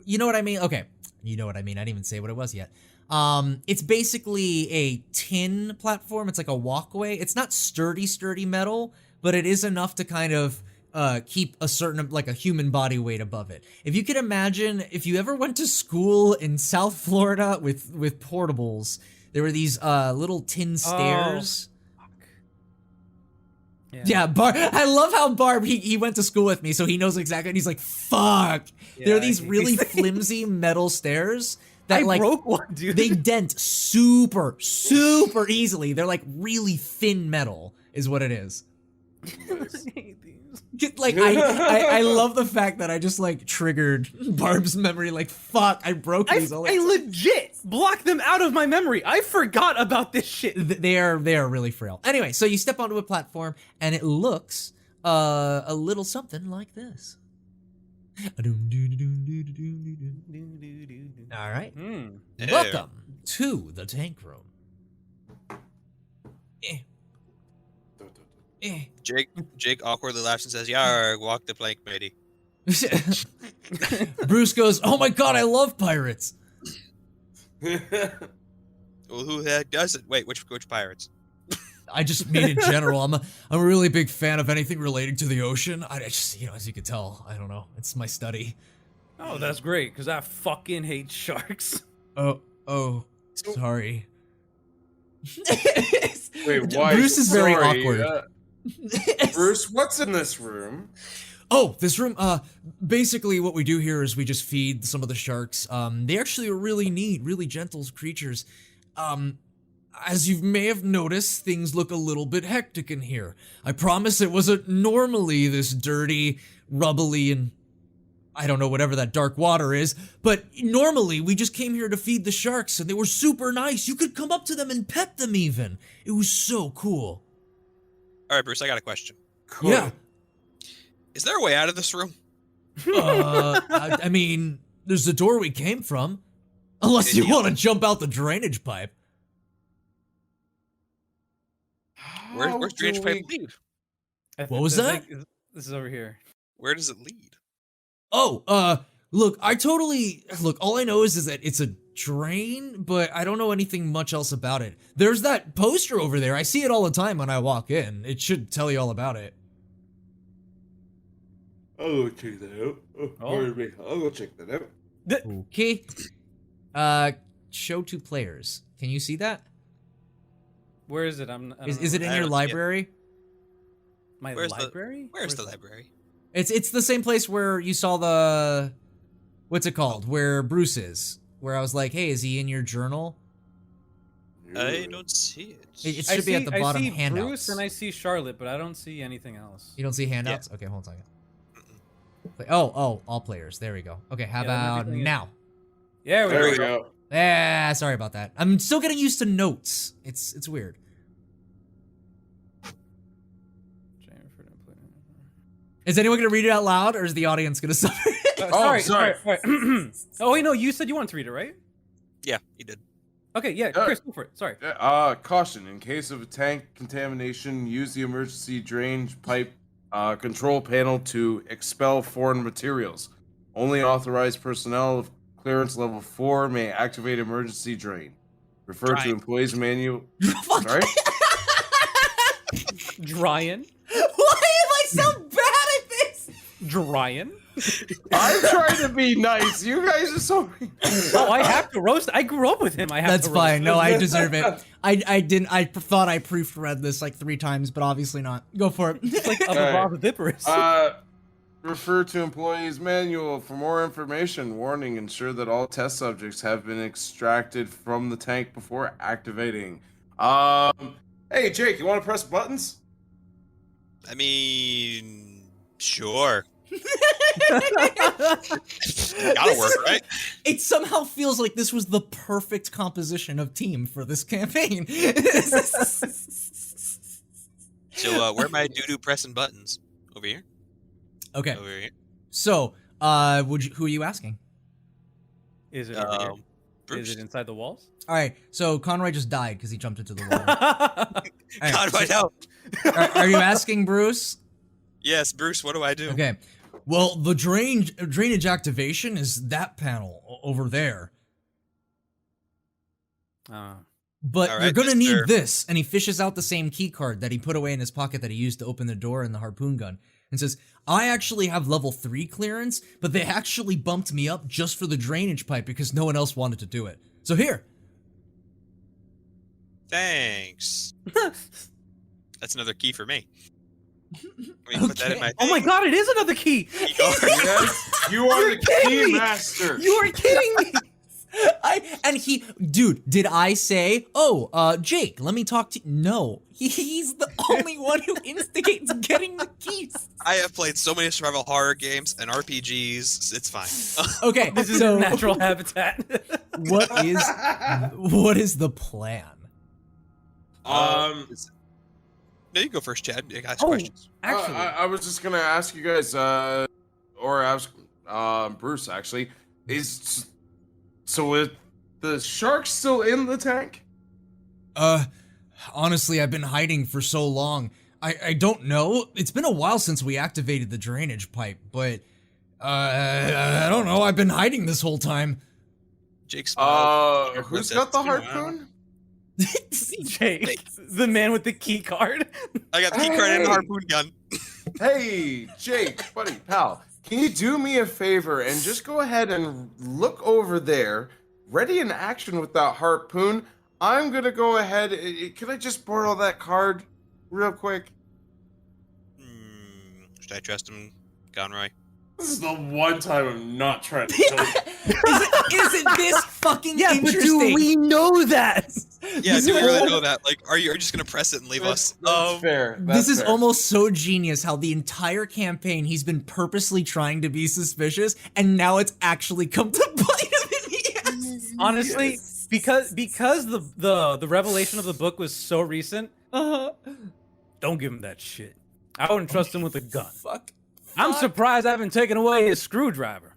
you know what I mean? Okay, you know what I mean. I didn't even say what it was yet. It's basically a tin platform. It's like a walkway. It's not sturdy metal, but it is enough to kind of keep a certain, like a human body weight above it. If you could imagine, if you ever went to school in South Florida with portables, there were these little tin stairs. Yeah, Barb. I love how Barb, he went to school with me, so he knows exactly, and he's like, fuck. There are Yeah, these he- really flimsy metal stairs that I like, broke one, dude. they dent super easily. They're like really thin metal is what it is. Nice. I hate these. Like I love the fact that I just like triggered Barb's memory. Like fuck, I broke I these. all I legit blocked them out of my memory. I forgot about this shit. They are really frail. Anyway, so you step onto a platform and it looks a little something like this. All right. Yeah. Welcome to the tank room. Jake awkwardly laughs and says, "Yarg, walk the plank, matey." Bruce goes, "Oh my god, I love pirates." Well, who the heck doesn't? Wait, which pirates? I just mean in general. I'm a really big fan of anything relating to the ocean. I just, as you can tell, I don't know. It's my study. Oh, that's great, because I fucking hate sharks. Oh, sorry. Wait, why? Bruce is very Sorry, awkward. Bruce, what's in this room? Oh, this room, basically what we do here is we just feed some of the sharks. They actually are really neat, really gentle creatures. As you may have noticed, things look a little bit hectic in here. I promise it wasn't normally this dirty, rubbly, and I don't know whatever that dark water is, but normally we just came here to feed the sharks and they were super nice. You could come up to them and pet them even. It was so cool. All right, Bruce, I got a question. Cool. Yeah. Is there a way out of this room? I mean, there's the door we came from. Unless you want to jump out the drainage pipe. Where's drainage pipe lead? What was that? This is over here. Where does it lead? Oh, look, all I know is that it's a drain, but I don't know anything much else about it. There's that poster over there. I see it all the time when I walk in. It should tell you all about it. I'll go check that out. Pardon me. I'll go check that out. Okay. Show to players. Can you see that? Where is it? Is it in your library? My Where's library? Where's the library? It's the same place where you saw the, what's it called? Where Bruce is. Where I was like, hey, is he in your journal? I don't see it. It should be at the bottom. I see handouts. Bruce and I see Charlotte, but I don't see anything else. You don't see handouts? Okay, hold on a second. Oh, all players. There we go. Okay, how about now? Yeah, There we go. Sorry about that. I'm still getting used to notes. It's weird. Is anyone gonna read it out loud, or is the audience gonna suffer? Sorry. Oh wait, no, you said you wanted to read it, right? Yeah, he did. Okay, yeah, Chris, go for it. Sorry. Caution: in case of tank contamination, use the emergency drainage pipe control panel to expel foreign materials. Only authorized personnel of clearance level 4 may activate emergency drain. Refer to employees manual. Sorry. Dryan. Why am I so bad at this? Dryan. I'm trying to be nice. You guys are so. Oh, I have to roast. I grew up with him. I have That's to fine. roast No, I deserve it. I didn't. I thought I proofread this like 3 times, but obviously not. Go for it. It's like Bob Viperous. Refer to employees manual for more information. Warning: ensure that all test subjects have been extracted from the tank before activating. Hey Jake, you want to press buttons? I mean, sure. Gotta work, right? It somehow feels like this was the perfect composition of team for this campaign. So, where am I doo-doo pressing buttons? Over here? Okay. Over here? So, who are you asking? Is it over here? Bruce. Is it inside the walls? All right. So Conroy just died because he jumped into the wall. All right, Conroy, help! are you asking Bruce? Yes, Bruce, what do I do? Okay. Well, the drainage activation is that panel over there. But All you're right, gonna need Mr. this. And he fishes out the same key card that he put away in his pocket that he used to open the door and the harpoon gun. And says, I actually have level 3 clearance, but they actually bumped me up just for the drainage pipe because no one else wanted to do it. So here. Thanks. That's another key for me. Let me put that in my Oh my god, it is another key! Yes, you are the key master. You are kidding me! Dude, did I say, Jake, let me talk to you? No, he's the only one who instigates getting the keys. I have played so many survival horror games and RPGs, it's fine. Okay, This is so natural habitat. what is the plan? No, you go first, Chad. I got questions. Actually, I was just gonna ask you guys, or ask Bruce actually, so the shark still in the tank? Honestly, I've been hiding for so long. I don't know. It's been a while since we activated the drainage pipe, but I don't know. I've been hiding this whole time. Jake smiles. Who's got the harpoon? Jake, the man with the key card. I got the key card and the harpoon gun. Hey, Jake, buddy, pal, can you do me a favor and just go ahead and look over there, ready in action with that harpoon? I'm gonna go ahead. Can I just borrow that card real quick? Should I trust him, Conroy? This is the one time I'm not trying to kill you. Isn't this fucking Yeah, but interesting? do we know that? Yeah, do we really know that? Like, are you just gonna press it and leave us? That's fair. This is almost so genius how the entire campaign he's been purposely trying to be suspicious, and now it's actually come to bite him in the ass. Honestly, because the revelation of the book was so recent, don't give him that shit. I wouldn't trust him with a gun. Fuck. I'm surprised I haven't taken away his screwdriver.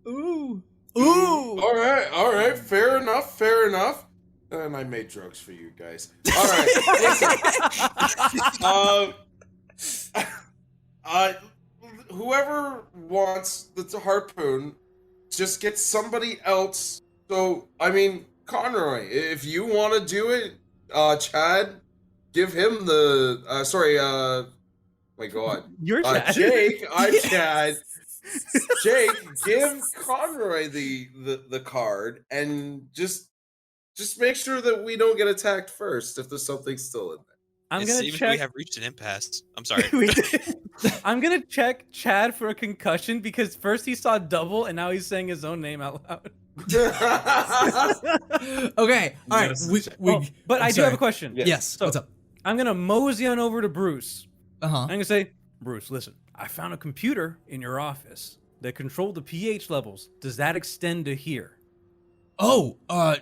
Ooh. All right, fair enough. And I made drugs for you guys. All right, listen. Whoever wants the harpoon, just get somebody else. So, I mean, Conroy, if you want to do it, Chad, give him the, my God. You're Chad. Jake, I'm Chad. Jake, give Conroy the card and just make sure that we don't get attacked first if there's something still in there. I'm gonna We check. have reached an impasse. I'm sorry. I'm gonna check Chad for a concussion because first he saw double and now he's saying his own name out loud. Okay, all right. But I do have a question. Yes. So, What's up? I'm gonna mosey on over to Bruce. Uh-huh. I'm gonna say, Bruce, listen, I found a computer in your office that controlled the pH levels. Does that extend to here? Oh,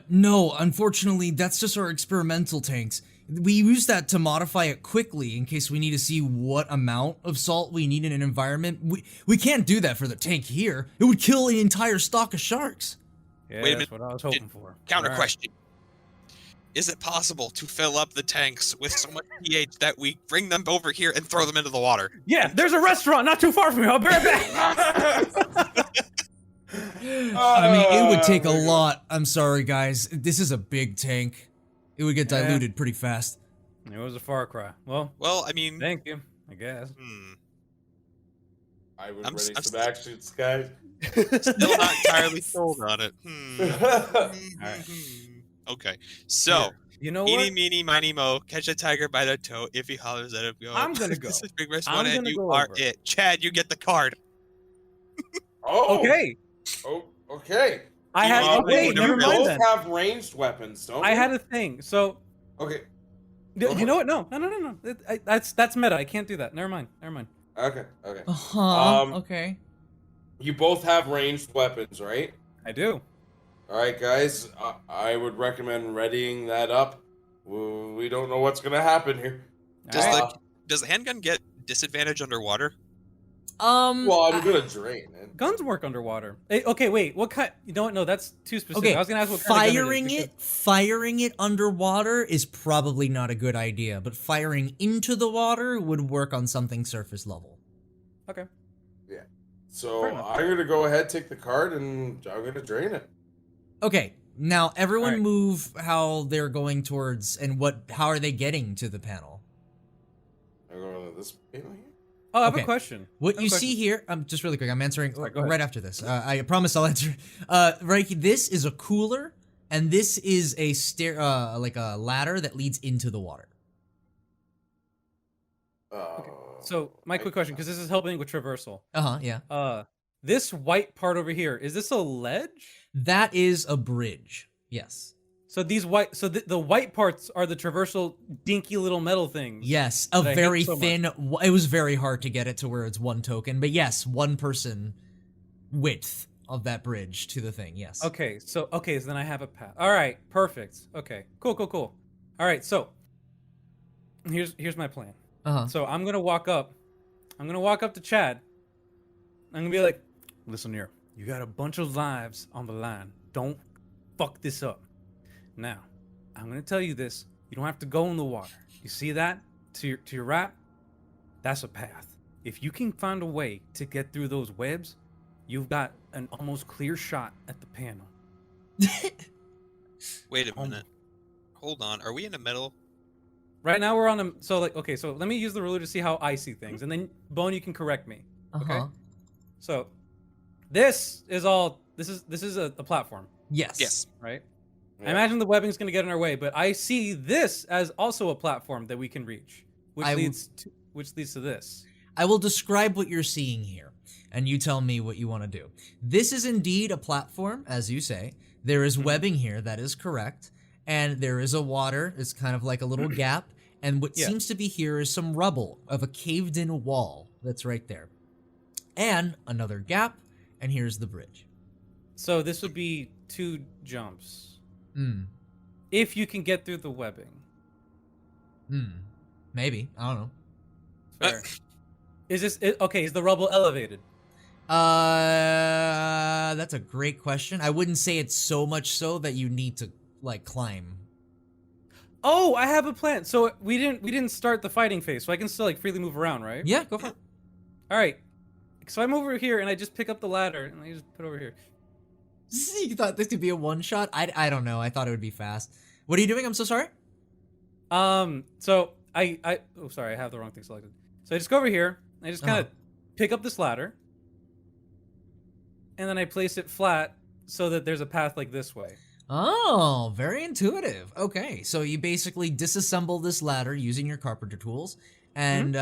no, unfortunately, that's just our experimental tanks. We use that to modify it quickly in case we need to see what amount of salt we need in an environment. We can't do that for the tank here. It would kill an entire stock of sharks. Yeah, Wait a that's minute. what I was hoping for. Counter All right. question. Is it possible to fill up the tanks with so much pH that we bring them over here and throw them into the water? Yeah, there's a restaurant not too far from here. I'll be right back. I mean, it would take a lot. I'm sorry, guys. This is a big tank. It would get diluted pretty fast. It was a far cry. Well, I mean, thank you, I guess. I was I'm ready s- some action, guys. still not entirely sold on it. Okay, so You know eeny, what? meeny, miny, mo, catch a tiger by the toe. If he hollers, let him go. I'm gonna go. This is Big Risk I'm One, and gonna you go are over. it. Chad, you get the card. Oh, Okay. Oh, okay. I had okay. we Never both mind both then. have ranged weapons, don't I we? had a thing. So Okay. you know what? No. That's meta. I can't do that. Never mind. Okay. Okay. You both have ranged weapons, right? I do. All right, guys. I would recommend readying that up. We don't know what's gonna happen here. Does the handgun get disadvantage underwater? Well, I'm gonna drain it. Guns work underwater. Okay, wait. What kind? You know what? No, that's too specific. Okay, I was gonna ask what kind of gun it is, firing it underwater is probably not a good idea, but firing into the water would work on something surface level. Okay. Yeah. So Fair enough. I'm gonna go ahead, take the card, and I'm gonna drain it. Okay, now everyone Alright. move how they're going towards and how are they getting to the panel? I'm going to this panel here. Oh, I have Okay. a question. What I have you a see question. here, just really quick, I'm answering Sorry, go ahead. right after this. I promise I'll answer. Right, this is a cooler, and this is a like a ladder that leads into the water. So my quick question, because this is helping with traversal. Yeah. This white part over here, is this a ledge? That is a bridge. Yes. So these white, the white parts are the traversal dinky little metal things. Yes, a that I hate very so much. thin. It was very hard to get it to where it's one token, but yes, one person width of that bridge to the thing. Yes. Okay, so then I have a path. All right, perfect. Okay, cool. All right, so here's my plan. Uh huh. So I'm gonna walk up to Chad. I'm gonna be like, listen here. You got a bunch of lives on the line. Don't fuck this up. Now, I'm gonna tell you this. You don't have to go in the water. You see that to your right? That's a path. If you can find a way to get through those webs, you've got an almost clear shot at the panel. Wait a minute. Hold on. Are we in the middle? Right now we're on a so let me use the ruler to see how I see things, and then Bone, you can correct me. Okay. So this is a platform, Yes. right? Yeah. I imagine the webbing's gonna get in our way, but I see this as also a platform that we can reach, which leads to this. I will describe what you're seeing here, and you tell me what you want to do. This is indeed a platform, as you say. There is webbing here, that is correct. And there is a water, it's kind of like a little gap. And what seems to be here is some rubble of a caved-in wall that's right there. And another gap, and here's the bridge. So this would be 2 jumps. If you can get through the webbing. Maybe. I don't know. Fair. Is the rubble elevated? That's a great question. I wouldn't say it's so much so that you need to like climb. Oh, I have a plan. So we didn't start the fighting phase, so I can still like freely move around, right? Yeah, go for it. All right. So I'm over here and I just pick up the ladder and I just put it over here. You thought this could be a one shot? I don't know. I thought it would be fast. What are you doing? I'm so sorry. So I sorry, I have the wrong thing selected. So I just go over here and I just kind of pick up this ladder. And then I place it flat so that there's a path like this way. Oh, very intuitive. Okay, so you basically disassemble this ladder using your carpenter tools, and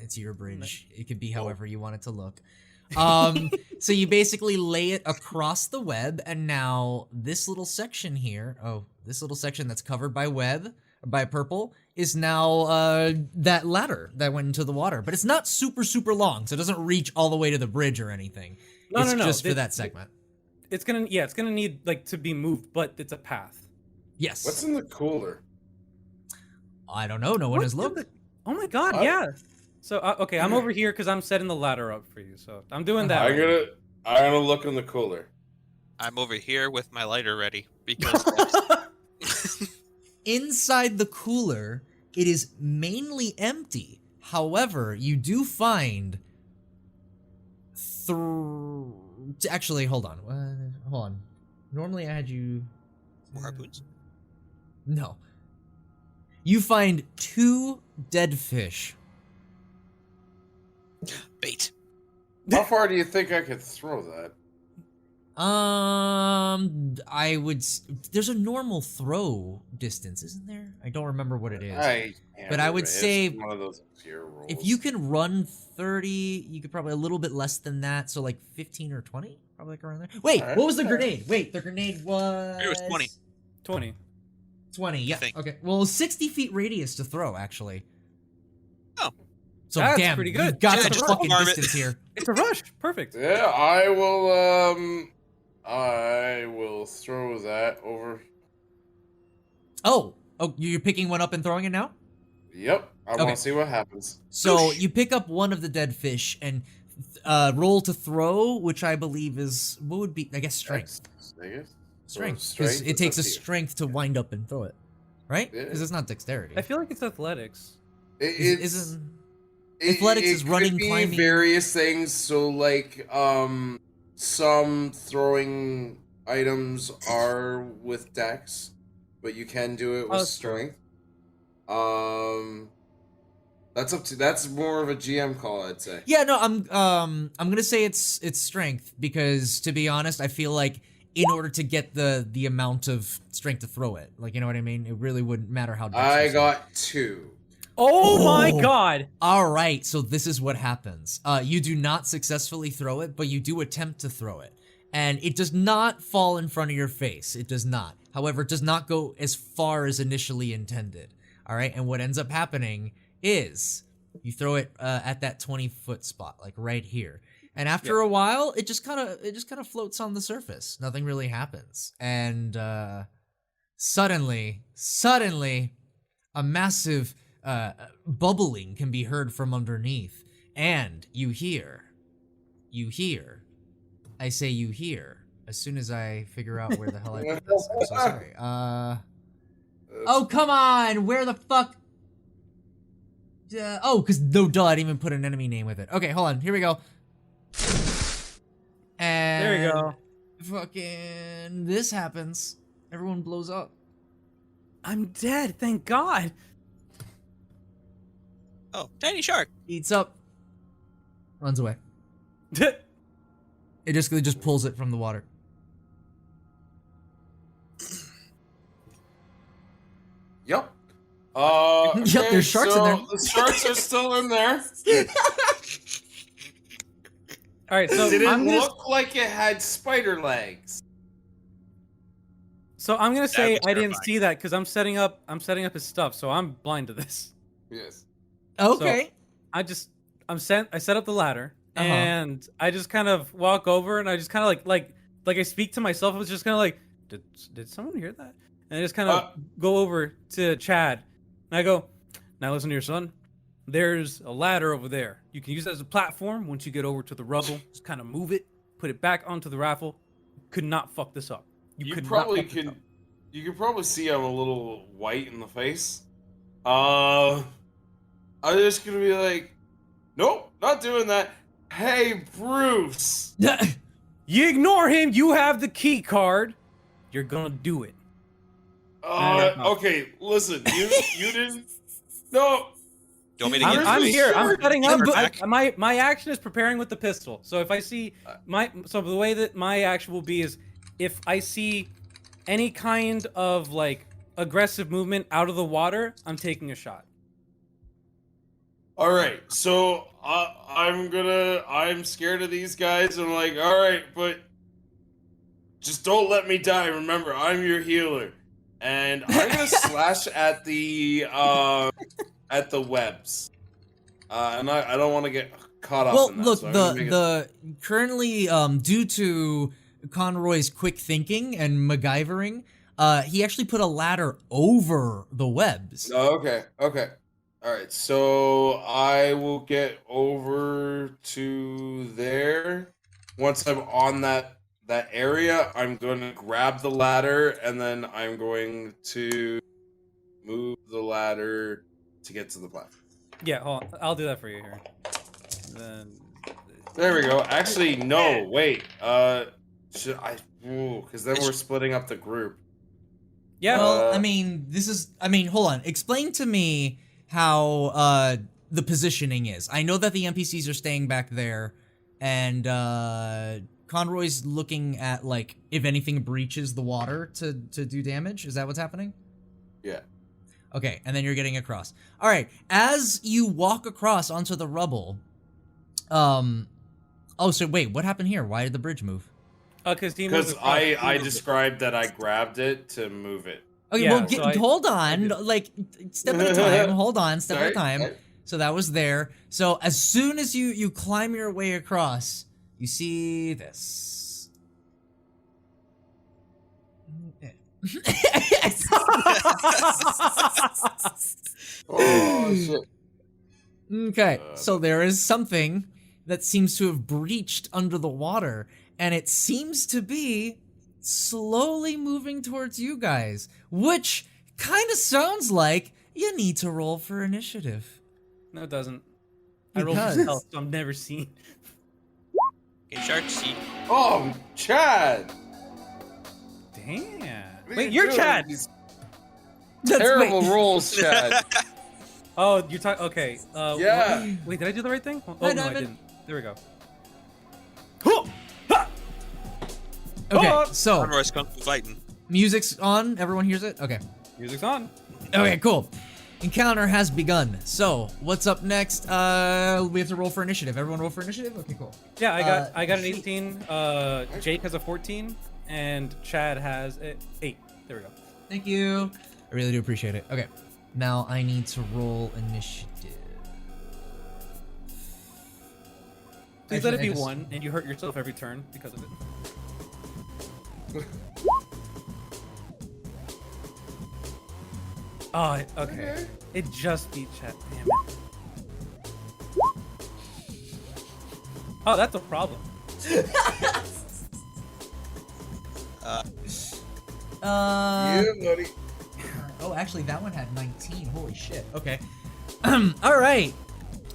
it's your bridge. It could be however you want it to look. So you basically lay it across the web, and now this little section here, this little section that's covered by web, by purple, is now that ladder that went into the water. But it's not super, super long, so it doesn't reach all the way to the bridge or anything. No, it's no. just for that segment. It's gonna need like to be moved, but it's a path. Yes. What's in the cooler? I don't know. No one has looked. Oh my god, yeah. So okay, I'm over here because I'm setting the ladder up for you. So I'm doing that. I'm gonna look in the cooler. I'm over here with my lighter ready because Inside the cooler, it is mainly empty. However, you do find actually, hold on. Normally I had you more harpoons. No. You find 2 dead fish. Bait. How far do you think I could throw that? I would. There's a normal throw distance, isn't there? I don't remember what it is. But I would say one of those obscure rules. if you can run 30, you could probably a little bit less than that. So like 15 or 20, probably like around there. Wait, what was the grenade? Wait, the grenade was. It was 20. 20. 20. Yeah. Okay. Well, 60 feet radius to throw actually. Oh. So That's damn, pretty good. you've got Yeah, some just fucking farm it. distance here. It's a rush. Perfect. Yeah, I will throw that over. Oh, you're picking one up and throwing it now? Yep, I Okay. want to see what happens. So you pick up one of the dead fish and roll to throw, which I believe is what would be, I guess, strength. I guess. Strength. Strength, 'Cause it takes a let's see. strength to wind up and throw it, right? Yeah. Because it's not dexterity. I feel like it's athletics. Isn't athletics is running, could be climbing? various things. So like some throwing items are with dex, but you can do it with that's true. strength. That's more of a GM call, I'd say. Yeah, no, I'm gonna say it's strength because to be honest, I feel like in order to get the amount of strength to throw it, like you know what I mean, it really wouldn't matter how. I dexterous you are. got 2. Oh my god. All right, so this is what happens. You do not successfully throw it, but you do attempt to throw it. And it does not fall in front of your face. It does not. However, it does not go as far as initially intended. All right, and what ends up happening is you throw it at that 20-foot spot, like right here. And after a while, it just kind of floats on the surface. Nothing really happens. And suddenly, a massive bubbling can be heard from underneath, And you hear, I say you hear, as soon as I figure out where the hell I put this. I'm so sorry. Oh, come on! Where the fuck? Oh, because no duh, I didn't even put an enemy name with it. Okay, hold on. Here we go. And There we go. Fucking this happens. Everyone blows up. I'm dead, thank God. Oh, tiny shark. Eats up. Runs away. It just pulls it from the water. Yep. Yep, there's sharks in there. The sharks are still in there. All right, so Did it I'm gonna look like it had spider legs? say That'd be I didn't terrifying. see that because I'm setting up his stuff, so I'm blind to this. Yes. Okay. I set up the ladder Uh-huh. and I just kind of walk over and I just kind of like I speak to myself. I was just kind of like, did someone hear that? And I just kind of go over to Chad and I go, now listen here, son. There's a ladder over there. You can use it as a platform. Once you get over to the rubble, just kind of move it, put it back onto the raffle. Could not fuck this up. You could probably not fuck this could. up. You could probably see I'm a little white in the face. I'm just gonna be like, nope, not doing that. Hey, Bruce. You ignore him. You have the key card. You're gonna do it. Okay, listen, you didn't. No. Do you want me to get I'm Bruce? here. I'm setting up. Back? My action is preparing with the pistol. So if I see so the way that my action will be is if I see any kind of like aggressive movement out of the water, I'm taking a shot. All right, so I'm scared of these guys. I'm like, all right, but just don't let me die. Remember, I'm your healer, and I'm gonna slash at the webs. And I don't want to get caught up. Well, in that, look, so I'm gonna make it- the currently due to Conroy's quick thinking and MacGyvering, he actually put a ladder over the webs. Oh, okay. All right, so I will get over to there. Once I'm on that area, I'm going to grab the ladder, and then I'm going to move the ladder to get to the platform. Yeah, hold on. I'll do that for you here. Then There we go. Actually, no, wait. Should I? Because then we're splitting up the group. yeah. Well, hold on. Explain to me how the positioning is. I know that the NPCs are staying back there, and Conroy's looking at like if anything breaches the water to do damage. Is that what's happening? Yeah. Okay, and then you're getting across. All right, as you walk across onto the rubble, oh, so wait, what happened here? Why did the bridge move? Because I described that I grabbed it to move it. Okay, Yeah, well, so hold on, like, step at a time, hold on, step at a Sorry, time. sorry. So that was there. So as soon as you climb your way across, you see this. Oh shit! Okay, so there is something that seems to have breached under the water, and it seems to be slowly moving towards you guys, which kind of sounds like you need to roll for initiative. No, it doesn't. I rolled Because- for stealth, so I'm never seen. Okay, shark see. Oh, Chad! Damn. What are Wait, you you're doing? Chad. These That's- terrible wait. rolls, Chad. Oh, you're talking. Okay. Yeah. Wait, did I do the right thing? Oh, Hi, no, I Diamond. didn't. There we go. Okay, Oh! so Conroy's kung fu fighting. music's on. Everyone hears it. Okay. Music's on. Okay, cool. Encounter has begun. So, what's up next? We have to roll for initiative. Everyone roll for initiative? Okay, cool. Yeah, I got an sweet. 18. Jake has a 14, and Chad has an 8. There we go. Thank you. I really do appreciate it. Okay. Now I need to roll initiative. Please let it Actually, be I just- 1, and you hurt yourself every turn because of it. Oh, okay. It just beat Chad. Damn it. Oh, that's a problem. Yeah, buddy. Oh, actually, that one had 19. Holy shit. Okay. All right.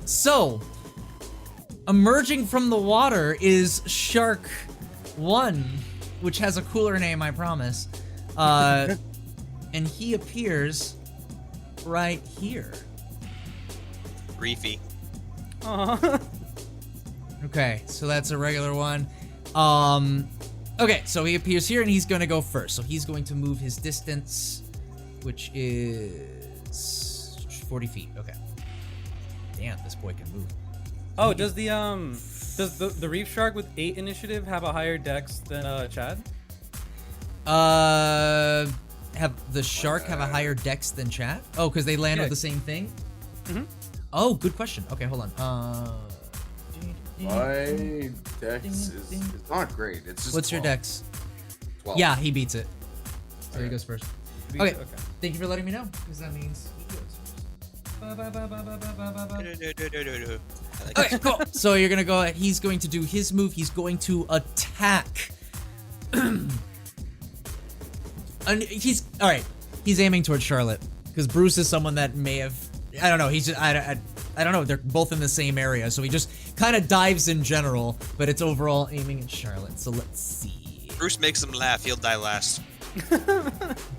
So, emerging from the water is Shark 1, which has a cooler name, I promise. And he appears right here. Reefy. Aw. Okay, so that's a regular one. Okay, so he appears here and he's gonna go first. So he's going to move his distance, which is 40 feet. Okay. Damn, this boy can move. Oh, does the reef shark with 8 initiative have a higher dex than Chad? Have the shark have a higher dex than Chad? Oh, because they land Yeah. on the same thing? Mhm. Oh, good question. Okay, hold on. My dex is it's not great. It's just What's your 12. dex? 12. Yeah, he beats it. So he Okay. goes first. Be- Okay. Thank you for letting me know, because that means he goes first. Okay, cool. So you're gonna go ahead. He's going to do his move. He's going to attack. And he's all right. He's aiming towards Charlotte because Bruce is someone that may have. I don't know. He's just. I don't know. They're both in the same area, so he just kind of dives in general, but it's overall aiming at Charlotte. So let's see. Bruce makes him laugh. He'll die last.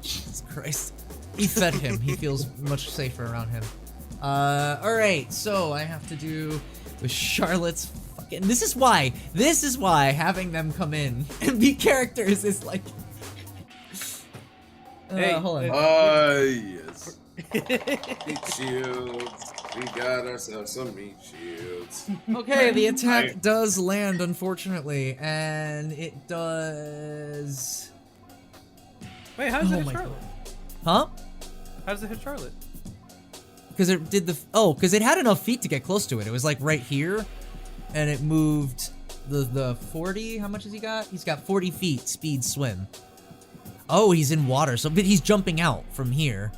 Jesus Christ. He fed him. He feels much safer around him. All right. So I have to do with Charlotte's fucking. This is why having them come in and be characters is like. Hey, hold on. Yes. Meat shields. We got ourselves some meat shields. Okay, the attack does land, unfortunately, and it does. Wait, how does it Oh hit my Charlotte? Huh? How does it hit Charlotte? Because it did the. Oh, because it had enough feet to get close to it. It was like right here, and it moved the 40. How much has he got? He's got 40 feet speed swim. Oh, he's in water, so but he's jumping out from here,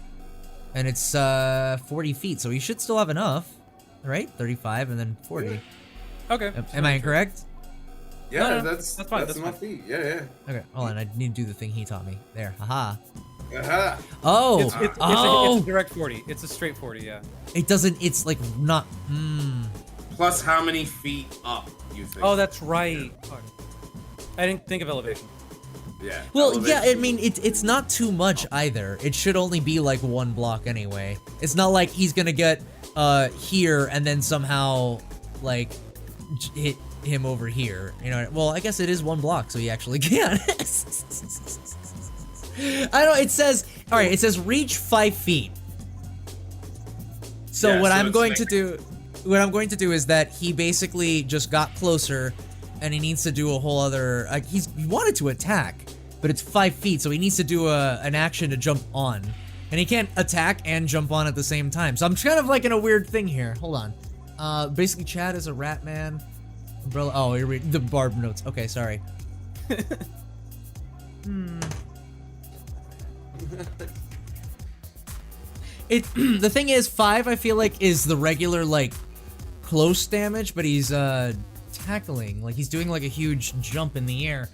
and it's 40 feet, so he should still have enough, right? 35 and then 40. Okay. Am I incorrect? Yeah, No, that's that's fine, That's that's my fine. feet. Yeah, Okay, hold on. I need to do the thing he taught me. There, haha. yeah. Aha. Oh, It's oh, a direct 40. It's a straight 40, yeah. it doesn't. It's like not. Plus, how many feet up you think? Oh, that's right. Fuck. I didn't think of elevation. Yeah. Well, yeah. I elevation. mean, it's not too much either. It should only be like one block anyway. It's not like he's gonna get here and then somehow like hit him over here. You know. Well, I guess it is one block, so he actually can. I don't. It says. All right. It says reach 5 feet. So Yeah, what so I'm it's going like- to do. What I'm going to do is that he basically just got closer, and he needs to do a whole other. Like he wanted to attack, but it's 5 feet, so he needs to do an action to jump on, and he can't attack and jump on at the same time. So I'm kind of like in a weird thing here. Hold on. Basically, Chad is a rat man. Umbrella. Oh, you're reading the barb notes. Okay, sorry. The thing is, 5 I feel like is the regular like close damage, but he's tackling, like he's doing like a huge jump in the air.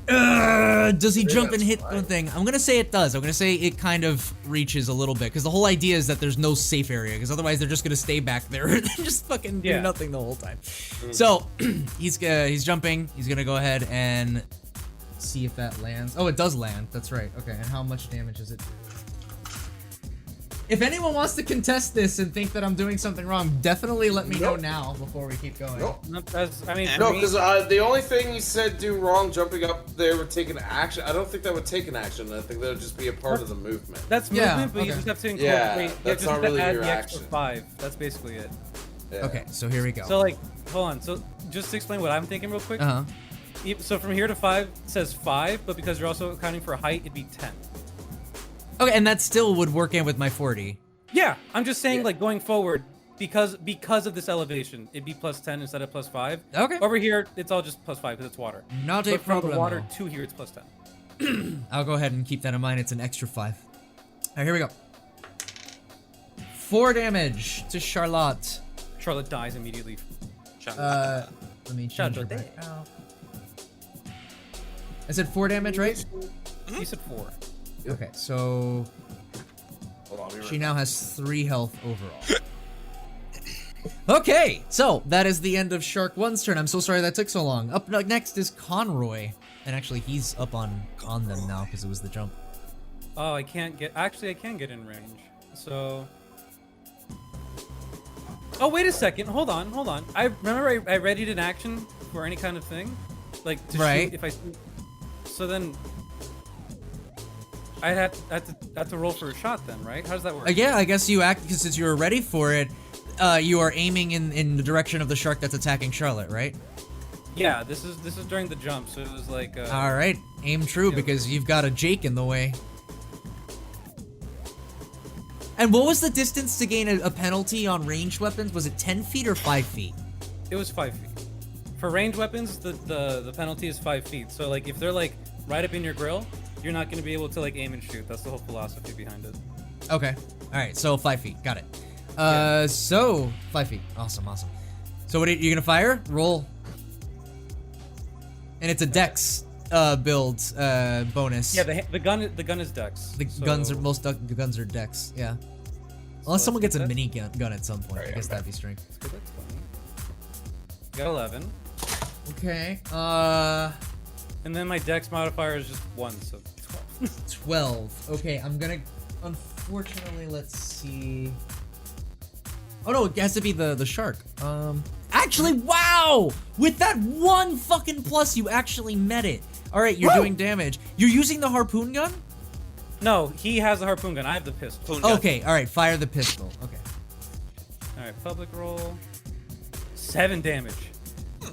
Does he jump and hit one thing? I'm gonna say it does. I'm gonna say it kind of reaches a little bit, because the whole idea is that there's no safe area, because otherwise they're just gonna stay back there and just fucking do Yeah. nothing the whole time. So he's jumping. He's gonna go ahead and see if that lands. Oh, it does land. That's right. Okay, and how much damage is it? If anyone wants to contest this and think that I'm doing something wrong, definitely let me know Nope. now before we keep going. Nope. I mean, for No, me, because the only thing you said do wrong jumping up there would take an action. I don't think that would take an action. I think that would just be a part of the movement. that's Yeah, movement, but you okay. just have to Yeah, incorporate. that's you not have to really add your the extra action. 5. That's basically it. Yeah. Okay, so here we go. So like, hold on. So just to explain what I'm thinking real quick. Uh-huh. So from here to 5 it says 5, but because you're also accounting for height, it'd be 10. Okay, and that still would work in with my 40. Yeah, I'm just saying Yeah. like going forward, because of this elevation, it'd be plus 10 instead of plus 5. Okay. Over here, it's all just plus 5 because it's water. Not a But from problem. the water to here, it's plus 10. I'll go ahead and keep that in mind. It's an extra 5. All right, here we go. 4 damage to Charlotte. Charlotte dies immediately. Let me Chad change her Radman. back out. I said 4 damage, right? You said 4. Okay, so Hold on, she now has 3 health overall. Okay, so that is the end of Shark 1's turn. I'm so sorry that took so long. Up next is Conroy. And actually, he's up on them now because it was the jump. Oh, I can't get. Actually, I can get in range. So. Oh, wait a second. Hold on. I remember I readied an action for any kind of thing, like to Right. shoot if I. So then. I had to roll for a shot then, right? How does that work? Yeah, I guess you act because since you were ready for it, you are aiming in the direction of the shark that's attacking Charlotte, right? Yeah, this is during the jump, so it was like. All right, aim true Yeah. because you've got a Jake in the way. And what was the distance to gain a penalty on ranged weapons? Was it 10 feet or 5 feet? It was 5 feet. For ranged weapons, the penalty is 5 feet. So like if they're like right up in your grill, you're not gonna be able to like aim and shoot. That's the whole philosophy behind it. Okay. All right. So 5 feet. Got it. So 5 feet. Awesome. So what are you gonna fire? Roll. And it's a Dex build bonus. Yeah, the gun is Dex. The guns are Dex. Yeah. Unless someone gets a mini gun at some point. I guess that'd be strength. That's funny. Got 11, Okay. and then my Dex modifier is just 1, so 12. 12. Okay, I'm gonna. Unfortunately, let's see. Oh no, it has to be the shark. Actually, wow! With that 1 fucking plus, you actually met it. All right, you're doing damage. You're using the harpoon gun? No, he has a harpoon gun. I have the pistol. Harpoon gun. Okay, all right, fire the pistol. Okay. All right, public roll. 7 damage.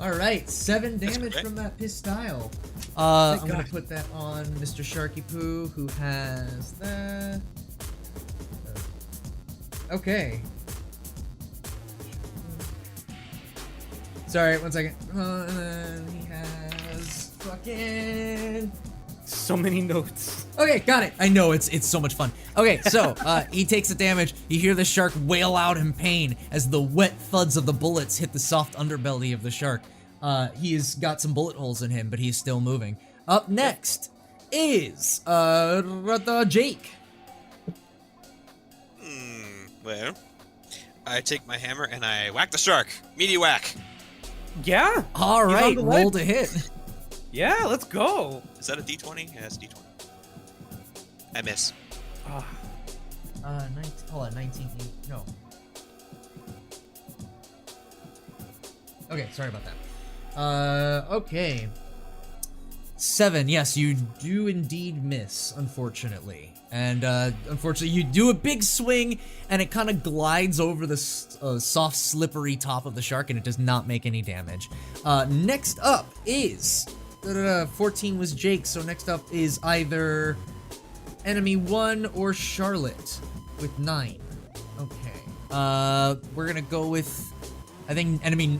All right, 7 damage great. from that pistol. I'm gonna God. put that on Mr. Sharky Poo, who has that. Okay. Sorry, 1 second. And then he has fucking. So many notes. Okay, got it. I know it's so much fun. Okay, so he takes the damage. You hear the shark wail out in pain as the wet thuds of the bullets hit the soft underbelly of the shark. He has got some bullet holes in him, but he's still moving. Up next is Jake. Well, I take my hammer and I whack the shark. Meaty whack. Yeah. All He's on right, the roll ledge. to hit. Yeah, let's go. Is that a D20? Yeah, it's a D20. I miss. Ah, 19. Hold on, 19. No. Okay, sorry about that. Okay. 7. Yes, you do indeed miss, unfortunately. And unfortunately, you do a big swing, and it kind of glides over the soft, slippery top of the shark, and it does not make any damage. Next up is 14 was Jake, so next up is either enemy 1 or Charlotte with 9. Okay. We're gonna go with. I think enemy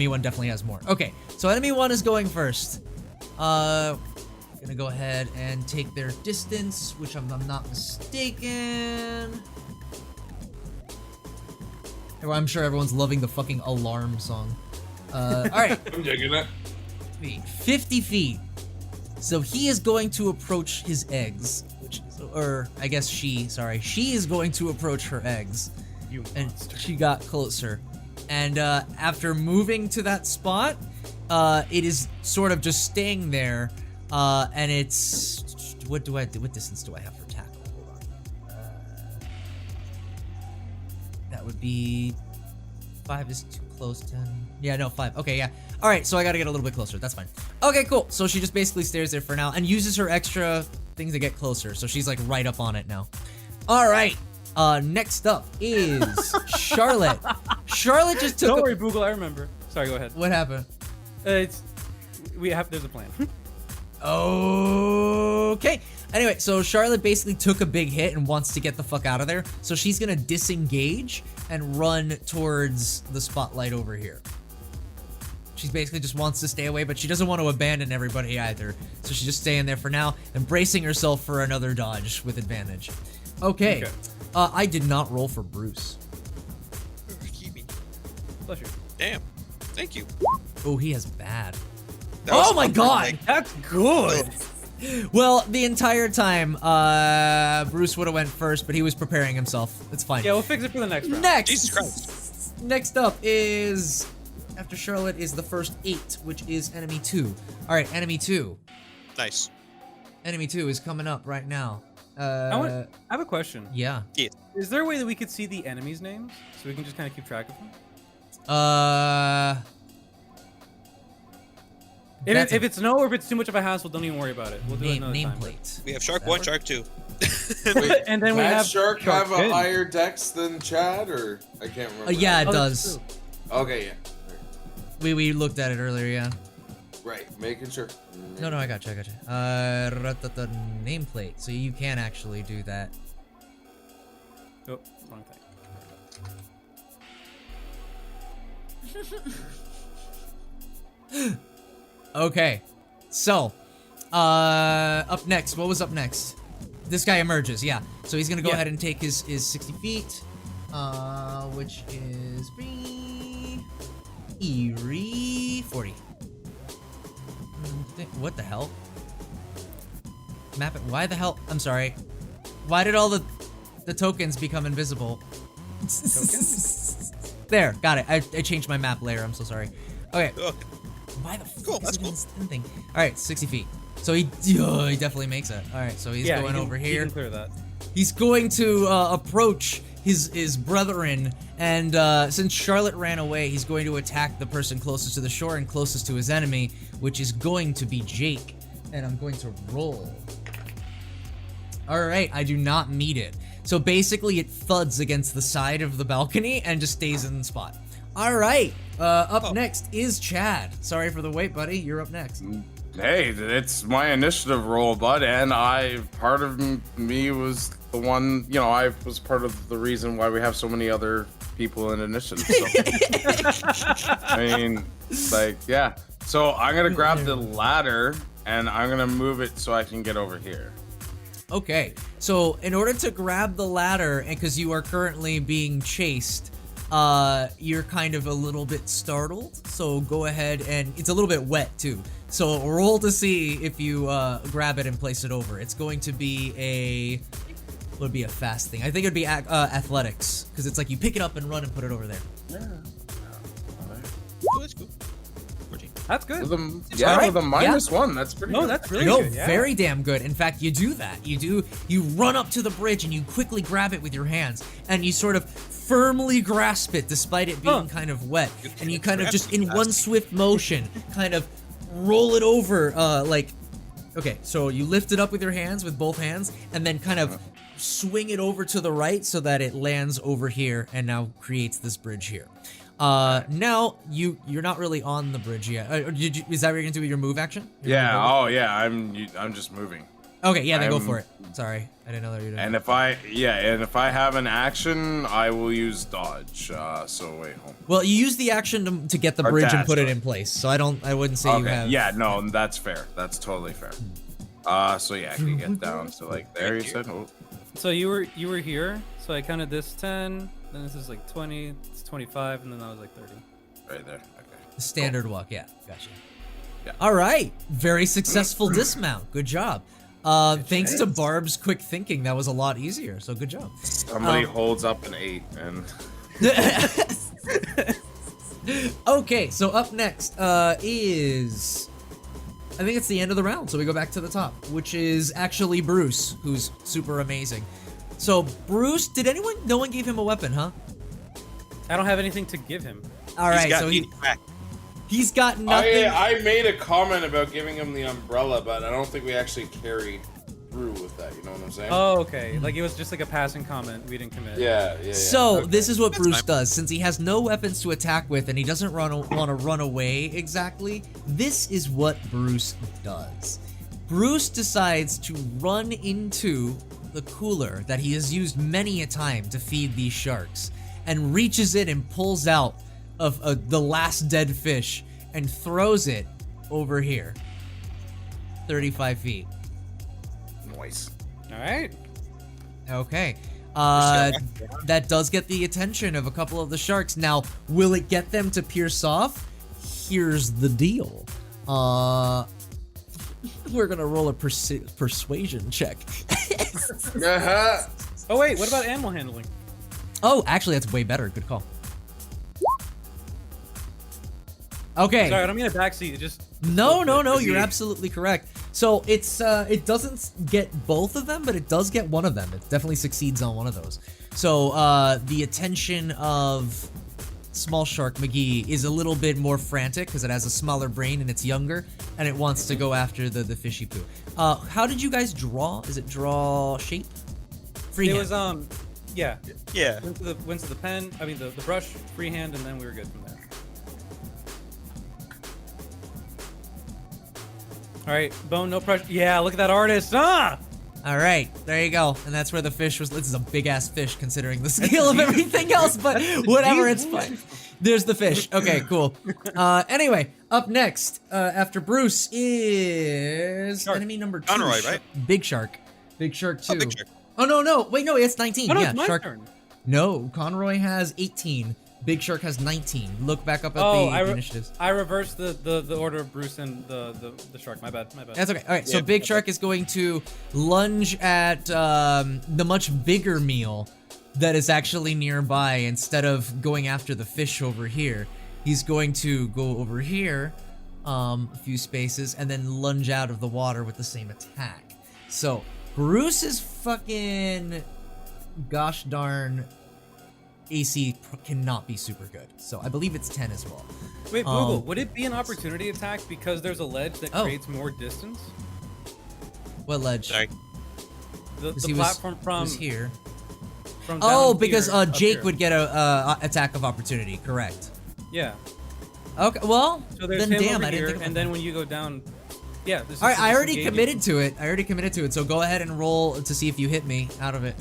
1 definitely has more. Okay, so enemy 1 is going first. Gonna go ahead and take their distance, which I'm not mistaken. I'm sure everyone's loving the fucking alarm song. Alright. I'm digging it. 50 feet. So he is going to approach his eggs, or I guess she is going to approach her eggs. you And monster. she got closer. And after moving to that spot, it is sort of just staying there. And it's what distance do I have for tackle? Hold on. That would be 5 is too close. 10. Yeah, no, 5. Okay, yeah. All right, so I got to get a little bit closer. That's fine. Okay, cool. So she just basically stays there for now and uses her extra thing to get closer. So she's like right up on it now. All right. Next up is Charlotte. Charlotte just took. Don't worry, Boogle. I remember. Sorry, go ahead. What happened? There's a plan. Okay. Anyway, so Charlotte basically took a big hit and wants to get the fuck out of there. So she's gonna disengage and run towards the spotlight over here. She basically just wants to stay away, but she doesn't want to abandon everybody either. So she's just staying there for now and bracing herself for another dodge with advantage. Okay. I did not roll for Bruce. Keep me. Bless you. Damn. Thank you. Oh, he has bad. That was Oh my fun, god! like, That's good. Well, the entire time, Bruce would have went first, but he was preparing himself. It's fine. Yeah, we'll fix it for the next round. Next! Jesus Christ. Next up is, after Charlotte, is the first 8, which is enemy 2. Alright, enemy 2. Nice. Enemy 2 is coming up right now. I have a question. Yeah. Is there a way that we could see the enemies' names so we can just kind of keep track of them? If it's no or if it's too much of a hassle, don't even worry about it. We'll do it another time. Nameplate. We have Shark 1, Shark 2. And then we Matt have Shark have a Finn. higher dex than Chad, or I can't remember. Yeah, it Oh, that's does. true. Okay, yeah. We looked at it earlier, yeah. Right, making sure. No, I got you. Nameplate. So you can actually do that. Oh, wrong thing. Okay. So, up next. What was up next? This guy emerges, yeah. So he's gonna go ahead and take his 60 feet, which is Eerie 40. What the hell? Map it. Why the hell? I'm sorry. Why did all the tokens become invisible? There, got it. I changed my map layer. I'm so sorry. Okay. Why the fuck is That's it cool. in this thing? All right, 60 feet. So he definitely makes it. All right, so he's going over He here. can clear that. He's going to approach his brethren, and since Charlotte ran away, he's going to attack the person closest to the shore and closest to his enemy, which is going to be Jake. And I'm going to roll. All right, I do not meet it. So basically, it thuds against the side of the balcony and just stays in the spot. All right, up next is Chad. Sorry for the wait, buddy. You're up next. Hey, it's my initiative roll, bud, and part of me was the one, I was part of the reason why we have so many other people in initiative. So. I mean, yeah. So I'm gonna grab the ladder and I'm gonna move it so I can get over here. Okay, so in order to grab the ladder, and because you are currently being chased, you're kind of a little bit startled. So go ahead, and it's a little bit wet too. So roll to see if you grab it and place it over. It's going to be would be a fast thing. I think it'd be athletics, because it's like you pick it up and run and put it over there. Oh, that's cool. 14. That's good. With a alright. with a -1, that's pretty No, good. that's really No, good. Yeah. very damn good. In fact, you do that. You run up to the bridge and you quickly grab it with your hands, and you sort of firmly grasp it despite it being kind of wet, and you kind of just in one swift motion kind of roll it over okay, so you lift it up with your hands, with both hands, and then kind of swing it over to the right so that it lands over here and now creates this bridge here. Now you're not really on the bridge yet. Is that what you're gonna do with your move action? Yeah. Oh, yeah. I'm just moving. Okay, yeah, then go for it. Sorry, I didn't know that you were doing. And if I have an action, I will use dodge. So wait, hold on. Well, you use the action to get the Or bridge and dash, put it sorry. in place. So I wouldn't say you Okay. have. Yeah. No, that's fair. That's totally fair. So yeah, I can get down to there. You said. Oh. So you were here. So I counted this 10. Then this is like 20. It's 25, and then that was like 30. Right there. Okay. Standard walk. Yeah, gotcha. Yeah. All right, very successful dismount. Good job. Thanks to Barb's quick thinking, that was a lot easier. So good job. Somebody holds up an 8 and. Okay, so up next is, I think it's the end of the round, so we go back to the top, which is actually Bruce, who's super amazing. So Bruce, no one gave him a weapon, huh? I don't have anything to give him. All right, so he's got nothing. I made a comment about giving him the umbrella, but I don't think we actually carried through with that. You know what I'm saying? Oh, okay. Like it was just like a passing comment. We didn't commit. Yeah. So Okay. this is what Bruce fine. does. Since he has no weapons to attack with and he doesn't want to run away exactly, this is what Bruce does. Bruce decides to run into the cooler that he has used many a time to feed these sharks, and reaches in and pulls out of the last dead fish and throws it over here. 35 feet. Nice. All right. Okay. That does get the attention of a couple of the sharks. Now, will it get them to pierce off? here's the deal. We're gonna roll a persuasion check. Uh-huh. Oh wait, what about animal handling? Oh, actually, that's way better. Good call. Okay. Sorry, I don't mean a backseat. It just No, you're absolutely correct. So it's it doesn't get both of them, but it does get one of them. It definitely succeeds on one of those. So the attention of Small Shark McGee is a little bit more frantic because it has a smaller brain and it's younger, and it wants to go after the fishy poo. How did you guys draw? Is it draw shape? Freehand. It was yeah. Yeah. Went to the pen. I mean the brush, freehand, and then we were good from there. All right, Bone, no pressure. Yeah, look at that artist. Ah! All right, there you go. And that's where the fish was. This is a big ass fish considering the scale of everything else, but whatever, it's fine. There's the fish. Okay, cool. Anyway, up next, after Bruce is Shark. enemy number 2. Conroy, right? Big Shark. Big Shark 2. Oh, Big Shark. Oh, no. Wait, no, it's 19. Oh, no, yeah, it's my Shark. turn. No, Conroy has 18. Big Shark has 19. Look back up at the initiatives. I reversed the order of Bruce and the shark. My bad. That's okay. All right, so Big Shark is going to lunge at the much bigger meal that is actually nearby. Instead of going after the fish over here, he's going to go over here a few spaces and then lunge out of the water with the same attack. So Bruce's fucking gosh darn AC cannot be super good. So I believe it's 10 as well. Wait, Google, would it be an opportunity attack because there's a ledge that creates more distance? What ledge? Sorry. The platform was here. from Oh, down because here, up Jake here. would get a attack of opportunity. Correct. Yeah. Okay. Well, So there's then him damn, over I didn't here, think of and that. then when you go down, yeah. This is All right, I already disengaging. committed to it. So go ahead and roll to see if you hit me out of it,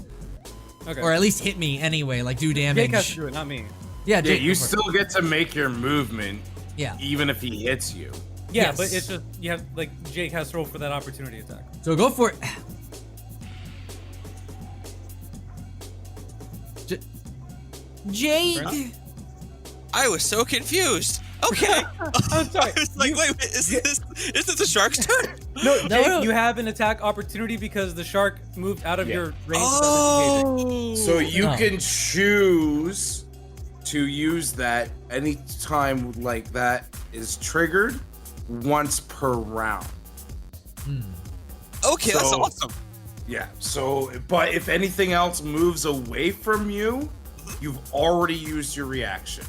Okay. or at least hit me anyway. Like do damage. Jake has to do it, not me. Yeah, Yeah, Jake, you go for it. still get to make your movement, Yeah. even if he hits you. Yeah, Yes. but it's just you have like Jake has to roll for that opportunity attack. So go for it. Jake. Fair I was so confused. Okay. I'm sorry. I was like, wait, is this the shark's turn? No, No, Jake, no. you have an attack opportunity because the shark moved out of Yeah. your range. of disengaging. Oh. So you Oh. can choose to use that any time like that is triggered once per round. Okay, that's So- awesome. Yeah. So, but if anything else moves away from you, you've already used your reaction.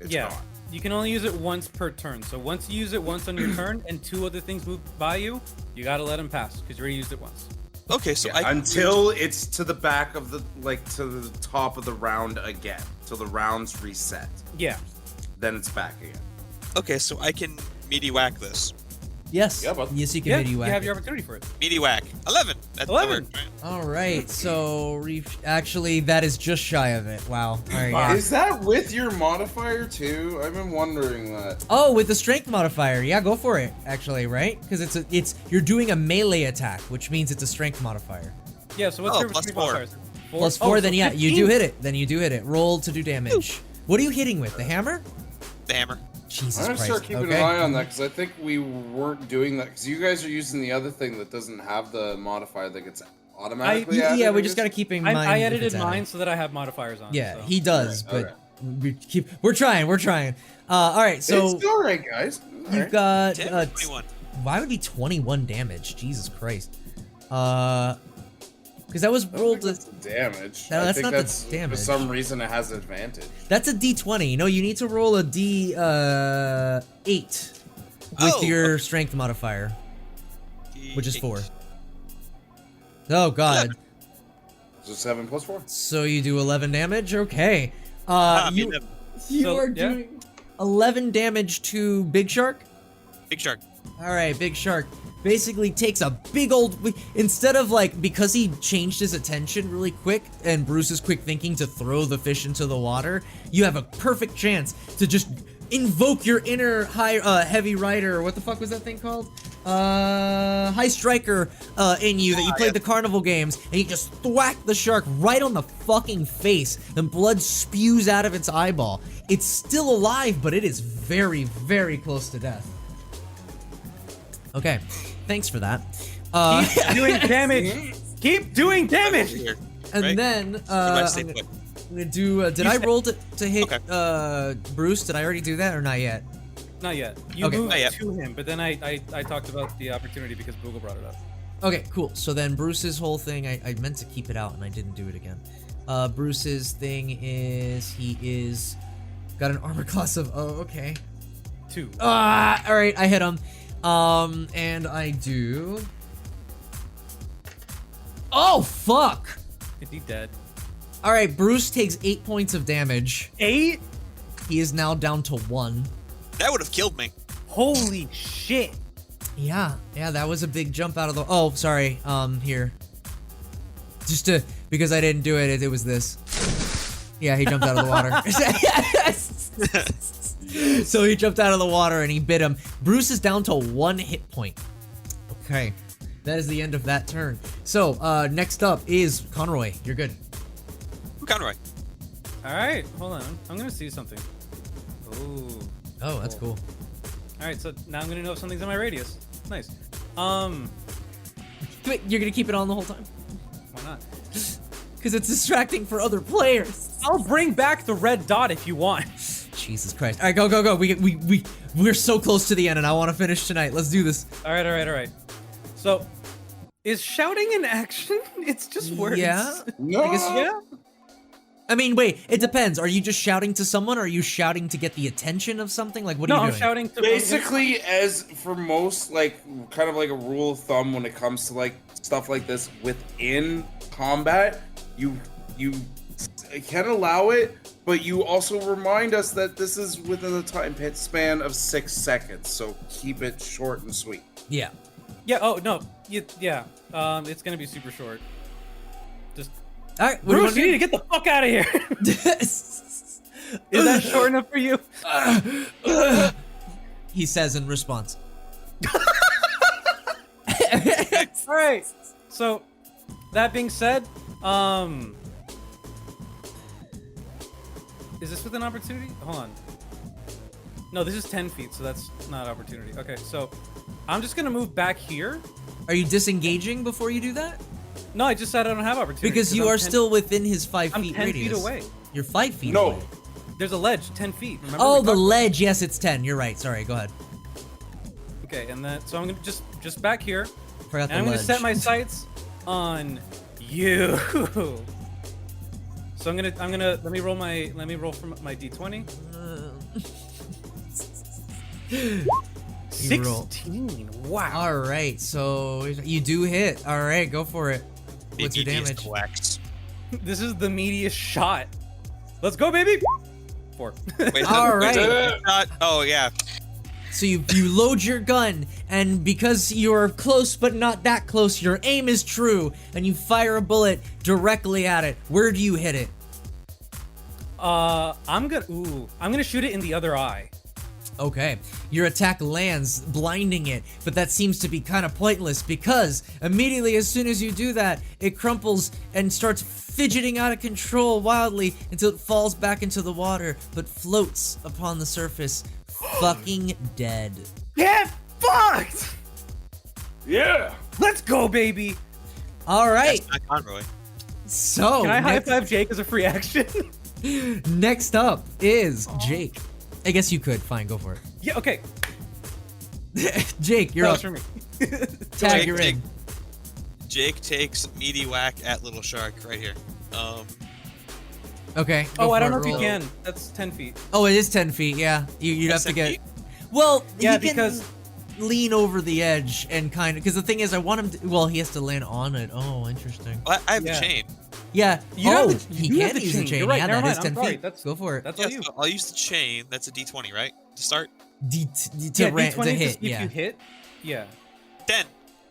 It's Yeah. gone. You can only use it once per turn. So once you use it once on your turn and 2 other things move by you, you gotta let them pass because you already used it once. Okay, so Yeah, I can until it's to the back of the to the top of the round again, till the round's reset. Yeah. Then it's back again. Okay, so I can meaty whack this. Yes. Yeah, bud. Yes, you can Yeah, midi you whack have it. your opportunity for it. Meaty whack. 11. That's 11. All right. So actually, that is just shy of it. Wow. All right. Yeah. Is that with your modifier too? I've been wondering that. Oh, with the strength modifier. Yeah, go for it. Actually, right? Because it's you're doing a melee attack, which means it's a strength modifier. Yeah, so what's Oh, your plus three 4. modifiers? Plus Oh, 4, so then yeah, you 15. do hit it. Then you do hit it. Roll to do damage. What are you hitting with? The hammer? The hammer. Jesus I'm gonna Christ. start keeping okay. an eye on that because I think we weren't doing that because you guys are using the other thing that doesn't have the modifier that gets automatically added. Yeah, we I just guess? gotta keep in mind. I if edited it's added. mine so that I have modifiers on. Yeah, so. he does, Okay, but we're trying. All right, so it's all right, guys. All you've right. got 10 or 21. why would it be 21 damage? Jesus Christ. Because that was I don't rolled. think that's the damage. No, I that's think not the that's damage. For some reason, it has advantage. That's a D20. No, you need to roll a D8 with Oh, your strength modifier, which is 4. D8. Oh God. So 7 plus 4. So you do 11 damage. Okay. Ah, You So, are yeah. doing 11 damage to Big Shark. Big shark. All right, Big Shark basically takes a big old, instead of like, because he changed his attention really quick and Bruce's quick thinking to throw the fish into the water, you have a perfect chance to just invoke your inner heavy rider, or what the fuck was that thing called? high striker in you that you played the carnival games, and you just thwack the shark right on the fucking face, and blood spews out of its eyeball. It's still alive, but it is very, very close to death. Okay, thanks for that. Keep doing damage. Keep doing damage. Here, And right? then Let's stay I'm put. gonna do. Did I roll to hit Okay. Bruce? Did I already do that or not yet? Not yet. You Okay. moved Not yet. to him, but then I talked about the opportunity because Google brought it up. Okay, cool. So then Bruce's whole thing, I meant to keep it out and I didn't do it again. Bruce's thing is he is got an armor class of okay. 2. All right, I hit him. And I do. Oh fuck! Is he dead? All right, Bruce takes 8 points of damage. 8? He is now down to 1. That would have killed me. Holy shit! Yeah, that was a big jump out of the. Oh, sorry. Here. Just because I didn't do it, it was this. Yeah, he jumped out of the water. So he jumped out of the water and he bit him. Bruce is down to 1 hit point. Okay, that is the end of that turn. So next up is Conroy. You're good. Conroy. All right, hold on. I'm gonna see something. Ooh. Oh, that's cool. All right, so now I'm gonna know if something's in my radius. Nice. Wait, you're gonna keep it on the whole time? Why not? Because it's distracting for other players. I'll bring back the red dot if you want. Jesus Christ! All right, go. We're so close to the end, and I want to finish tonight. Let's do this. All right. So, is shouting an action? It's just words. Yeah. No. I guess Yeah. I mean, wait, it depends. Are you just shouting to someone, or are you shouting to get the attention of something? Like, what are No, you I'm doing? shouting to. Basically, as for most, like, kind of like a rule of thumb when it comes to like stuff like this within combat, you can allow it, but you also remind us that this is within the time span of 6 seconds, so keep it short and sweet. Yeah. Yeah. Oh no. Yeah. It's gonna be super short. Just. All right. What do you Bruce, wanna you need do? to get the fuck out of here. Is that short enough for you? He says in response. All right. So, that being said, is this with an opportunity? Hold on. No, this is 10 feet, so that's not opportunity. Okay, so I'm just gonna move back here. Are you disengaging before you do that? No, I just said I don't have opportunity. Because you I'm are 10 still within his 5 I'm feet 10 radius. feet away. You're 5 feet No. away. There's a ledge 10 feet. Remember Oh, we the talked- ledge. Yes, it's 10. You're right. Sorry. Go ahead. Okay, and then so I'm gonna just back here, Forgot and the I'm gonna ledge. set my sights on you. So I'm gonna let me roll from my d20. 16. Wow. All right. So you do hit. All right. Go for it. What's your Meatiest damage? wax. This is the meatiest shot. Let's go, baby. 4. Wait, All right. Oh yeah. So you load your gun, and because you're close but not that close, your aim is true, and you fire a bullet directly at it. Where do you hit it? I'm gonna shoot it in the other eye. Okay, your attack lands, blinding it, but that seems to be kind of pointless because immediately as soon as you do that, it crumples and starts fidgeting out of control wildly until it falls back into the water, but floats upon the surface, fucking dead. Get fucked! Yeah. Let's go, baby. All right, That's not Conroy. so Can I high next, five Jake as a free action? next up is Jake. I guess you could. Fine, go for it. Yeah. Okay. Jake, you're That up. was for me. Tag, Jake, you're in. Jake takes meaty whack at little shark right here. Okay. Oh, go I for don't know it, if you roll. can. That's 10 feet. Oh, it is 10 feet. Yeah, you'd have That's to 10 get. feet? Well, Yeah, he can because- lean over the edge and kind of. Because the thing is, I want him to. Well, he has to land on it. Oh, interesting. Well, I have Yeah. the chain. Yeah. You oh, have the- he you have can the use the chain. chain. You're right, Yeah, never that is mind, 10 I'm sorry. feet. That's- Go for it. That's Yeah, all you. so I'll use the chain. That's a D20, right? To start. To Yeah, ran- to D20 hit. if Yeah. you hit. Yeah. 10.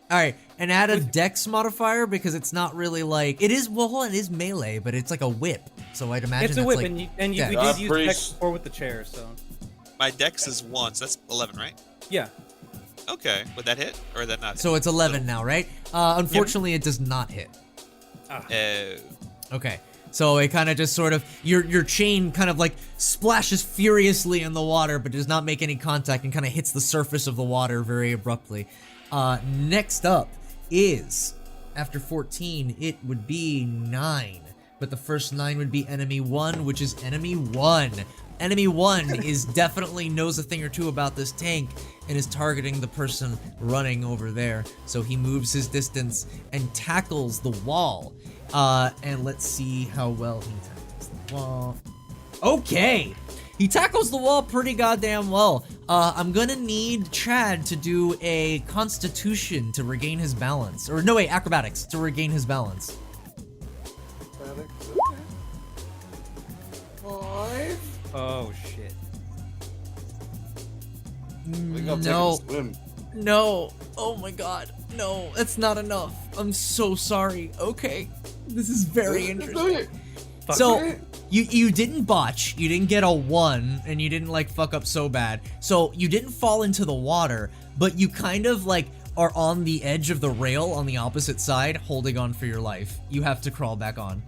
All right, and add a dex modifier because it's not really like it is. Well, hold on, it is melee, but it's like a whip. So I'd imagine It's a that's whip, like, and you yeah. we Ah, did use priest. dex before with the chair, so My dex is 1, so that's 11, right? yeah. Okay, would that hit or would that not? So it's 11 now, right? Unfortunately, it does not hit. Hit? Okay. So it kind of just sort of, your chain kind of like splashes furiously in the water, but does not make any contact and kind of hits the surface of the water very abruptly. Next up is, after 14, it would be 9. But the first 9 would be enemy 1, which is enemy 1. Enemy 1 is definitely knows a thing or two about this tank and is targeting the person running over there. So he moves his distance and tackles the wall. And let's see how well he tackles the wall. Okay! He tackles the wall pretty goddamn well. I'm gonna need Chad to do a constitution to regain his balance. Or no, wait, acrobatics to regain his balance. 5. Oh shit. No. No. Oh my god. No, that's not enough. I'm so sorry. Okay. This is very interesting. So, you didn't botch, you didn't get a 1, and you didn't like fuck up so bad. So, you didn't fall into the water, but you kind of like are on the edge of the rail on the opposite side, holding on for your life. You have to crawl back on.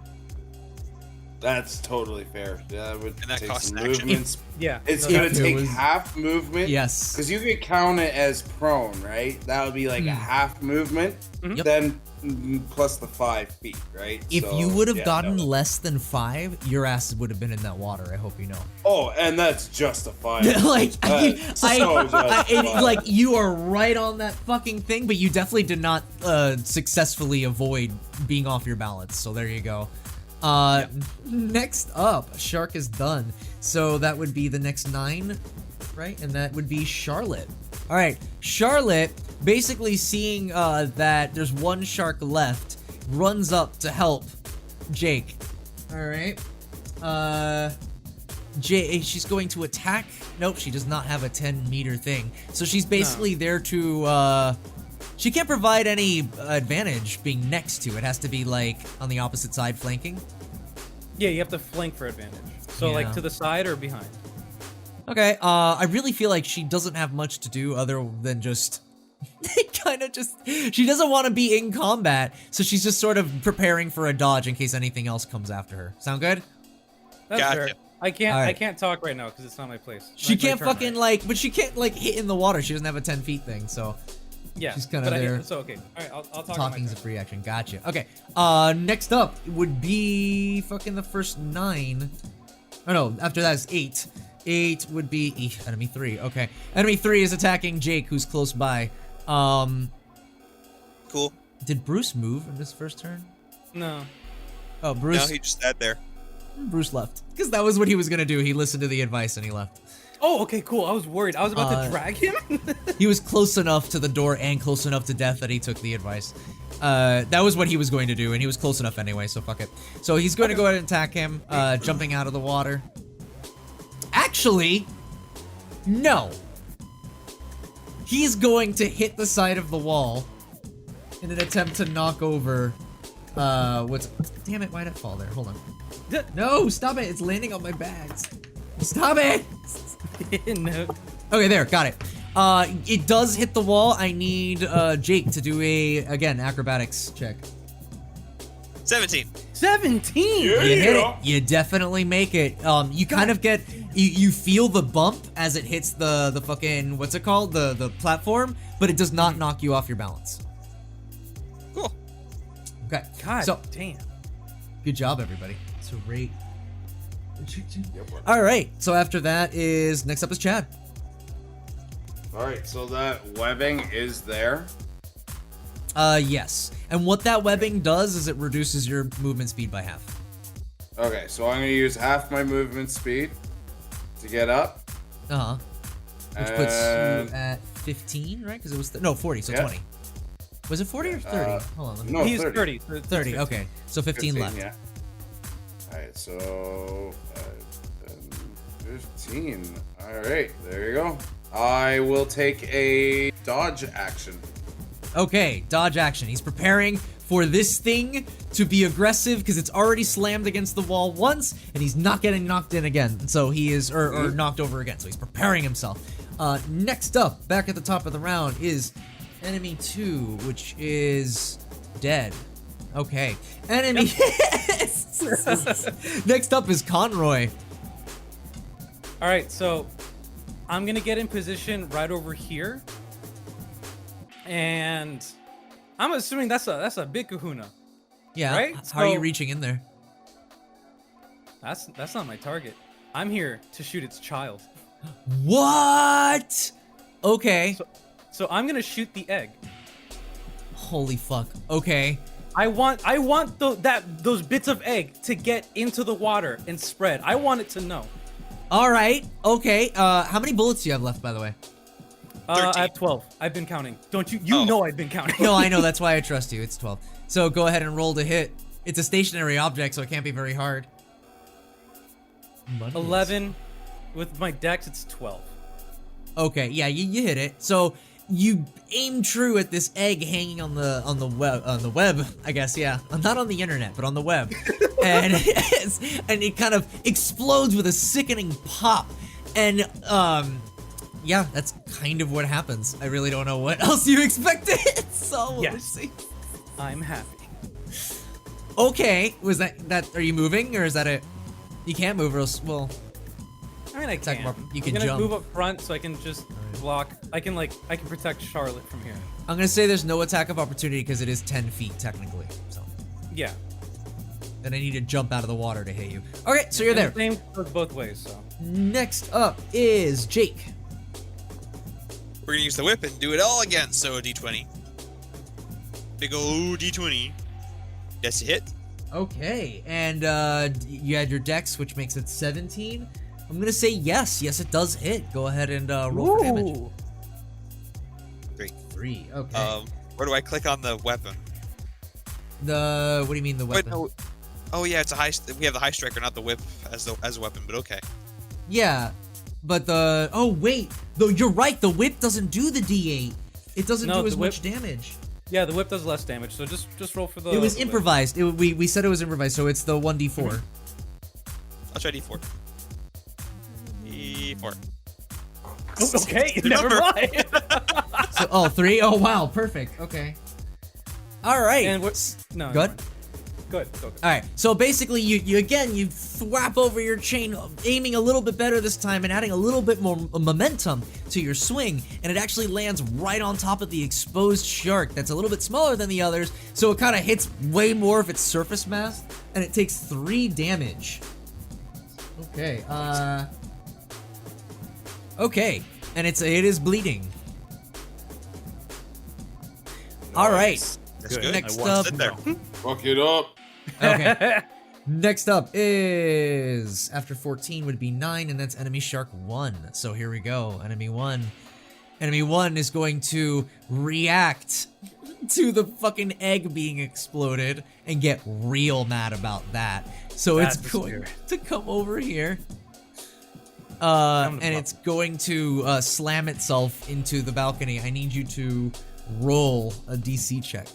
That's totally fair. That would And that take costs some an action? movements. Yeah. It's no, gonna If it take was- half movement. Yes. Because you could count it as prone, right? That would be like a half movement. Yep. Then plus the 5 feet, right? If So, you would have yeah, gotten no. less than 5, your ass would have been in that water, I hope you know. Oh, and that's justified. Like, justified. like you are right on that fucking thing, but you definitely did not successfully avoid being off your balance. So there you go. Next up, Shark is done. So that would be the next 9, right? And that would be Charlotte. All right, Charlotte, basically seeing that there's one shark left, runs up to help Jake. All right. She's going to attack. Nope, she does not have a 10-meter thing. So she's basically there to, she can't provide any advantage being next to. It has to be, like, on the opposite side flanking. Yeah, you have to flank for advantage. So, Yeah. like, to the side or behind? Okay, I really feel like she doesn't have much to do other than just... kind of just... She doesn't want to be in combat, so she's just sort of preparing for a dodge in case anything else comes after her. Sound good? That's Gotcha. fair. I can't. All right. I can't talk right now because it's not my place. She My can't turn, fucking, right? like... But she can't, like, hit in the water. She doesn't have a 10 feet thing, so... Yeah, she's kinda but there. So okay, all right. I'll talk. Talking's a on my turn. free action. Gotcha. Okay. Next up would be fucking the first 9. Oh no, after that is 8. 8 would be enemy 3. Okay. Enemy 3 is attacking Jake, who's close by. Cool. Did Bruce move in his first turn? No. Oh, Bruce. No, he just sat there. Bruce left because that was what he was gonna do. He listened to the advice and he left. Oh, okay, cool. I was worried. I was about to drag him. He was close enough to the door and close enough to death that he took the advice. That was what he was going to do, and he was close enough anyway, so fuck it. So he's going to go ahead and attack him, jumping out of the water. Actually, no. He's going to hit the side of the wall in an attempt to knock over, damn it, why'd it fall there? Hold on. No, stop it, it's landing on my bags. Stop it! No. Okay, there, got it. It does hit the wall. I need Jake to do again, acrobatics check. 17. 17. You hit it. You definitely make it. You kind of get, you feel the bump as it hits the fucking, what's it called? The platform, but it does not knock you off your balance. Cool. Okay. God So, damn. good job, everybody. So rate. All right. So after that is, next up is Chad. Alright, so that webbing is there. Yes. And what that webbing does is it reduces your movement speed by half. Okay, so I'm gonna use half my movement speed to get up. Uh-huh. Which puts And- you at 15, right? Because it was, no, 40, so Yeah. 20. Was it 40 or 30? Hold on, let me... No, He's 30. 30. 30, okay. So 15 left. Yeah. Alright, so 15. Alright, there you go. I will take a dodge action. Okay, dodge action. He's preparing for this thing to be aggressive because it's already slammed against the wall once, and he's not getting knocked in again. So he is, or knocked over again. So he's preparing himself. Next up, back at the top of the round, is enemy 2, which is dead. Okay. Enemy. Next up is Conroy. All right, so I'm gonna get in position right over here, and I'm assuming that's a big kahuna. Yeah. Right? How are you So- reaching in there? That's not my target. I'm here to shoot its child. What? Okay. So I'm gonna shoot the egg. Holy fuck. Okay. I want those bits of egg to get into the water and spread. I want it to know. All right. Okay. How many bullets do you have left, by the way? 13. I have 12. I've been counting. Don't you? You Oh. know I've been counting. No, I know. That's why I trust you. It's 12. So go ahead and roll to hit. It's a stationary object, so it can't be very hard. 11. With my dex, it's 12. Okay, yeah, you hit it. So you aim true at this egg hanging on the web, I guess. Yeah, not on the internet, but on the web, and it kind of explodes with a sickening pop, and yeah, that's kind of what happens. I really don't know what else you expected. So we'll Yes. see. I'm happy. Okay, was that? Are you moving, or is that it? You can't move, or else, well. I mean, I Attack can. more- you can I'm gonna jump. move up front so I can just block. I can protect Charlotte from here. I'm gonna say there's no attack of opportunity because it is 10 feet technically. So Yeah. then I need to jump out of the water to hit you. Okay, so you're And there. the same goes both ways. So. Next up is Jake. We're gonna use the whip and do it all again. So a d20. Big ol' d20. That's a hit. Okay, and you had your dex, which makes it 17. I'm gonna say yes. Yes, it does hit. Go ahead and roll for damage. Ooh. Great. 3. Okay. Where do I click on the weapon? What do you mean the Wait, weapon? no. Oh yeah, it's a high. We have the high striker, not the whip as a weapon. But okay. Yeah, but oh wait, though you're right. The whip doesn't do the D8. It doesn't No, do as the much whip- damage. Yeah, the whip does less damage. So just roll for the. It was the whip. improvised. We said it was improvised, so it's the 1d4. I'll try d4. D4. Oh, okay, Good never number. mind. So 3. Oh wow, perfect. Okay. All right. And we're no. Good? never mind. Good. Go. All right. So basically, you again thwap over your chain, aiming a little bit better this time and adding a little bit more momentum to your swing, and it actually lands right on top of the exposed shark. That's a little bit smaller than the others, so it kind of hits way more of its surface mass, and it takes 3 damage. Okay. Okay, and it is bleeding. All right. That's Good. good. Next I won't up- sit there. Fuck it up. Okay. Next up is after 14 would be 9, and that's enemy shark 1. So here we go. Enemy 1. Enemy 1 is going to react to the fucking egg being exploded and get real mad about that. So That's it's the going spirit. to come over here. I'm the And it's going to slam itself into the balcony. I need you to roll a DC check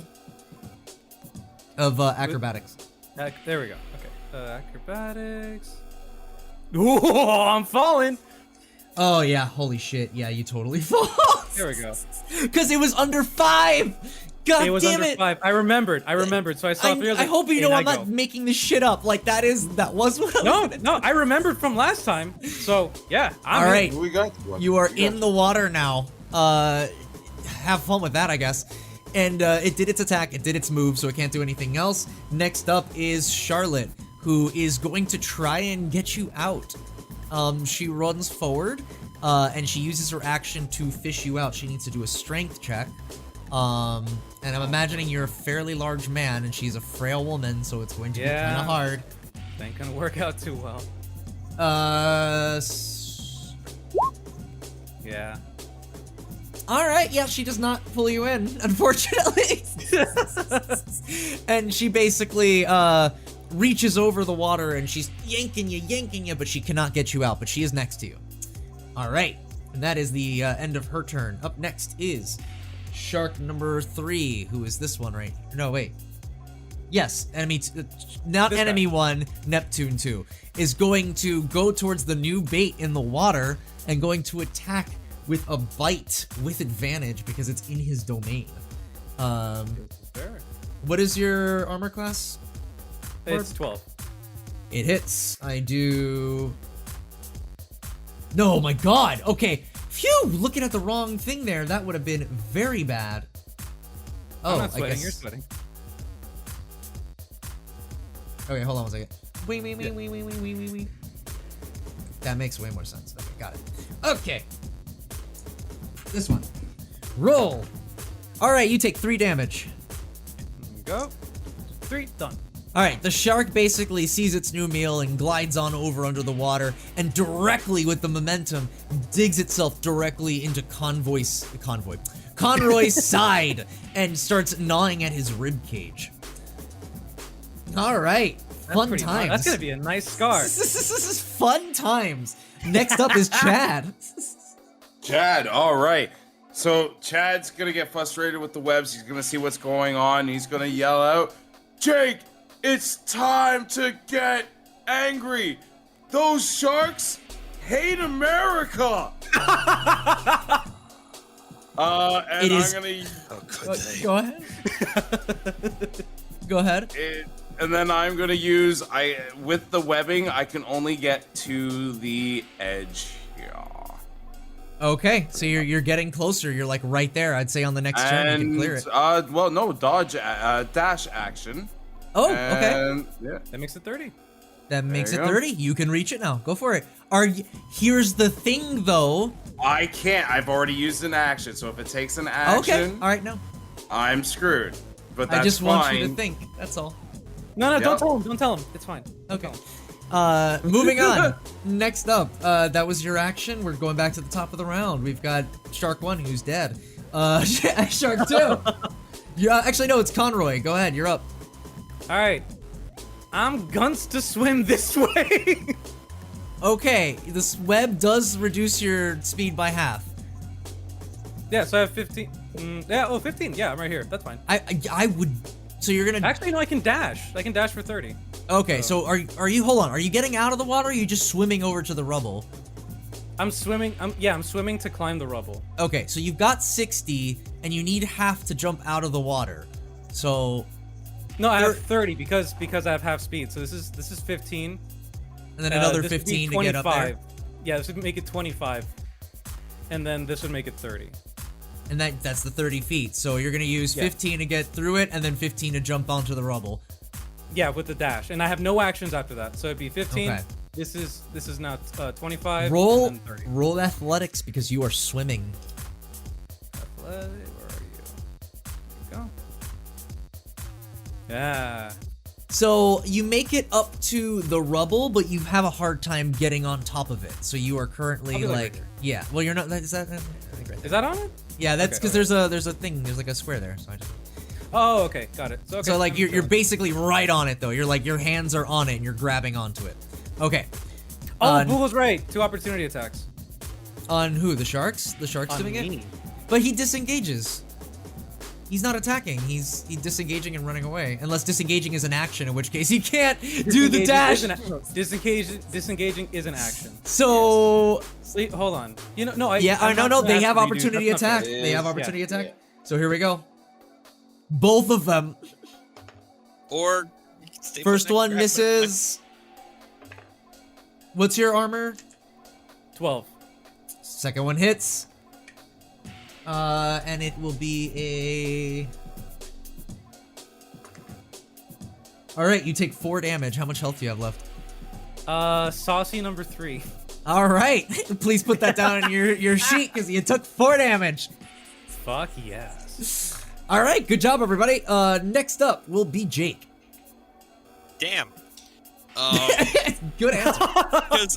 of acrobatics. There we go. Okay. Acrobatics. Ooh, I'm falling. Oh yeah, holy shit. Yeah, you totally fall. There we go. Because it was under 5. God It was damn under it. 5. I remembered. So I saw 3. I hope you know and I'm I not go. making this shit up. Like that was what I was No, gonna no, I remembered from last time. So yeah. I'm All in. right. We got one. You are We got in the water now. Have fun with that, I guess. And it did its attack, it did its move, so it can't do anything else. Next up is Charlotte, who is going to try and get you out. She runs forward, and she uses her action to fish you out. She needs to do a strength check. And I'm imagining you're a fairly large man, and she's a frail woman, so it's going to be kind Yeah. of hard. Ain't gonna work out too well. Yeah. All right, yeah, she does not pull you in, unfortunately. And she basically reaches over the water and she's yanking you, but she cannot get you out, but she is next to you. All right, and that is the end of her turn. Up next is shark number 3, who is this one right? No, wait. Yes, not This enemy guy. 1, Neptune 2, is going to go towards the new bait in the water and going to attack with a bite with advantage because it's in his domain. Fair. What is your armor class? It's 12. It hits. I do. No, my God. Okay. Phew. Looking at the wrong thing there. That would have been very bad. Oh, I'm not sweating. I guess. You're sweating. Okay, hold on one second. Wee. That makes way more sense. Okay, got it. Okay. This one. Roll. All right, you take 3 damage. Go. 3. Done. All right, the shark basically sees its new meal and glides on over under the water and directly with the momentum digs itself directly into Conroy's side and starts gnawing at his rib cage. All right, fun Pretty times. That's gonna be a nice scar. This is fun times. Next up is Chad. Chad, all right. So Chad's gonna get frustrated with the webs. He's gonna see what's going on. He's gonna yell out, "Jake, it's time to get angry. Those sharks hate America." And It is- I'm gonna. Go ahead. Go ahead. And then I'm gonna use with the webbing. I can only get to the edge here. Okay, so you're getting closer. You're like right there. I'd say on the next turn you can clear it. Well, no, dodge, dash action. Oh, okay. And, yeah. That makes it 30. That makes it you go. 30. You can reach it now. Go for it. Here's the thing, though. I can't. I've already used an action, so if it takes an action, Okay. All right. No. I'm screwed. But that's I just fine. want you to think. That's all. No, Yep. don't tell him. Don't tell him. It's fine. Don't Okay. tell him. Moving on. Next up, that was your action. We're going back to the top of the round. We've got Shark 1, who's dead. Shark 2. Yeah, actually, no, it's Conroy. Go ahead. You're up. All right. I'm guns to swim this way. Okay, this web does reduce your speed by half. Yeah, so I have 15. Yeah, oh, 15. Yeah, I'm right here. That's fine. I would. So you're gonna. Actually, no, I can dash. I can dash for 30. Okay, so are you? Hold on. Are you getting out of the water? Or are you just swimming over to the rubble? I'm swimming. I'm swimming to climb the rubble. Okay, so you've got 60, and you need half to jump out of the water. So. No, I have 30 because I have half speed. So this is 15. And then another this would be 15 to get up there. 25. Yeah, this would make it 25. And then this would make it 30. And that's the 30 feet. So you're gonna use 15 to get through it, and then 15 to jump onto the rubble. Yeah, with the dash. And I have no actions after that. So it'd be 15. Okay. This is now 25. Roll and then 30. roll athletics because you are swimming. Where are you? There you go. Yeah. So you make it up to the rubble, but you have a hard time getting on top of it. So you are currently I'll be like like, right here. yeah. Well, you're not. Is that? I think right there. Is that on it? Yeah, that's Okay, because there's a thing. There's like a square there. So I just. Oh, okay. Got it. So, okay, So like I'm you're chilling. basically right on it though. You're like your hands are on it and you're grabbing onto it. Okay. Oh, Boo was right. 2 opportunity attacks. On who? The sharks? The sharks On doing me. it? But he disengages. He's not attacking. He's disengaging and running away. Unless disengaging is an action, in which case he can't do the dash. Disengaging is an action. So Sleep. Hold on. You know, no. no. They have opportunity attack. fair. They have Yeah. opportunity attack. So here we go. Both of them. Or you can stay First put one next to grab my- misses. What's your armor? 12. Second one hits. And it will be a. All right, you take 4 damage. How much health do you have left? Saucy number 3. All right, please put that down in your sheet because you took 4 damage. Fuck yes. All right, good job, everybody. Next up will be Jake. Damn. Good answer.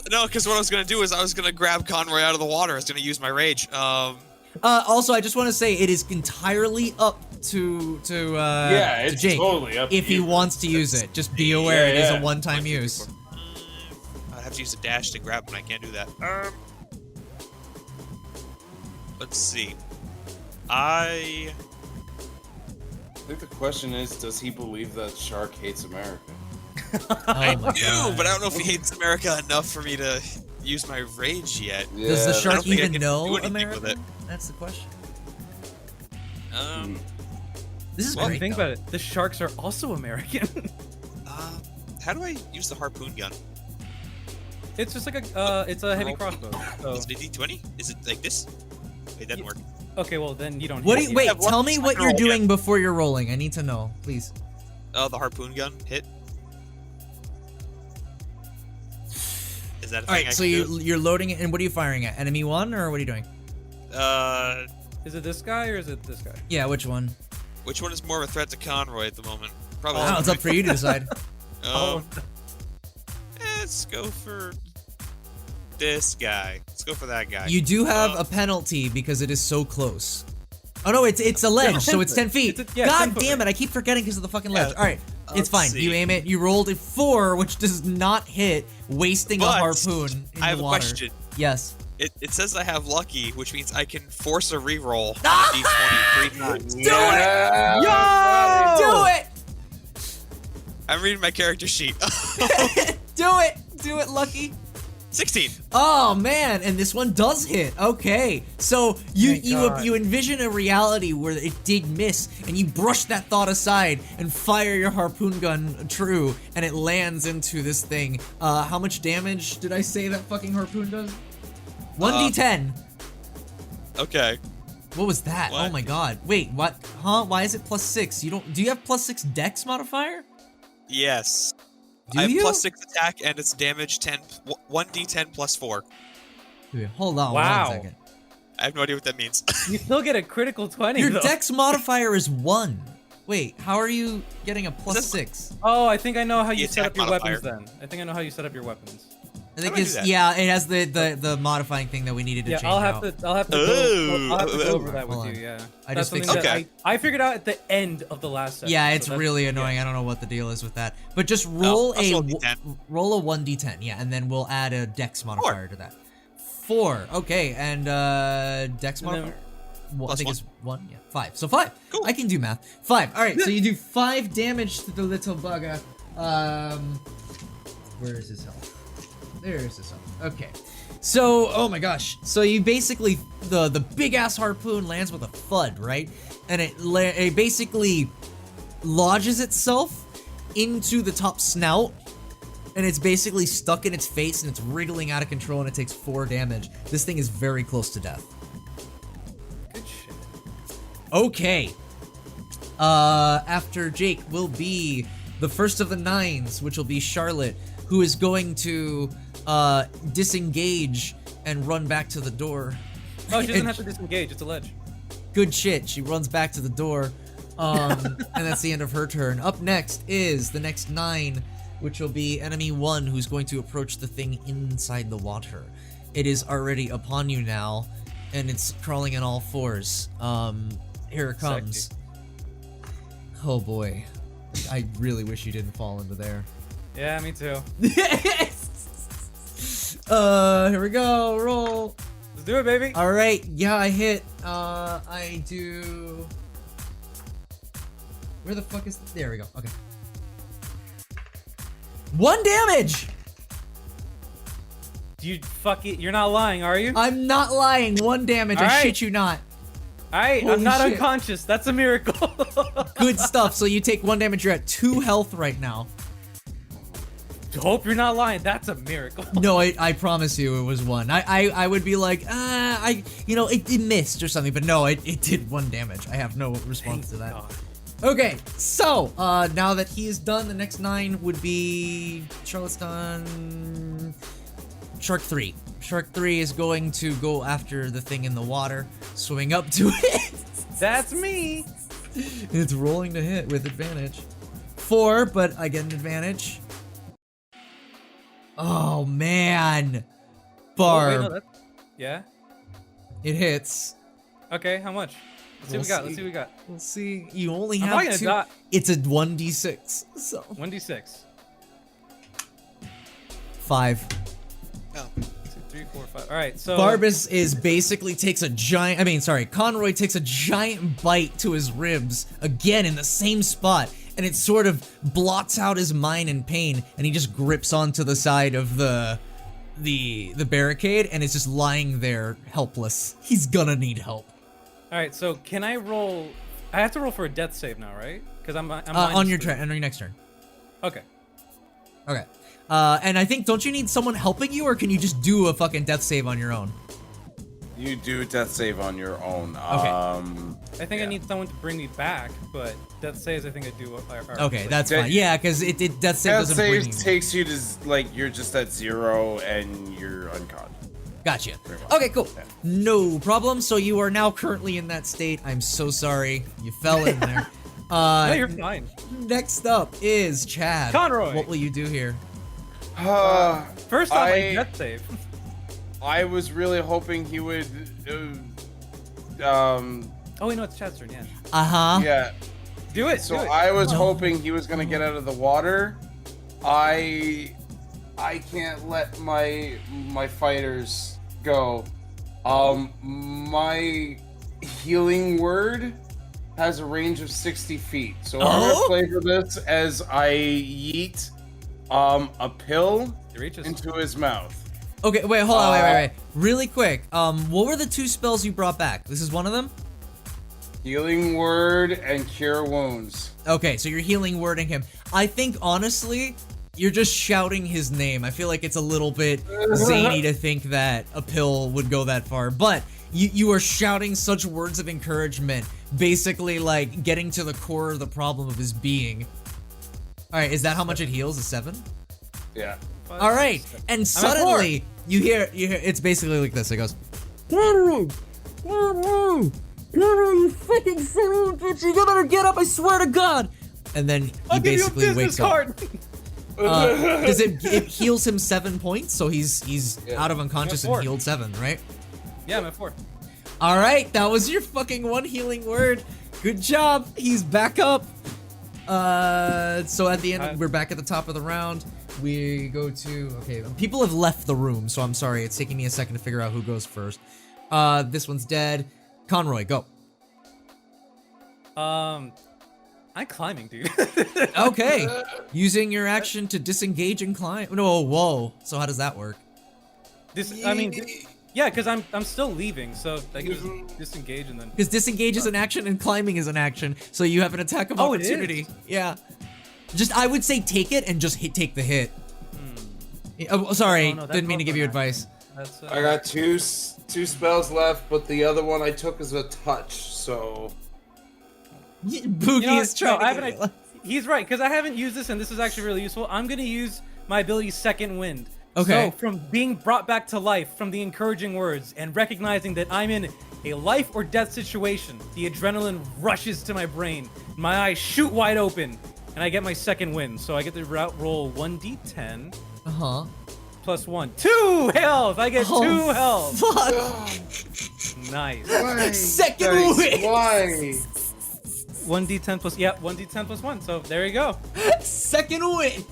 Because what I was gonna do is I was gonna grab Conroy out of the water. I was gonna use my rage. Also, I just want to say it is entirely up to Yeah, to it's Jake totally up to if he you. wants to use it. Just be aware it is Yeah. a one-time use. I'd have to use a dash to grab him. I can't do that. Let's see. I think the question is, does he believe that shark hates America? Oh my I do, God. but I don't know if he hates America enough for me to used my rage yet. Does the Yeah, shark think I even can know do anything with American? it. That's the question. This is Well, great. think though. about it. The sharks are also American. How do I use the harpoon gun? It's just like it's a heavy Roll. crossbow. So. Is it D20? Is it like this? It doesn't work. Okay, well then you don't. What? hit Do, it. wait, have one tell me what second you're roll, doing before you're rolling. I need to know, please. Oh, the harpoon gun hit. Is that a All thing right, I so can you're loading it, and what are you firing at? Enemy 1, or what are you doing? do? Is it this guy or is it this guy? Yeah, which one? Which one is more of a threat to Conroy at the moment? Probably. Oh, it's up for you to decide. Let's go for this guy. Let's go for that guy. You do have a penalty because it is so close. Oh no, it's a ledge, so it's 10 feet. It's a- yeah, God 10 foot damn it, range. I keep forgetting because of the fucking ledge. Yeah, All right, it's let's fine. see. You aim it. You rolled a 4, which does not hit, wasting a But harpoon in I have the a water. question. Yes. It says I have lucky, which means I can force a reroll on Ah! a D20 3 times. Do Yeah. Do it! I'm reading my character sheet. Do it! Do it, Lucky. 16. Oh man, and this one does hit. Okay, so Thank God. you envision a reality where it did miss, and you brush that thought aside and fire your harpoon gun true, and it lands into this thing. How much damage did I say that fucking harpoon does? 1d10. Okay. What was that? What? Oh my god. Wait, what? Huh? Why is it +6? You don't? Do you have +6 dex modifier? Yes. Do I have you? +6 attack and it's damage 10. 1d10 plus 4. Wait, hold on Wow. 1 second. I have no idea what that means. You still get a critical 20. Your though. dex modifier is 1. Wait, how are you getting a +6? Oh, I think I know how The you set up attack your weapons modifier. then. I think I know how you set up your weapons. I think How do I it's do that? yeah, it has the modifying thing that we needed to Yeah, change I'll have out. to. I'll have to. Oh. I'll have to go over that Hold with on. you. Yeah. I That's just fixed something it. that Okay. I figured out at the end of the last session. Yeah, so it's that's- really annoying. yeah. I don't know what the deal is with that. But just roll I'll a roll D10. roll a 1d10, yeah, and then we'll add a dex modifier to that. 4. Okay, and dex And then- modifier. Well, I Plus think 1. it's 1. Yeah, 5. So 5. Cool. I can do math. 5. All right, so you do 5 damage to the little bugger. Where is his health? There's his health. Okay. So, oh my gosh. So you basically the big ass harpoon lands with a thud, right? And it basically lodges itself into the top snout, and it's basically stuck in its face, and it's wriggling out of control, and it takes 4 damage. This thing is very close to death. Good shit. Okay. After Jake will be the first of the 9s, which will be Charlotte, who is going to disengage and run back to the door. Oh, she doesn't And- have to disengage. It's a ledge. Good shit. She runs back to the door. And that's the end of her turn. Up next is the next 9, which will be enemy 1, who's going to approach the thing inside the water. It is already upon you now, and it's crawling on all 4s. Here it comes. Sexy. Oh boy. I really wish you didn't fall into there. Yeah, me too. Here we go. Roll. Let's do it, baby. All right. Yeah, I hit. I do. Where the fuck is? There we go. Okay. 1 damage. You fuck it. You're not lying, are you? I'm not lying. 1 damage. I All right. shit you not. All right, Holy I'm not shit. unconscious. That's a miracle. Good stuff. So you take 1 damage. You're at 2 health right now. Hope you're not lying. That's a miracle. No, I promise you it was 1. I would be like, it missed or something, but no, it did 1 damage. I have no response to that. God. Okay, so now that he is done, the next 9 would be Charlotte's done. Shark 3. Shark 3 is going to go after the thing in the water, swimming up to it. That's me. It's rolling to hit with advantage. 4, but I get an advantage. Oh man, Oh, Barb, wait, no, that's- yeah. it hits. Okay, how much? Let's see what we got. Let's see what we got. We'll see. You only I'm have probably gonna 2. die. It's a 1d6, so 1d6. 5. Oh. 2, 3, 4, 5. All right, so Barbas is basically takes a giant. Conroy takes a giant bite to his ribs again in the same spot, and it sort of blots out his mind in pain, and he just grips onto the side of the the barricade and is just lying there helpless. He's gonna need help. All right, so can I roll? I have to roll for a death save now, right? Because I'm on your turn, on your next turn. Okay. Okay. And I think, don't you need someone helping you, or can you just do a fucking death save on your own? You do death save on your own. Okay. I think I need someone to bring me back, but death saves I think I do. Okay, that's fine. Yeah, because it death save Death doesn't bring save you. takes you to like you're just at 0 and you're unconscious. Gotcha. Pretty much. Okay, cool. Yeah. No problem. So you are now currently in that state. I'm so sorry. You fell in there. No, you're fine. Next up is Chad. Conroy. What will you do here? First off, I death save. I was really hoping he would. Oh wait, no, it's Chad's turn. Yeah. Uh-huh. Yeah. Do it. So do it. I was hoping he was gonna get out of the water. I can't let my fighters go. My healing word has a range of 60 feet. So I'm gonna play for this as I yeet a pill It reaches. into his mouth. Okay, wait, hold on, wait. Really quick. What were the 2 spells you brought back? This is one of them? Healing word and cure wounds. Okay, so you're healing wording him. I think, honestly, you're just shouting his name. I feel like it's a little bit zany to think that a pill would go that far, but you are shouting such words of encouragement, basically like getting to the core of the problem of his being. Alright, is that how much it heals? A 7? Yeah. Alright, and suddenly you hear it's basically like this. It goes, Conroy, you fucking son of a bitch, you better get up, I swear to God. And then he basically wakes up. Does it heals him 7 points, so he's out of unconscious and healed 7, right? Yeah, I'm at 4. All right, that was your fucking one healing word. Good job. He's back up. So at the end, we're back at the top of the round. We go to, okay, people have left the room, so I'm sorry. It's taking me a second to figure out who goes first. This one's dead. Conroy, go. I'm climbing, dude. Okay. Using your action to disengage and climb. No, whoa. So how does that work? I mean, yeah, because I'm still leaving, so I can just disengage and then. Because disengage is an action and climbing is an action, so you have an attack of opportunity. Yeah. Just, I would say take it and just take the hit. Oh, sorry, no, didn't mean to give you advice. That's, I got two spells left, but the other one I took is a touch, so. Boogie is trying to get he's right, because I haven't used this, and this is actually really useful. I'm going to use my ability Second Wind. Okay. So, from being brought back to life, from the encouraging words, and recognizing that I'm in a life or death situation, the adrenaline rushes to my brain, my eyes shoot wide open, and I get my second wind. So I get to roll 1d10 plus 1. 2 health! I get 2 health! Fuck! Nice. Why? Second wind! Why? 1d10 plus, 1d10 plus 1. So there you go. Second win!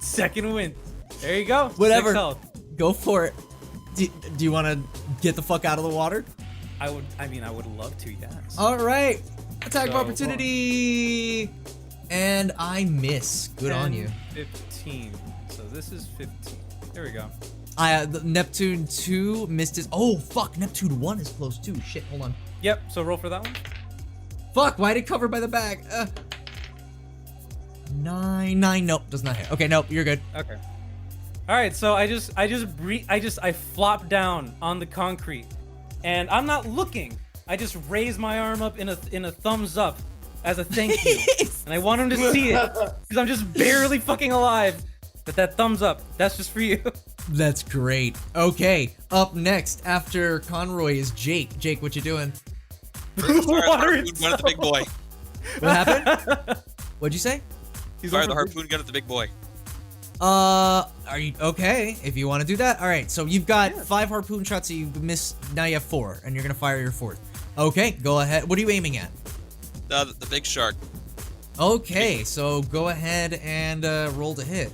Second win. There you go. Whatever. 6 health. Go for it. Do you want to get the fuck out of the water? I would love to, yes. Alright. Attack of So, opportunity! And I miss. Good on you. 15. So this is 15. There we go. The Neptune 2 missed his. Oh, fuck. Neptune 1 is close too. Shit, hold on. Yep, so roll for that one. Fuck, why'd it cover by the back? 9. Nope, does not hit. Okay, nope, you're good. Okay. All right, so I flop down on the concrete, and I'm not looking. I just raise my arm up in a thumbs up as a thank you, and I want him to see it because I'm just barely fucking alive. But that thumbs up, that's just for you. That's great. Okay, up next after Conroy is Jake. Jake, what you doing? Water Harpoon gun at the big boy. What happened? What'd you say? Fire the harpoon gun at the big boy. Are you okay? If you want to do that, all right. So you've got 5 harpoon shots. So you missed. Now you have 4, and you're gonna fire your 4th. Okay, go ahead. What are you aiming at? The big shark. Okay, so go ahead and roll to hit.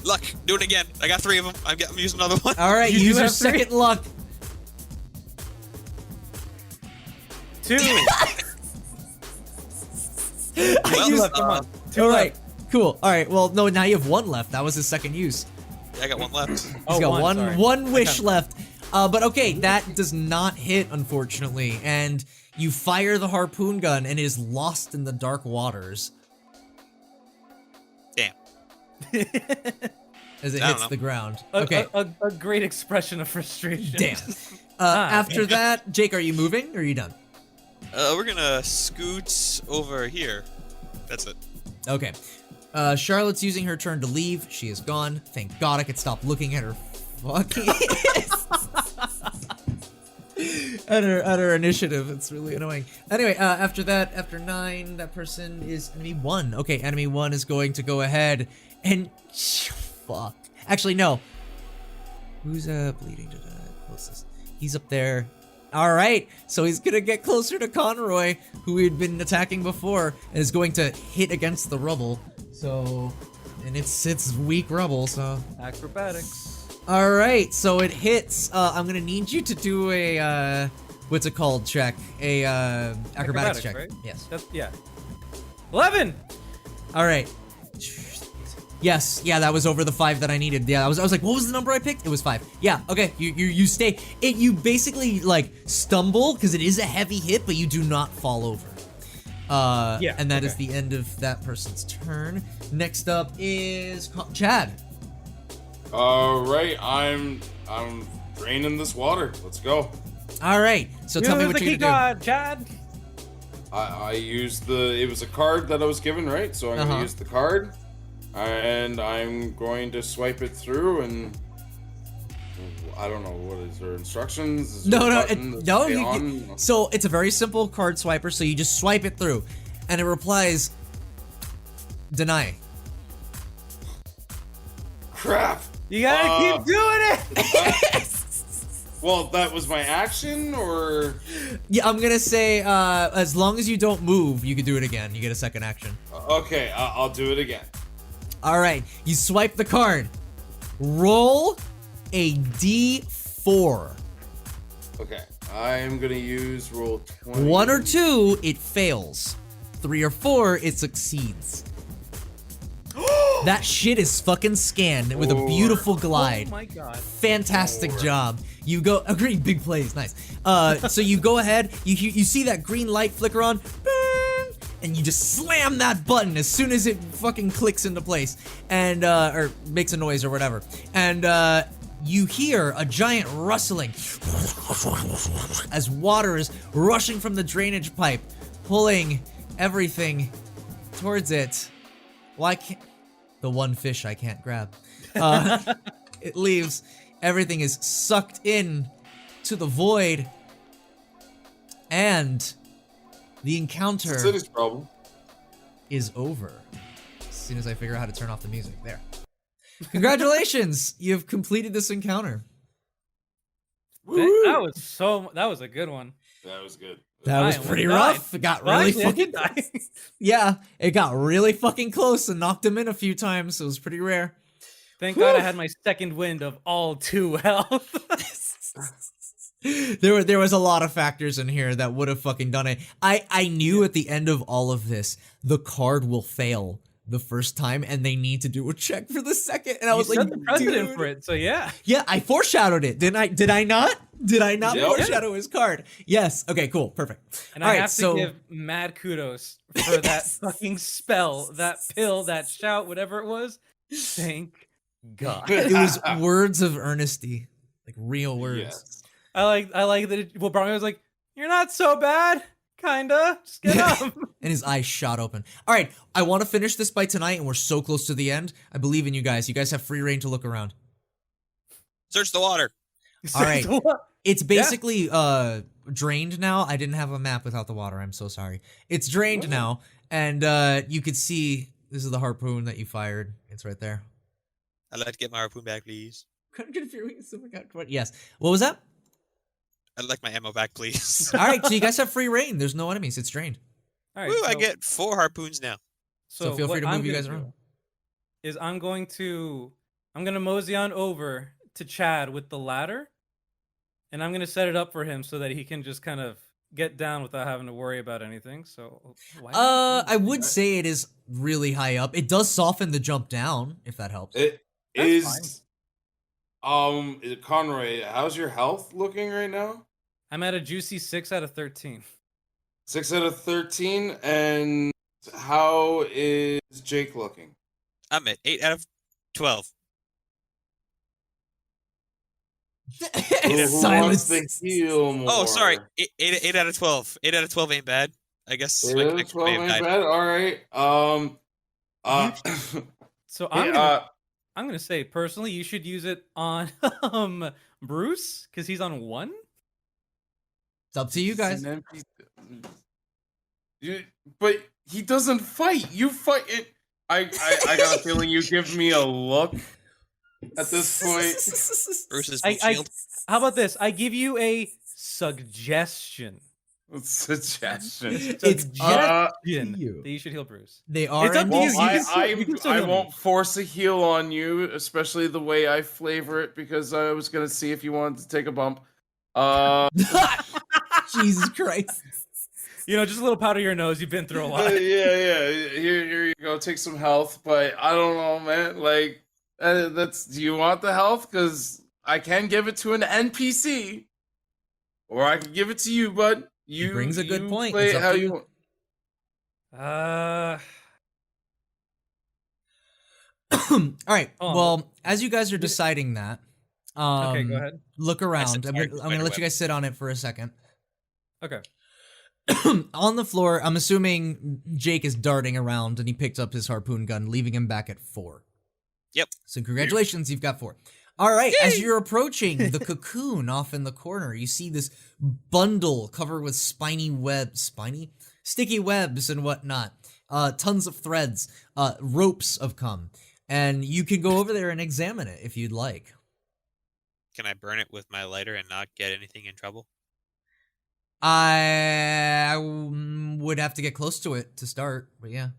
Luck, do it again. I got 3 of them. I'm using another one. All right, You use do your have 3? second luck. 2. Well, used- Come on. 2 All left. right, cool. All right, well, no, now you have 1 left. That was his second use. I got one left. He's got sorry. one wish left. But okay, that does not hit, unfortunately. And you fire the harpoon gun and it is lost in the dark waters. Damn. As it I don't hits know. the ground. Okay. A great expression of frustration. Damn. After that, Jake, are you moving or are you done? We're gonna scoot over here. That's it. Okay. Charlotte's using her turn to leave. She is gone. Thank God I could stop looking at her fucking at her initiative. It's really annoying. Anyway, after that, after 9, that person is enemy 1. Okay, enemy 1 is going to go ahead and fuck. Actually, no. Who's bleeding to the closest? He's up there. All right, so he's gonna get closer to Conroy, who we had been attacking before, and is going to hit against the rubble. So, and it's weak rubble. So Acrobatics. all right, so it hits. I'm gonna need you to do a what's it called? Check a acrobatics check. Right? Yes. Yeah. 11. All right. Yes, yeah, that was over the 5 that I needed. Yeah, I was like, what was the number I picked? It was 5. Yeah, okay, you stay. You basically like stumble because it is a heavy hit, but you do not fall over. Yeah, and that is the end of that person's turn. Next up is Chad. All right, I'm draining this water. Let's go. All right, so tell me what you're gonna do. Chad. I used it was a card that I was given, right? So I'm gonna use the card, and I'm going to swipe it through, and I don't know, what is there instructions? Is there a button that say on? So it's a very simple card swiper. So you just swipe it through, and it replies, "Deny." Crap. You gotta keep doing it. Well, that was my action, or Yeah, I'm gonna say, as long as you don't move, you can do it again. You get a second action. okay, I'll do it again. All right, you swipe the card. Roll a D4. Okay, I'm gonna use roll 20. 1 or 2, it fails. 3 or 4, it succeeds. That shit is fucking scanned with a beautiful glide. Oh my god. Fantastic job. You go, agree, big plays, nice. So you go ahead, you see that green light flicker on, bing, and you just slam that button as soon as it fucking clicks into place, and or makes a noise or whatever. And you hear a giant rustling as water is rushing from the drainage pipe, pulling everything towards it. Why can't the one fish I can't grab? It leaves. Everything is sucked in to the void, and the encounter City's problem. is over. As soon as I figure out how to turn off the music, there. Congratulations, you've completed this encounter. That was a good one. That was good. That was pretty rough. It got really fucking yeah, it got really fucking close and knocked him in a few times. So it was pretty rare. Thank God I had my second wind of all 2 health. There was a lot of factors in here that would have fucking done it. I knew at the end of all of this, the card will fail the first time and they need to do a check for the second. And I was You like, set the precedent dude. for it, so yeah. Yeah, I foreshadowed it. Did I not? Did I not Yep. foreshadow his card? Yes. Okay, cool. Perfect. And All I right, have to give mad kudos for that fucking spell, that pill, that shout, whatever it was. Thank God. it was words of earnesty, like real words. Yes. I like that it, well, Bromley was like, "You're not so bad, kinda. Just get up." And his eyes shot open. All right, I want to finish this by tonight, and we're so close to the end. I believe in you guys. You guys have free reign to look around. Search the water. All right. It's basically drained now. I didn't have a map without the water. I'm so sorry. It's drained now, and you could see this is the harpoon that you fired. It's right there. I'd like to get my harpoon back, please. Yes. What was that? I'd like my ammo back, please. All right, so you guys have free reign. There's no enemies. It's drained. All right, Woo, I so- get 4 harpoons now. So feel free to what move I'm you gonna guys around. do Is I'm gonna mosey on over to Chad with the ladder, and I'm gonna set it up for him so that he can just kind of get down without having to worry about anything. So why not? I would say it is really high up. It does soften the jump down, if that helps. It That's is. fine. Conroy, how's your health looking right now? I'm at a juicy 6 out of 13. 6 out of 13. And how is Jake looking? I'm at 8 out of 12. Who wants Silence. to heal more? Oh, sorry. 8 out of 12. 8 out of 12 ain't bad. I guess 8 my out of connection 12 may have ain't died. bad. All right. So Hey, I'm gonna say personally, you should use it on Bruce because he's on 1. It's up to you guys. an but he doesn't fight. You fight it. I got a feeling you give me a look at this point. Bruce's I, shield. how about this? I give you a suggestion. Suggestion. It's up to Suggestion you. that you should heal Bruce. They are. It's up to Well, you. You can still I heal me. won't force a heal on you, especially the way I flavor it, because I was gonna see if you wanted to take a bump. Jesus Christ. You know, just a little powder your nose. You've been through a lot. yeah. Here you go. Take some health, but I don't know, man. Like, that's. Do you want the health? Because I can give it to an NPC, or I can give it to you, bud. He brings a good point. Play It's it up how to you you. want. All right. Oh. Well, as you guys are deciding that, Okay, go ahead. look around. I'm sorry, gonna spider let you web. guys sit on it for a second. Okay. On the floor, I'm assuming Jake is darting around and he picks up his harpoon gun, leaving him back at 4. Yep. So congratulations, you've got 4. All right, as you're approaching the cocoon off in the corner, you see this bundle covered with sticky webs and whatnot. Tons of threads, ropes have come, and you can go over there and examine it if you'd like. Can I burn it with my lighter and not get anything in trouble? I would have to get close to it to start, but yeah.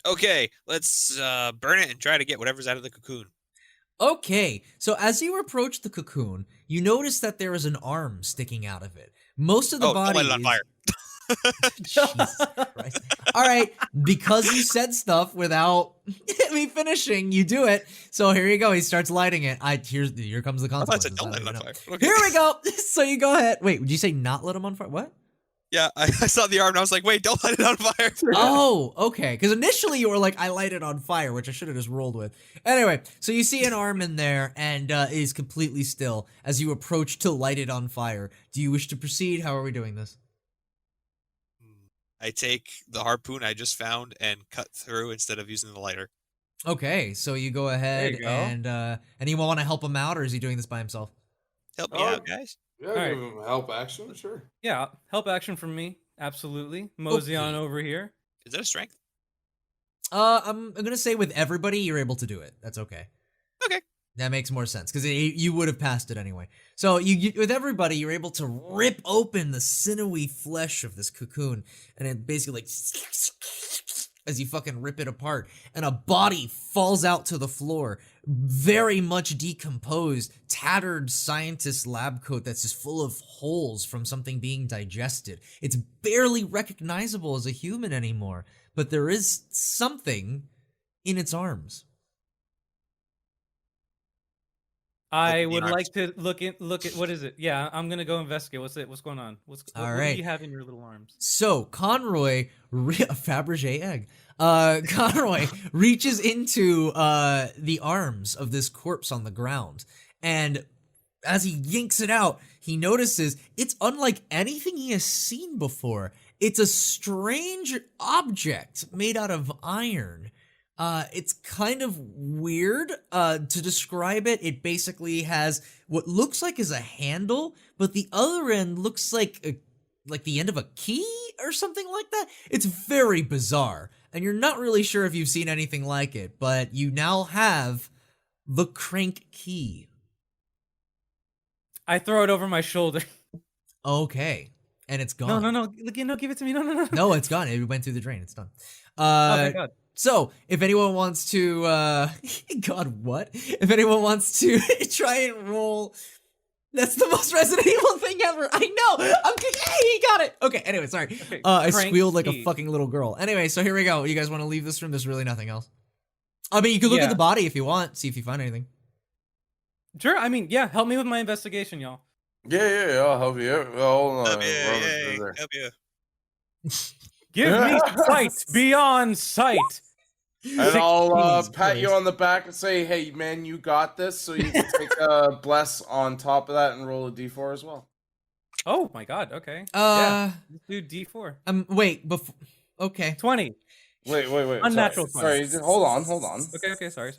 Okay, let's burn it and try to get whatever's out of the cocoon. Okay, so as you approach the cocoon, you notice that there is an arm sticking out of it. Most of the Don't body light it on is... fire. Jesus Christ. All right, because you said stuff without me finishing, you do it. So here you go. He starts lighting it. Here comes the I thought I said consequences. don't I light it don't on even fire. know. Okay. Here we go. So you go ahead. Wait, would you say not let him on fire? What? Yeah, I saw the arm and I was like, wait, don't light it on fire. Oh, okay. Because initially you were like, I light it on fire, which I should have just rolled with. Anyway, so you see an arm in there and it is completely still as you approach to light it on fire. Do you wish to proceed? How are we doing this? I take the harpoon I just found and cut through instead of using the lighter. Okay, so you go ahead you go. and anyone want to help him out, or is he doing this by himself? Help me Oh. out, guys. Yeah, Alright. give him help action, sure. Yeah, help action from me. Absolutely. Mosey on Okay. over here. Is that a strength? I'm gonna say with everybody, you're able to do it. That's okay. Okay. That makes more sense because you would have passed it anyway. So you with everybody, you're able to rip open the sinewy flesh of this cocoon, and it basically like as you fucking rip it apart, and a body falls out to the floor, very much decomposed, tattered scientist lab coat that's just full of holes from something being digested. It's barely recognizable as a human anymore, but there is something in its arms. I Open the would arms. like to look at what is it? Yeah, I'm gonna go investigate. What's going on? What do right. you have in your little arms? So Conroy, a Fabergé egg. Conroy reaches into the arms of this corpse on the ground, and as he yanks it out, he notices it's unlike anything he has seen before. It's a strange object made out of iron. It's kind of weird to describe it. It basically has what looks like is a handle, but the other end looks like the end of a key or something like that. It's very bizarre, and you're not really sure if you've seen anything like it, but you now have the crank key. I throw it over my shoulder. Okay, and it's gone. No, give it to me. No. No, it's gone. It went through the drain. It's done. Oh, thank God. So, if anyone wants to, God, what? If anyone wants to try and roll, that's the most Resident Evil thing ever. I know. Hey, he got it. Okay. Anyway, sorry. Okay, I crank squealed like a key. fucking little girl. Anyway, so here we go. You guys want to leave this room? There's really nothing else. I mean, you can look at Yeah. the body if you want. See if you find anything. Sure. I mean, yeah. Help me with my investigation, y'all. Yeah, I'll help you. Hold on. Yay, help you. Give me sight beyond sight. And I'll 16 pat you first. on the back and say, "Hey, man, you got this." So you can take a bless on top of that and roll a d4 as well. Oh my god. Okay. Yeah. Let's do D4. Wait, before. Okay. 20. Wait. Unnatural Sorry. 20. Hold on. Okay. Sorry.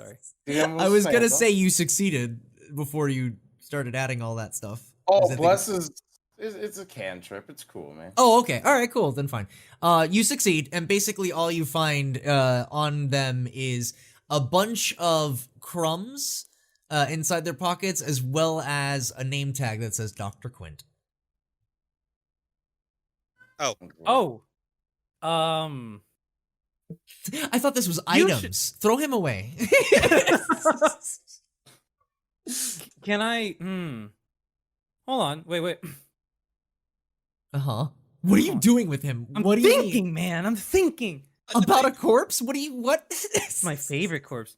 I was gonna say you succeeded before you started adding all that stuff. Oh, 'Cause I think bless it's a cantrip. It's cool, man. Oh, okay. All right, cool. Then fine. You succeed, and basically all you find on them is a bunch of crumbs inside their pockets, as well as a name tag that says Dr. Quint. Oh. I thought this was You items. Throw him away. Can I? Hold on. Wait. Uh-huh. What are you doing with him? I'm What do you thinking, mean? man. I'm thinking. About a corpse? What? It's my favorite corpse.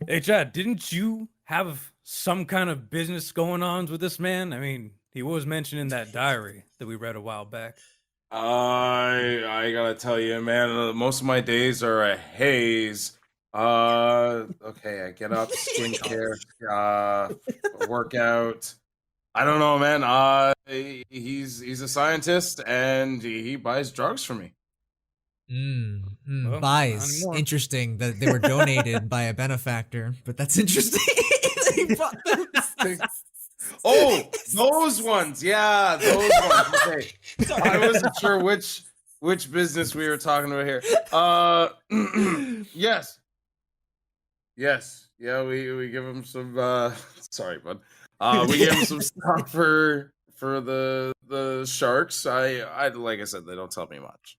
Hey, Chad, didn't you have some kind of business going on with this man? I mean, he was mentioned in that diary that we read a while back. I gotta tell you, man. Most of my days are a haze. Okay. I get up, skincare, workout. I don't know, man. He's a scientist and he buys drugs for me. Well, not Buys. anymore. Interesting that they were donated by a benefactor, but that's interesting. He bought them. Oh, those ones. Yeah, those ones. Okay. I wasn't sure which business we were talking about here. Yes. Yeah, we give him some sorry, bud. We give him some stuff for the sharks. I like I said, they don't tell me much.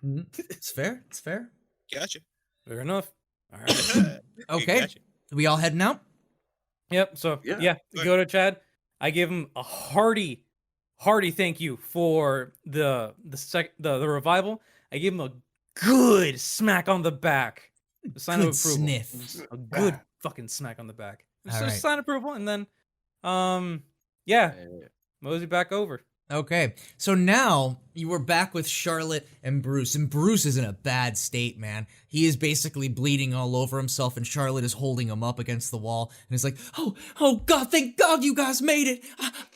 It's fair. It's fair. Gotcha. Fair enough. All right. Okay. Gotcha. We all heading out? Yep. So Yeah. go to Chad. I give him a hearty thank you for the revival. I give him a good smack on the back. A sign Good of approval. sniff. A good fucking smack on the back. It's All just right. sign of approval, and then mosey back over. Okay, so now you were back with Charlotte and Bruce is in a bad state, man. He is basically bleeding all over himself, and Charlotte is holding him up against the wall, and it's like, oh God, thank God you guys made it.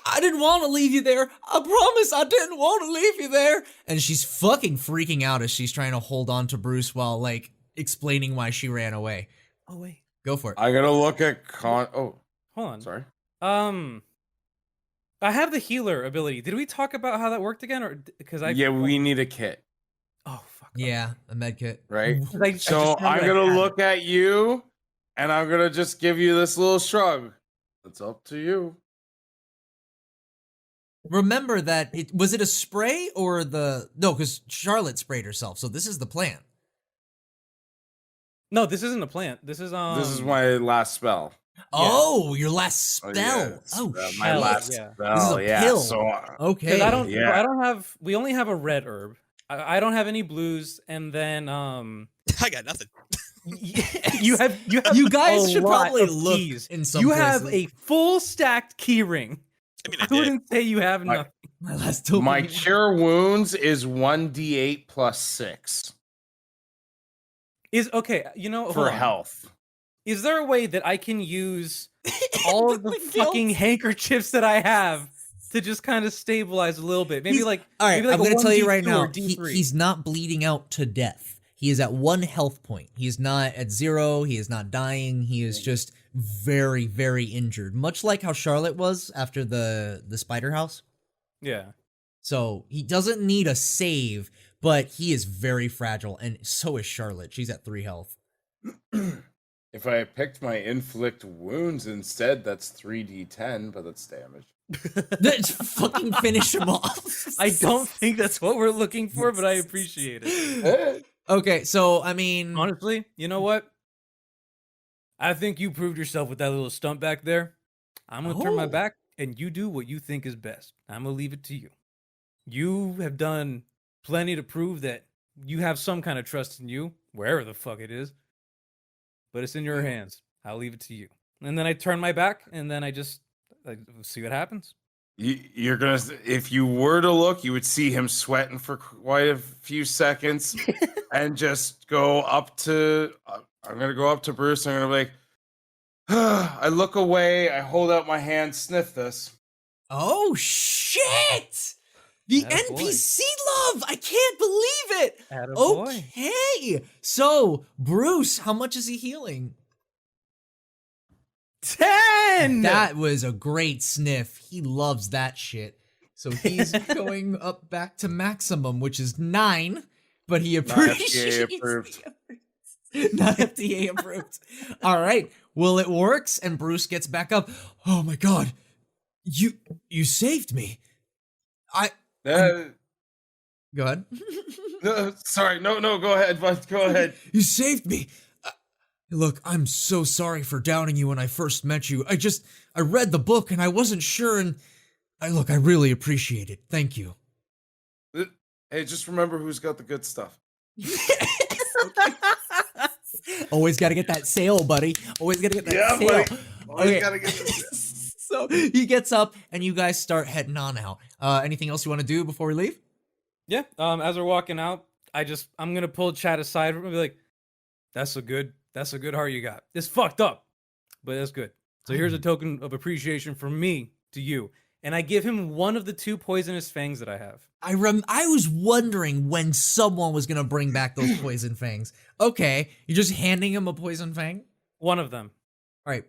I didn't want to leave you there. I promise I didn't want to leave you there. And she's fucking freaking out as she's trying to hold on to Bruce while, like, explaining why she ran away. Oh wait, Go for it. I gotta look at Oh, hold on. sorry. I have the healer ability. Did we talk about how that worked again, or because Yeah, we need a kit, Oh fuck. Yeah, a med kit. right? 'Cause I just So remembered I'm I gonna had it. look at you, and I'm gonna just give you this little shrug. It's up to you. Remember that was it a spray or no, because Charlotte sprayed herself, so this is the plan. No, this isn't a plant. This is This is my last spell. Oh, your last spell. yes. Oh, My hell last yeah. spell. This is a yeah. pill. So okay. Because I don't. Yeah. I don't have. We only have a red herb. I don't have any blues, and then I got nothing. you have. You guys a should lot probably of look keys. in some You have places. a full stacked key ring. I mean, I I did. wouldn't say you have nothing. My last token. my cure wounds is 1d8 plus 6 Is okay. You know, hold for on. health. Is there a way that I can use all of the The fucking guilt. handkerchiefs that I have to just kind of stabilize a little bit? Maybe He's- like all right, maybe like I'm a gonna tell you 1d2 right now, or D3. he's not bleeding out to death. He is at 1 health point. He is not at 0. He is not dying. He is just very, very injured. Much like how Charlotte was after the spider house. Yeah. So he doesn't need a save, but he is very fragile, and so is Charlotte. She's at 3 health. If I picked my inflict wounds instead, that's 3d10, but that's damage. Let's fucking finish him off. I don't think that's what we're looking for, but I appreciate it. Okay, so I mean, Honestly, you know what? I think you proved yourself with that little stunt back there. I'm gonna turn my Oh. back, and you do what you think is best. I'm gonna leave it to you. You have done plenty to prove that you have some kind of trust in you, wherever the fuck it is. But it's in your hands. I'll leave it to you. And then I turn my back, and then I just see what happens. You're gonna, if you were to look, you would see him sweating for quite a few seconds, and just go up to. I'm gonna go up to Bruce. I'm gonna be like, I look away. I hold out my hand. Sniff this. Oh shit! The Attaboy. NPC love! I can't believe it! Attaboy. Okay! So, Bruce, how much is he healing? 10! That was a great sniff. He loves that shit. So he's going up back to maximum, which is 9, but he appreciates FDA approved. Not FDA approved. All right. Well, it works, and Bruce gets back up. Oh my god. You saved me. Go ahead. Sorry, no, go ahead, bud. Go ahead. You saved me. Look, I'm so sorry for doubting you when I first met you. I read the book and I wasn't sure, and I really appreciate it. Thank you. Hey, just remember who's got the good stuff. Always got to get that sale, buddy. Always got to get that sale. Buddy. Always gotta get this. So he gets up and you guys start heading on out. Anything else you want to do before we leave? Yeah. As we're walking out, I'm gonna pull Chad aside and be like, that's a good heart you got. It's fucked up, but that's good. So here's a token of appreciation from me to you. And I give him one of the 2 poisonous fangs that I have. I was wondering when someone was gonna bring back those poison fangs. Okay, you're just handing him a poison fang? One of them. All right.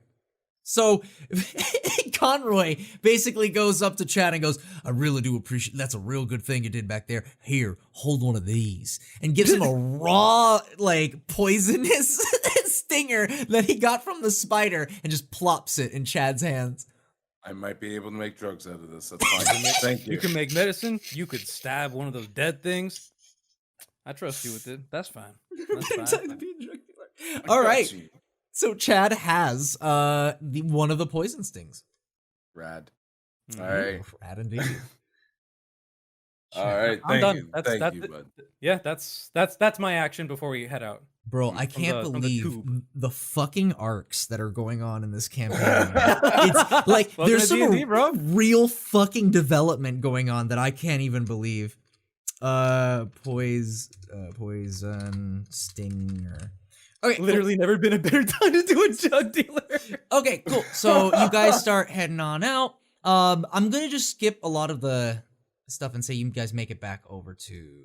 So Conroy basically goes up to Chad and goes, I really do appreciate, that's a real good thing you did back there. Here, hold one of these. And gives him a raw, poisonous stinger that he got from the spider and just plops it in Chad's hands. I might be able to make drugs out of this. That's fine. Thank you. You can make medicine. You could stab one of those dead things. I trust you with it. That's fine. That's fine. All right. So Chad has one of the poison stings. Rad. Mhm. All right. Rad indeed. All right. I'm done. Thank you, bud. Yeah, that's my action before we head out. Bro, I can't from the believe tube. the fucking arcs that are going on in this campaign. It's like Welcome there's to some D&D, bro. real fucking development going on that I can't even believe. Poison stinger. Okay, Literally never been a better time to do a drug dealer. Okay, cool. So you guys start heading on out. I'm gonna just skip a lot of the stuff and say you guys make it back over to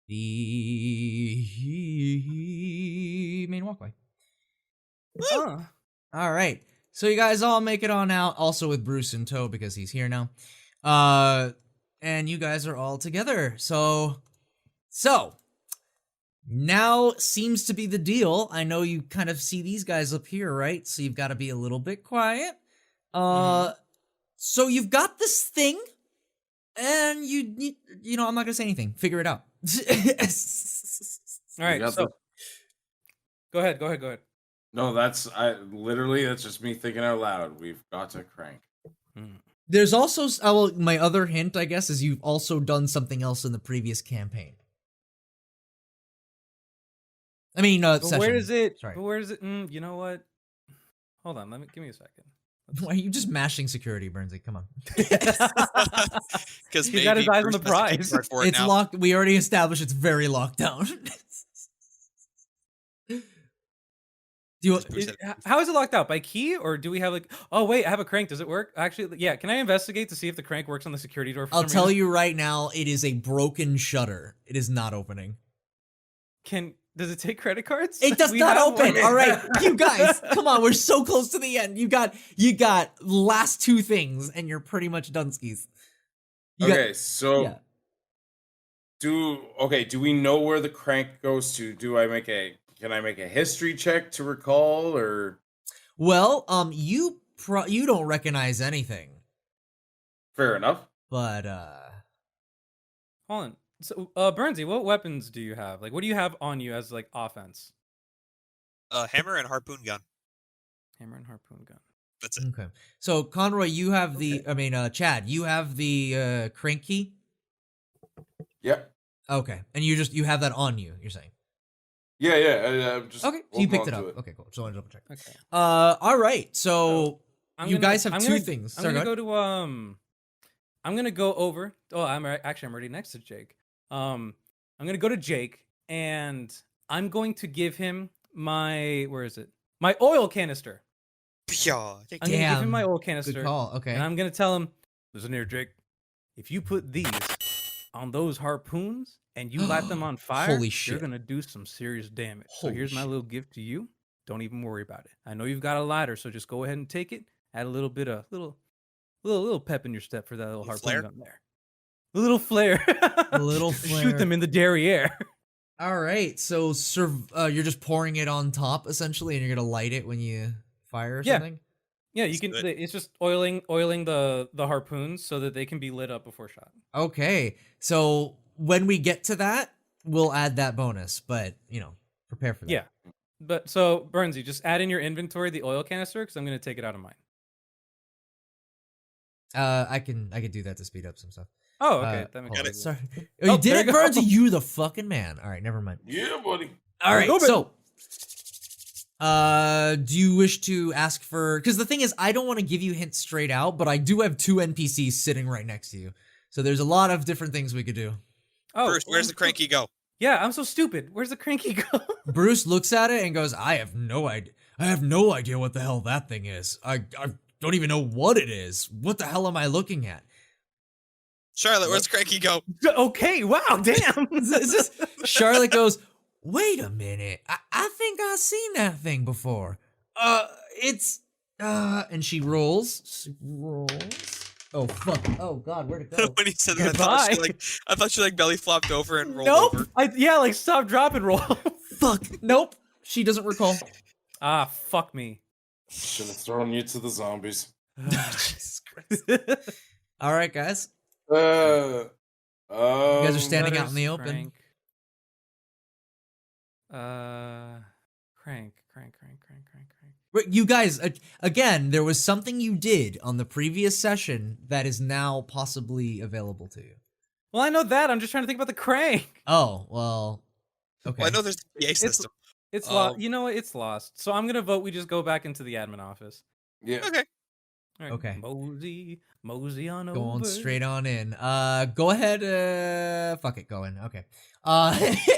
the main walkway. Huh. All right. So you guys all make it on out, also with Bruce in tow because he's here now. And you guys are all together. So now seems to be the deal. I know you kind of see these guys up here, right? So you've got to be a little bit quiet. So you've got this thing, and you know, I'm not gonna say anything. Figure it out. All right. got So, go ahead. No, that's just me thinking out loud. We've got to crank. There's also, my other hint, I guess, is you've also done something else in the previous campaign. I mean, session. Where is it? Sorry. But where is it? You know what? Hold on. Give me a second. Why are you just mashing security, Burnsy? Come on. Because He got his eyes on the prize. It's locked. We already established it's very locked down. How is it locked out? By key, or do we have oh wait, I have a crank. Does it work? Actually, yeah. Can I investigate to see if the crank works on the security door? I'll tell you right now, it is a broken shutter. It is not opening. Does it take credit cards? It does not open. All right, you guys, come on. We're so close to the end. You got last 2 things, and you're pretty much done skis. Do we know where the crank goes to? Can I make a history check to recall, or? Well, you don't recognize anything. Fair enough. But hold on. So, Burnsy, what weapons do you have? What do you have on you as offense? Hammer and harpoon gun. Hammer and harpoon gun. That's it. okay. So Conroy, you have Chad, you have the crank key. Yep. Okay, and you have that on you. You're saying. Yeah. I'm just Okay, so you holding picked it on up. to it. Okay, cool. So I want to double check. Okay. All right. So I'm you gonna- guys have I'm two gonna- things. I'm Sorry, gonna go go ahead. to I'm gonna go over. Oh, actually I'm already next to Jake. I'm gonna go to Jake and I'm going to give him my my oil canister. Yeah. I'm gonna give him my Damn, oil good canister, call. and Okay. I'm gonna tell him, listen here, Jake. If you put these on those harpoons and you light them on fire, Holy you're shit. gonna do some serious damage. So Holy here's my shit. little gift to you. Don't even worry about it. I know you've got a lighter, so just go ahead and take it. Add a little bit of little pep in your step for that little harpoon flare? gun there. A little flare. A little Shoot flare. them in the derriere. All right. So you're just pouring it on top essentially, and you're gonna light it when you fire or Yeah. something. Yeah, you That's can. good. It's just oiling the harpoons so that they can be lit up before shot. Okay. So when we get to that, we'll add that bonus, but prepare for that. Yeah. But so Burnsy, just add in your inventory the oil canister because I'm gonna take it out of mine. I can do that to speed up some stuff. Oh, okay. That makes hold on, sense. sorry. Oh, Oh, you did there it, you go. Burnsy. You the fucking man. All right, never mind. Yeah, buddy. All right, Go, so do you wish to ask for, because the thing is, I don't want to give you hints straight out, but I do have two NPCs sitting right next to you, so there's a lot of different things we could do. Oh, Bruce, where's the cranky go? Yeah, I'm so stupid. Where's the cranky go? Bruce looks at it and goes, I have no idea what the hell that thing is. I don't even know what it is. What the hell am I looking at? Charlotte, where's the cranky go? Okay, wow, damn. Charlotte goes, wait a minute. I think I've seen that thing before. It's and she rolls. Oh fuck. Oh god, where'd it go? When he said that, I Goodbye. thought she like belly flopped over and rolled Nope. over. Like stop, drop, and roll. Fuck. Nope. She doesn't recall. Ah, fuck me. Should have thrown you to the zombies. Jesus Christ. All right, guys. You You guys are standing out Letters, in the open. Crank. Crank. Right, you guys, again, there was something you did on the previous session that is now possibly available to you. Well, I know that. I'm just trying to think about the crank. Oh, well, okay. Well, I know there's the PA system. It's lost. You know what? It's lost. So I'm gonna vote. We just go back into the admin office. Yeah. Okay. All right. Okay. Mosey on over. Going straight on in. Go ahead. Fuck it, go in. Okay.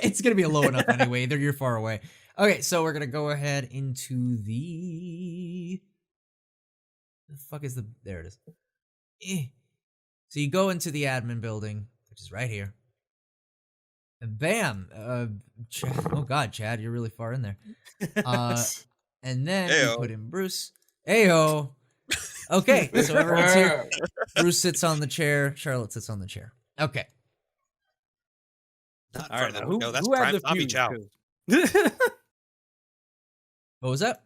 It's gonna be low enough anyway. You're far away. Okay, so we're gonna go ahead into the fuck is there it is. So you go into the admin building, which is right here. And bam! Oh god, Chad, you're really far in there. And then Ayo. we put in Bruce. Ayo. Okay, so everyone's here. Bruce sits on the chair. Charlotte sits on the chair. Okay. Not in All front right. of the Now, window. That's who had prime the zombie fuse? chow. 'Cause- What was that?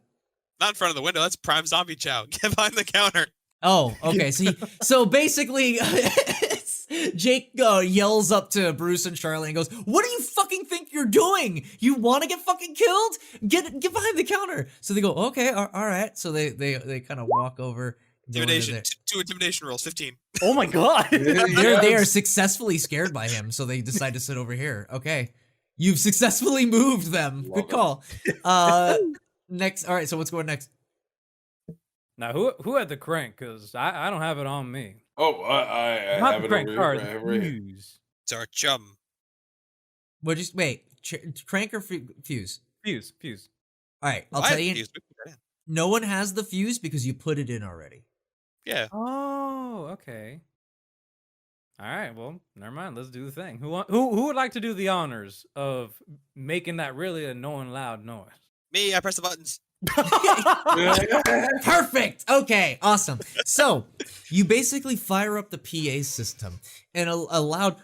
Not in front of the window. That's prime zombie chow. Get behind the counter. Oh, okay. So basically, Jake yells up to Bruce and Charlotte and goes, "What do you fucking think you're doing? You want to get fucking killed? Get behind the counter." So they go, "Okay, all right." So they kind of walk over. go into Intimidation. there. Two intimidation rolls. 15. oh my god. They are successfully scared by him, so they decide to sit over here. Okay, you've successfully moved them. Love Good it. call. Next. All right. So what's going next? Now who had the crank? Cause I don't have it on me. Oh, I Not have the it crank over card. here. The Right here. fuse. It's our chum. Wait. Crank or fuse? Fuse. All right. I'll I tell have you. fuse. We put that in. No one has the fuse because you put it in already. Yeah. Oh, okay. All right. Well, never mind. Let's do the thing. Who would like to do the honors of making that really annoying loud noise? Me, I press the buttons. Perfect. Okay, awesome. So you basically fire up the PA system, and a loud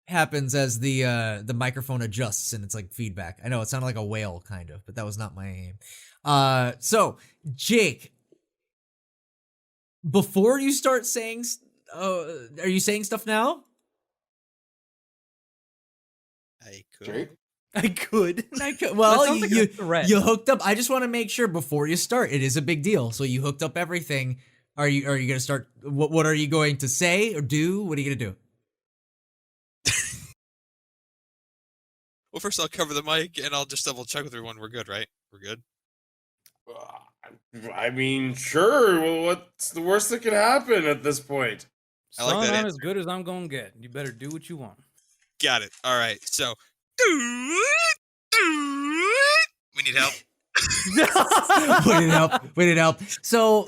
happens as the microphone adjusts, and it's like feedback. I know it sounded like a whale, kind of, but that was not my aim. So Jake, before you start saying, are you saying stuff now? I could. Jake? I could. Well, That sounds like a threat. you hooked up. I just want to make sure before you start. It is a big deal. So you hooked up everything. Are you gonna start? What are you going to say or do? What are you gonna do? Well, first I'll cover the mic, and I'll just double check with everyone. We're good, right? We're good. I mean, sure. Well, what's the worst that could happen at this point? I like Son, that I'm answer. as good as I'm gonna get. You better do what you want. Got it. All right. So, we need help. We need help. So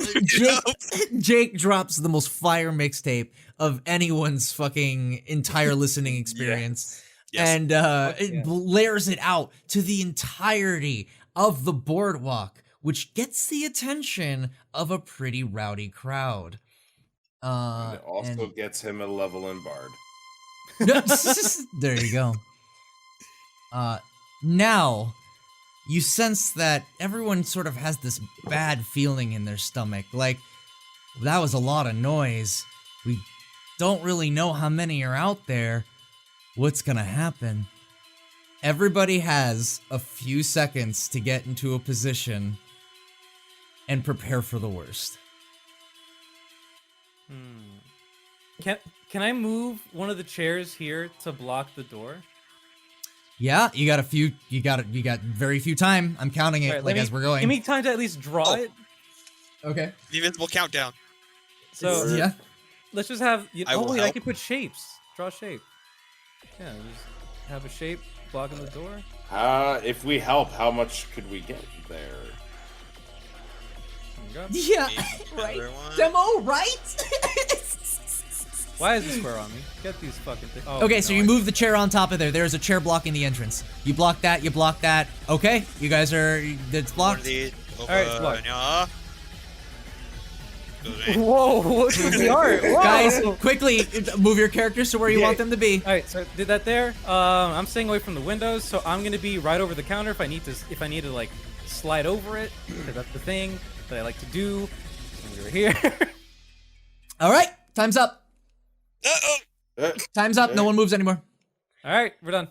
Jake drops the most fire mixtape of anyone's fucking entire listening experience. Yes. And it layers it out to the entirety of the boardwalk, which gets the attention of a pretty rowdy crowd. And it also gets him a level in Bard. There you go. Now, you sense that everyone sort of has this bad feeling in their stomach. Like, that was a lot of noise. We don't really know how many are out there. What's gonna happen? Everybody has a few seconds to get into a position and prepare for the worst. Can I move one of the chairs here to block the door? Yeah, you got very few time. I'm counting it All right, as we're going. Give me time to at least draw it. Okay. The invincible countdown. So Yeah. let's just have. I will I help. can put shapes. Draw a shape. Yeah, just have a shape blocking the door. If we help, how much could we get there? There you go. Yeah, Right. Demo, right? Why is the square on me? Get these fucking things. Oh, Okay, so no, you I- move the chair on top of there. There's a chair blocking the entrance. You block that, you block that. Okay, you guys are, it's blocked. All right, it's blocked. All Whoa! What's with the art? Whoa! Guys, quickly, move your characters to where you want them to be. All right, so did that there. I'm staying away from the windows, so I'm gonna be right over the counter if I need to like slide over it, because that's the thing that I like to do. And over here. All right, time's up. Uh, Time's up, no one moves anymore. All right, we're done.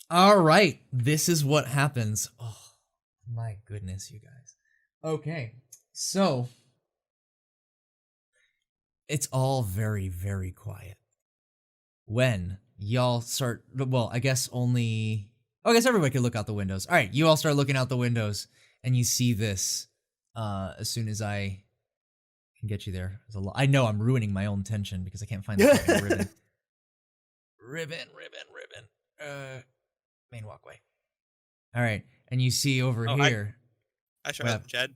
All right, this is what happens. Oh, my goodness, you guys. Okay, so it's all very, very quiet. When y'all start, well, I guess everybody can look out the windows. All right, you all start looking out the windows, and you see this as soon as I can get you there. I know I'm ruining my own tension because I can't find the fucking ribbon. Ribbon. Main walkway. All right, and you see over here. Chad.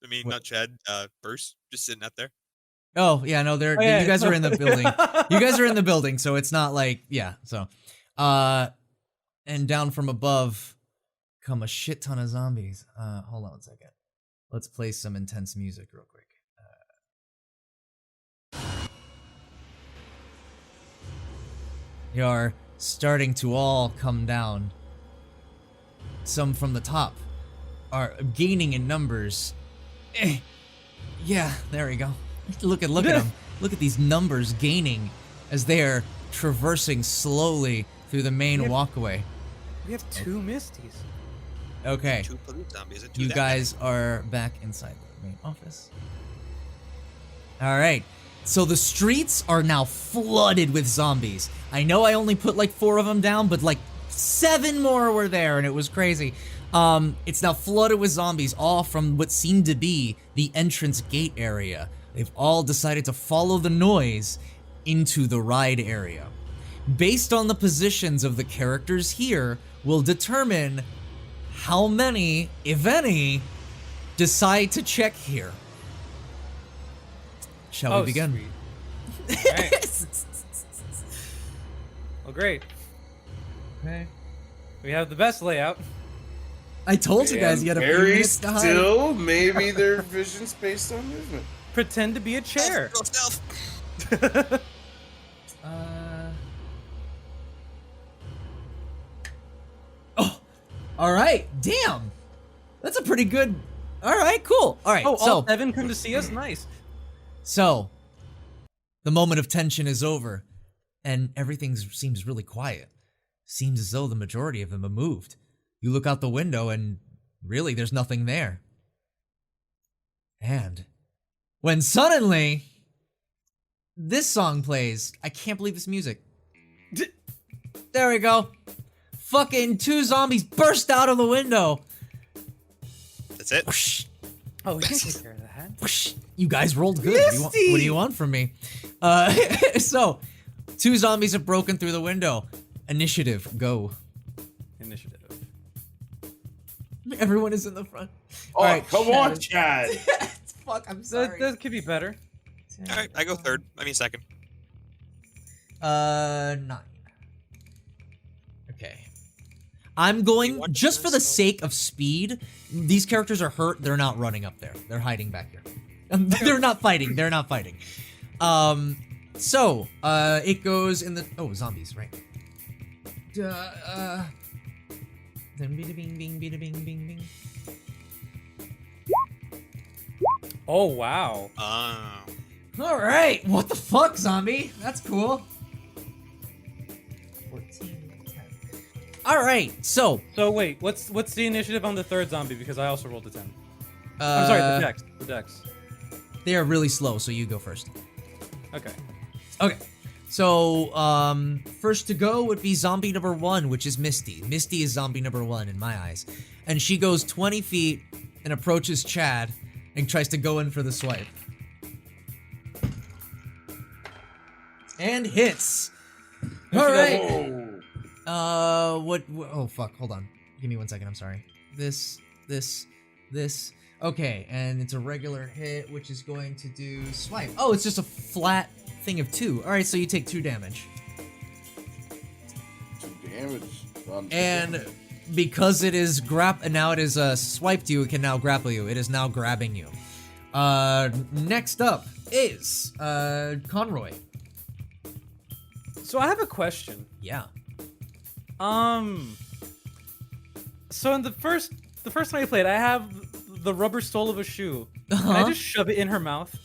I mean, not Chad. Bruce, just sitting out there. Oh yeah, no, you guys are in the building. You guys are in the building, so it's not like So, and down from above come a shit ton of zombies. Hold on a second. Let's play some intense music real quick. They are starting to all come down. Some from the top are gaining in numbers. Yeah, there we go. Look at them. Look at these numbers gaining as they are traversing slowly through the main walkway. We have two Misties. Okay, Two police zombies and two you that guys are back inside the main office. All right. So the streets are now flooded with zombies. I know I only put like 4 of them down, but like 7 more were there, and it was crazy. It's now flooded with zombies, all from what seemed to be the entrance gate area. They've all decided to follow the noise into the ride area. Based on the positions of the characters here, will determine how many, if any, decide to check here. Shall we begin? Sweet. All right. Well, great. Okay. We have the best layout. I told you guys you had a few very minutes to hide. still. Maybe their vision's based on movement. Pretend to be a chair. Stealth. Oh, all right. Damn, that's a pretty good. All right, cool. All right, Oh, so all 7 come to see us. Nice. So, the moment of tension is over, and everything seems really quiet. Seems as though the majority of them have moved. You look out the window, and really, there's nothing there. And when suddenly, this song plays. I can't believe this music. There we go. fucking 2 zombies burst out of the window. That's it. Whoosh, Oh, we can take care of that. whoosh. You guys rolled good. What do you want from me? So, 2 zombies have broken through the window. Initiative, go. Initiative. Everyone is in the front. Oh, Alright, come on, Chad. Fuck, I'm That, sorry. that could be better. All right, I go third. I mean second. 9. Okay. I'm going, want just for the this? sake of speed, these characters are hurt, they're not running up there. They're hiding back here. They're not fighting, they're not fighting. So, it goes in the, oh, zombies, right. Then bing, bing, bing, bing, bing. Oh, wow. Alright, what the fuck, zombie? That's cool. 14, 10. Alright, so. So wait, what's the initiative on the third zombie? Because I also rolled a 10. I'm sorry, the dex. The dex. They are really slow, so you go first. Okay. Okay. So, first to go would be zombie number 1, which is Misty. Misty is zombie number 1 in my eyes. And she goes 20 feet and approaches Chad and tries to go in for the swipe. And hits. Alright. What, oh fuck, hold on. Give me 1 second, I'm sorry. This. Okay, and it's a regular hit, which is going to do swipe. Oh, it's just a flat thing of 2. Alright, so you take 2 damage. 2 damage. And because it is now it is swiped you, it can now grapple you. It is now grabbing you. Next up is Conroy. So I have a question. Yeah. So in the first time I played, I have the rubber sole of a shoe. Can I just shove it in her mouth?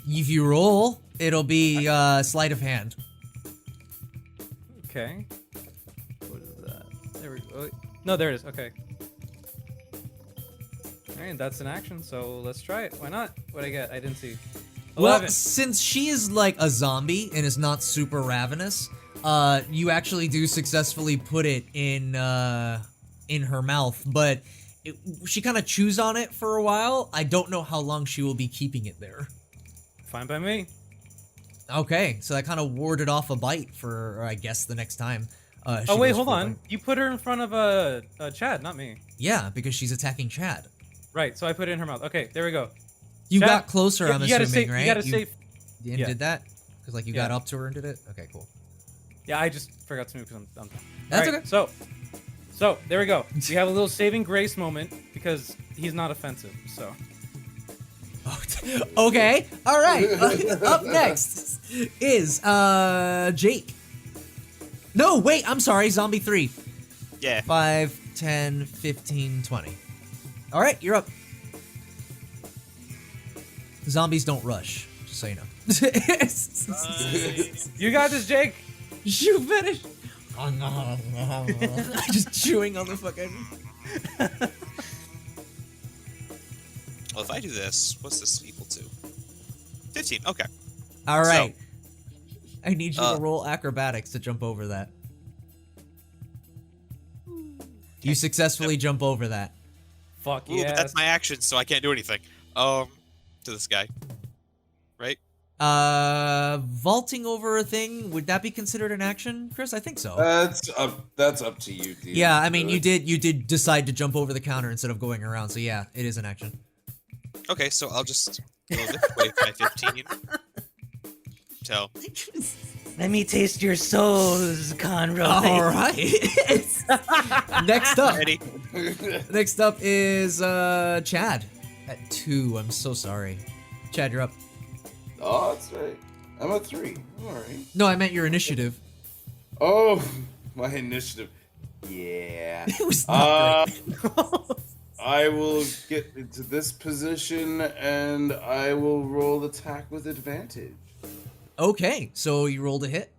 If you roll, it'll be sleight of hand. Okay. What is that? There we go. No, there it is. Okay. Alright, that's an action, so let's try it. Why not? What'd I get? I didn't see. 11. Well, since she is like a zombie and is not super ravenous, you actually do successfully put it in her mouth, but she kind of chews on it for a while. I don't know how long she will be keeping it there. Fine by me. Okay, so that kind of warded off a bite for, I guess, the next time. Oh wait, hold on. You put her in front of Chad, not me. Yeah, because she's attacking Chad. Right, so I put it in her mouth. Okay, there we go. You Chad, got closer, I'm you gotta assuming, save, right? You gotta save. And yeah. did that? Because like you Yeah. got up to her and did it? Okay, cool. Yeah, I just forgot to move because I'm done. That's Alright, okay. So there we go. We have a little saving grace moment because he's not offensive. So Okay, all right. Up next is Jake. No, wait, I'm sorry, Zombie 3. Yeah. 5, 10, 15, 20. All right, you're up. Zombies don't rush, just so you know. you got this, Jake. You finished. Just chewing on the fucking. Well, if I do this, what's this equal to? 15. Okay. All right. I need you to Uh, roll acrobatics to jump over that. You successfully jump over that. Fuck Ooh, yeah. but that's my action, so I can't do anything. To this guy. Right? Vaulting over a thing, would that be considered an action, Chris? I think so. That's up to you, dude. Yeah, I mean, you did decide to jump over the counter instead of going around, so yeah, it is an action. Okay, so I'll just go this way by 15. So. Let me taste your souls, Conroy. All right. Next up. Ready? Next up is Chad at 2. I'm so sorry. Chad, you're up. Oh, that's right. I'm at 3. All right. No, I meant your initiative. Oh, my initiative. Yeah. It was not great. I will get into this position and I will roll attack with advantage. Okay, so you rolled a hit.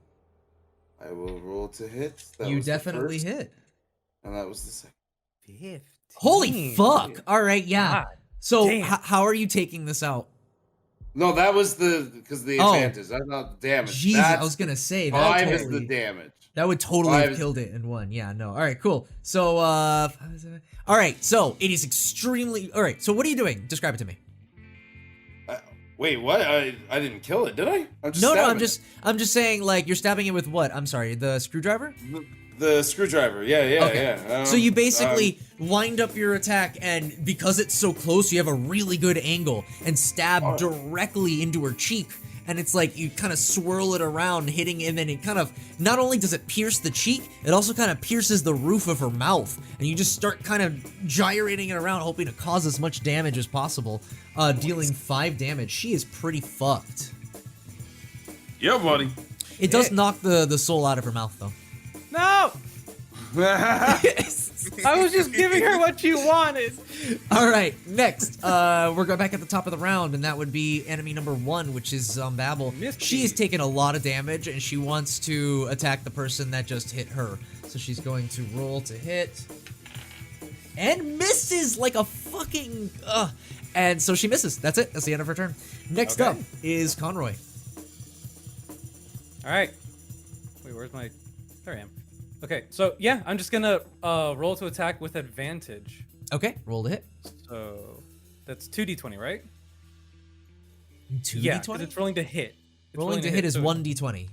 I will roll to hit. That You was the definitely first, hit. And that was the second. 15. Holy fuck! All right, yeah. God So damn. how are you taking this out? No, that was because the Oh. advantage. That's not the damage. Jesus, That's I was gonna say that. 5 is Totally, the damage. that would totally Five have is- killed it in one. Yeah, no. All right, cool. So, all right. So it is extremely. All right. So what are you doing? Describe it to me. Wait, what? I didn't kill it, did I? I'm just No, stabbing I'm just saying, like, you're stabbing it with what? I'm sorry, the screwdriver? the screwdriver. Yeah, yeah. So you basically wind up your attack, and because it's so close, you have a really good angle and stab directly into her cheek. And it's like you kind of swirl it around, hitting, and then it kind of, not only does it pierce the cheek, it also kind of pierces the roof of her mouth. And you just start kind of gyrating it around, hoping to cause as much damage as possible, dealing 5 damage. She is pretty fucked. Yeah, buddy. It does knock the soul out of her mouth, though. No! I was just giving her what she wanted. All right, next, we're going back at the top of the round, and that would be enemy number 1, which is Zombabble. Misty. She has taken a lot of damage, and she wants to attack the person that just hit her. So she's going to roll to hit, and misses like a fucking. And so she misses. That's it. That's the end of her turn. Next Okay. up is Conroy. All right. Wait, where's my? There I am. Okay, so yeah, I'm just gonna roll to attack with advantage. Okay, roll to hit. So that's 2d20, right? 2d20. Yeah, 'cause it's rolling to hit. It's Rolling to hit is so- 1d20.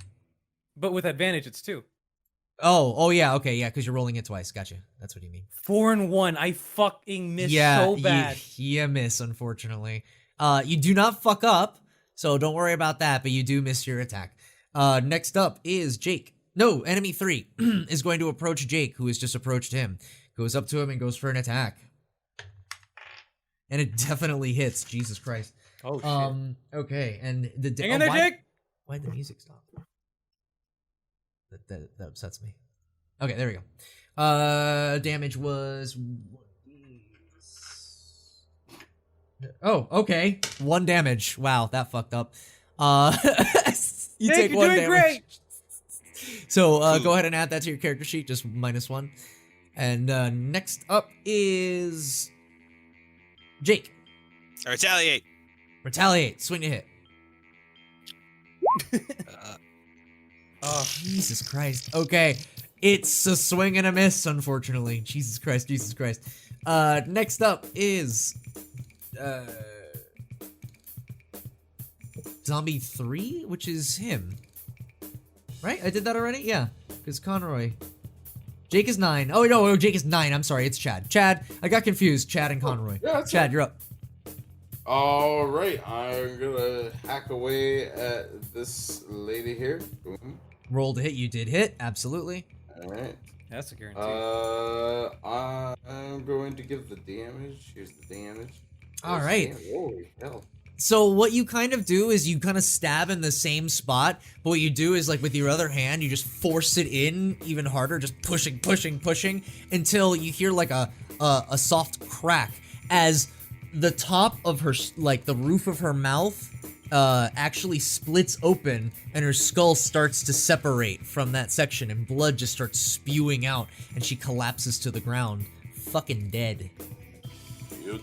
But with advantage, it's 2. Oh yeah, okay, yeah, because you're rolling it twice. Gotcha. That's what you mean. 4 and 1. I fucking missed so bad. You miss, unfortunately. You do not fuck up, so don't worry about that, but you do miss your attack. Next up is Jake. No, enemy 3 is going to approach Jake, who has just approached him. Goes up to him and goes for an attack. And it definitely hits. Jesus Christ. Oh shit. Okay, and the Hang in there, Jake. Why'd the music stop? That upsets me. Okay, there we go. Damage was. Oh, okay. 1 damage. Wow, that fucked up. You Jake, take you're 1 doing damage. great. So go ahead and add that to your character sheet, just -1. And next up is Jake. Retaliate. Retaliate. Swing to hit. Uh, Jesus Christ. Okay. It's a swing and a miss, unfortunately. Jesus Christ, Jesus Christ. Next up is Zombie 3, which is him. Right? I did that already? Yeah. Because Conroy. Jake is 9. Oh, no, Jake is 9. I'm sorry, it's Chad. Chad, I got confused. Chad and Conroy. Yeah, that's Chad, you're up. All right, I'm gonna hack away at this lady here. Boom. Roll to hit. You did hit. Absolutely. All right. That's a guarantee. I'm going to give the damage. Here's the damage. All right. Damage. Holy hell. So what you kind of do is you kind of stab in the same spot, but what you do is, like, with your other hand, you just force it in even harder, just pushing until you hear like a soft crack as the top of her, like the roof of her mouth, actually splits open and her skull starts to separate from that section and blood just starts spewing out and she collapses to the ground, fucking dead. Good.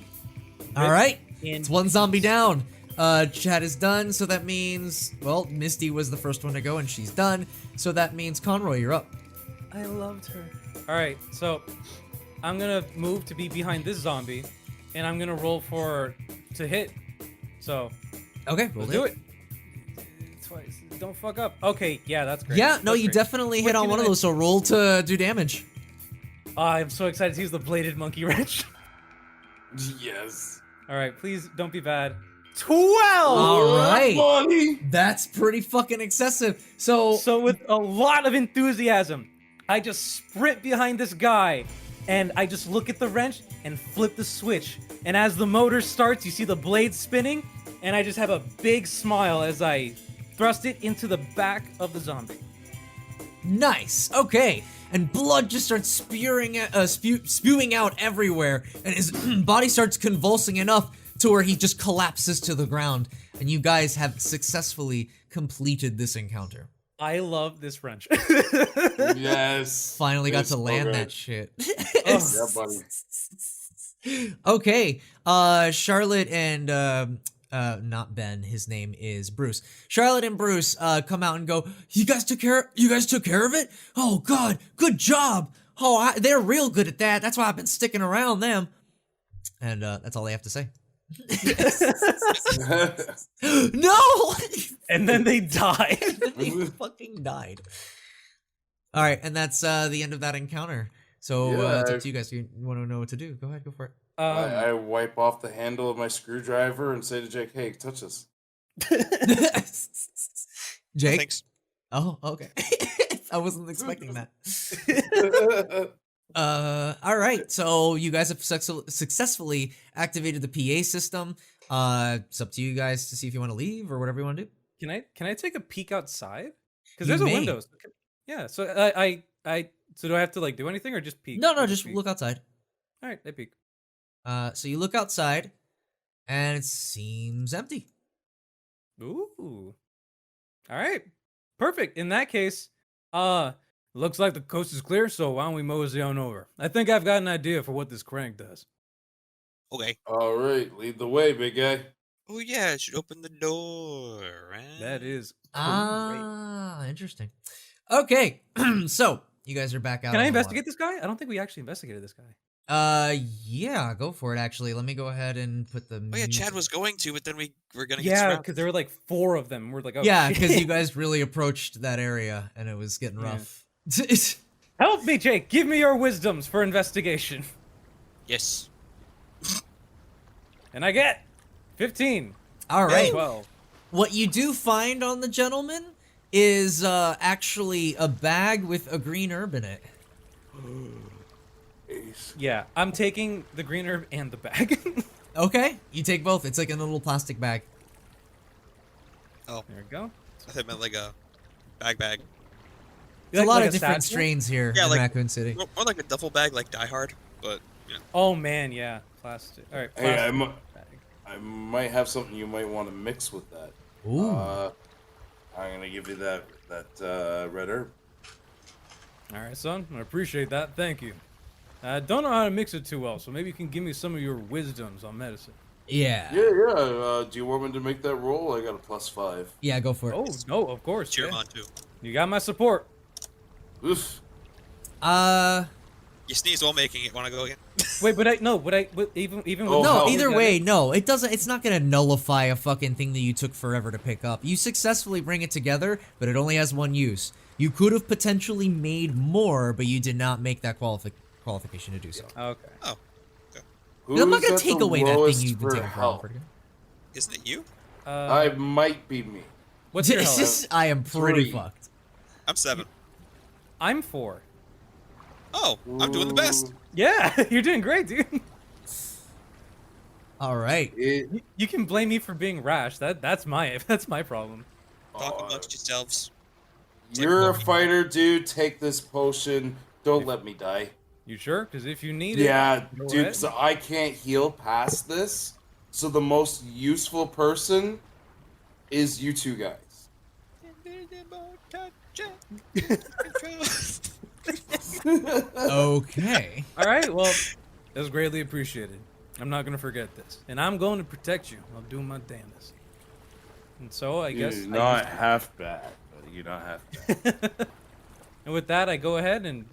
All right. It's 1 zombie down. Chad is done, so that means, well, Misty was the first one to go, and she's done. So that means Conroy, you're up. I loved her. All right, so I'm gonna move to be behind this zombie, and I'm gonna roll to hit. So Okay, roll let's do it. Twice. Don't fuck up. Okay, yeah, that's great. Yeah, no, That's you great. definitely hit on one of those. So roll to do damage. I'm so excited to use the bladed monkey wrench. Yes. All right, please don't be bad. 12. All right, Buddy. that's pretty fucking excessive. So So with a lot of enthusiasm, I just sprint behind this guy, and I just look at the wrench and flip the switch. And as the motor starts, you see the blade spinning, and I just have a big smile as I thrust it into the back of the zombie. nice. Okay, and blood just starts spewing out everywhere, and his body starts convulsing enough to where he just collapses to the ground. And you guys have successfully completed this encounter. I love this wrench. Yes. Finally got It's to land okay. that shit. Yeah, buddy. Okay, Charlotte and not Ben. His name is Bruce. Charlotte and Bruce come out and go, You guys took care of it? Oh God, good job. Oh, they're real good at that. That's why I've been sticking around them. And that's all they have to say. No! And then they die. They fucking died. All right, and that's the end of that encounter. So it's up to you guys. You want to know what to do? Go ahead, go for it. I wipe off the handle of my screwdriver and say to Jake, "Hey, touch this." Jake? Thanks. Oh, okay. I wasn't expecting that. All right. So you guys have successfully activated the PA system. It's up to you guys to see if you want to leave or whatever you want to do. Can I take a peek outside? Because You there's may. a window. Yeah. So so do I have to like do anything or just peek? No, Or just peek? look outside. All right, I peek. So you look outside, and it seems empty. Ooh. All right. Perfect. In that case, looks like the coast is clear, so why don't we mosey on over? I think I've got an idea for what this crank does. Okay. All right, lead the way, big guy. Oh yeah, I should open the door, right? That is great. Ah, interesting. Okay, so you guys are back out. Can on I the investigate this guy? I don't think we actually investigated this guy. water. Yeah, go for it. Actually, let me go ahead and put the. Oh yeah, Chad was going to, but then we were gonna get Yeah, surrounded. because there were like 4 of them. We're like, oh, Yeah, shit. because you guys really approached that area, and it was getting Yeah. rough. Help me, Jake. Give me your wisdoms for investigation. Yes. And I get 15. All right. 12. What you do find on the gentleman is actually a bag with a green herb in it. Yeah, I'm taking the green herb and the bag. Okay, you take both. It's like in a little plastic bag. Oh, There we go. I thought it meant like a bag. There's a lot like of different satchel? strains here Yeah, in like- Raccoon City. More like a duffel bag, like Die Hard, but you know. Oh man, yeah, plastic. All right, Hey, plastic bag. I might have something you might want to mix with that. Ooh. I'm gonna give you that red herb. All right, son. I appreciate that. Thank you. I don't know how to mix it too well, so maybe you can give me some of your wisdoms on medicine. Yeah. Yeah. Do you want me to make that roll? I got a +5. Yeah, go for it. Oh no, of course. Cheer Yeah. on too. You got my support. Oof. You sneezed while making it. Want to go again? Wait, but even Oh, with No, hell. either way, no. It doesn't. It's not gonna nullify a fucking thing that you took forever to pick up. You successfully bring it together, but it only has one use. You could have potentially made more, but you did not make that qualification to do so. Okay. Oh, I'm not Who's gonna at take the away that thing lowest you've been for taking health? forever. isn't it you? I might be me. What's your health? I am pretty 3. fucked. I'm 7. I'm 4. Oh, I'm doing the best. Ooh, Yeah, you're doing great, dude. All right. You can blame me for being rash. That's my problem. Talk amongst yourselves. It's like You're a walking. fighter, dude. Take this potion. Don't let me die. You sure? Because if you need it, Yeah, go dude, ahead. so I can't heal past this. So the most useful person is you two guys. Okay. All right, well, that's greatly appreciated. I'm not gonna forget this, and I'm going to protect you. I'll do my damnedest. And so I guess. You're not half bad, but you're not half bad. And with that, I go ahead and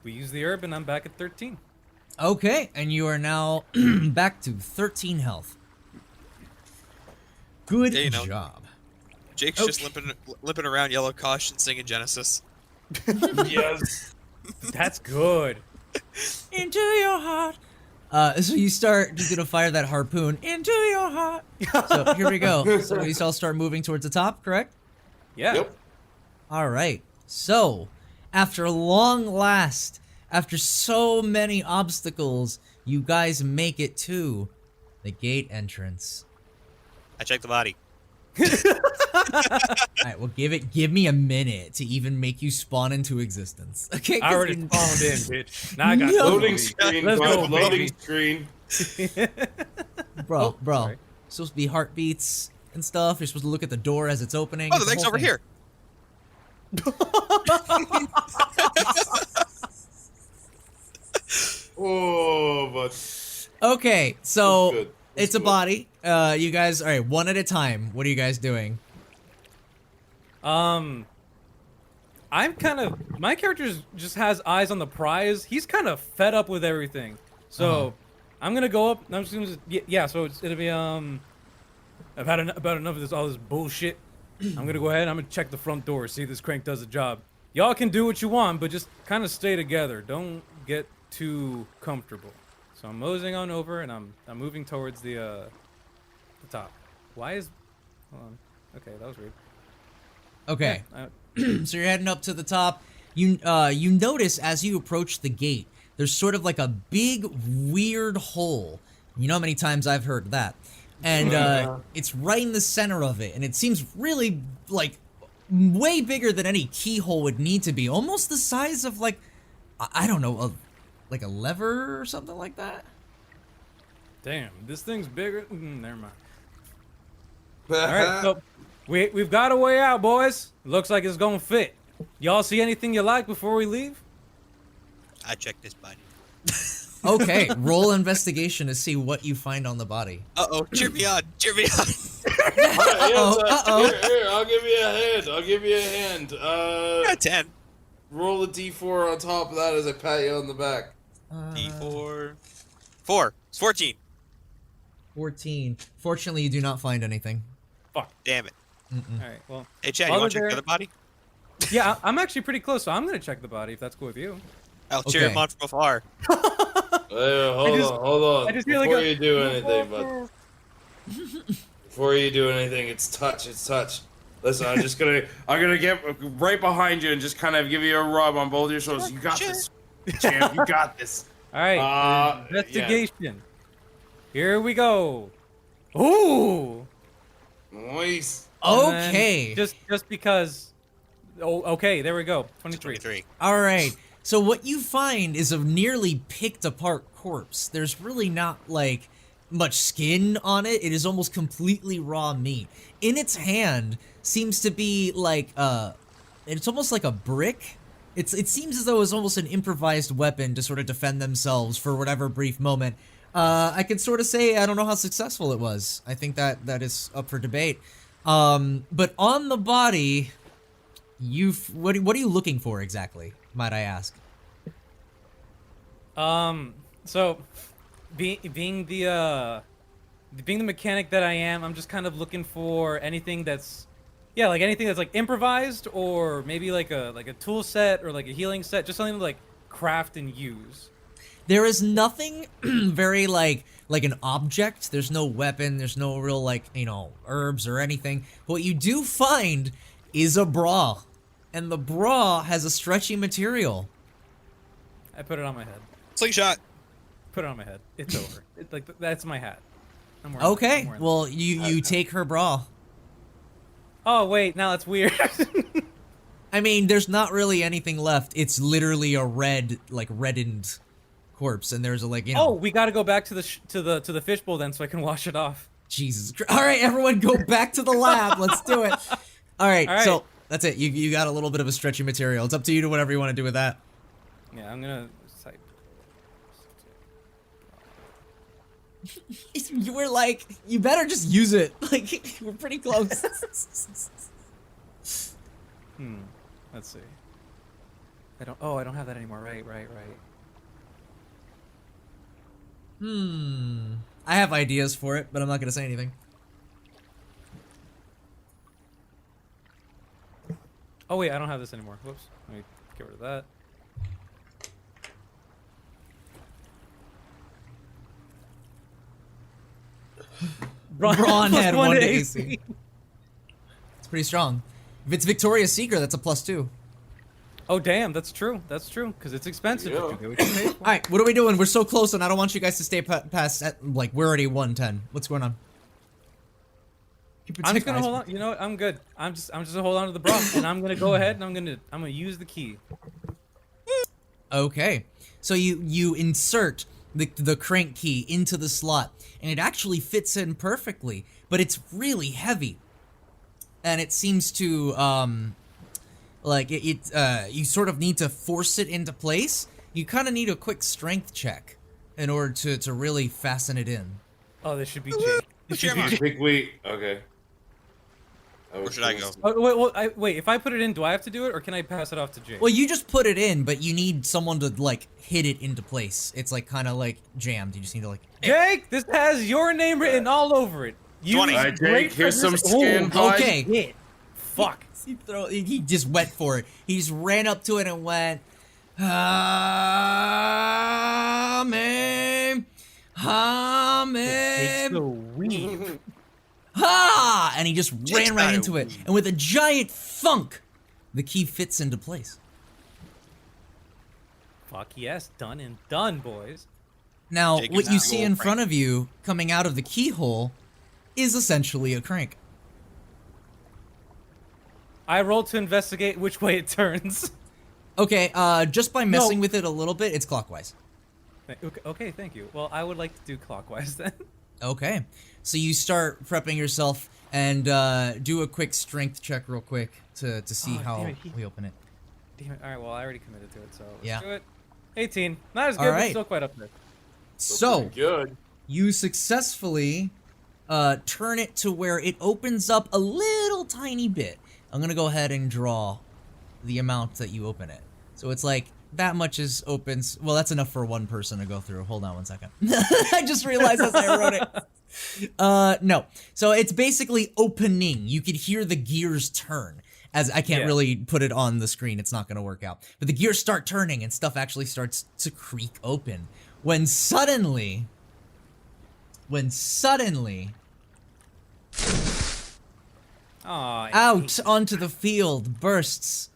we use the herb, and I'm back at 13. Okay, and you are now back to 13 health. Good Yeah, you know. job. Jake's just limping around Yellow Caution singing Genesis. Yes. That's good. Into your heart. So you gonna fire that harpoon into your heart. So here we go. So we all start moving towards the top, correct? Yeah. Yep. All right. So, after long last, after so many obstacles, you guys make it to the gate entrance. I checked the body. All right, well, give me a minute to even make you spawn into existence. Okay, I 'cause already you- spawned in, bitch. Now I got No. Loading loading. screen. Let's bud, go, loading baby. screen. bro. sorry. Supposed to be heartbeats and stuff. You're supposed to look at the door as it's opening. Oh, It's the thing's whole over thing. here. Oh, but Okay, so good. It's a cool. body. You guys, all right, one at a time. What are you guys doing? I'm kind of, my character just has eyes on the prize. He's kind of fed up with everything. So I'm gonna go up. I'm just gonna, yeah. So it'll be I've had about enough of all this bullshit. I'm gonna go ahead. I'm gonna check the front door, see if this crank does the job. Y'all can do what you want, but just kind of stay together. Don't get too comfortable. So I'm moseying on over, and I'm moving towards the top. Why is? Hold on. Okay, that was weird. Okay. Yeah, So you're heading up to the top. You notice as you approach the gate, there's sort of like a big weird hole. You know how many times I've heard that. And it's right in the center of it, and it seems really like way bigger than any keyhole would need to be. Almost the size of like I don't know, like a lever or something like that. Damn, this thing's bigger. Never mind. All right, so we've got a way out, boys. Looks like it's gonna fit. Y'all see anything you like before we leave? I checked this body. Okay, roll investigation to see what you find on the body. Uh-oh, cheer me on, cheer me on. Here, I'll give you a hand. Got 10. Roll a d4 on top of that as I pat you on the back. D4. 4. It's 14. 14. Fortunately, you do not find anything. Fuck. Damn it. All right, well. Hey, Chad, you while want to check they're the other body? Yeah, I'm actually pretty close, so I'm gonna check the body if that's cool with you. I'll cheer him Okay. on from afar. Hold on. I just feel Before like you do anything, bud. Before you do anything, it's touch. Listen, I'm gonna get right behind you and just kind of give you a rub on both your shoulders. You got this, champ. You got this. All right, investigation. Here we go. Ooh. Nice. And then Okay. Just because. Oh, okay. There we go. 23. 23. All right. So what you find is a nearly picked apart corpse. There's really not like much skin on it. It is almost completely raw meat. In its hand seems to be like it's almost like a brick. It seems as though it's almost an improvised weapon to sort of defend themselves for whatever brief moment. I can sort of say I don't know how successful it was. I think that is up for debate. But on the body, what are you looking for exactly? Might I ask? So, being the mechanic that I am, I'm just kind of looking for anything that's, yeah, like anything that's like improvised, or maybe like a tool set or like a healing set, just something to like craft and use. There is nothing very like an object. There's no weapon. There's no real like, you know, herbs or anything. What you do find is a bra. And the bra has a stretchy material. I put it on my head. Slingshot. Put it on my head. It's over. That's my hat. I'm wearing Okay, I'm wearing well, you take her bra. Oh wait, now that's weird. I mean, there's not really anything left. It's literally a reddened corpse, and there's a like, you know. Oh, we got to go back to the fishbowl then, so I can wash it off. Jesus Christ. All right, everyone, go back to the lab. Let's do it. All right, All right. so that's it. You got a little bit of a stretchy material. It's up to you to whatever you want to do with that. Yeah, I'm gonna type. You were like, you better just use it. Like, we're pretty close. Let's see. I don't have that anymore. Right. I have ideas for it, but I'm not gonna say anything. Oh wait, I don't have this anymore. Whoops. Let me get rid of that. Brawn Plus had one one to to AC. It's pretty strong. If it's Victoria's Secret, that's a +2. Oh damn, that's true. That's true because it's expensive. Yeah. But you get what you pay for. All right, what are we doing? We're so close, and I don't want you guys to stay past. Like, we're already 110. What's going on? I'm just gonna hold on. You know what? I'm good. I'm just gonna hold on to the bra, and I'm gonna go ahead and I'm gonna use the key. Okay, so you insert the crank key into the slot, and it actually fits in perfectly, but it's really heavy, and it seems to like you sort of need to force it into place. You kind of need a quick strength check in order to really fasten it in. Oh, this should be Jake. This should be Jeremiah. I Jake. think we. Okay. Where should I go? Wait. If I put it in, do I have to do it, or can I pass it off to Jake? Well, you just put it in, but you need someone to like hit it into place. It's like kind of like jammed. You just need to like. Jake, this has your name written all over it. You 20. Alright, great Jake, here's some friends- skin Ooh, pie. Okay. shit. Fuck. He just went for it. He just ran up to it and went, Amen. Jake's Amen. so weak. Ha! And he just Jake's ran right not into a it. And with a giant thunk, the key fits into place. Fuck yes, done and done, boys. Now, Jake what is you not see a in crank. front of you, coming out of the keyhole, is essentially a crank. I rolled to investigate which way it turns. Okay, just by messing with it a little bit, it's clockwise. Okay, thank you. Well, I would like to do clockwise then. Okay, so you start prepping yourself and do a quick strength check real quick to see Oh, how damn it, we open it. Damn it. All right, well, I already committed to it, so let's Yeah. do it. 18. Not as good, All but right. still quite up there. So, Good. you successfully turn it to where it opens up a little tiny bit. I'm gonna go ahead and draw the amount that you open it. So it's like that much is opens. Well, that's enough for one person to go through. Hold on 1 second. I just realized as I wrote it. No. So it's basically opening. You could hear the gears turn. As I can't Yeah. really put it on the screen, it's not gonna work out. But the gears start turning and stuff actually starts to creak open. When suddenly, Aw, out onto the field bursts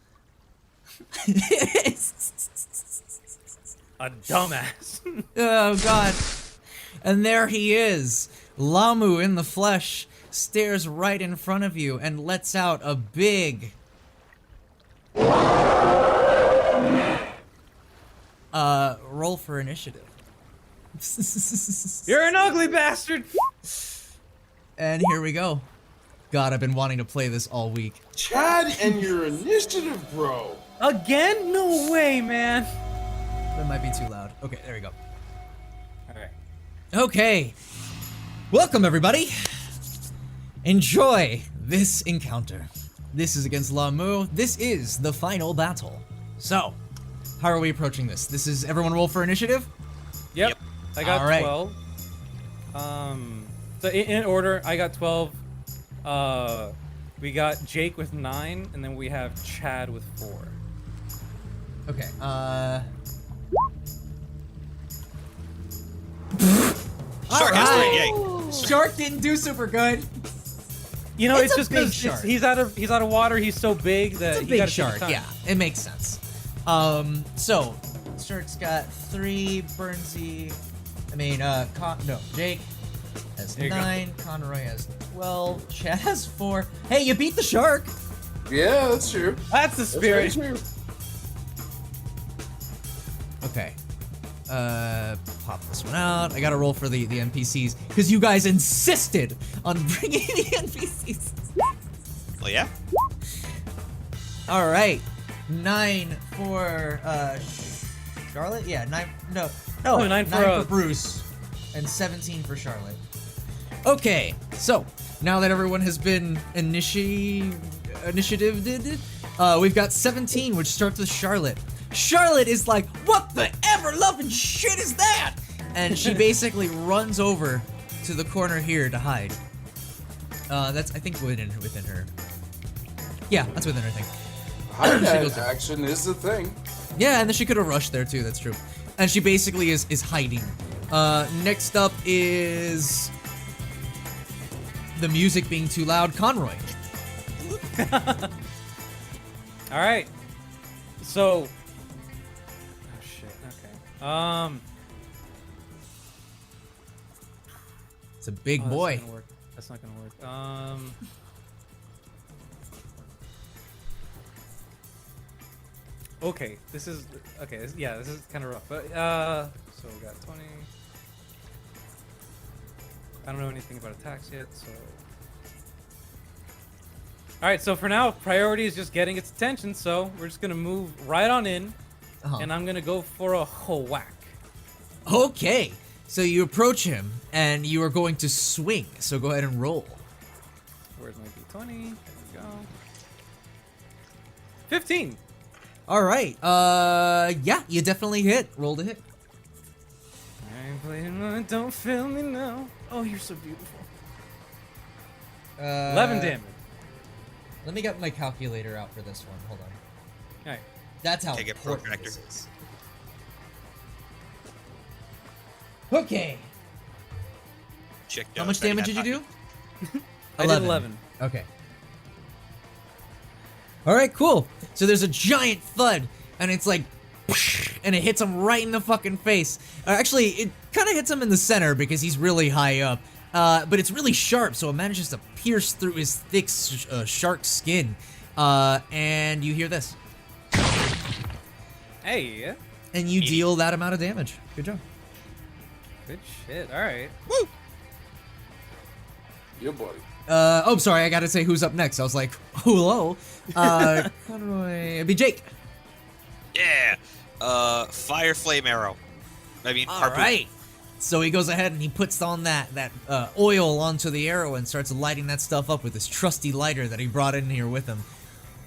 a dumbass. oh god. And there he is. Lamu in the flesh stares right in front of you and lets out a big roll for initiative. You're an ugly bastard. And here we go. God, I've been wanting to play this all week. Chad and your initiative, bro. Again? No way, man. That might be too loud. Okay, there we go. All right. Okay. Welcome, everybody. Enjoy this encounter. This is against Lamu. This is the final battle. So, how are we approaching this? This is everyone roll for initiative? Yep. I got All right. 12. So in order, I got 12. We got Jake with 9, and then we have Chad with 4. Okay, Shark has Alright. 3, yay. Shark didn't do super good. You know, It's it's a just big because shark. he's out of water. He's so big that It's a you big gotta take your shark, time. yeah. It makes sense. So, Shark's got 3, Burnsy, Jake has There you go. 9, Conroy has 12, Chad has 4. Hey, you beat the shark! Yeah, that's true. That's the That's very spirit. true. Okay. Pop this one out. I gotta roll for the NPCs, because you guys insisted on bringing the NPCs. Well, yeah. Alright. 9 for, Charlotte? Yeah, 9, no, Oh, 9 for, Bruce, and 17 for Charlotte. Okay, so, now that everyone has been initiated, we've got 17, which starts with Charlotte. Charlotte is like, what the ever-loving shit is that? And she basically runs over to the corner here to hide. That's, I think, within her. Yeah, that's within her thing. Hide goes in. action is the thing. Yeah, and then she could have rushed there too, that's true. And she basically is hiding. Next up is the music being too loud, Conroy. All right. So. Oh shit. Okay. It's a big Oh, boy. That's not gonna work. Okay, this is okay. Yeah, this is kind of rough. But so we got 20. I don't know anything about attacks yet, so. All right, so for now, priority is just getting its attention. So we're just gonna move right on in, Uh-huh. and I'm gonna go for a whack. Okay, So you approach him, and you are going to swing. So go ahead and roll. Where's my d20? There we go. 15. All right. Yeah, you definitely hit. Roll to hit. I ain't playing on, don't feel me now. Oh, you're so beautiful. 11 damage. Let me get my calculator out for this one. Hold on. All right. That's how Can't get important protractor. this is. Okay. Checked How out much if any damage did had you do? I did 11. Okay. All right, cool. So there's a giant thud, and it's like, and it hits him right in the fucking face. Actually, it kind of hits him in the center because he's really high up. But it's really sharp, so it manages to pierce through his thick shark skin. And you hear this. Hey. And you deal that amount of damage. Good job. Good shit. All right. Woo! Your buddy. Oh, sorry, I gotta say who's up next. I was like, hello. Conroy, it'd be Jake. Yeah. Fire flame arrow. I mean, All harpoon. right. So he goes ahead and he puts on that oil onto the arrow and starts lighting that stuff up with his trusty lighter that he brought in here with him.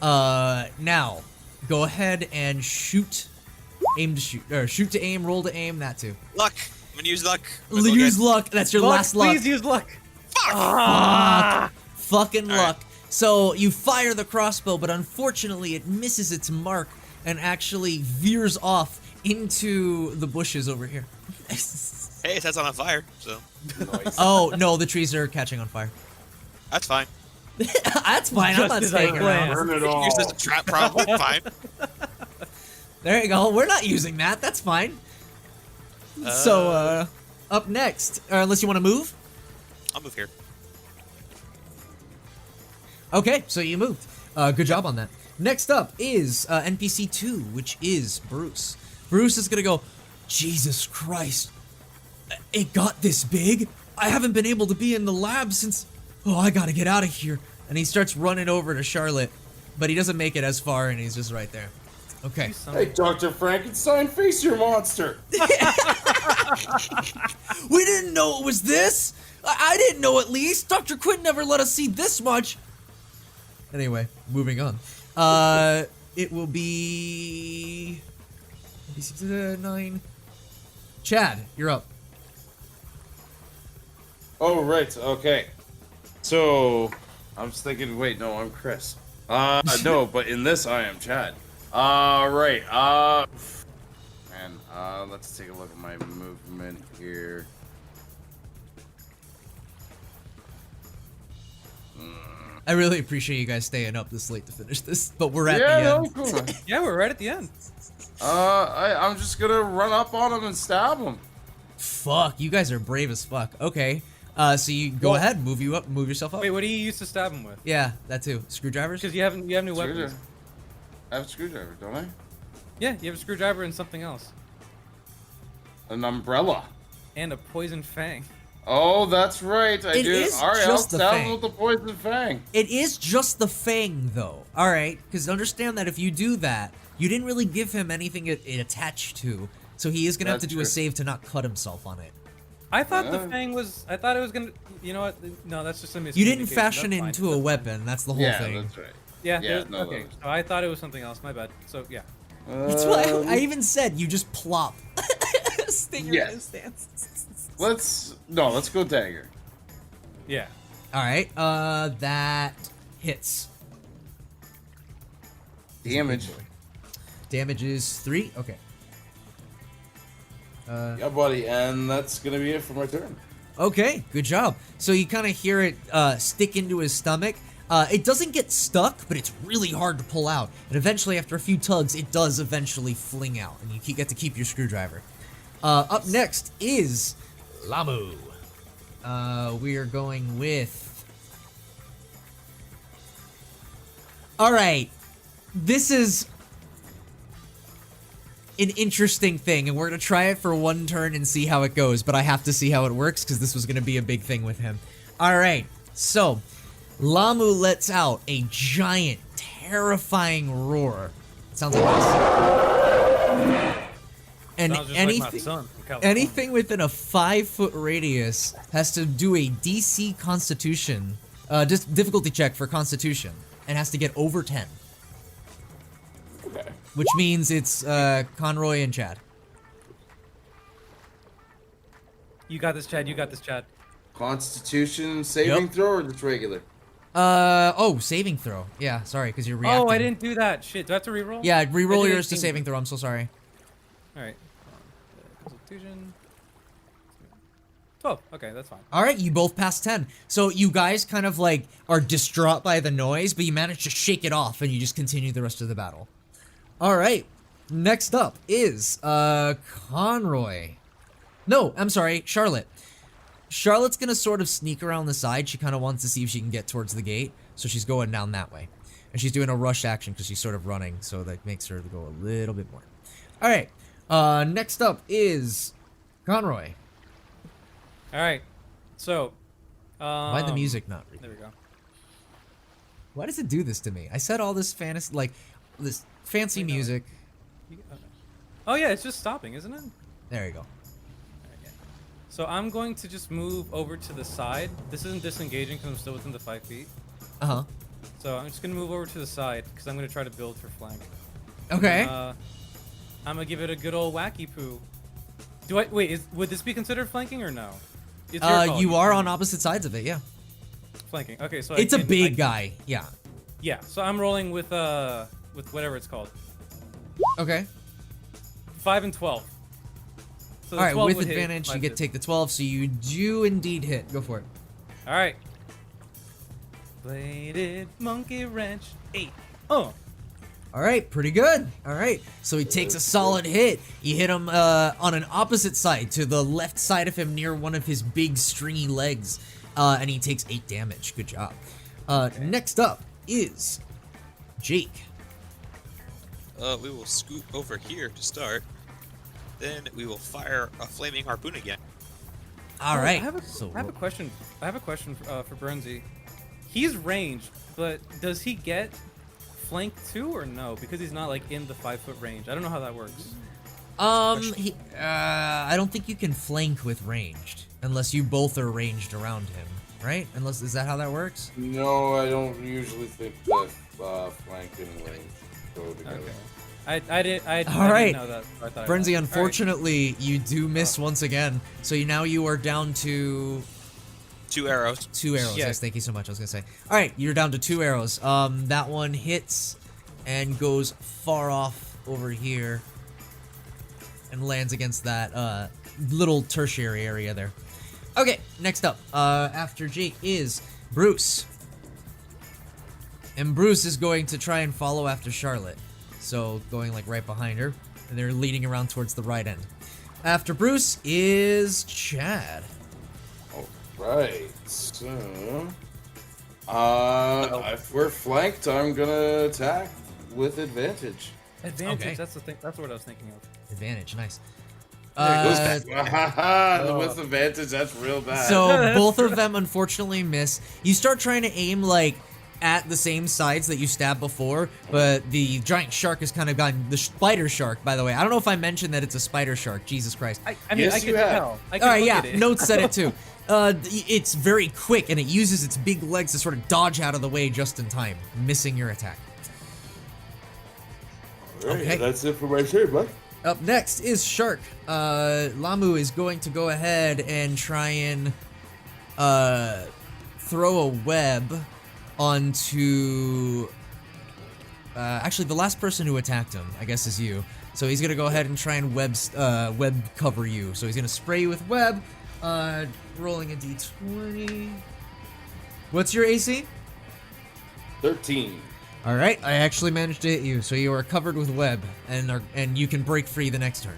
Now, go ahead and shoot. Aim to shoot. Or shoot to aim, roll to aim, that too. Luck. I'm gonna use luck. I'm gonna go Use again. luck. That's your last luck. Please use luck. Fuck. Fucking All luck. So you fire the crossbow, but unfortunately it misses its mark and actually veers off into the bushes over here. Hey, it sets on fire, so Nice. Oh, no, the trees are catching on fire. that's fine. That's fine, I'm Just not as I staying around. planned. Burn it all. Use this as a trap, probably. Fine. There you go, we're not using that, that's fine. So, up next, unless you want to move? I'll move here. Okay, so you moved. Good job on that. Next up is NPC 2, which is Bruce. Bruce is gonna go, Jesus Christ, it got this big? I haven't been able to be in the lab since, oh, I gotta get out of here. And he starts running over to Charlotte, but he doesn't make it as far and he's just right there. Okay. Hey, Dr. Frankenstein, face your monster. We didn't know it was this! I didn't know at least! Dr. Quinn never let us see this much! Anyway, moving on. It will be... 9... Chad, you're up. Oh, right, okay. So, I'm just thinking, wait, no, I'm Chris. No, but in this, I am Chad. Right, man, let's take a look at my movement here. I really appreciate you guys staying up this late to finish this, but we're at Yeah, the no, end. cool. Yeah, we're right at the end. I'm just gonna run up on him and stab him. Fuck, you guys are brave as fuck. Okay, so you go Well- ahead, move yourself up. Wait, what do you use to stab him with? Yeah, that too. Screwdrivers? Because you have new weapons. Screwdriver. I have a screwdriver, don't I? Yeah, you have a screwdriver and something else. An umbrella. And a poison fang. Oh, that's right, I It do. is Alright, I'll just the stab fang. him with the poison fang. It is just the fang, though. Alright, because understand that if you do that, you didn't really give him anything it attached to, so he is going to have to That's do a true. save to not cut himself on it. I thought the Yeah. fang was. I thought it was gonna. You know what? No, that's just a miscommunication. You didn't fashion That's it fine. into a That's fine. weapon, that's the whole Yeah, thing. that's right. Yeah. Yeah, there's- no, okay. that So I thought it was something else. My bad. So yeah. That's why I even said you just plop. Stinger Yeah. in his stance. Let's go dagger. Yeah. Alright, that hits. Damage. Damage is 3? Okay. Yeah, buddy, and that's gonna be it for my turn. Okay, good job. So you kind of hear it stick into his stomach. It doesn't get stuck, but it's really hard to pull out. And eventually, after a few tugs, it does eventually fling out, and you get to keep your screwdriver. Up next is Lamu. We are going with... Alright, this is an interesting thing, and we're gonna try it for one turn and see how it goes, but I have to see how it works because this was gonna be a big thing with him. Alright, so Lamu lets out a giant, terrifying roar. It sounds like this. And Sounds just like my son from California. anything within a 5-foot radius has to do a DC Constitution, just difficulty check for Constitution, and has to get over 10. Okay. Which means it's Conroy and Chad. You got this, Chad. You got this, Chad. Constitution saving Yep. throw or just regular? Oh, saving throw. Yeah, sorry, because you're reacting. Oh, I didn't do that. Shit. Do I have to reroll? Yeah, I reroll did yours to 18. saving throw. I'm so sorry. All right. Constitution. 12. Okay, that's fine. All right, you both passed 10. So you guys kind of like are distraught by the noise, but you manage to shake it off and you just continue the rest of the battle. All right. Next up is Conroy. No, I'm sorry, Charlotte. Charlotte's gonna sort of sneak around the side. She kind of wants to see if she can get towards the gate, so she's going down that way. And she's doing a rush action because she's sort of running, so that makes her go a little bit more. All right. Next up is Conroy. All right. So. Why the music not? There we go. Why does it do this to me? I said all this fantasy, like this fancy Wait, no. music. Okay. Oh yeah, it's just stopping, isn't it? There you go. Okay. So I'm going to just move over to the side. This isn't disengaging because I'm still within the 5 feet. Uh huh. So I'm just gonna move over to the side because I'm gonna try to build for flank. Okay. I'm gonna give it a good old wacky poo. Do I wait? Would this be considered flanking or no? It's your call. You are on opposite sides of it. Yeah. flanking. Okay, so It's a big guy. Yeah. Yeah, so I'm rolling with whatever it's called. Okay. 5 and 12. So the All right. 12 With would hit, advantage, you 5 get to hits. take the 12, so you do indeed hit. Go for it. All right. Bladed monkey wrench 8. Oh. All right, pretty good. All right, so he takes a solid hit. You hit him on an opposite side, to the left side of him, near one of his big stringy legs, and he takes 8 damage. Good job. Next up is Jake. We will scoot over here to start. Then we will fire a flaming harpoon again. All Oh, right. I have a question. I have a question for Brunsy. He's ranged, but does he get flank too or no? Because he's not like in the 5-foot range. I don't know how that works. I don't think you can flank with ranged unless you both are ranged around him, right? Unless is that how that works? No, I don't usually think that flank and range go together. Okay. I didn't right. know that. So I thought I Brenzy, might. All right. unfortunately, you do miss once again. So now you are down to 2 arrows. 2 arrows. Yeah. Yes, thank you so much. I was gonna say. All right, you're down to 2 arrows. That one hits and goes far off over here and lands against that little tertiary area there. Okay, next up, after Jake is Bruce, and Bruce is going to try and follow after Charlotte. So going like right behind her, and they're leading around towards the right end. After Bruce is Chad. Right, so if we're flanked, I'm gonna attack with advantage. Advantage. Okay. That's the thing. That's what I was thinking of. Advantage, nice. With advantage, that's real bad. So both of them unfortunately miss. You start trying to aim like at the same sides that you stabbed before, but the giant shark has kind of gotten the spider shark. By the way, I don't know if I mentioned that it's a spider shark. Jesus Christ! I mean, Yes, I you could have. tell. I could All right, look yeah. at it. Notes said it too. It's very quick and it uses its big legs to sort of dodge out of the way just in time, missing your attack. Alright, Okay. that's it for my turn, bud. Up next is Shark. Lamu is going to go ahead and try and throw a web onto actually the last person who attacked him, I guess, is you. So he's gonna go ahead and try and web cover you. So he's gonna spray you with web. Rolling a d20. What's your AC? 13. All right, I actually managed to hit you, so you are covered with web, and you can break free the next turn.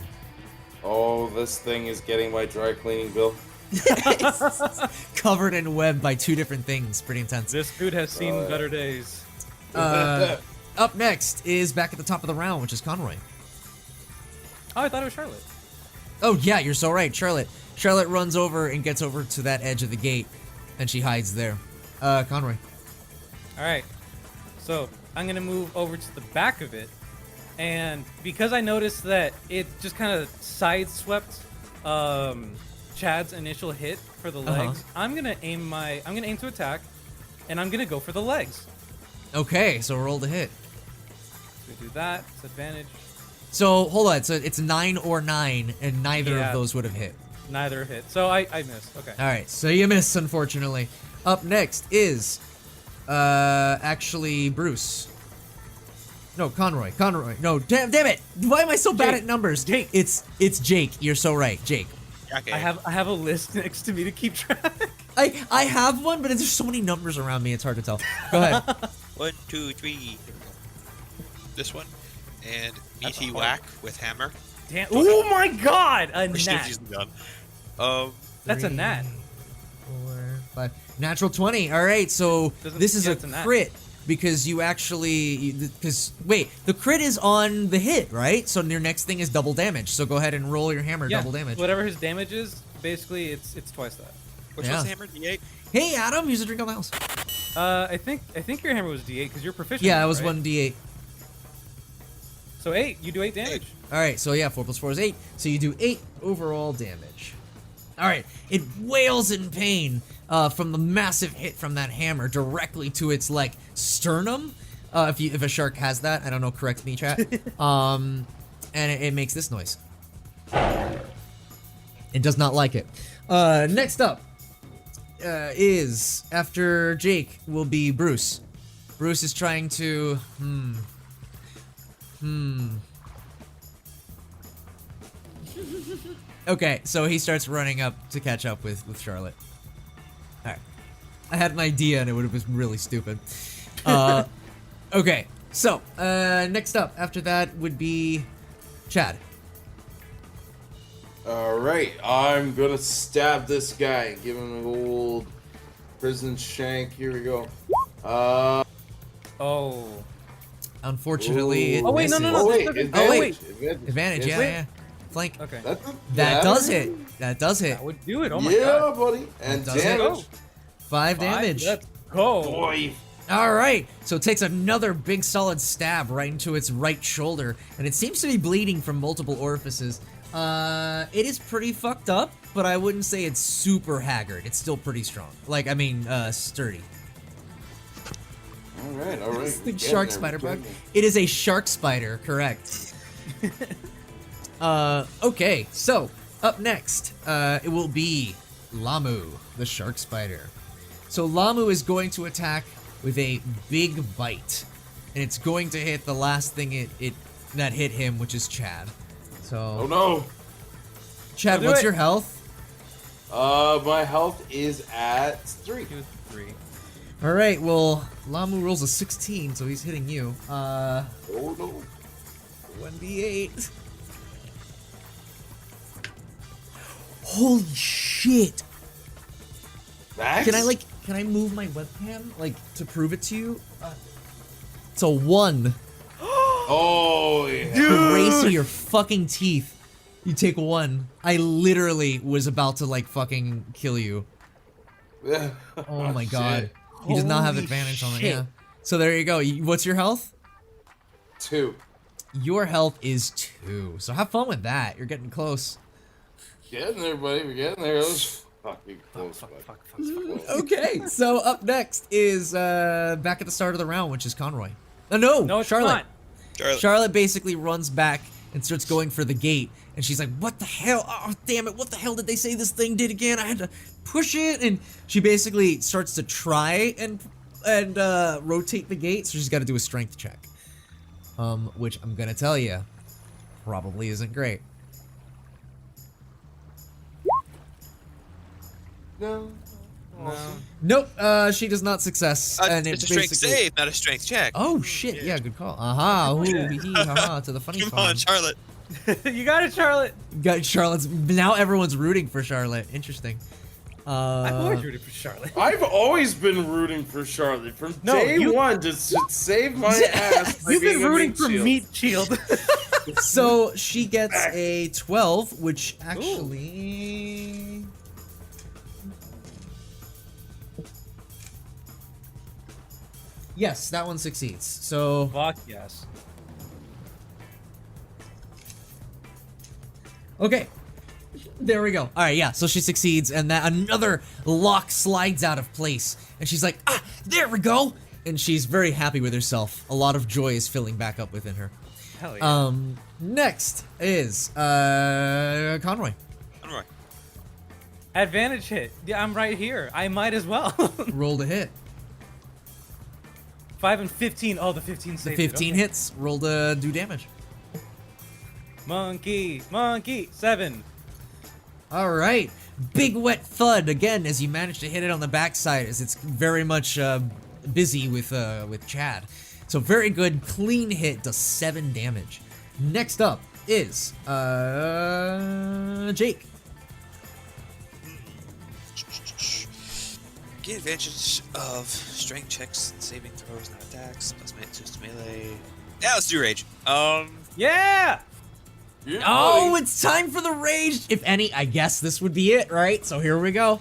Oh, this thing is getting my dry cleaning bill. Covered in web by 2 different things. Pretty intense. This dude has seen better days. Up next is back at the top of the round, which is Conroy. Oh, I thought it was Charlotte. Oh yeah, you're so right, Charlotte. Charlotte runs over and gets over to that edge of the gate, and she hides there. Conroy. All right. So I'm gonna move over to the back of it, And because I noticed that it just kind of sideswept Chad's initial hit for the legs, I'm gonna aim to attack, and I'm gonna go for the legs. Okay, so roll to hit. So we do that. It's advantage. So hold on. So it's 9 or 9, and neither Yeah. of those would have hit. Neither hit. So I missed. Okay. All right, so you miss, unfortunately. Up next is, actually Bruce. No, Conroy. No, damn it! Why am I so bad Jake. at numbers? Jake. It's Jake. You're so right, Jake. Okay. I have a list next to me to keep track. I have one, but there's so many numbers around me, it's hard to tell. Go ahead. 1, 2, 3. This one. And That's meaty hard. whack with hammer. Damn. Oh my God! A I should have nat. used the gun. That's a nat. 4, 5. Natural 20. All right, so Doesn't- this is yeah, a it's a nat. crit because you actually because wait, the crit is on the hit, right? So your next thing is double damage. So go ahead and roll your hammer Yeah. double damage. Whatever his damage is, basically it's twice that. Which Yeah. one's the hammer? D8? Hey, Adam, use a drink on the house. I think your hammer was D8 because you're proficient. Yeah, in it was right? 1d8. So 8. You do 8 damage. All right, so yeah, 4 + 4 is 8. So you do 8 overall damage. All right, it wails in pain from the massive hit from that hammer directly to its like sternum. If a shark has that, I don't know. Correct me, chat. And it makes this noise. It does not like it. Next up is after Jake will be Bruce. Bruce is trying to Okay, so he starts running up to catch up with Charlotte. Alright. I had an idea and it would have been really stupid. Okay, so, next up after that would be Chad. All right, I'm gonna stab this guy. Give him an old prison shank. Here we go. Oh. Unfortunately, it Oh, wait, no, misses. no, Oh wait, this doesn't- advantage. oh, wait. Advantage. Advantage, yeah, Wait. yeah. Flank. Okay. That does hit. That does hit. That would do it. Oh my yeah, God. buddy. And That does it. damage. 5 damage. Let's go. Boy. All right, so it takes another big solid stab right into its right shoulder, and it seems to be bleeding from multiple orifices. It is pretty fucked up, but I wouldn't say it's super haggard. It's still pretty strong. Like, I mean, sturdy. All right. It's the We're getting shark there, spider we're bug. getting there. It is a shark spider, correct. Okay, so up next, it will be Lamu, the shark spider. So Lamu is going to attack with a big bite, and it's going to hit the last thing that hit him, which is Chad. So, Oh no. Chad, do what's it. your health? My health is at 3. 2, 3. All right, well, Lamu rolls a 16, so he's hitting you. Oh no. 1d8. Holy shit! Max? Can I move my webcam, like, to prove it to you? It's a 1. Oh yeah. Erase your fucking teeth. You take 1. I literally was about to, like, fucking kill you. Oh my god. Shit. He does not have Holy advantage on it, shit. yeah. So there you go. What's your health? 2. Your health is 2. So have fun with that. You're getting close. Getting there, buddy. We're getting there. That was fucking close, Fuck, bud. fuck, fuck, fuck. Okay, so up next is back at the start of the round, which is Conroy. No, No, it's Charlotte. not. Charlotte. Charlotte basically runs back and starts going for the gate, and she's like, "What the hell? Oh, damn it! What the hell did they say this thing did again? I had to push it." And she basically starts to try and rotate the gate, so she's got to do a strength check, which I'm gonna tell you, probably isn't great. No. Nope, she does not success, and it's it a strength basically. save, not a strength check. Oh shit! Yeah, good call. Aha! Ooh, hee hee, haha! To the funny Come farm. on, Charlotte. You got it, Charlotte. Got Charlotte's. Now everyone's rooting for Charlotte. Interesting. I've always rooted for Charlotte. I've always been rooting for Charlotte from No, day you- one to save my ass. by You've been being a rooting meat for shield. Meat Shield. So she gets a 12, which actually. Yes, that one succeeds. So Fuck yes. Okay. There we go. All right, yeah. So she succeeds, and that another lock slides out of place, and she's like, "Ah, there we go!" And she's very happy with herself. A lot of joy is filling back up within her. Hell yeah. Next is Conroy. Conroy. Advantage hit. Yeah, I'm right here. I might as well. Roll to hit. 5 and 15. Oh, the 15 The saved 15 it. Okay. hits. Roll to do damage. Monkey. 7. All right. Big wet thud again as you manage to hit it on the backside as it's very much busy with Chad. So very good, clean hit, does 7 damage. Next up is Jake. Get advantage of strength checks and saving throws and attacks. Plus melee. Yeah, let's do rage. Yeah. Oh, it's time for the rage. If any, I guess this would be it, right? So here we go.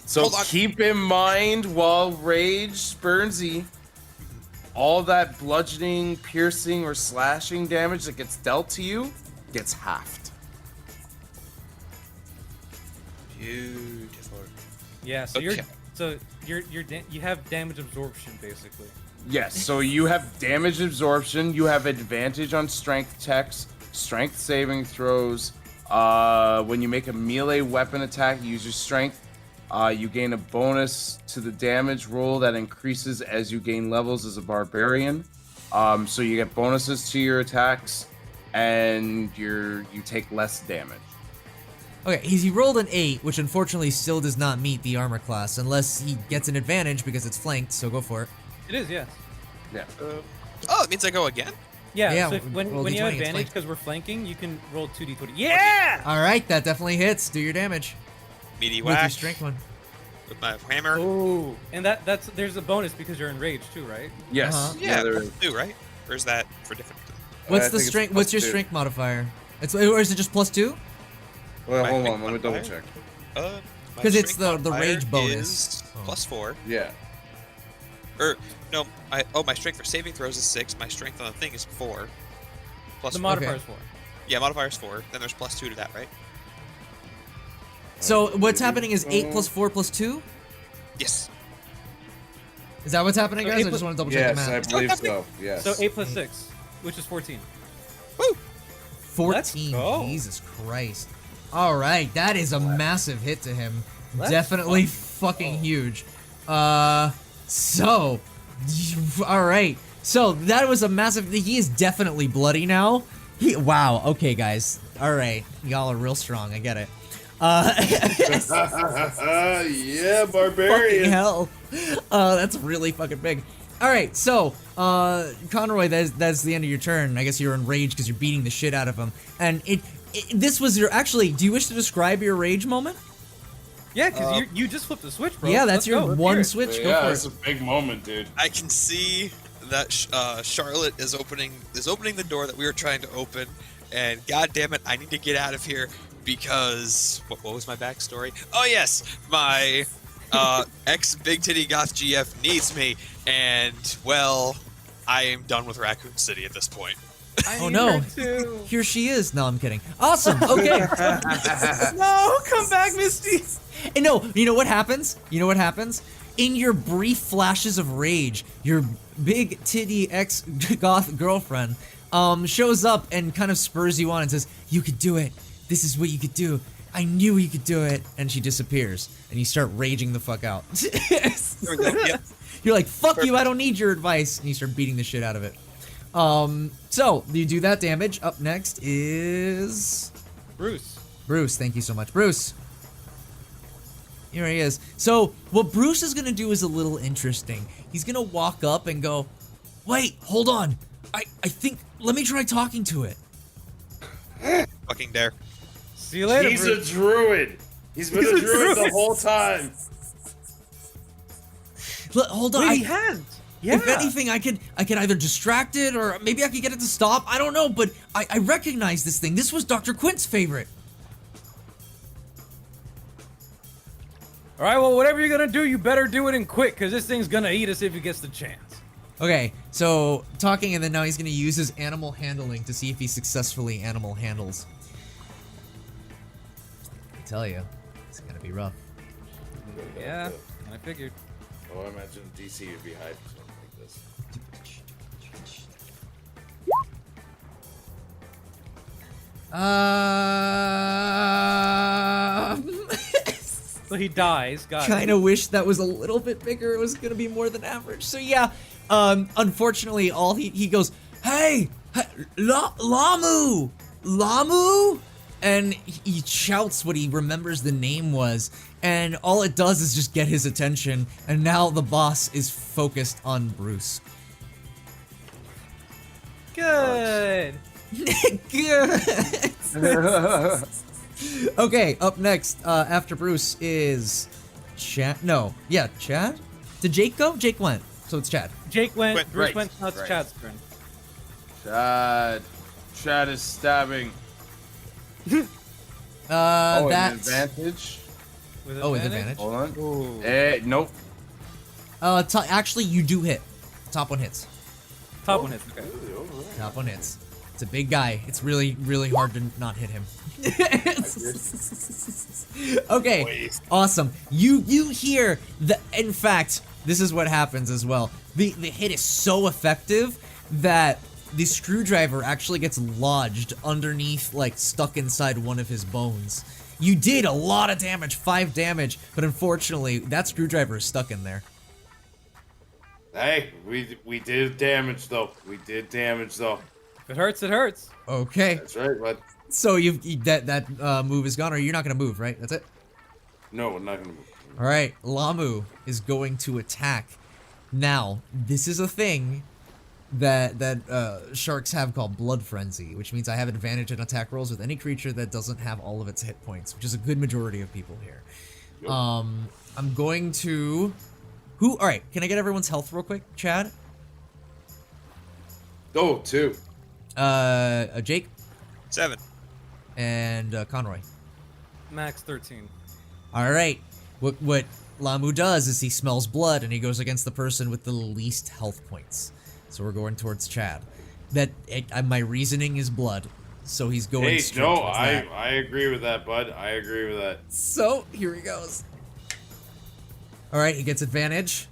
So Hold on. keep in mind while rage burns you, all that bludgeoning, piercing, or slashing damage that gets dealt to you gets halved. Beautiful. Yeah. So Okay. you have damage absorption basically. Yes, so you have damage absorption, you have advantage on strength checks, strength saving throws. When you make a melee weapon attack, you use your strength. You gain a bonus to the damage roll that increases as you gain levels as a barbarian. So you get bonuses to your attacks, and you take less damage. Okay, he rolled an 8, which unfortunately still does not meet the armor class, unless he gets an advantage because it's flanked, so go for it. It is, yes. Yeah. Oh, it means I go again? Yeah. Yeah, So if, roll when you have D20, it's advantage flanked. because we're flanking, you can roll 2d20. Yeah. Alright, that definitely hits. Do your damage. Meaty With your whack strength one. with my hammer. Oh. And there's a bonus because you're in rage too, right? Yes. Uh-huh. Yeah, there plus is. 2, right? Or is that for different? What's I the think it's strength? plus What's your 2. strength modifier? Or is it just +2? Well, My hold strength on, let me double modifier? check. My 'Cause it's strength the modifier rage bonus. is Oh. +4. Yeah. Or no, my strength for saving throws is 6. My strength on the thing is 4. Plus The 4. modifier Okay. is 4. Yeah, modifier is 4. Then there's +2 to that, right? So what's happening is 8 + 4 + 2? Yes. Is that what's happening, So guys? 8 I just want to double check the Yes, I math. believe so. Yes. So 8 + 6, which is 14. Woo! 14. go. Jesus Christ. Alright, that is a massive hit to him. Let's Definitely fucking huge. So, alright. So, that was a massive, he is definitely bloody now. Wow, okay guys. Alright, y'all are real strong, I get it. Yeah, Fucking barbarian. hell. That's really fucking big. Alright, so, Conroy, that's the end of your turn. I guess you're in rage because you're beating the shit out of him. And this was your, actually, do you wish to describe your rage moment? Yeah, because you just flipped the switch, bro. Yeah, Let's that's your go, let's one hear it. switch. Go Yeah, for it's it. a big moment, dude. I can see that Charlotte is opening the door that we were trying to open, and god damn it, I need to get out of here because what was my backstory? Oh yes, my ex Big Titty Goth GF needs me, and well, I am done with Raccoon City at this point. I Oh need no. her too. Here she is. No, I'm kidding. Awesome. Okay. No, come back, Misty. And no, you know what happens? You know what happens? In your brief flashes of rage, your big titty ex goth girlfriend shows up and kind of spurs you on and says, "You could do it. This is what you could do. I knew you could do it." And she disappears, and you start raging the fuck out. There we go. Yep. You're like, "Fuck you! I don't need your advice," and you start beating the shit out of it. So you do that damage. Up next is Bruce. Bruce. Thank you so much, Bruce. Here he is. So what Bruce is gonna do is a little interesting. He's gonna walk up and go, "Wait, hold on. I think, let me try talking to it." Fucking dare. See you later, He's Bruce. a druid. He's been He's a a druid the druid. whole time. Hold on. Wait, I- he hadn't. Yeah. If anything, I could either distract it or maybe I could get it to stop. I don't know, but I recognize this thing. This was Dr. Quint's favorite. All right, well, whatever you're gonna do, you better do it in quick, because this thing's gonna eat us if he gets the chance. Okay, so talking, and then now he's gonna use his animal handling to see if he successfully animal handles. tell you, it's gonna be rough. Yeah, I figured. Oh, I imagine DC would be hyped for something like this. So he dies. Got it. Kind of wish that was a little bit bigger. It was gonna be more than average. So yeah, unfortunately, all he goes, hey, Lamu, and he shouts what he remembers the name was, and all it does is just get his attention. And now the boss is focused on Bruce. Good. Good. Okay, up next, after Bruce is Chad. No, yeah, Chad? Did Jake go? Jake went, so it's Chad. Jake went. Bruce right, went. Now it's right. Chad's turn. Chad is stabbing. An That's advantage. With with advantage. Hold on. Ooh. Nope. Actually, you do hit. Top one hits. Top one hits. Okay. Top one hits. It's a big guy. It's really, really hard to not hit him. Okay, awesome. You hear the. In fact, this is what happens as well. The hit is so effective that the screwdriver actually gets lodged underneath, like stuck inside one of his bones. You did a lot of damage, 5 damage, but unfortunately, that screwdriver is stuck in there. Hey, we did damage though. We did damage though. If it hurts, it hurts. Okay, That's right, bud. so that move is gone, or you're not gonna move, right? That's it. No, we're not gonna move. All right, Lamu is going to attack. Now, this is a thing that sharks have called Blood Frenzy, which means I have advantage in attack rolls with any creature that doesn't have all of its hit points, which is a good majority of people here. Yep. I'm going to. All right, can I get everyone's health real quick, Chad? Oh, 2. Jake 7. and Conroy. Max 13. All right. What Lamu does is he smells blood and he goes against the person with the least health points. So we're going towards Chad. My reasoning is blood, so he's going Hey, straight no, towards that. I agree with that, bud. I agree with that. So here he goes. All right, he gets advantage.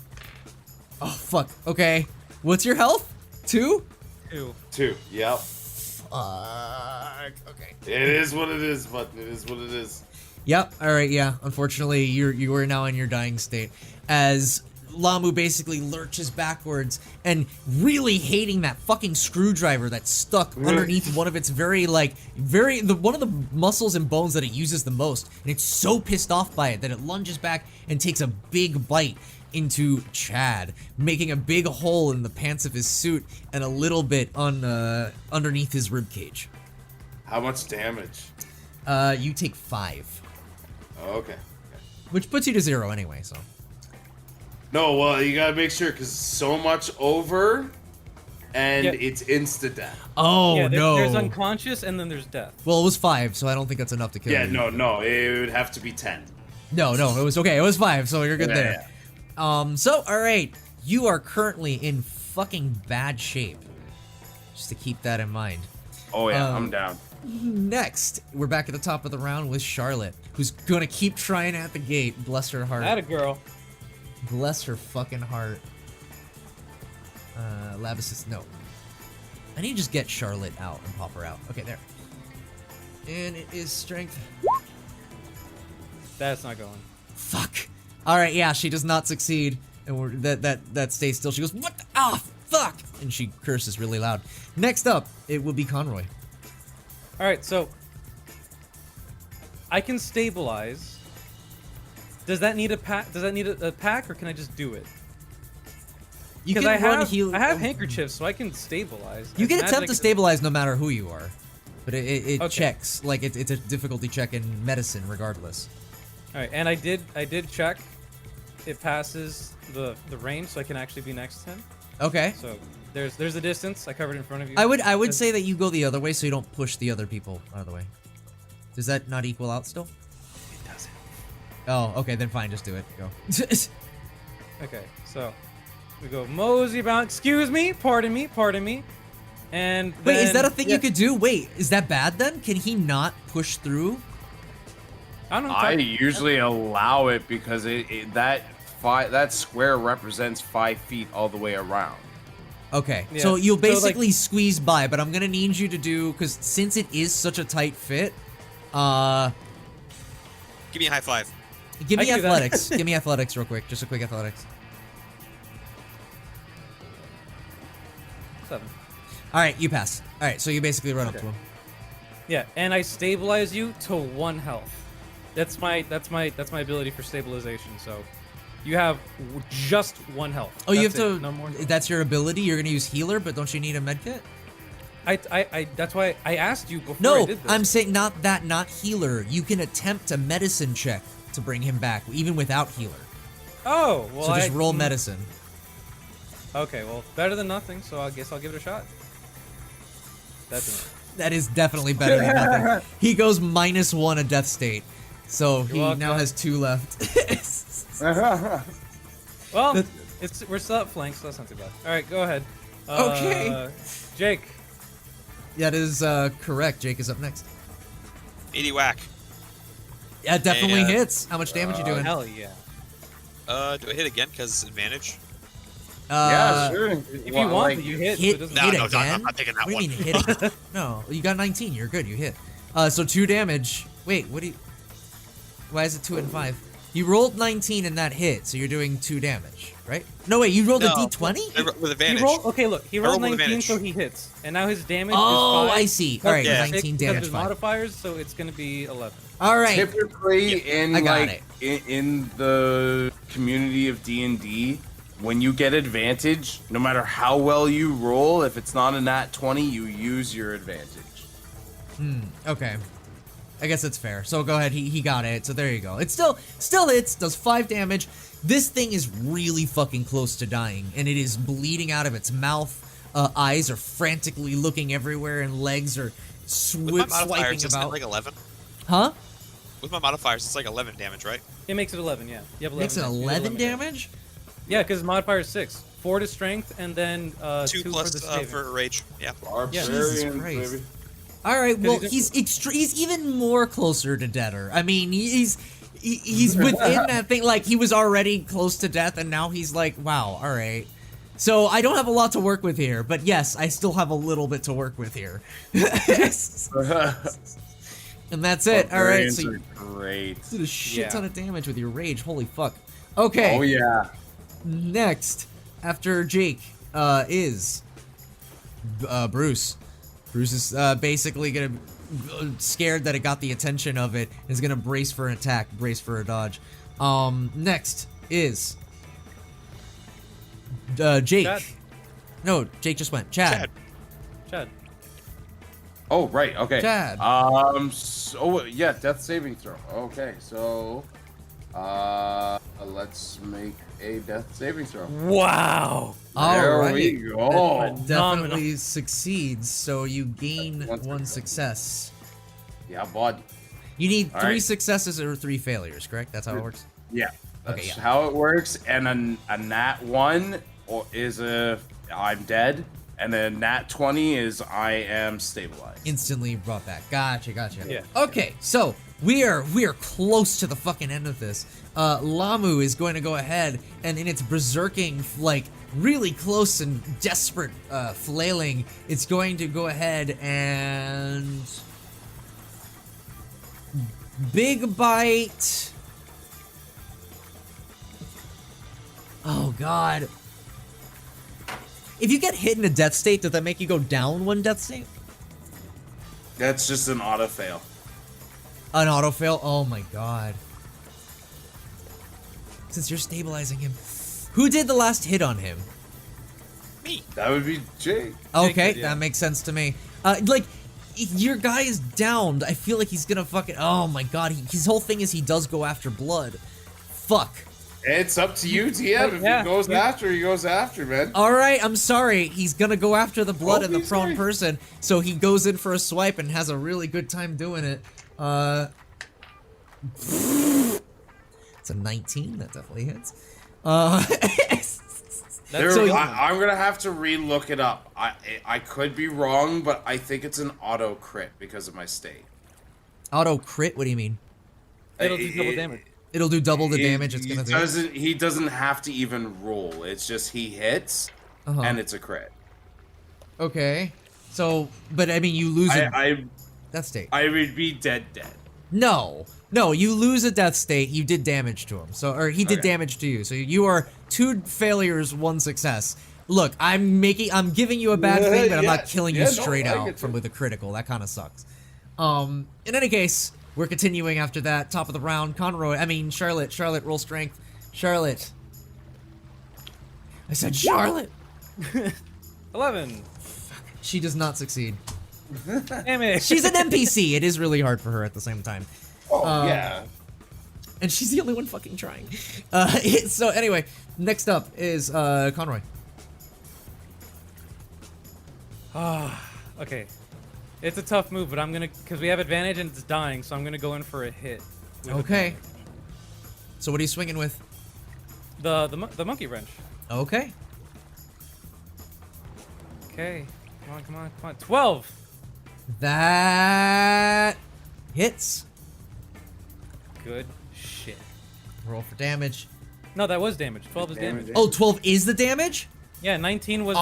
Oh fuck. Okay. What's your health? 2? 2. 2. Yep. Fuck. Okay. It is what it is, bud. It is what it is. Yep. All right. Yeah. Unfortunately, you are now in your dying state as Lamu basically lurches backwards and really hating that fucking screwdriver that's stuck underneath one of its one of the muscles and bones that it uses the most, and it's so pissed off by it that it lunges back and takes a big bite into Chad, making a big hole in the pants of his suit and a little bit on underneath his rib cage. How much damage? You take 5, Okay. which puts you to 0 anyway. So. No, well, you gotta make sure, because so much over, and Yeah. it's insta-death. Oh Yeah, no. there's unconscious and then there's death. Well, it was 5, so I don't think that's enough to kill Yeah, you. no, it would have to be 10. No, it was okay. It was 5, so you're good Yeah, there. So, alright. You are currently in fucking bad shape. Just to keep that in mind. Oh, yeah, Um, I'm down. Next, we're back at the top of the round with Charlotte, who's gonna keep trying at the gate. Bless her heart. That a girl. Bless her fucking heart. Lavis, no. I need to just get Charlotte out and pop her out. Okay, there. And it is strength. That's not going. Fuck. All right, yeah, she does not succeed, and that stays still. She goes, "What? Fuck!" And she curses really loud. Next up, it will be Conroy. All right, so I can stabilize. Does that need a pack? Does that need a pack, or can I just do it? You Because can run heal. I have handkerchiefs, so I can stabilize. You can Imagine attempt I to could- stabilize no matter who you are, but it Okay. checks like it's a difficulty check in medicine regardless. All right, and I did check. It passes the range, so I can actually be next to him. Okay. So there's a distance. I covered in front of you. I would Does- say that you go the other way so you don't push the other people out of the way. Does that not equal out still? It doesn't. Oh, okay, then fine, just do it. Go. Okay, so we go mosey bound. Excuse me, pardon me. And Wait, is then- that a thing yeah. you could do? Wait, is that bad then? Can he not push through? I don't know. I usually allow it because that square represents 5 feet all the way around. Okay, Yeah, so you'll so, like- basically squeeze by, but I'm gonna need you to do, because since it is such a tight fit, Give me a high five. give I me can do that. athletics. Give me athletics real quick. Just a quick athletics. 7. All right, you pass. All right, so you basically run up to him. Yeah, and I stabilize you to 1 health. That's my ability for stabilization. So you have just 1 health. Oh, you have That's to. it, no more. That's your ability. You're gonna use healer, but don't you need a med kit? I that's why I asked you before I No, did this. I'm saying not healer. You can attempt a medicine check to bring him back, even without healer. Oh, well, So just roll medicine. Okay, well, better than nothing. So I guess I'll give it a shot. That's That is definitely better than nothing. He goes -1 a death state, so he welcome. now has 2 left. well. We're still at flank, so that's not too bad. All right, go ahead. Okay. Jake. That is correct. Jake is up next. 80 whack. Yeah, definitely And, hits. How much damage you doing? Hell yeah. Do I hit again? Because advantage? Yeah, sure. If you want, you hit. Hit, so it doesn't hit No, again? I'm not taking that what do you one. mean hitting? No, you got 19. You're good. You hit. So 2 damage. Wait, what do you? Why is it 2 and 5? You rolled 19 and that hit, so you're doing 2 damage, right? No, wait. You rolled a No, d20? with advantage. He rolled. Okay, look. He rolled rolled with 19, so advantage. he hits, and now his damage Oh, is 5. I see. All right, Yeah. 19 because damage. there's 5. modifiers, so it's gonna be 11. All right. Typically, I got like in the community of D&D, when you get advantage, no matter how well you roll, if it's not a nat 20, you use your advantage. Okay. I guess that's fair. So go ahead. He got it. So there you go. It still hits. Does 5 damage. This thing is really fucking close to dying, and it is bleeding out of its mouth. Eyes are frantically looking everywhere, and legs are With my swiping modifiers, isn't it about. like 11? Huh? With my modifiers, it's like 11 damage, right? It makes it 11. Yeah. You have 11. Makes it damage. You 11 have damage? Yeah, because modifier is 6. 4 to strength, and then 2 2 plus for the saving. for rage. Yeah. Barbarians, Christ. baby. All right. Well, he's he's even more closer to deader. I mean, he's within that thing. Like, he was already close to death, and now he's like, wow. All right. So I don't have a lot to work with here, but yes, I still have a little bit to work with here. And that's it. All right. Barbarians So are you great. did a shit Yeah. ton of damage with your rage. Holy fuck. Okay. Oh yeah. Next, after Jake, is Bruce. Bruce is basically gonna scared that it got the attention of it. Is gonna brace for an attack, brace for a dodge. Next is Jake. Chad. No, Jake just went. Chad. Chad. Oh right. Okay. Chad. So yeah, death saving throw. Okay. So, let's make a death saving throw. Wow. There Alright. we go. Definitely succeeds. So you gain One one success. Yeah, bud. You need All 3 right. successes or 3 failures, correct? That's how it works. Yeah. That's Okay, yeah. how it works. And a nat 1 is I'm dead, and then nat 20 is I am stabilized. Instantly brought back. Gotcha. Yeah. Okay, so we are close to the fucking end of this. Lamu is going to go ahead and in its berserking, like really close and desperate flailing, it's going to go ahead and big bite. Oh god. If you get hit in a death state, does that make you go down 1 death state? That's just an auto fail. An auto fail? Oh my god. Since you're stabilizing him. Who did the last hit on him? Me. That would be Jake. Okay, did, yeah. that makes sense to me. Like, your guy is downed. I feel like he's gonna fucking. Oh my god, his whole thing is he does go after blood. Fuck. It's up to you, TM. If Yeah, he goes yeah. after, he goes after, man. Alright, I'm sorry. He's gonna go after the blood Don't in the be prone sorry. person, so he goes in for a swipe and has a really good time doing it. It's a 19. That definitely hits. That's I'm gonna have to re-look it up. I could be wrong, but I think it's an auto crit because of my state. Auto crit? What do you mean? It'll do double damage. It'll do double the damage it's gonna do. He doesn't have to even roll. It's just he hits, and it's a crit. Okay. So, but I mean, you lose a death state. I would be dead. No, you lose a death state. You did damage to him, so or he did damage to you. So you are 2 failures, 1 success. Look, I'm giving you a bad thing, but I'm not killing you straight out with a critical. That kind of sucks. In any case, we're continuing after that. Top of the round, Charlotte. Charlotte, roll strength. Charlotte. I said Charlotte. 11. She does not succeed. Damn it. She's an NPC. It is really hard for her at the same time. Yeah. And she's the only one fucking trying. So anyway, next up is Conroy. Okay. It's a tough move, but I'm gonna, because we have advantage and it's dying, so I'm gonna go in for a hit. Okay. So what are you swinging with? The monkey wrench. Okay. Okay. Come on. 12. That hits. Good shit. Roll for damage. No, that was damage. 12 is damage. Oh, 12 is the damage? Yeah, 19 was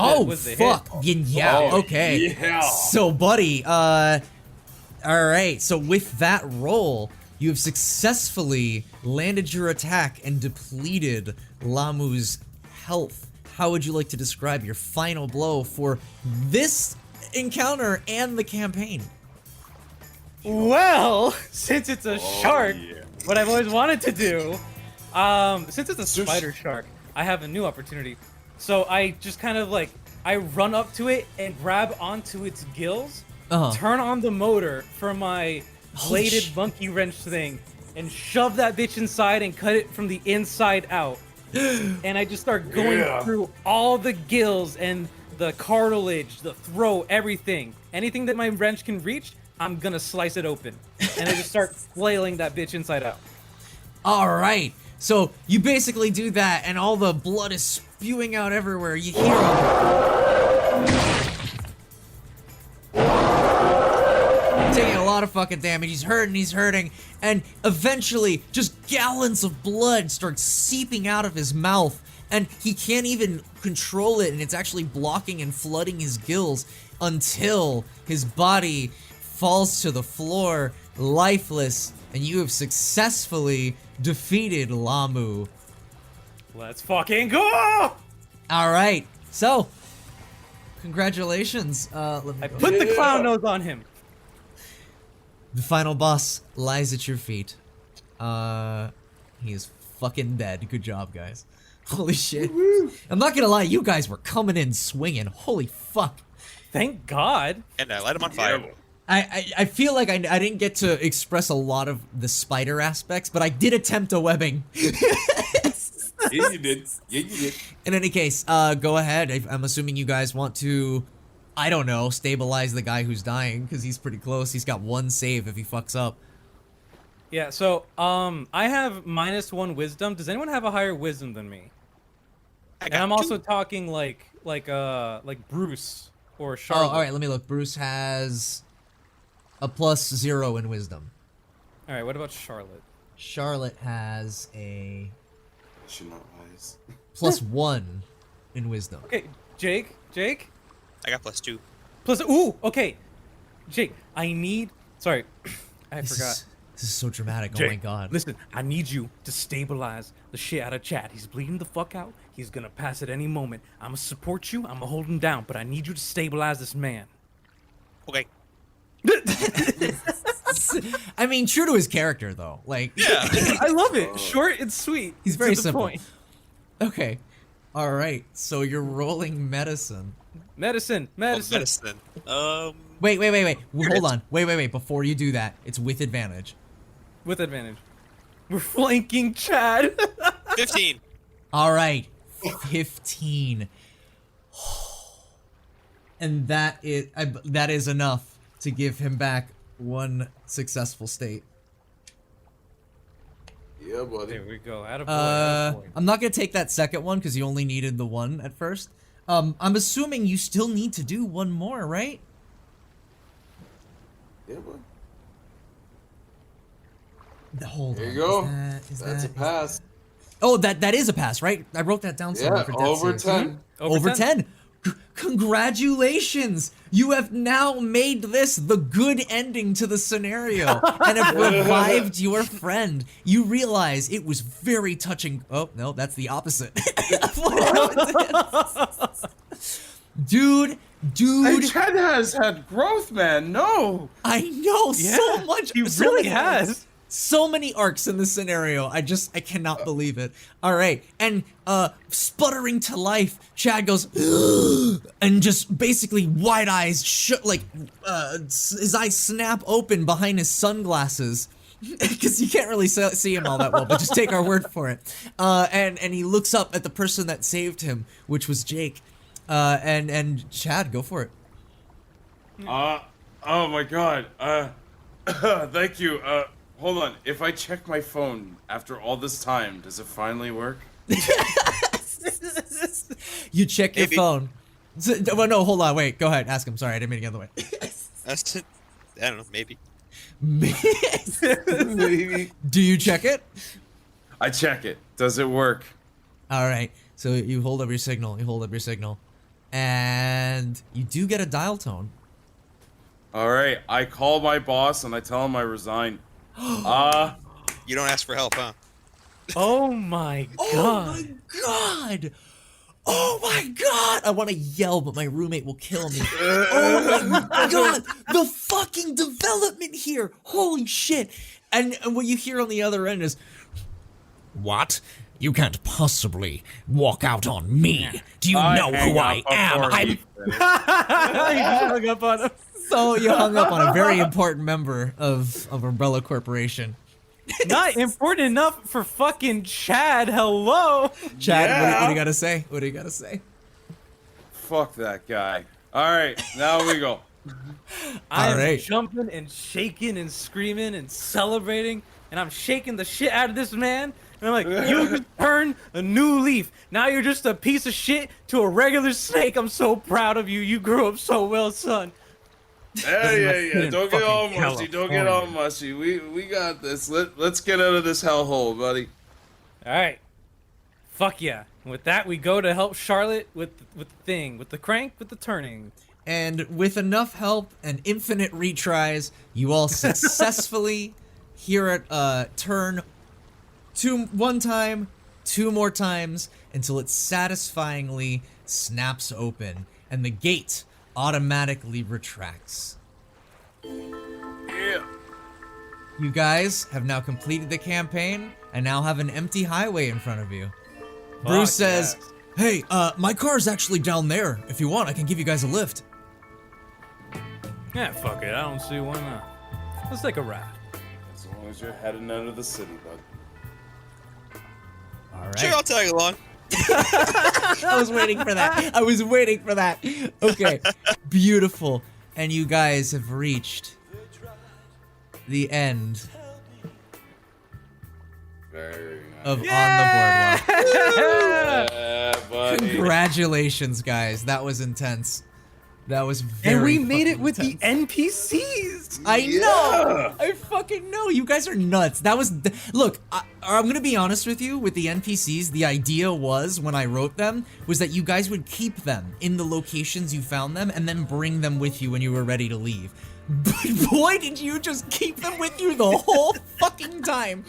the fuck. hit. Yeah, okay. Yeah. So, buddy, alright, so with that roll, you have successfully landed your attack and depleted Lamu's health. How would you like to describe your final blow for this encounter and the campaign? Well, since it's a shark, what I've always wanted to do, since it's a spider shark, I have a new opportunity. So I just kind of I run up to it and grab onto its gills, turn on the motor for my bladed monkey wrench thing, and shove that bitch inside and cut it from the inside out. And I just start going through all the gills and the cartilage, the throat, everything. Anything that my wrench can reach, I'm gonna slice it open. And I just start flailing that bitch inside out. Alright, so you basically do that and all the blood is spewing out everywhere. You hear him taking a lot of fucking damage. He's hurting, and eventually just gallons of blood start seeping out of his mouth, and he can't even control it, and it's actually blocking and flooding his gills until his body falls to the floor, lifeless, and you have successfully defeated Lamu. Let's fucking go! Alright, so congratulations. Let me I go. put the clown nose on him. The final boss lies at your feet. He is fucking dead. Good job, guys. Holy shit. I'm not gonna lie, you guys were coming in swinging. Holy fuck. Thank God. And I light him on fire. I feel like I didn't get to express a lot of the spider aspects, but I did attempt a webbing. Yeah, you did. In any case, go ahead. I'm assuming you guys want to, I don't know, stabilize the guy who's dying, because he's pretty close. He's got 1 save if he fucks up. Yeah, so, I have -1 wisdom. Does anyone have a higher wisdom than me? And I'm also talking like Bruce or Charlotte. Oh, alright, let me look. Bruce has a +0 in wisdom. Alright, what about Charlotte? Charlotte has a She's not wise. +1 in wisdom. Okay, Jake? I got +2. Ooh, okay. Jake, sorry, I forgot. This is so dramatic. Jake, oh my god. Listen, I need you to stabilize the shit out of Chad. He's bleeding the fuck out. He's gonna pass at any moment. I'm gonna support you. I'm gonna hold him down, but I need you to stabilize this man. Okay. I mean, true to his character, though. Like, Yeah. I love it. Short and sweet. he's very to the simple. point. Okay. All right. So you're rolling medicine. Medicine. Medicine. Wait. Hold on. Wait. Before you do that, it's with advantage. With advantage. We're flanking Chad. 15. All right. 15. And that is enough to give him back 1 successful state. Yeah, buddy. There we go. Attaboy. I'm not gonna take that second one because you only needed the 1 at first. I'm assuming you still need to do 1 more, right? Yeah, buddy. Hold There on. you go. Is That's a that- pass. Oh, that is a pass, right? I wrote that down somewhere Yeah, for death over saves. 10. Over 10. Congratulations! You have now made this the good ending to the scenario and have revived your friend. You realize it was very touching. Oh, no, that's the opposite. Dude. Hey, Chad has had growth, man. No. I know so much. He so really many has. arcs. So many arcs in this scenario. I cannot believe it. All right, and sputtering to life, Chad goes and just basically wide eyes, his eyes snap open behind his sunglasses. Because you can't really see him all that well, but just take our word for it. And he looks up at the person that saved him, which was Jake. And Chad, go for it. Oh my God. Thank you. Hold on. If I check my phone after all this time, does it finally work? You check your Maybe. phone. Well, no, hold on, wait. Go ahead. Ask him. Sorry, I didn't mean to get in the way. That's it. I don't know, maybe. Maybe. Do you check it? I check it. Does it work? All right. So you hold up your signal. And you do get a dial tone. All right. I call my boss and I tell him I resign. You don't ask for help, huh? Oh my Oh god. my god! Oh my god! I want to yell, but my roommate will kill me. Oh my god! The fucking development here! Holy shit! And what you hear on the other end is, "What? You can't possibly walk out on me. Do you know who I am? I'm..." Hung up on him. So you hung up on a very important member of Umbrella Corporation. Not important enough for fucking Chad. Hello. Chad, Yeah. what do you gotta say? What do you gotta say? Fuck that guy. All right. Now we go. I'm Alright. jumping and shaking and screaming and celebrating, and I'm shaking the shit out of this man. And I'm like, you just turned a new leaf. Now you're just a piece of shit to a regular snake. I'm so proud of you. You grew up so well, son. Yeah. Don't get all Fucking mushy. Don't get all California. mushy. We got this. Let's get out of this hellhole, buddy. All right. Fuck yeah. And with that, we go to help Charlotte with the thing, with the crank, with the turning. And with enough help and infinite retries, you all successfully hear it turn one time, two more times, until it satisfyingly snaps open, and the gate automatically retracts. Yeah. You guys have now completed the campaign and now have an empty highway in front of you. Bruce says, "Hey, my car's actually down there. If you want, I can give you guys a lift." Yeah, fuck it. I don't see why not. Let's take a ride. As long as you're heading out of the city, bud. All right. Sure, I'll tag along. I was waiting for that. Okay. Beautiful. And you guys have reached the end Very nice. of On the Boardwalk. Yeah, buddy. Congratulations, guys. That was intense. That was very And we made it fucking with the intense. NPCs. I know. I fucking know. You guys are nuts. That was look. I'm gonna be honest with you. With the NPCs, the idea was when I wrote them was that you guys would keep them in the locations you found them and then bring them with you when you were ready to leave. But boy, did you just keep them with you the whole fucking time.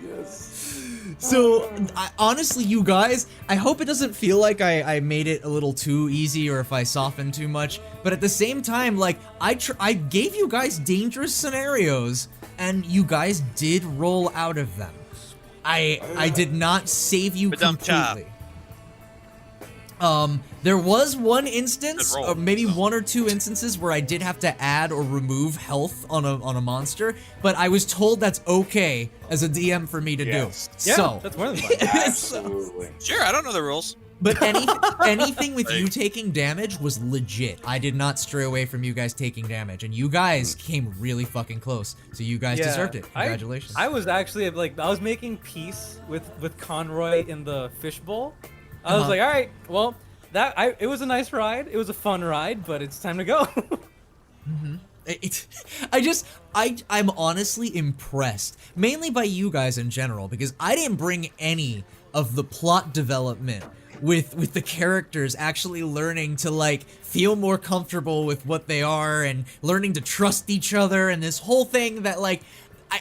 Yes. So, honestly, you guys, I hope it doesn't feel like I made it a little too easy or if I softened too much. But at the same time, like, I gave you guys dangerous scenarios, and you guys did roll out of them. I did not save you completely. There was one instance, Good roll. or maybe one or two instances where I did have to add or remove health on a monster, but I was told that's okay as a DM for me to Yes. do. Yeah, So, that's more than fine. Absolutely. Sure, I don't know the rules. but anything with you taking damage was legit. I did not stray away from you guys taking damage, and you guys came really fucking close. So you guys deserved it. Congratulations. I was actually like, I was making peace with Conroy in the fishbowl. I was like, all right, well, it was a nice ride. It was a fun ride, but it's time to go. I'm honestly impressed, mainly by you guys in general, because I didn't bring any of the plot development with the characters actually learning to like feel more comfortable with what they are and learning to trust each other and this whole thing that like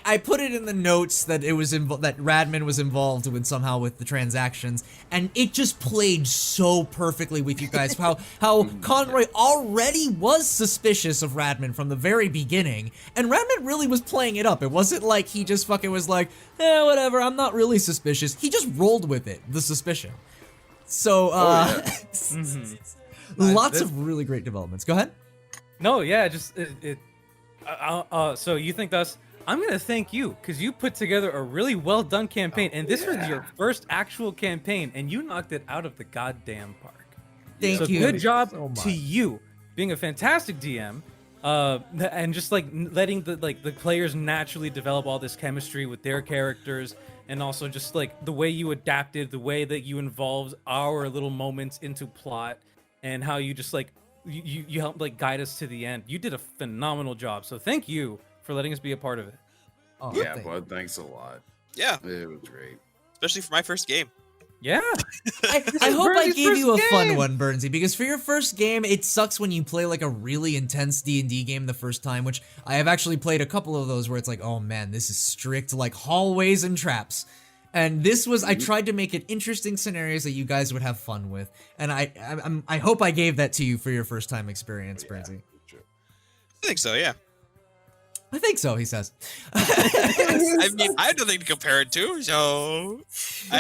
I put it in the notes that it was that Radman was involved with somehow with the transactions, and it just played so perfectly with you guys. How Conroy already was suspicious of Radman from the very beginning, and Radman really was playing it up. It wasn't like he just fucking was like, whatever, I'm not really suspicious. He just rolled with it, the suspicion. So, lots of really great developments. Go ahead. No, yeah, just so you think thus? I'm gonna thank you because you put together a really well done campaign, and this was your first actual campaign, and you knocked it out of the goddamn park. Thank you. Good job so much. to you, being a fantastic DM, and just like letting the players naturally develop all this chemistry with their characters, and also just like the way you adapted, the way that you involved our little moments into plot, and how you just like you helped like guide us to the end. You did a phenomenal job. So thank you for letting us be a part of it. Oh, Yeah, bud, thanks a lot. Yeah, It was great. especially for my first game. Yeah. I hope I Burnsy's gave you a first fun game. one, Burnsy, because for your first game, it sucks when you play like a really intense D&D game the first time, which I have actually played a couple of those where it's like, oh man, this is strict, like hallways and traps. And this was, I tried to make it interesting scenarios that you guys would have fun with, and I hope I gave that to you for your first time experience, Burnsy. I think so, yeah. I think so, he says. I mean, I have nothing to compare it to, so...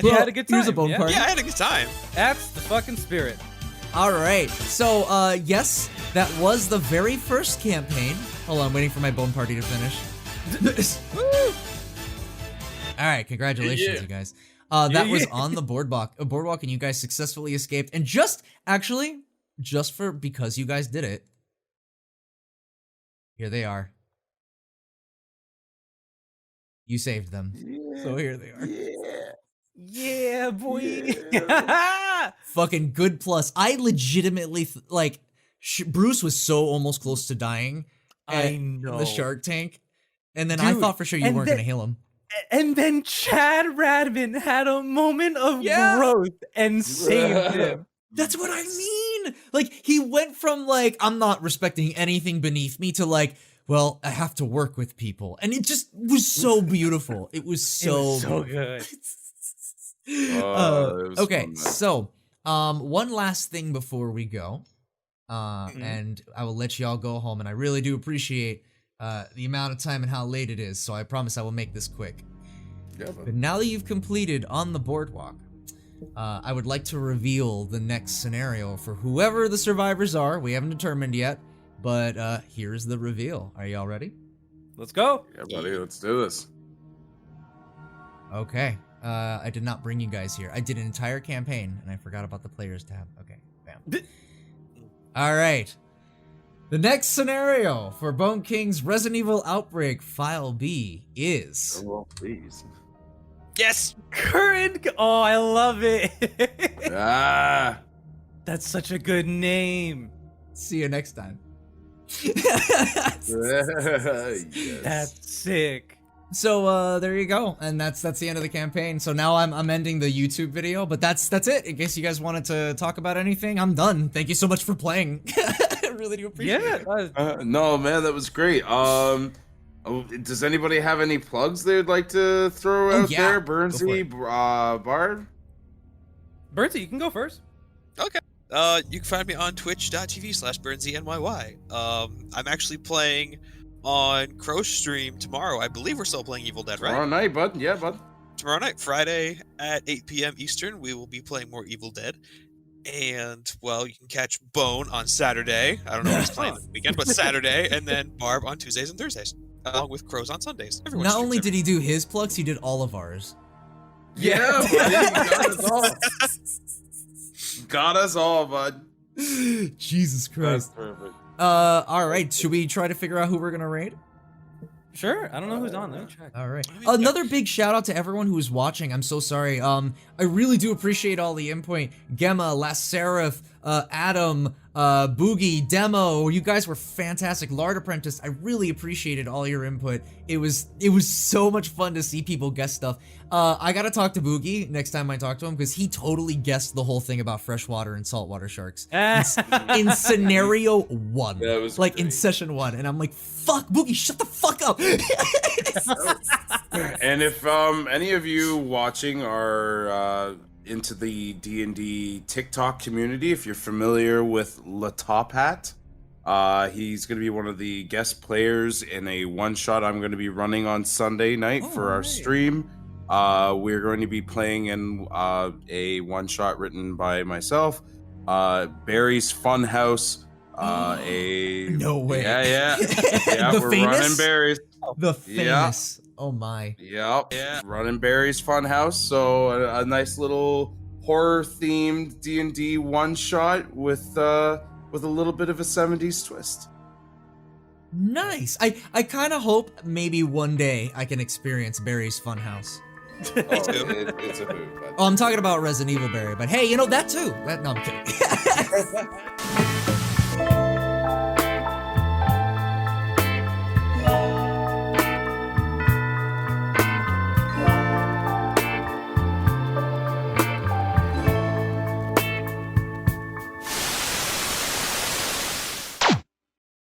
You had a good time. Here's a bone yeah? party. Yeah, I had a good time. That's the fucking spirit. All right, so yes, that was the very first campaign. Hold on, I'm waiting for my bone party to finish. All right, congratulations, you guys. That was on the boardwalk, and you guys successfully escaped. And just because you guys did it, here they are. You saved them, so here they are. Yeah, boy. Fucking good plus. I legitimately Bruce was so almost close to dying. I know. The Shark Tank, and then I Dude, thought for sure you and weren't then- gonna heal him. And then Chad Radman had a moment of growth and saved him. That's what I mean. Like he went from like I'm not respecting anything beneath me to like, well, I have to work with people, and it just was so beautiful. It was so good. It was okay, fun, man. so one last thing before we go, and I will let y'all go home. And I really do appreciate the amount of time and how late it is. So I promise I will make this quick. Yeah, But bud. now that you've completed on the boardwalk, I would like to reveal the next scenario for whoever the survivors are. We haven't determined yet, but here's the reveal. Are y'all ready? Let's go. Yeah, buddy, let's do this. Okay. I did not bring you guys here. I did an entire campaign, and I forgot about the players tab. Okay, bam. All right. The next scenario for Bone King's Resident Evil Outbreak File B is... Oh, well, please. Yes! Current. Oh, I love it. Ah! That's such a good name. See you next time. Yes. That's sick. So there you go, and that's the end of the campaign. So now I'm ending the YouTube video, but that's it. In case you guys wanted to talk about anything, I'm done. Thank you so much for playing. I really do appreciate it. No, man, that was great. Does anybody have any plugs they'd like to throw out there? Burnsy, Barb? Bertie, you can go first. Okay. You can find me on twitch.tv/BurnseyNYY. I'm actually playing on Crow's stream tomorrow. I believe we're still playing Evil Dead, right? Tomorrow night, bud. Yeah, bud. Tomorrow night, Friday at 8 p.m. Eastern, we will be playing more Evil Dead. And, well, you can catch Bone on Saturday. I don't know what he's playing this weekend, but Saturday. And then Barb on Tuesdays and Thursdays, along with Crows on Sundays. Everyone Not streams only did every- he do his plugs, he did all of ours. Yeah, buddy. You got us all. Got us all, bud. Jesus That's Christ. perfect. All right. Should we try to figure out who we're gonna raid? Sure. I don't know who's on. Let me check. All right. I mean, Another big shout out to everyone who is watching. I'm so sorry. I really do appreciate all the input. Gemma, Last Seraph, Adam, Boogie, Demo, you guys were fantastic. Lard Apprentice, I really appreciated all your input. It was so much fun to see people guess stuff. I gotta talk to Boogie next time I talk to him because he totally guessed the whole thing about freshwater and saltwater sharks in scenario 1. That was like in great. session 1, and I'm like, fuck, Boogie, shut the fuck up. And if any of you watching are into the D&D TikTok community, if you're familiar with La Top Hat, he's going to be one of the guest players in a one-shot I'm going to be running on Sunday night for our stream. We're going to be playing in a one-shot written by myself, Barry's Funhouse. No way. Yeah. The we're famous? running Barry's. The famous. Oh my. Yep. Yeah. Running Barry's Funhouse. So a nice little horror-themed D&D one-shot with a little bit of a 70s twist. Nice. I kind of hope maybe one day I can experience Barry's Funhouse. It's a hoot. But... Oh, I'm talking about Resident Evil Barry, but hey, you know that too. No, I'm kidding.